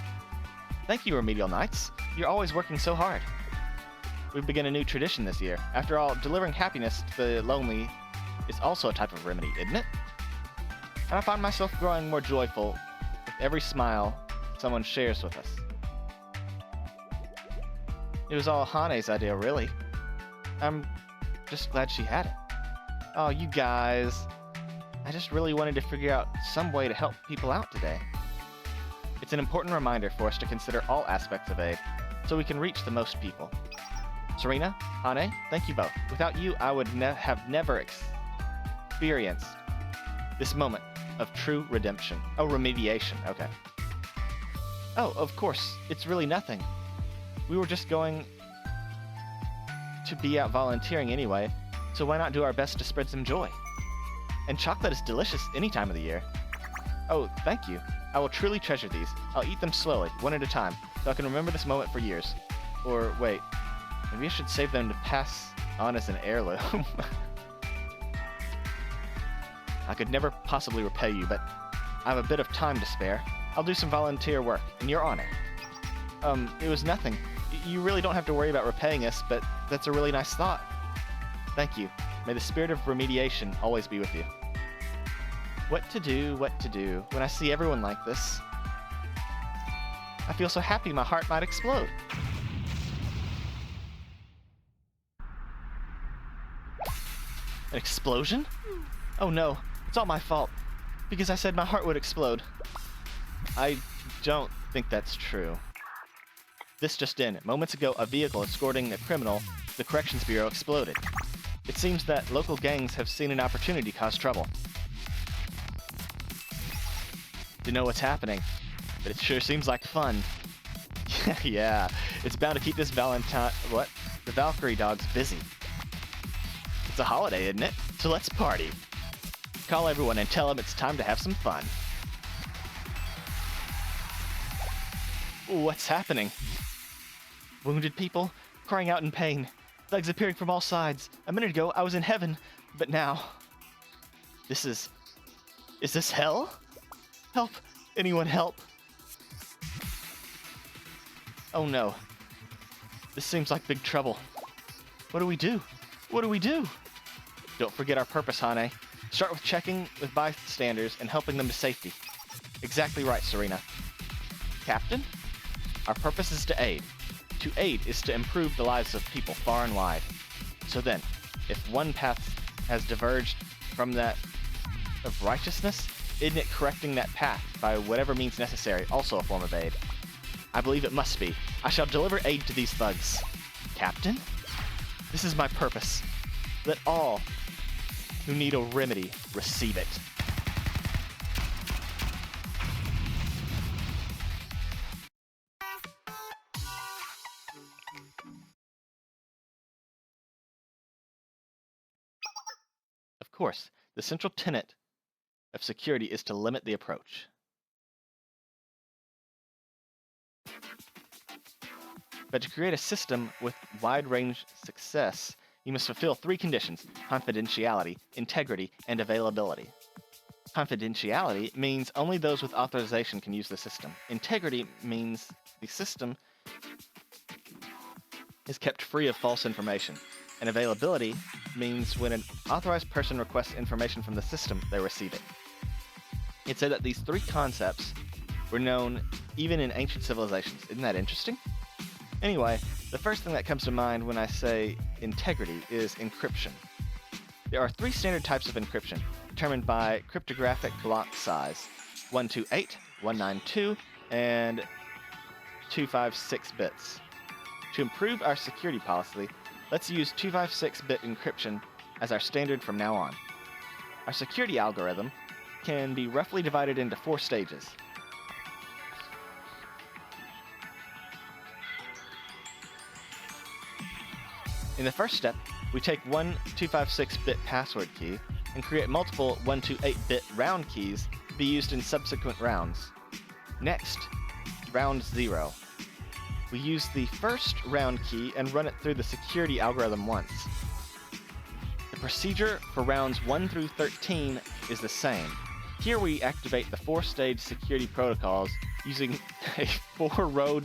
S2: Thank you, Remedial Knights. You're always working so hard. We've begun a new tradition this year. After all, delivering happiness to the lonely is also a type of remedy, isn't it? And I find myself growing more joyful with every smile someone shares with us. It was all Hane's idea, really. I'm just glad she had it. Oh, you guys. I just really wanted to figure out some way to help people out today. It's an important reminder for us to consider all aspects of aid, so we can reach the most people. Serena, Hane, thank you both. Without you, I would have never experienced this moment of true redemption. Oh, remediation, okay. Oh, of course, it's really nothing. We were just going to be out volunteering anyway, so why not do our best to spread some joy? And chocolate is delicious any time of the year. Oh, thank you. I will truly treasure these. I'll eat them slowly, one at a time, so I can remember this moment for years. Or, wait, maybe I should save them to pass on as an heirloom. I could never possibly repay you, but I have a bit of time to spare. I'll do some volunteer work, in your honor. It was nothing. You really don't have to worry about repaying us, but that's a really nice thought. Thank you. May the spirit of remediation always be with you. What to do when I see everyone like this? I feel so happy my heart might explode. An explosion? Oh no, it's all my fault. Because I said my heart would explode. I don't think that's true. This just in. Moments ago, a vehicle escorting a criminal to the Corrections Bureau exploded. It seems that local gangs have seen an opportunity to cause trouble. To know what's happening, but it sure seems like fun. Yeah, it's bound to keep this the Valkyrie dogs busy. It's a holiday, isn't it? So let's party. Call everyone and tell them it's time to have some fun. What's happening? Wounded people, crying out in pain, legs appearing from all sides. A minute ago, I was in heaven, but now... Is this hell? Help! Anyone help! Oh no. This seems like big trouble. What do we do? What do we do? Don't forget our purpose, Hane. Start with checking with bystanders and helping them to safety. Exactly right, Serena. Captain, our purpose is to aid. To aid is to improve the lives of people far and wide. So then, if one path has diverged from that of righteousness, isn't it correcting that path by whatever means necessary also a form of aid? I believe it must be. I shall deliver aid to these thugs. Captain? This is my purpose. Let all who need a remedy receive it. Of course, the central tenet of security is to limit the approach. But to create a system with wide-range success, you must fulfill 3 conditions: confidentiality, integrity, and availability. Confidentiality means only those with authorization can use the system. Integrity means the system is kept free of false information. And availability means when an authorized person requests information from the system, they receive it. It said that these 3 concepts were known even in ancient civilizations. Isn't that interesting? Anyway, the first thing that comes to mind when I say integrity is encryption. There are 3 standard types of encryption, determined by cryptographic block size: 128, 192, and 256 bits. To improve our security policy, let's use 256-bit encryption as our standard from now on. Our security algorithm can be roughly divided into 4 stages. In the first step, we take one 256-bit password key and create multiple 128-bit round keys to be used in subsequent rounds. Next, round 0. We use the first round key and run it through the security algorithm once. The procedure for rounds 1 through 13 is the same. Here we activate the 4-stage security protocols using a 4-row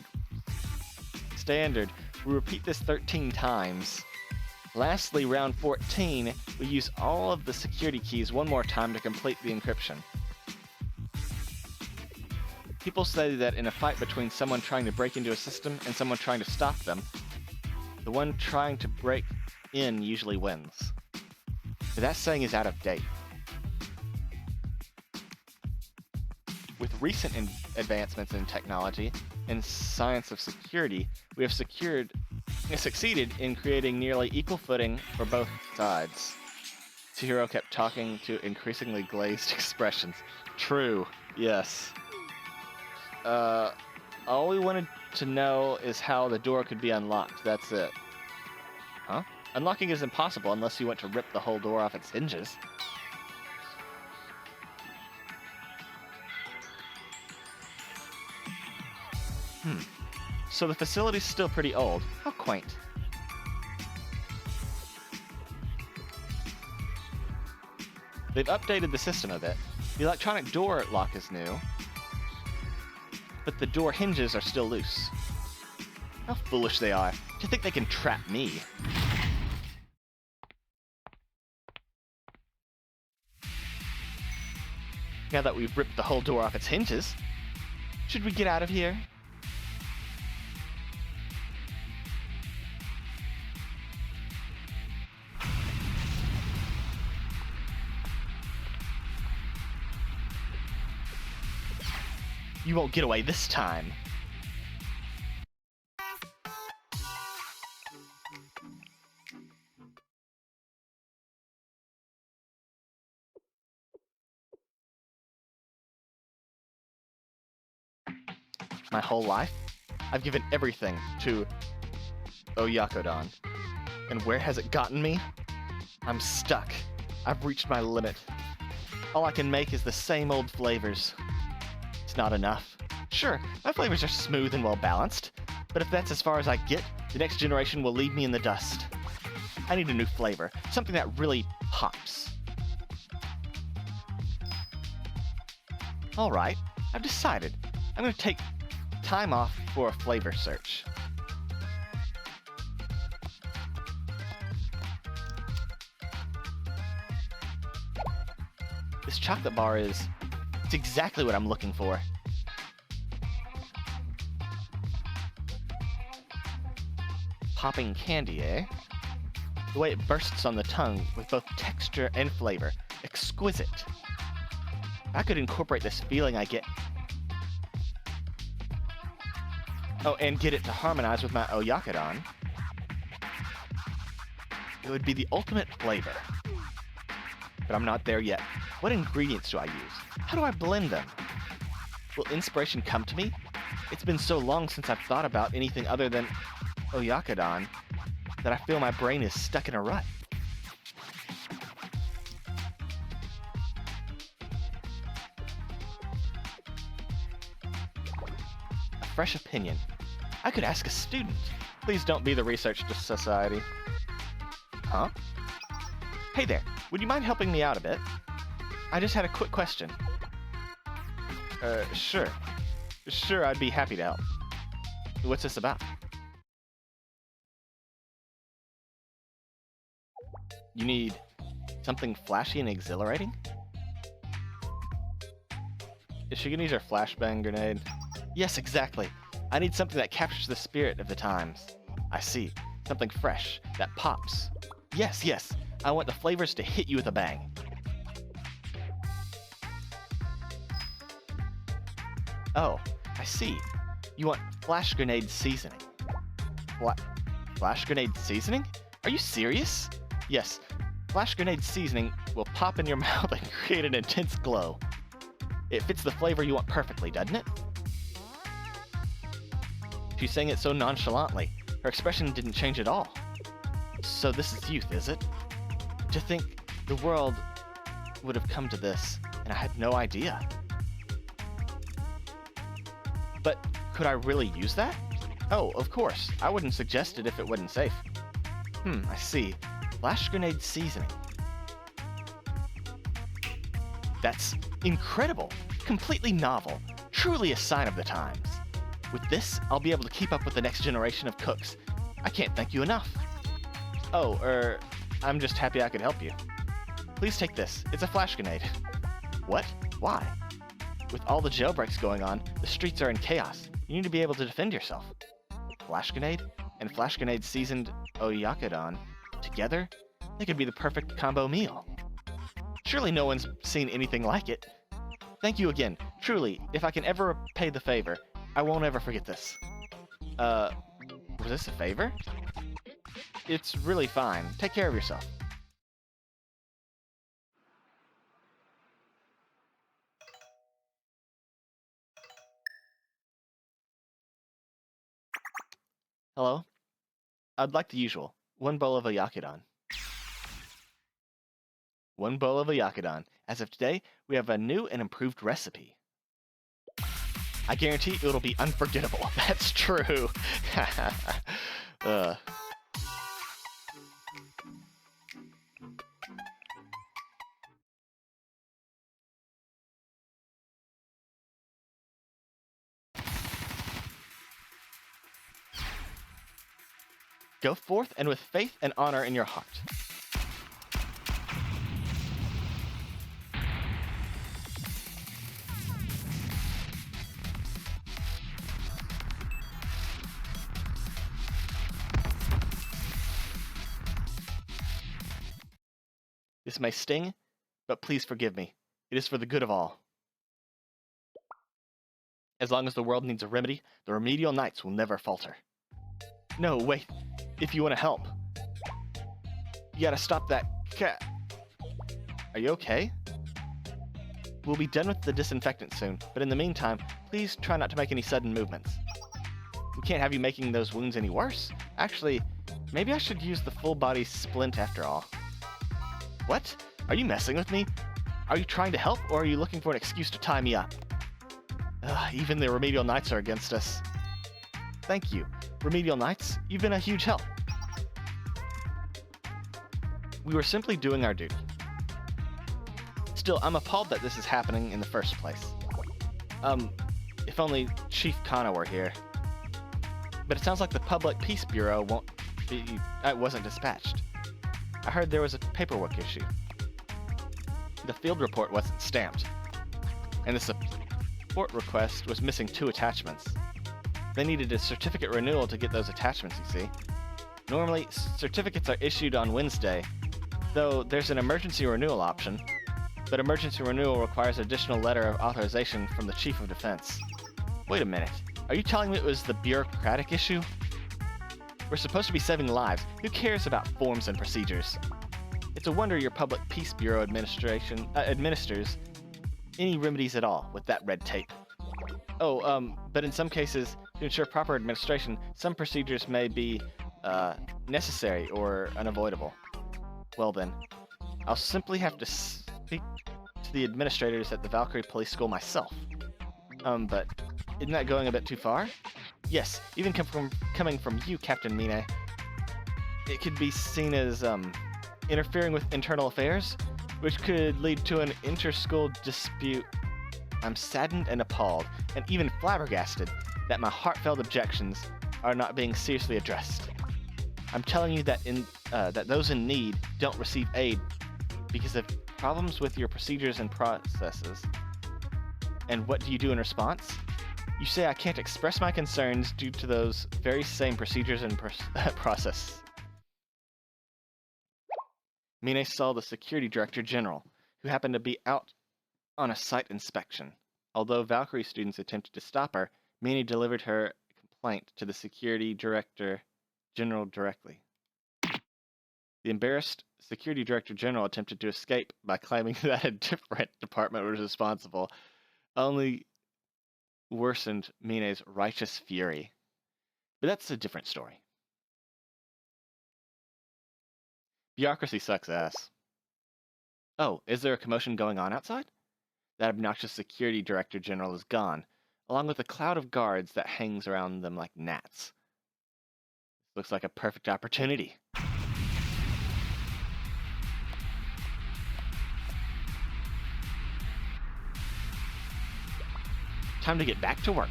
S2: standard. We repeat this 13 times. Lastly, round 14, we use all of the security keys one more time to complete the encryption. People say that in a fight between someone trying to break into a system and someone trying to stop them, the one trying to break in usually wins. But that saying is out of date. With recent advancements in technology and science of security, we have succeeded in creating nearly equal footing for both sides. Chihiro kept talking to increasingly glazed expressions. True, yes. All we wanted to know is how the door could be unlocked, that's it. Huh? Unlocking is impossible unless you want to rip the whole door off its hinges. So the facility's still pretty old. How quaint. They've updated the system a bit. The electronic door lock is new, but the door hinges are still loose. How foolish they are to think they can trap me. Now that we've ripped the whole door off its hinges, should we get out of here? You won't get away this time. My whole life, I've given everything to Oyakodon. And where has it gotten me? I'm stuck. I've reached my limit. All I can make is the same old flavors. It's not enough. Sure, my flavors are smooth and well balanced, but if that's as far as I get, the next generation will leave me in the dust. I need a new flavor, something that really pops. Alright, I've decided. I'm going to take time off for a flavor search. chocolate bar is... It's exactly what I'm looking for. Popping candy, eh? The way it bursts on the tongue with both texture and flavor. Exquisite. I could incorporate this feeling I get... Oh, and get it to harmonize with my Oyakodon. It would be the ultimate flavor. But I'm not there yet. What ingredients do I use? How do I blend them? Will inspiration come to me? It's been so long since I've thought about anything other than Oyakodon that I feel my brain is stuck in a rut. A fresh opinion. I could ask a student. Please don't be the research society. Huh? Hey there, would you mind helping me out a bit? I just had a quick question. Sure. Sure, I'd be happy to help. What's this about? You need something flashy and exhilarating? Is she gonna use her flashbang grenade? Yes, exactly. I need something that captures the spirit of the times. I see. Something fresh, that pops. Yes, yes. I want the flavors to hit you with a bang. Oh, I see. You want flash grenade seasoning. Flash grenade seasoning? Are you serious? Yes. Flash grenade seasoning will pop in your mouth and create an intense glow. It fits the flavor you want perfectly, doesn't it? She's saying it so nonchalantly. Her expression didn't change at all. So this is youth, is it? To think the world would have come to this, and I had no idea. But could I really use that? Oh, of course. I wouldn't suggest it if it wasn't safe. I see. Flash grenade seasoning. That's incredible. Completely novel. Truly a sign of the times. With this, I'll be able to keep up with the next generation of cooks. I can't thank you enough. Oh, I'm just happy I could help you. Please take this. It's a flash grenade. What? Why? With all the jailbreaks going on, the streets are in chaos. You need to be able to defend yourself. Flash grenade and flash grenade seasoned Oyakodon together? They could be the perfect combo meal. Surely no one's seen anything like it. Thank you again. Truly, if I can ever repay the favor, I won't ever forget this. Was this a favor? It's really fine. Take care of yourself. Hello? I'd like the usual. 1 bowl of Oyakodon. 1 bowl of Oyakodon. As of today, we have a new and improved recipe. I guarantee it'll be unforgettable. That's true. Go forth and with faith and honor in your heart. This may sting, but please forgive me. It is for the good of all. As long as the world needs a remedy, the remedial knights will never falter. No, wait. If you want to help. You gotta stop that cat. Are you okay? We'll be done with the disinfectant soon, but in the meantime, please try not to make any sudden movements. We can't have you making those wounds any worse. Actually, maybe I should use the full body splint after all. What? Are you messing with me? Are you trying to help, or are you looking for an excuse to tie me up? Even the remedial knights are against us. Thank you. Remedial knights, you've been a huge help. We were simply doing our duty. Still, I'm appalled that this is happening in the first place. If only Chief Kana were here. But it sounds like the Public Peace Bureau wasn't dispatched. I heard there was a paperwork issue. the field report wasn't stamped, and the support request was missing 2 attachments. They needed a certificate renewal to get those attachments, you see. Normally, certificates are issued on Wednesday, though there's an emergency renewal option, but emergency renewal requires an additional letter of authorization from the Chief of Defense. Wait a minute, are you telling me it was the bureaucratic issue? We're supposed to be saving lives. Who cares about forms and procedures? It's a wonder your Public Peace Bureau administers any remedies at all with that red tape. Oh, but in some cases, to ensure proper administration, some procedures may be necessary or unavoidable. Well then, I'll simply have to speak to the administrators at the Valkyrie Police School myself. But isn't that going a bit too far? Yes, even coming from you, Captain Mine. It could be seen as, interfering with internal affairs, which could lead to an inter-school dispute. I'm saddened and appalled, and even flabbergasted, that my heartfelt objections are not being seriously addressed. I'm telling you that that those in need don't receive aid because of problems with your procedures and processes. And what do you do in response? You say I can't express my concerns due to those very same procedures and process. Mine saw the Security Director General, who happened to be out on a site inspection. Although Valkyrie students attempted to stop her, Mine delivered her complaint to the Security Director General directly. The embarrassed Security Director General attempted to escape by claiming that a different department was responsible, only worsened Mine's righteous fury. But that's a different story. Bureaucracy sucks ass. Oh, is there a commotion going on outside? That obnoxious Security Director General is gone, along with a cloud of guards that hangs around them like gnats. Looks like a perfect opportunity. Time to get back to work.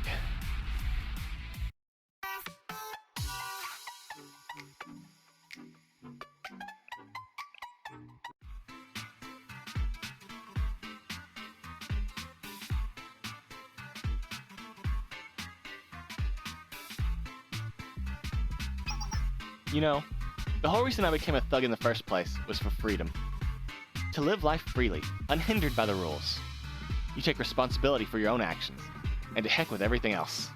S2: You know, the whole reason I became a thug in the first place was for freedom. To live life freely, unhindered by the rules. You take responsibility for your own actions, and to heck with everything else.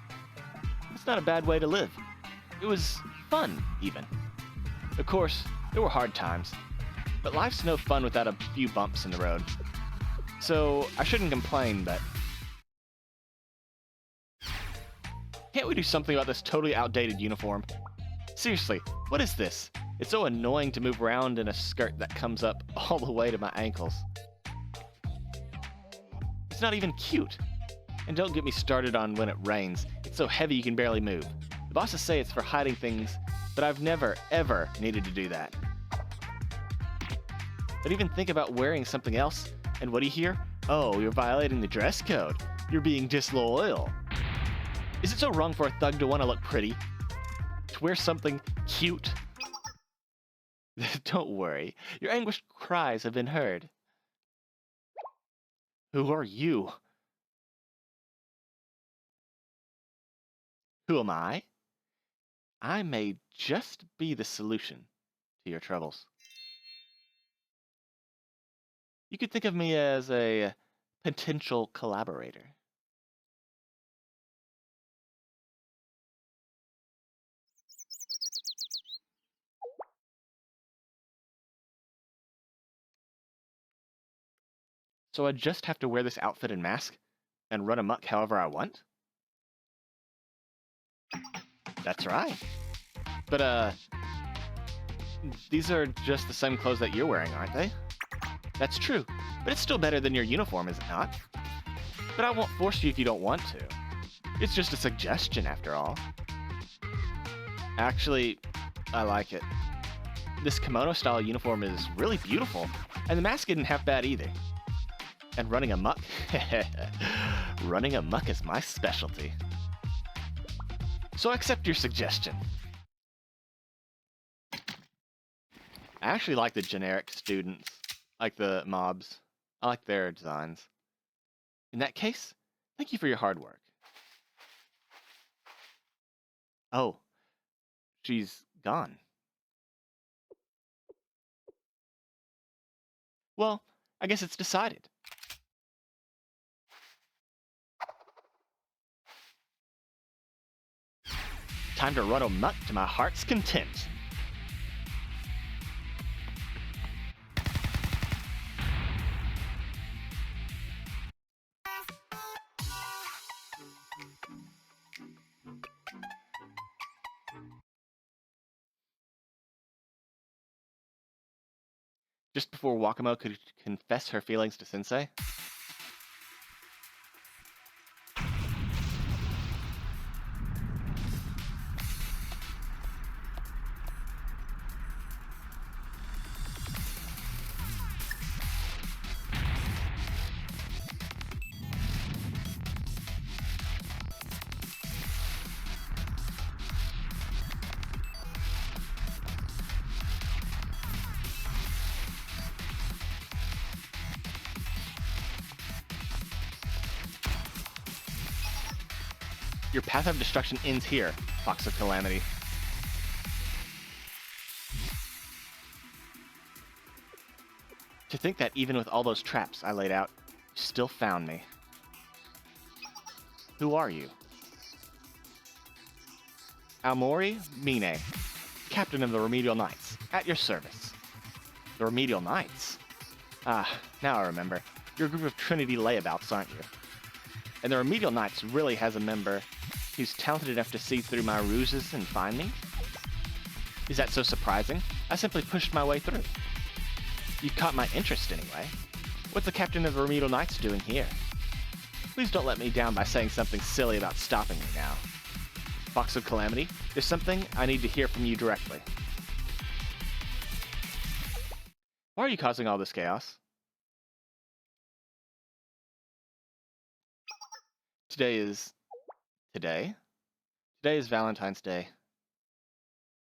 S2: It's not a bad way to live. It was fun, even. Of course, there were hard times, but life's no fun without a few bumps in the road. So, I shouldn't complain, but... Can't we do something about this totally outdated uniform? Seriously, what is this? It's so annoying to move around in a skirt that comes up all the way to my ankles. It's not even cute. And don't get me started on when it rains. It's so heavy you can barely move. The bosses say it's for hiding things, but I've never, ever needed to do that. But even think about wearing something else, and what do you hear? Oh, you're violating the dress code. You're being disloyal. Is it so wrong for a thug to want to look pretty? To wear something cute? Don't worry, your anguished cries have been heard. Who are you? Who am I? I may just be the solution to your troubles. You could think of me as a potential collaborator. So I just have to wear this outfit and mask and run amok however I want? That's right. But, these are just the same clothes that you're wearing, aren't they? That's true, but it's still better than your uniform, is it not? But I won't force you if you don't want to. It's just a suggestion, after all. Actually, I like it. This kimono-style uniform is really beautiful, and the mask isn't half bad either. And running amok? Running amok is my specialty. So I accept your suggestion. I actually like the generic students, like the mobs. I like their designs. In that case, thank you for your hard work. Oh, she's gone. Well, I guess it's decided. Time to run amok to my heart's content. Just before Wakamo could confess her feelings to Sensei, your path of destruction ends here, Fox of Calamity. To think that even with all those traps I laid out, you still found me. Who are you? Aomori Mine, captain of the Remedial Knights, at your service. The Remedial Knights? Ah, now I remember. You're a group of Trinity layabouts, aren't you? And the Remedial Knights really has a member who's talented enough to see through my ruses and find me? Is that so surprising? I simply pushed my way through. You caught my interest anyway. What's the captain of the Remedial Knights doing here? Please don't let me down by saying something silly about stopping me now. Fox of Calamity, there's something I need to hear from you directly. Why are you causing all this chaos? Today is Valentine's Day.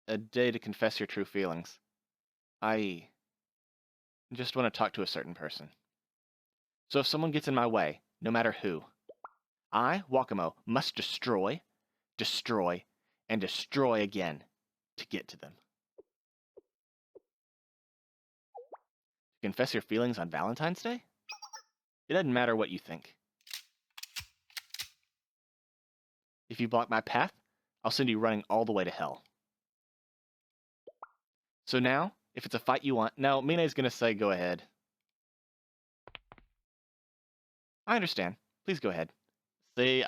S2: A day to confess your true feelings. I just want to talk to a certain person. So if someone gets in my way, no matter who, I, Wakamo, must destroy, and destroy again to get to them. Confess your feelings on Valentine's Day? It doesn't matter what you think. If you block my path, I'll send you running all the way to hell. So now, if it's a fight you want... No, Mine's gonna say go ahead. I understand. Please go ahead. See,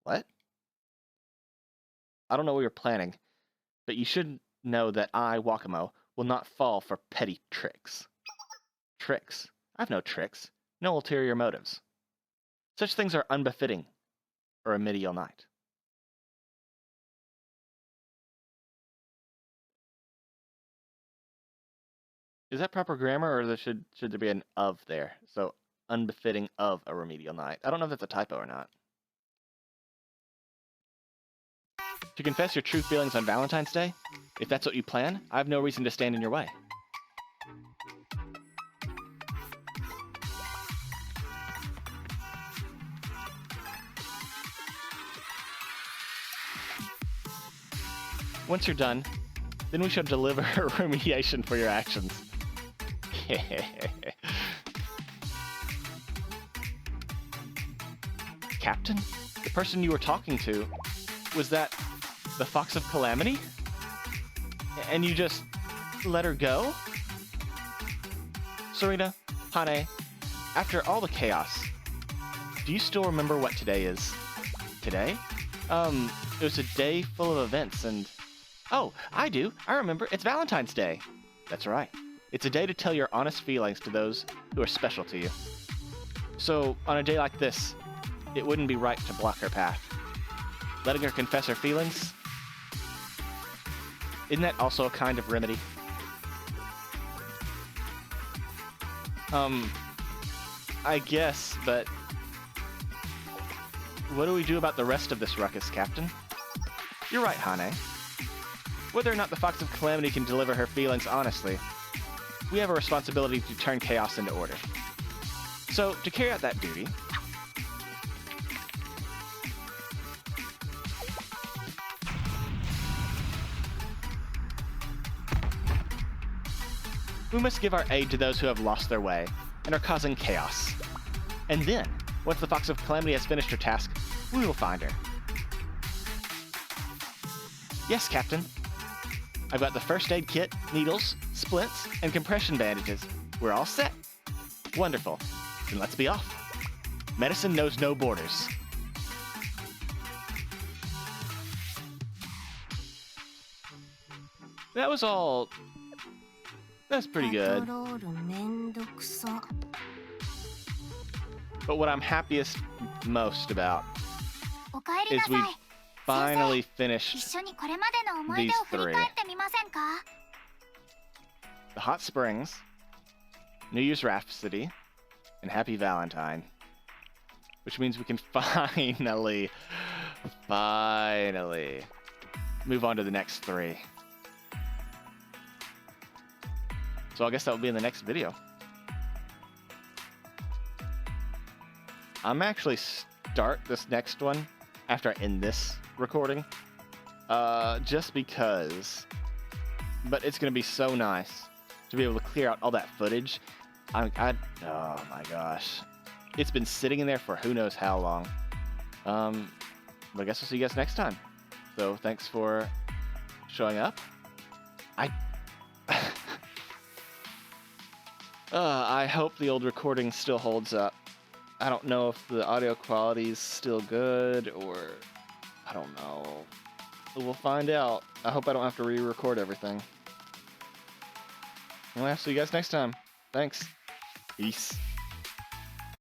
S2: what? I don't know what you're planning, but you should know that I, Wakamo, will not fall for petty tricks. Tricks? I've no tricks. No ulterior motives. Such things are unbefitting a remedial knight. Is that proper grammar, or should there be an of there? So, unbefitting of a remedial knight. I don't know if that's a typo or not. To confess your true feelings on Valentine's Day? If that's what you plan, I have no reason to stand in your way. Once you're done, then we shall deliver remediation for your actions. Captain? The person you were talking to, was that the Fox of Calamity? And you just let her go? Sarita, Hane, after all the chaos, do you still remember what today is? Today? It was a day full of events and... Oh, I do. I remember. It's Valentine's Day. That's right. It's a day to tell your honest feelings to those who are special to you. So, on a day like this, it wouldn't be right to block her path. Letting her confess her feelings? Isn't that also a kind of remedy? I guess, but... What do we do about the rest of this ruckus, Captain? You're right, Hane. Whether or not the Fox of Calamity can deliver her feelings honestly, we have a responsibility to turn chaos into order. So, to carry out that duty, we must give our aid to those who have lost their way and are causing chaos. And then, once the Fox of Calamity has finished her task, we will find her. Yes, Captain. I've got the first aid kit, needles, splints, and compression bandages. We're all set. Wonderful. Then let's be off. Medicine knows no borders. That was all... That's pretty good.
S1: パトロールめんどくさ。
S2: But what I'm happiest most about
S3: おかえり
S2: is
S3: な
S2: we
S3: さい。
S2: finally
S3: 一
S2: finished
S3: 緒にこれまでの思い出を振り返ってみませんか？
S2: the hot springs, New Year's Rhapsody, and Happy Valentine. Which means we can finally move on to the next 3. So I guess that will be in the next video. I'm actually start this next one after I end this recording. Just because. But it's going to be so nice to be able to clear out all that footage. Oh my gosh. It's been sitting in there for who knows how long. But I guess we'll see you guys next time. So thanks for showing up. I hope the old recording still holds up. I don't know if the audio quality is still good or... I don't know. We'll find out. I hope I don't have to re-record everything. Anyway, I'll see you guys next time. Thanks. Peace.